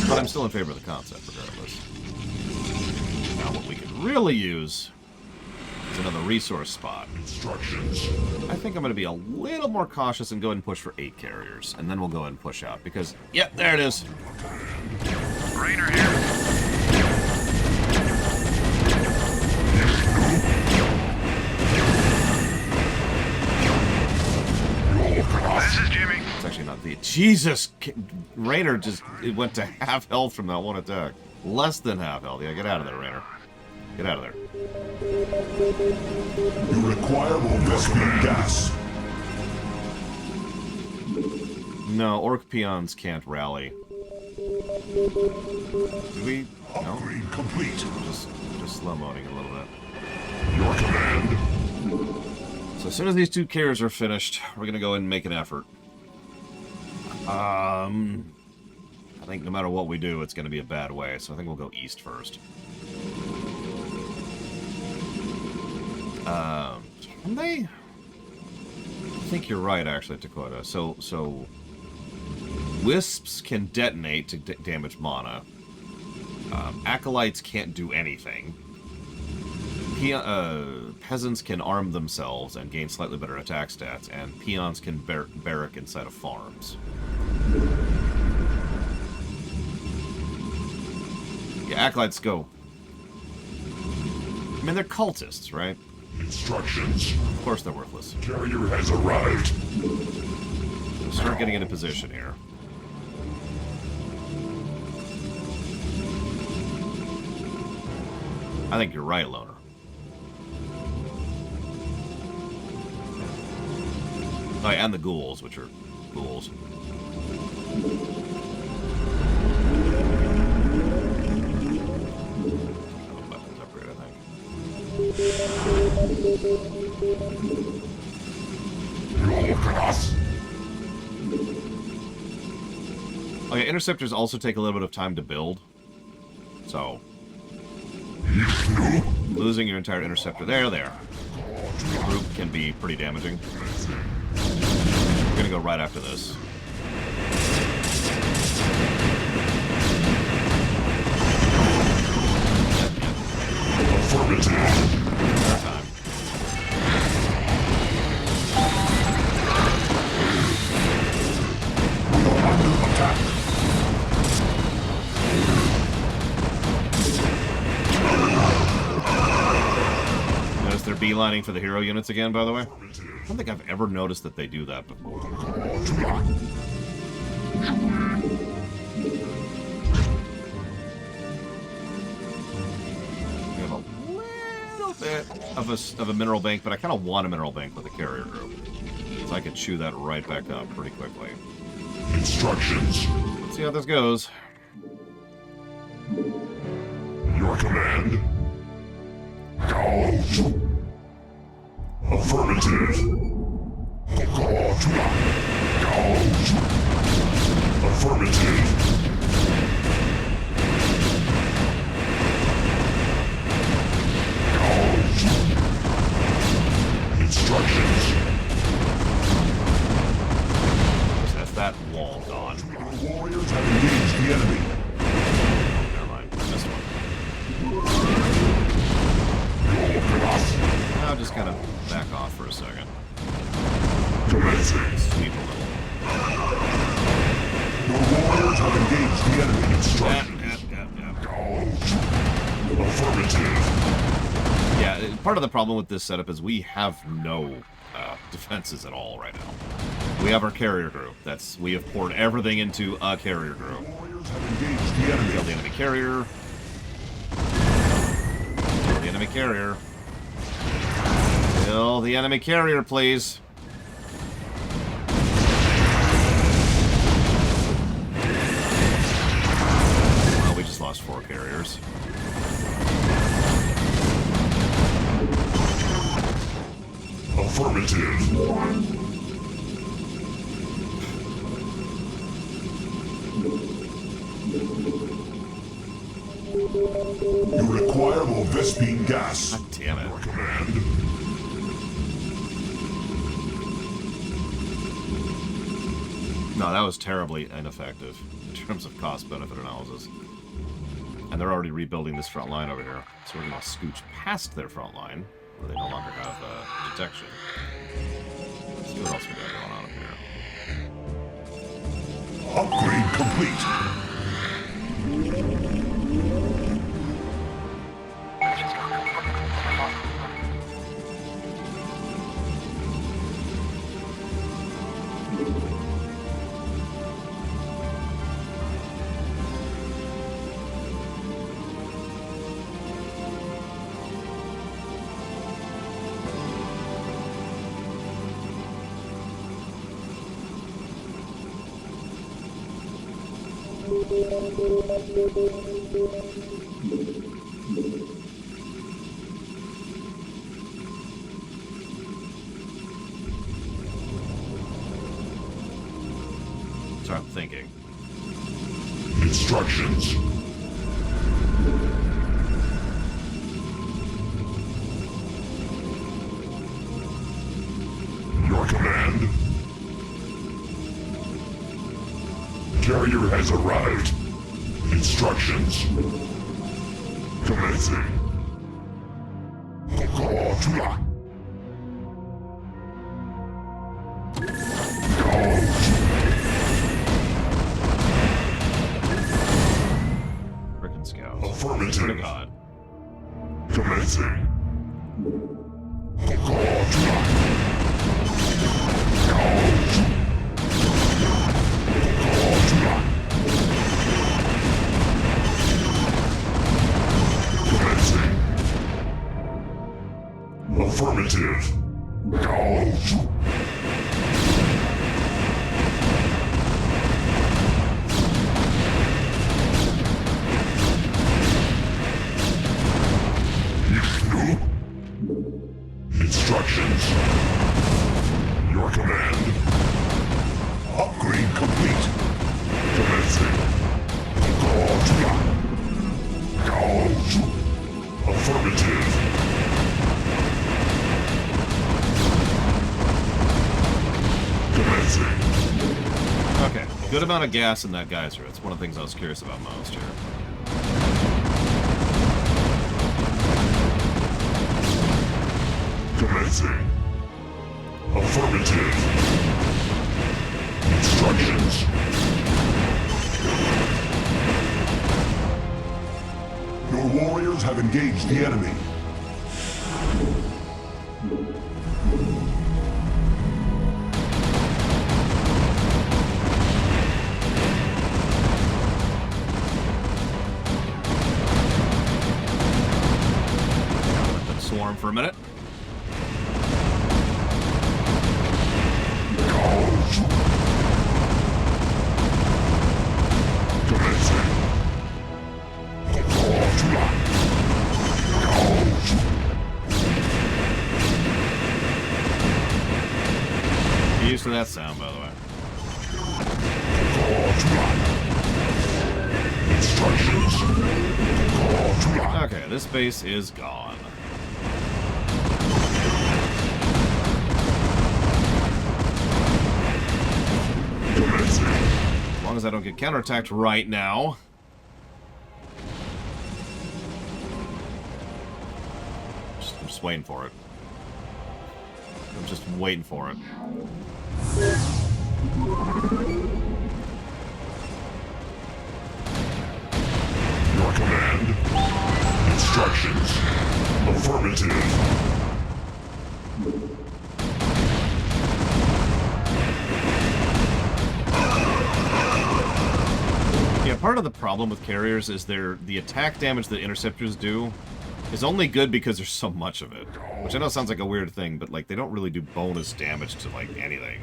But I'm still in favor of the concept, regardless. Now, what we could really use is another resource spot. Instructions. I think I'm going to be a little more cautious and go ahead and push for 8 carriers, and then we'll go ahead and push out, because, yep, there it is. Rainer here. This is Jimmy. It's actually not the... Jesus! Rainer just went to half health from that one attack. Less than half health. Yeah, get out of there, Rainer. Get out of there. You require more investment gas. No, Orc peons can't rally. Do we? No? Upgrade complete. Just slow-moing a little bit. Your command. So as soon as these 2 carriers are finished, we're going to go ahead and make an effort. I think no matter what we do, it's going to be a bad way, so I think we'll go east first. Can they? I think you're right, actually, Dakota. So Wisps can detonate to damage mana. Acolytes can't do anything. Peasants can arm themselves and gain slightly better attack stats, and peons can barrack inside of farms. Yeah, acolytes go. I mean, they're cultists, right? Instructions. Of course they're worthless. Carrier has arrived. Start getting into position here. I think you're right, Loner. Oh, yeah, and the ghouls, which are ghouls. Weapons upgrade, I think. Look at us. Okay, interceptors also take a little bit of time to build. So, losing your entire interceptor there. Group can be pretty damaging. We're gonna go right after this. Time. Notice they're beelining for the hero units again, by the way. I don't think I've ever noticed that they do that before. We have a little bit of a mineral bank, but I kind of want a mineral bank with a carrier group. So I could chew that right back up pretty quickly. Instructions. Let's see how this goes. Your command. Go. Affirmative. Go. Affirmative. Go. Instructions. That's that wall gone. The warriors have engaged the enemy. Never mind. This one. I'll just kind of back off for a second. Sweep a little. The warriors have engaged the enemy. Instructions. Affirmative. Yeah, part of the problem with this setup is we have no defenses at all right now. We have our carrier group. We have poured everything into a carrier group. Kill the enemy carrier. Kill the enemy carrier. Kill the enemy carrier, please. Well, we just lost 4 carriers. Affirmative. You require more Vespine gas. God damn it. Your command. No, that was terribly ineffective in terms of cost-benefit analysis. And they're already rebuilding this front line over here. So we're going to scooch past their front line, where they no longer have detection. Let's see what else we got going on up here. Upgrade complete. So I'm thinking. Instructions. Your command. Carrier has arrived. Instructions. Commencing. Frickin' scouts. Affirmative. Swear to God. Commencing. Commencing. Affirmative. Gouge. Instructions. Your command. Upgrade complete. Commencing. Gouge. Gouge. Affirmative. Commencing. Okay, good amount of gas in that geyser. That's one of the things I was curious about most here. Commencing. Affirmative. Instructions. Your warriors have engaged the enemy. Let them swarm for a minute. Get used to that sound, by the way. Okay, this base is gone. As long as I don't get counterattacked right now. I'm just waiting for it. I'm just waiting for it. Your command. Instructions. Affirmative. Yeah, part of the problem with carriers is the attack damage that interceptors do is only good because there's so much of it. Which I know sounds like a weird thing, but like they don't really do bonus damage to like anything.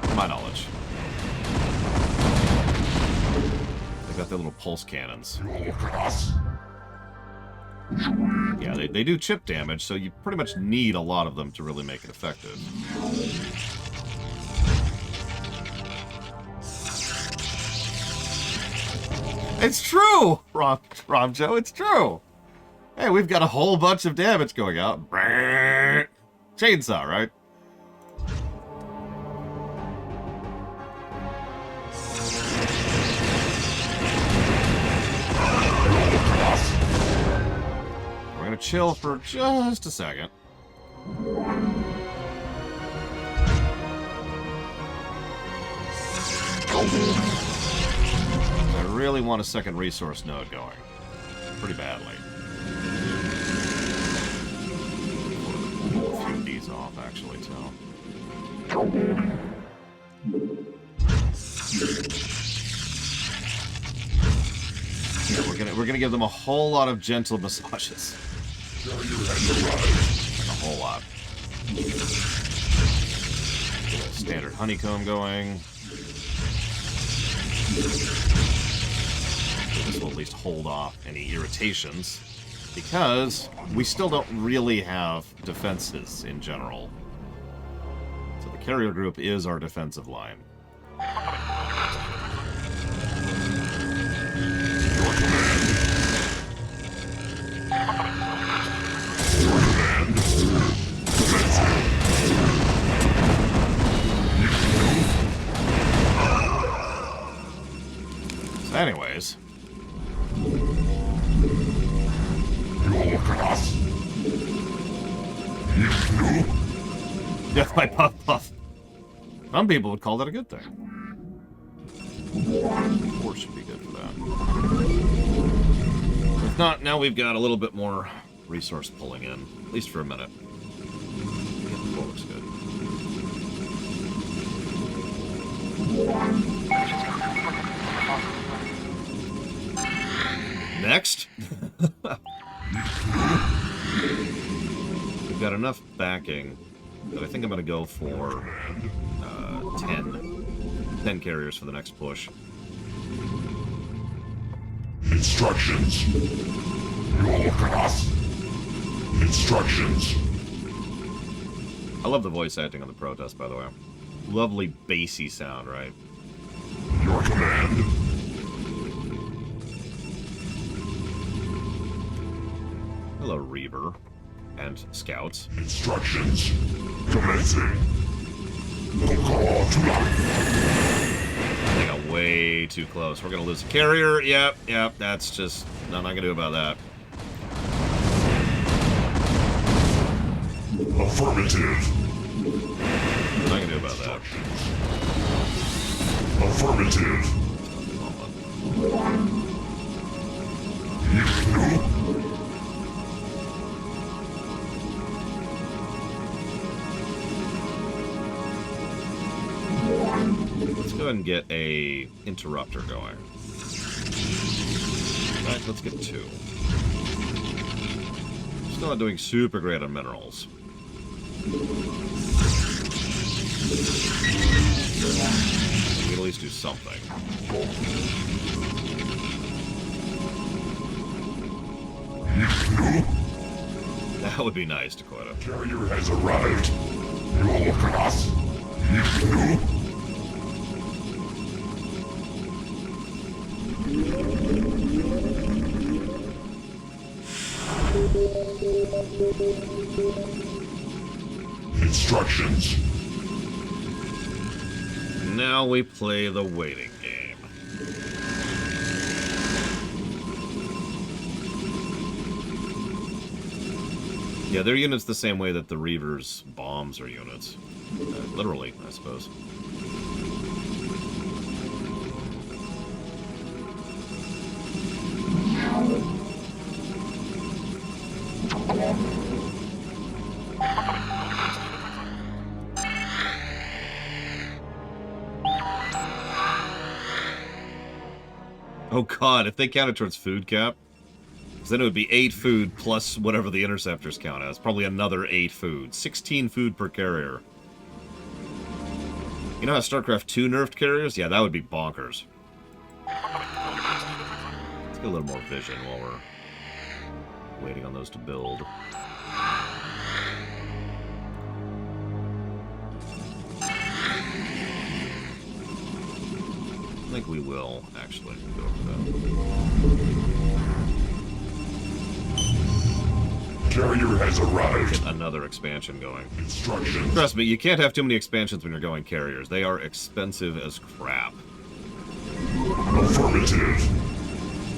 To my knowledge. They got their little pulse cannons. Yeah, they do chip damage, so you pretty much need a lot of them to really make it effective. It's true! Romjo, it's true! Hey, we've got a whole bunch of damage going out. Chainsaw, right? We're gonna chill for just a second. I really want a second resource node going. Pretty badly. A few of these off, actually, too. Yeah, we're gonna give them a whole lot of gentle massages. Like a whole lot. Get a standard honeycomb going. This will at least hold off any irritations, because we still don't really have defenses in general. So the carrier group is our defensive line. Anyways. Death by Puff Puff. Some people would call that a good thing. 4 should be good for that. If not, now we've got a little bit more resource pulling in. At least for a minute. Yeah, 4 looks good. Next. got enough backing that I think I'm going to go for 10 carriers for the next push. Instructions. Instructions. I love the voice acting on the Protos, by the way. Lovely bassy sound, right? Your command. Hello, Reaver. And Scouts. Instructions. Commencing. The call to life. They got way too close. We're gonna lose a carrier. Yep, that's just nothing I can do about that. Affirmative. Nothing I can do about that. Affirmative. Let's go ahead and get a interrupter going. In fact, let's get 2. Still not doing super great on minerals. We can at least do something. That would be nice, Dakota. Carrier has arrived. Your class. Instructions. Now we play the waiting game. Yeah, their units the same way that the Reaver's bombs are units. Literally, I suppose. Oh god, if they counted towards food cap, because then it would be 8 food plus whatever the interceptors count as. Probably another 8 food. 16 food per carrier. You know how StarCraft 2 nerfed carriers? Yeah, that would be bonkers. Let's get a little more vision while we're waiting on those to build. I think we will actually go for that. Carrier has arrived. Get another expansion going. Instructions. Trust me, you can't have too many expansions when you're going carriers. They are expensive as crap. Affirmative.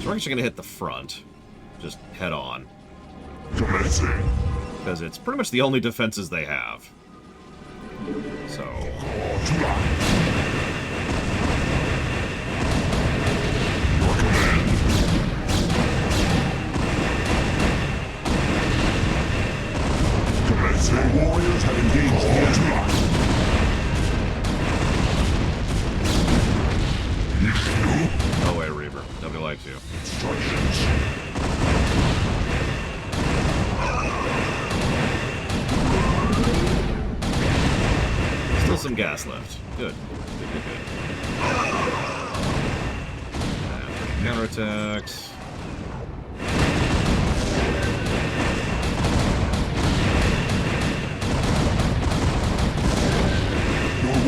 So we're actually going to hit the front. Just head on. Commencing. Because it's pretty much the only defenses they have. So... The warriors have engaged the enemy. No way, Reaver. Nobody likes you. Instructions. Still some gas left. Good. Good. Counterattacks.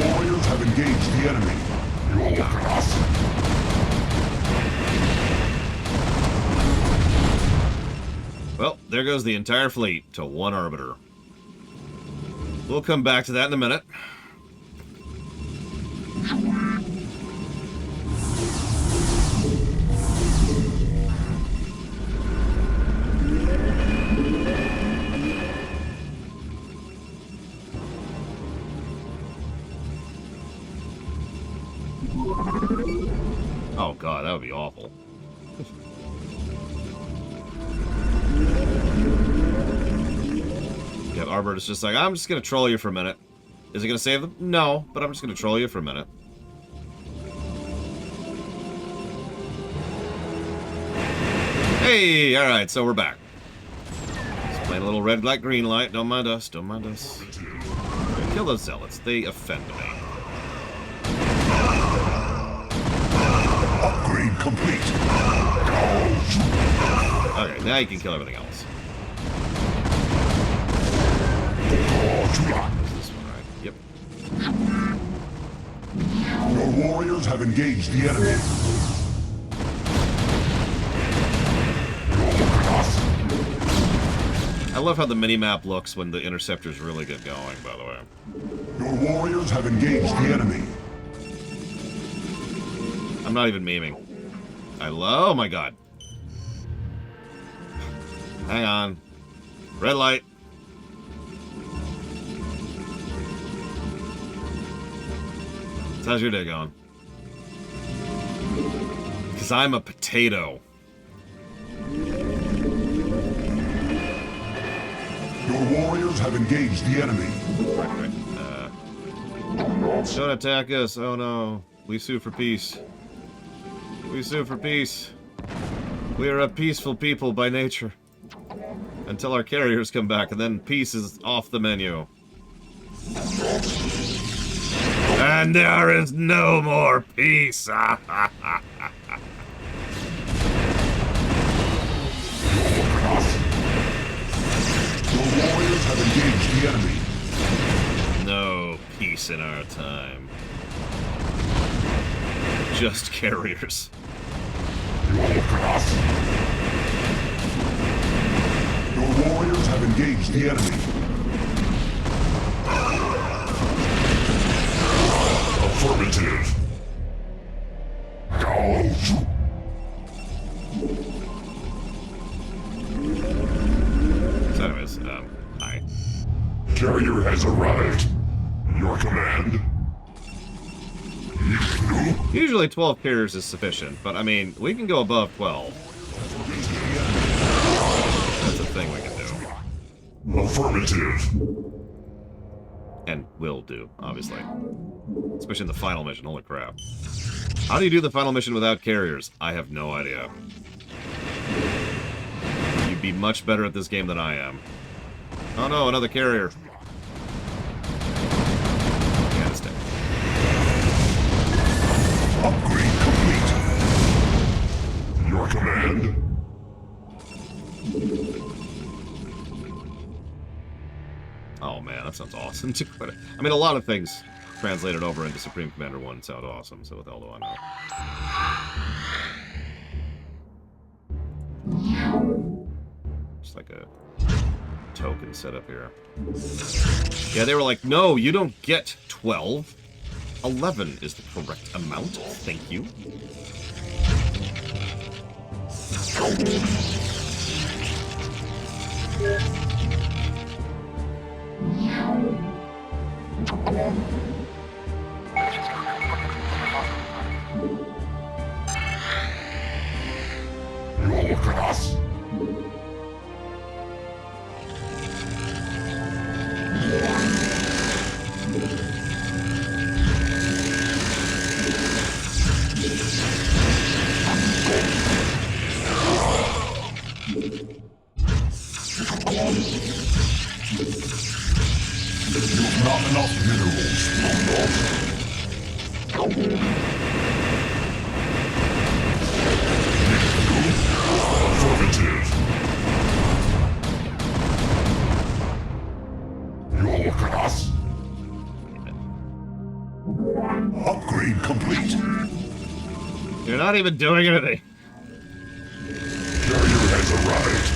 Warriors have engaged the enemy. Your class. Well, there goes the entire fleet to 1 Arbiter. We'll come back to that in a minute. Oh god, that would be awful. Yeah, Arbiter is just like, I'm just gonna troll you for a minute. Is it gonna save them? No, but I'm just gonna troll you for a minute. Hey, alright, so we're back. Let's Playing a little red light, green light. Don't mind us. Don't mind us. Kill those zealots. They offend me. Upgrade complete. Okay, now you can kill everything else. This one, right? Yep. Your warriors have engaged the enemy. I love how the mini-map looks when the interceptors really get going, by the way. Your warriors have engaged the enemy. I'm not even memeing. Oh my god. Hang on. Red light. How's your day going? Because I'm a potato. Your warriors have engaged the enemy. Right. Don't attack us. Oh no. We sue for peace. We sue for peace. We are a peaceful people by nature. Until our carriers come back, and then peace is off the menu. And there is no more peace. Your warriors have engaged the enemy. No peace in our time. Just carriers. Your warriors have engaged the enemy. Affirmative. Gouge. So anyways, hi. Carrier has arrived. Your command? Usually 12 carriers is sufficient, but I mean, we can go above 12. That's a thing we can do. Affirmative. And will do, obviously. Especially in the final mission, holy crap. How do you do the final mission without carriers? I have no idea. You'd be much better at this game than I am. Oh no, another carrier. Upgrade complete. Your command? Oh man, that sounds awesome. I mean, a lot of things translated over into Supreme Commander 1 sound awesome, so what the hell do I know? Just like a token setup here. Yeah, they were like, no, you don't get 12. 11 is the correct amount. Thank you. Not enough minerals. Affirmative. Your class. Upgrade complete. You're not even doing anything. Carrier has arrived.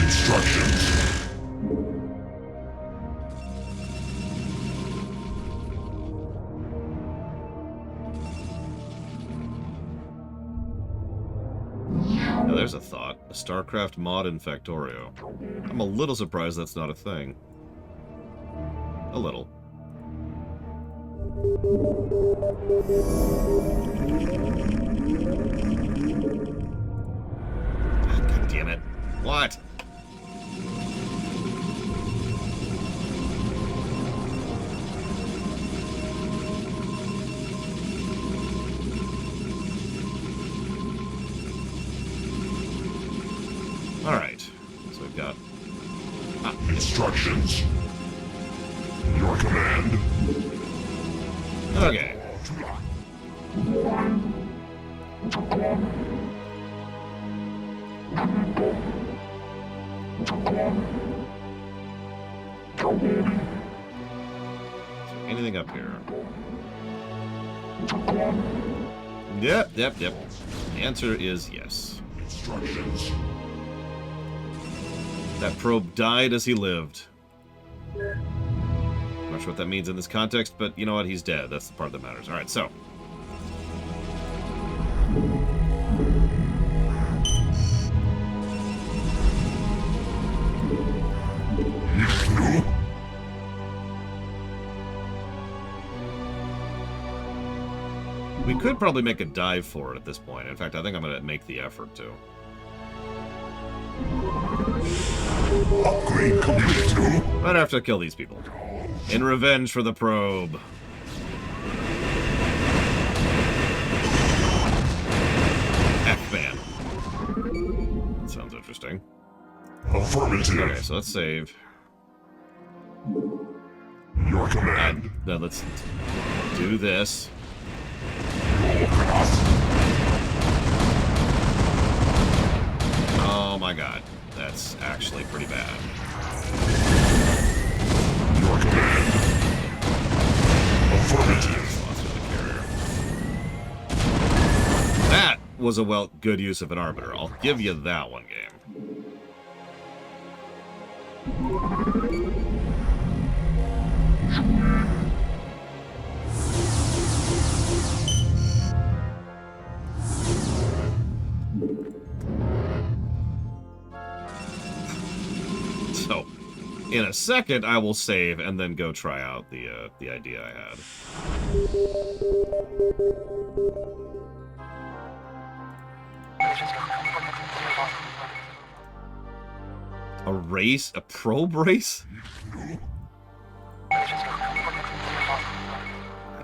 Instructions. Now there's a thought. A Starcraft mod in Factorio. I'm a little surprised that's not a thing. A little. God damn it. What? Your command. Okay. Anything up here? Yep. The answer is yes. Instructions. That probe died as he lived. I'm not sure what that means in this context, but you know what? He's dead. That's the part that matters. Alright, so. We could probably make a dive for it at this point. In fact, I think I'm going to make the effort to. Upgrade complete. Right after I kill these people. In revenge for the probe. F-ban. That sounds interesting. Affirmative. Okay, so let's save. Your command. Now let's do this. Oh my god. That's actually pretty bad. Your command. Affirmative. That was a good use of an arbiter. I'll give you that one, game. So, in a second, I will save and then go try out the idea I had. A race? A probe race?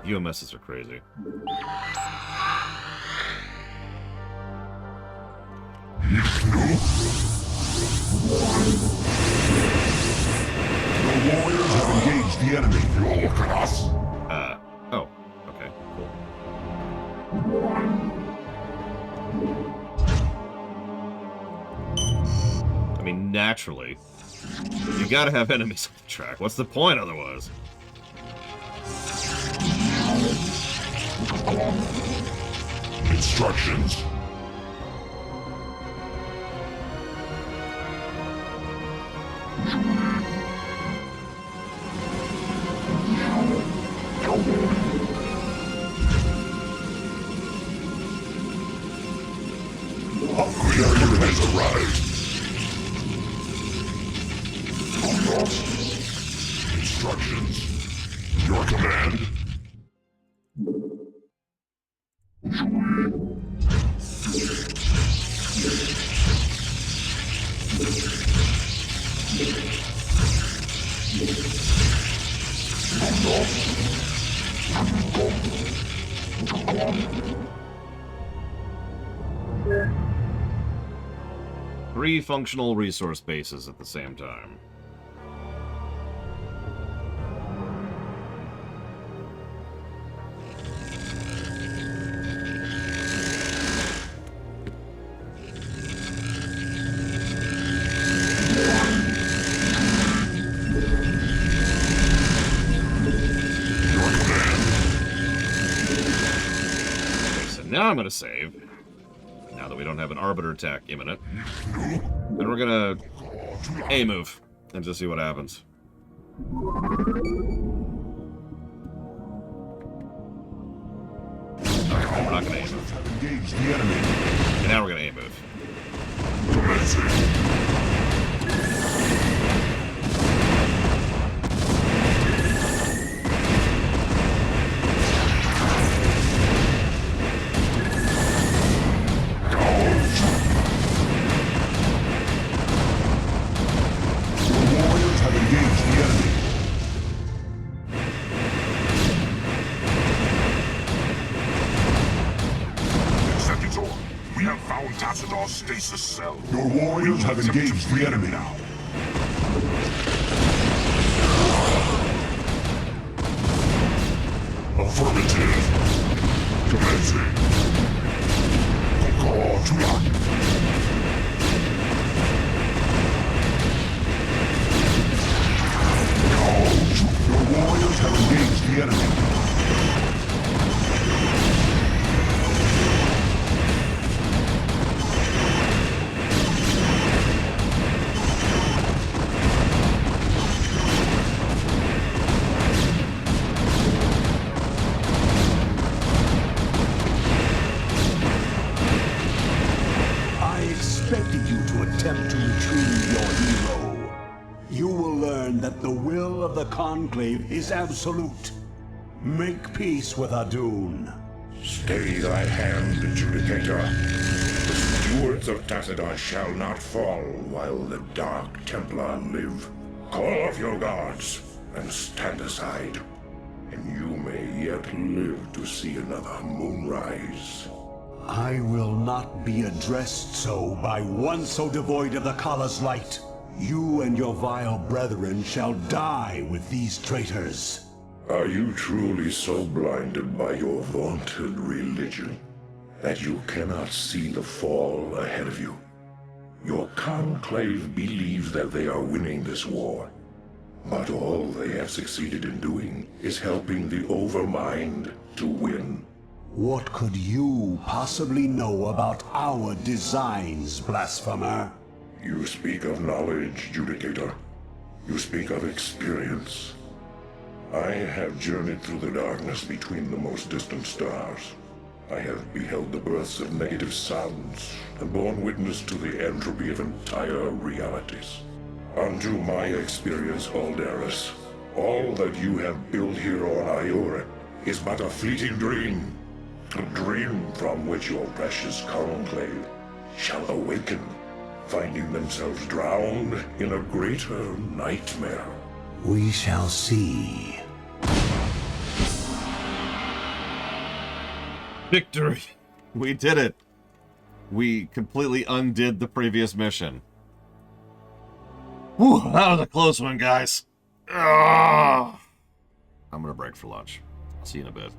UMSs are crazy. The warriors have engaged the enemy. Oh, okay, cool. I mean, naturally, you gotta have enemies on the track. What's the point otherwise? Instructions. Upgrade has arrived. Instructions. Your command. Three functional resource bases at the same time. Now I'm going to save, now that we don't have an Arbiter attack imminent. And we're going to A-move and just see what happens. Okay, we're not going to A-move. And now we're going to A-move. Stasis cell. Your warriors have engaged the enemy now. the enemy. Attempt to retrieve your hero. You will learn that the will of the Conclave is absolute. Make peace with Adun. Stay thy hand, Adjudicator. The stewards of Tassadar shall not fall while the Dark Templar live. Call off your guards and stand aside, and you may yet live to see another moonrise. I will not be addressed so by one so devoid of the Kala's light. You and your vile brethren shall die with these traitors. Are you truly so blinded by your vaunted religion that you cannot see the fall ahead of you? Your conclave believes that they are winning this war, but all they have succeeded in doing is helping the Overmind to win. What could you possibly know about our designs, blasphemer? You speak of knowledge, Judicator. You speak of experience. I have journeyed through the darkness between the most distant stars. I have beheld the births of negative sounds and borne witness to the entropy of entire realities. Unto my experience, Alderus, all that you have built here on Iora is but a fleeting dream. A dream from which your precious conclave shall awaken, finding themselves drowned in a greater nightmare. We shall see. Victory! We did it! We completely undid the previous mission. Whew, that was a close one, guys. Ugh. I'm gonna break for lunch. I'll see you in a bit.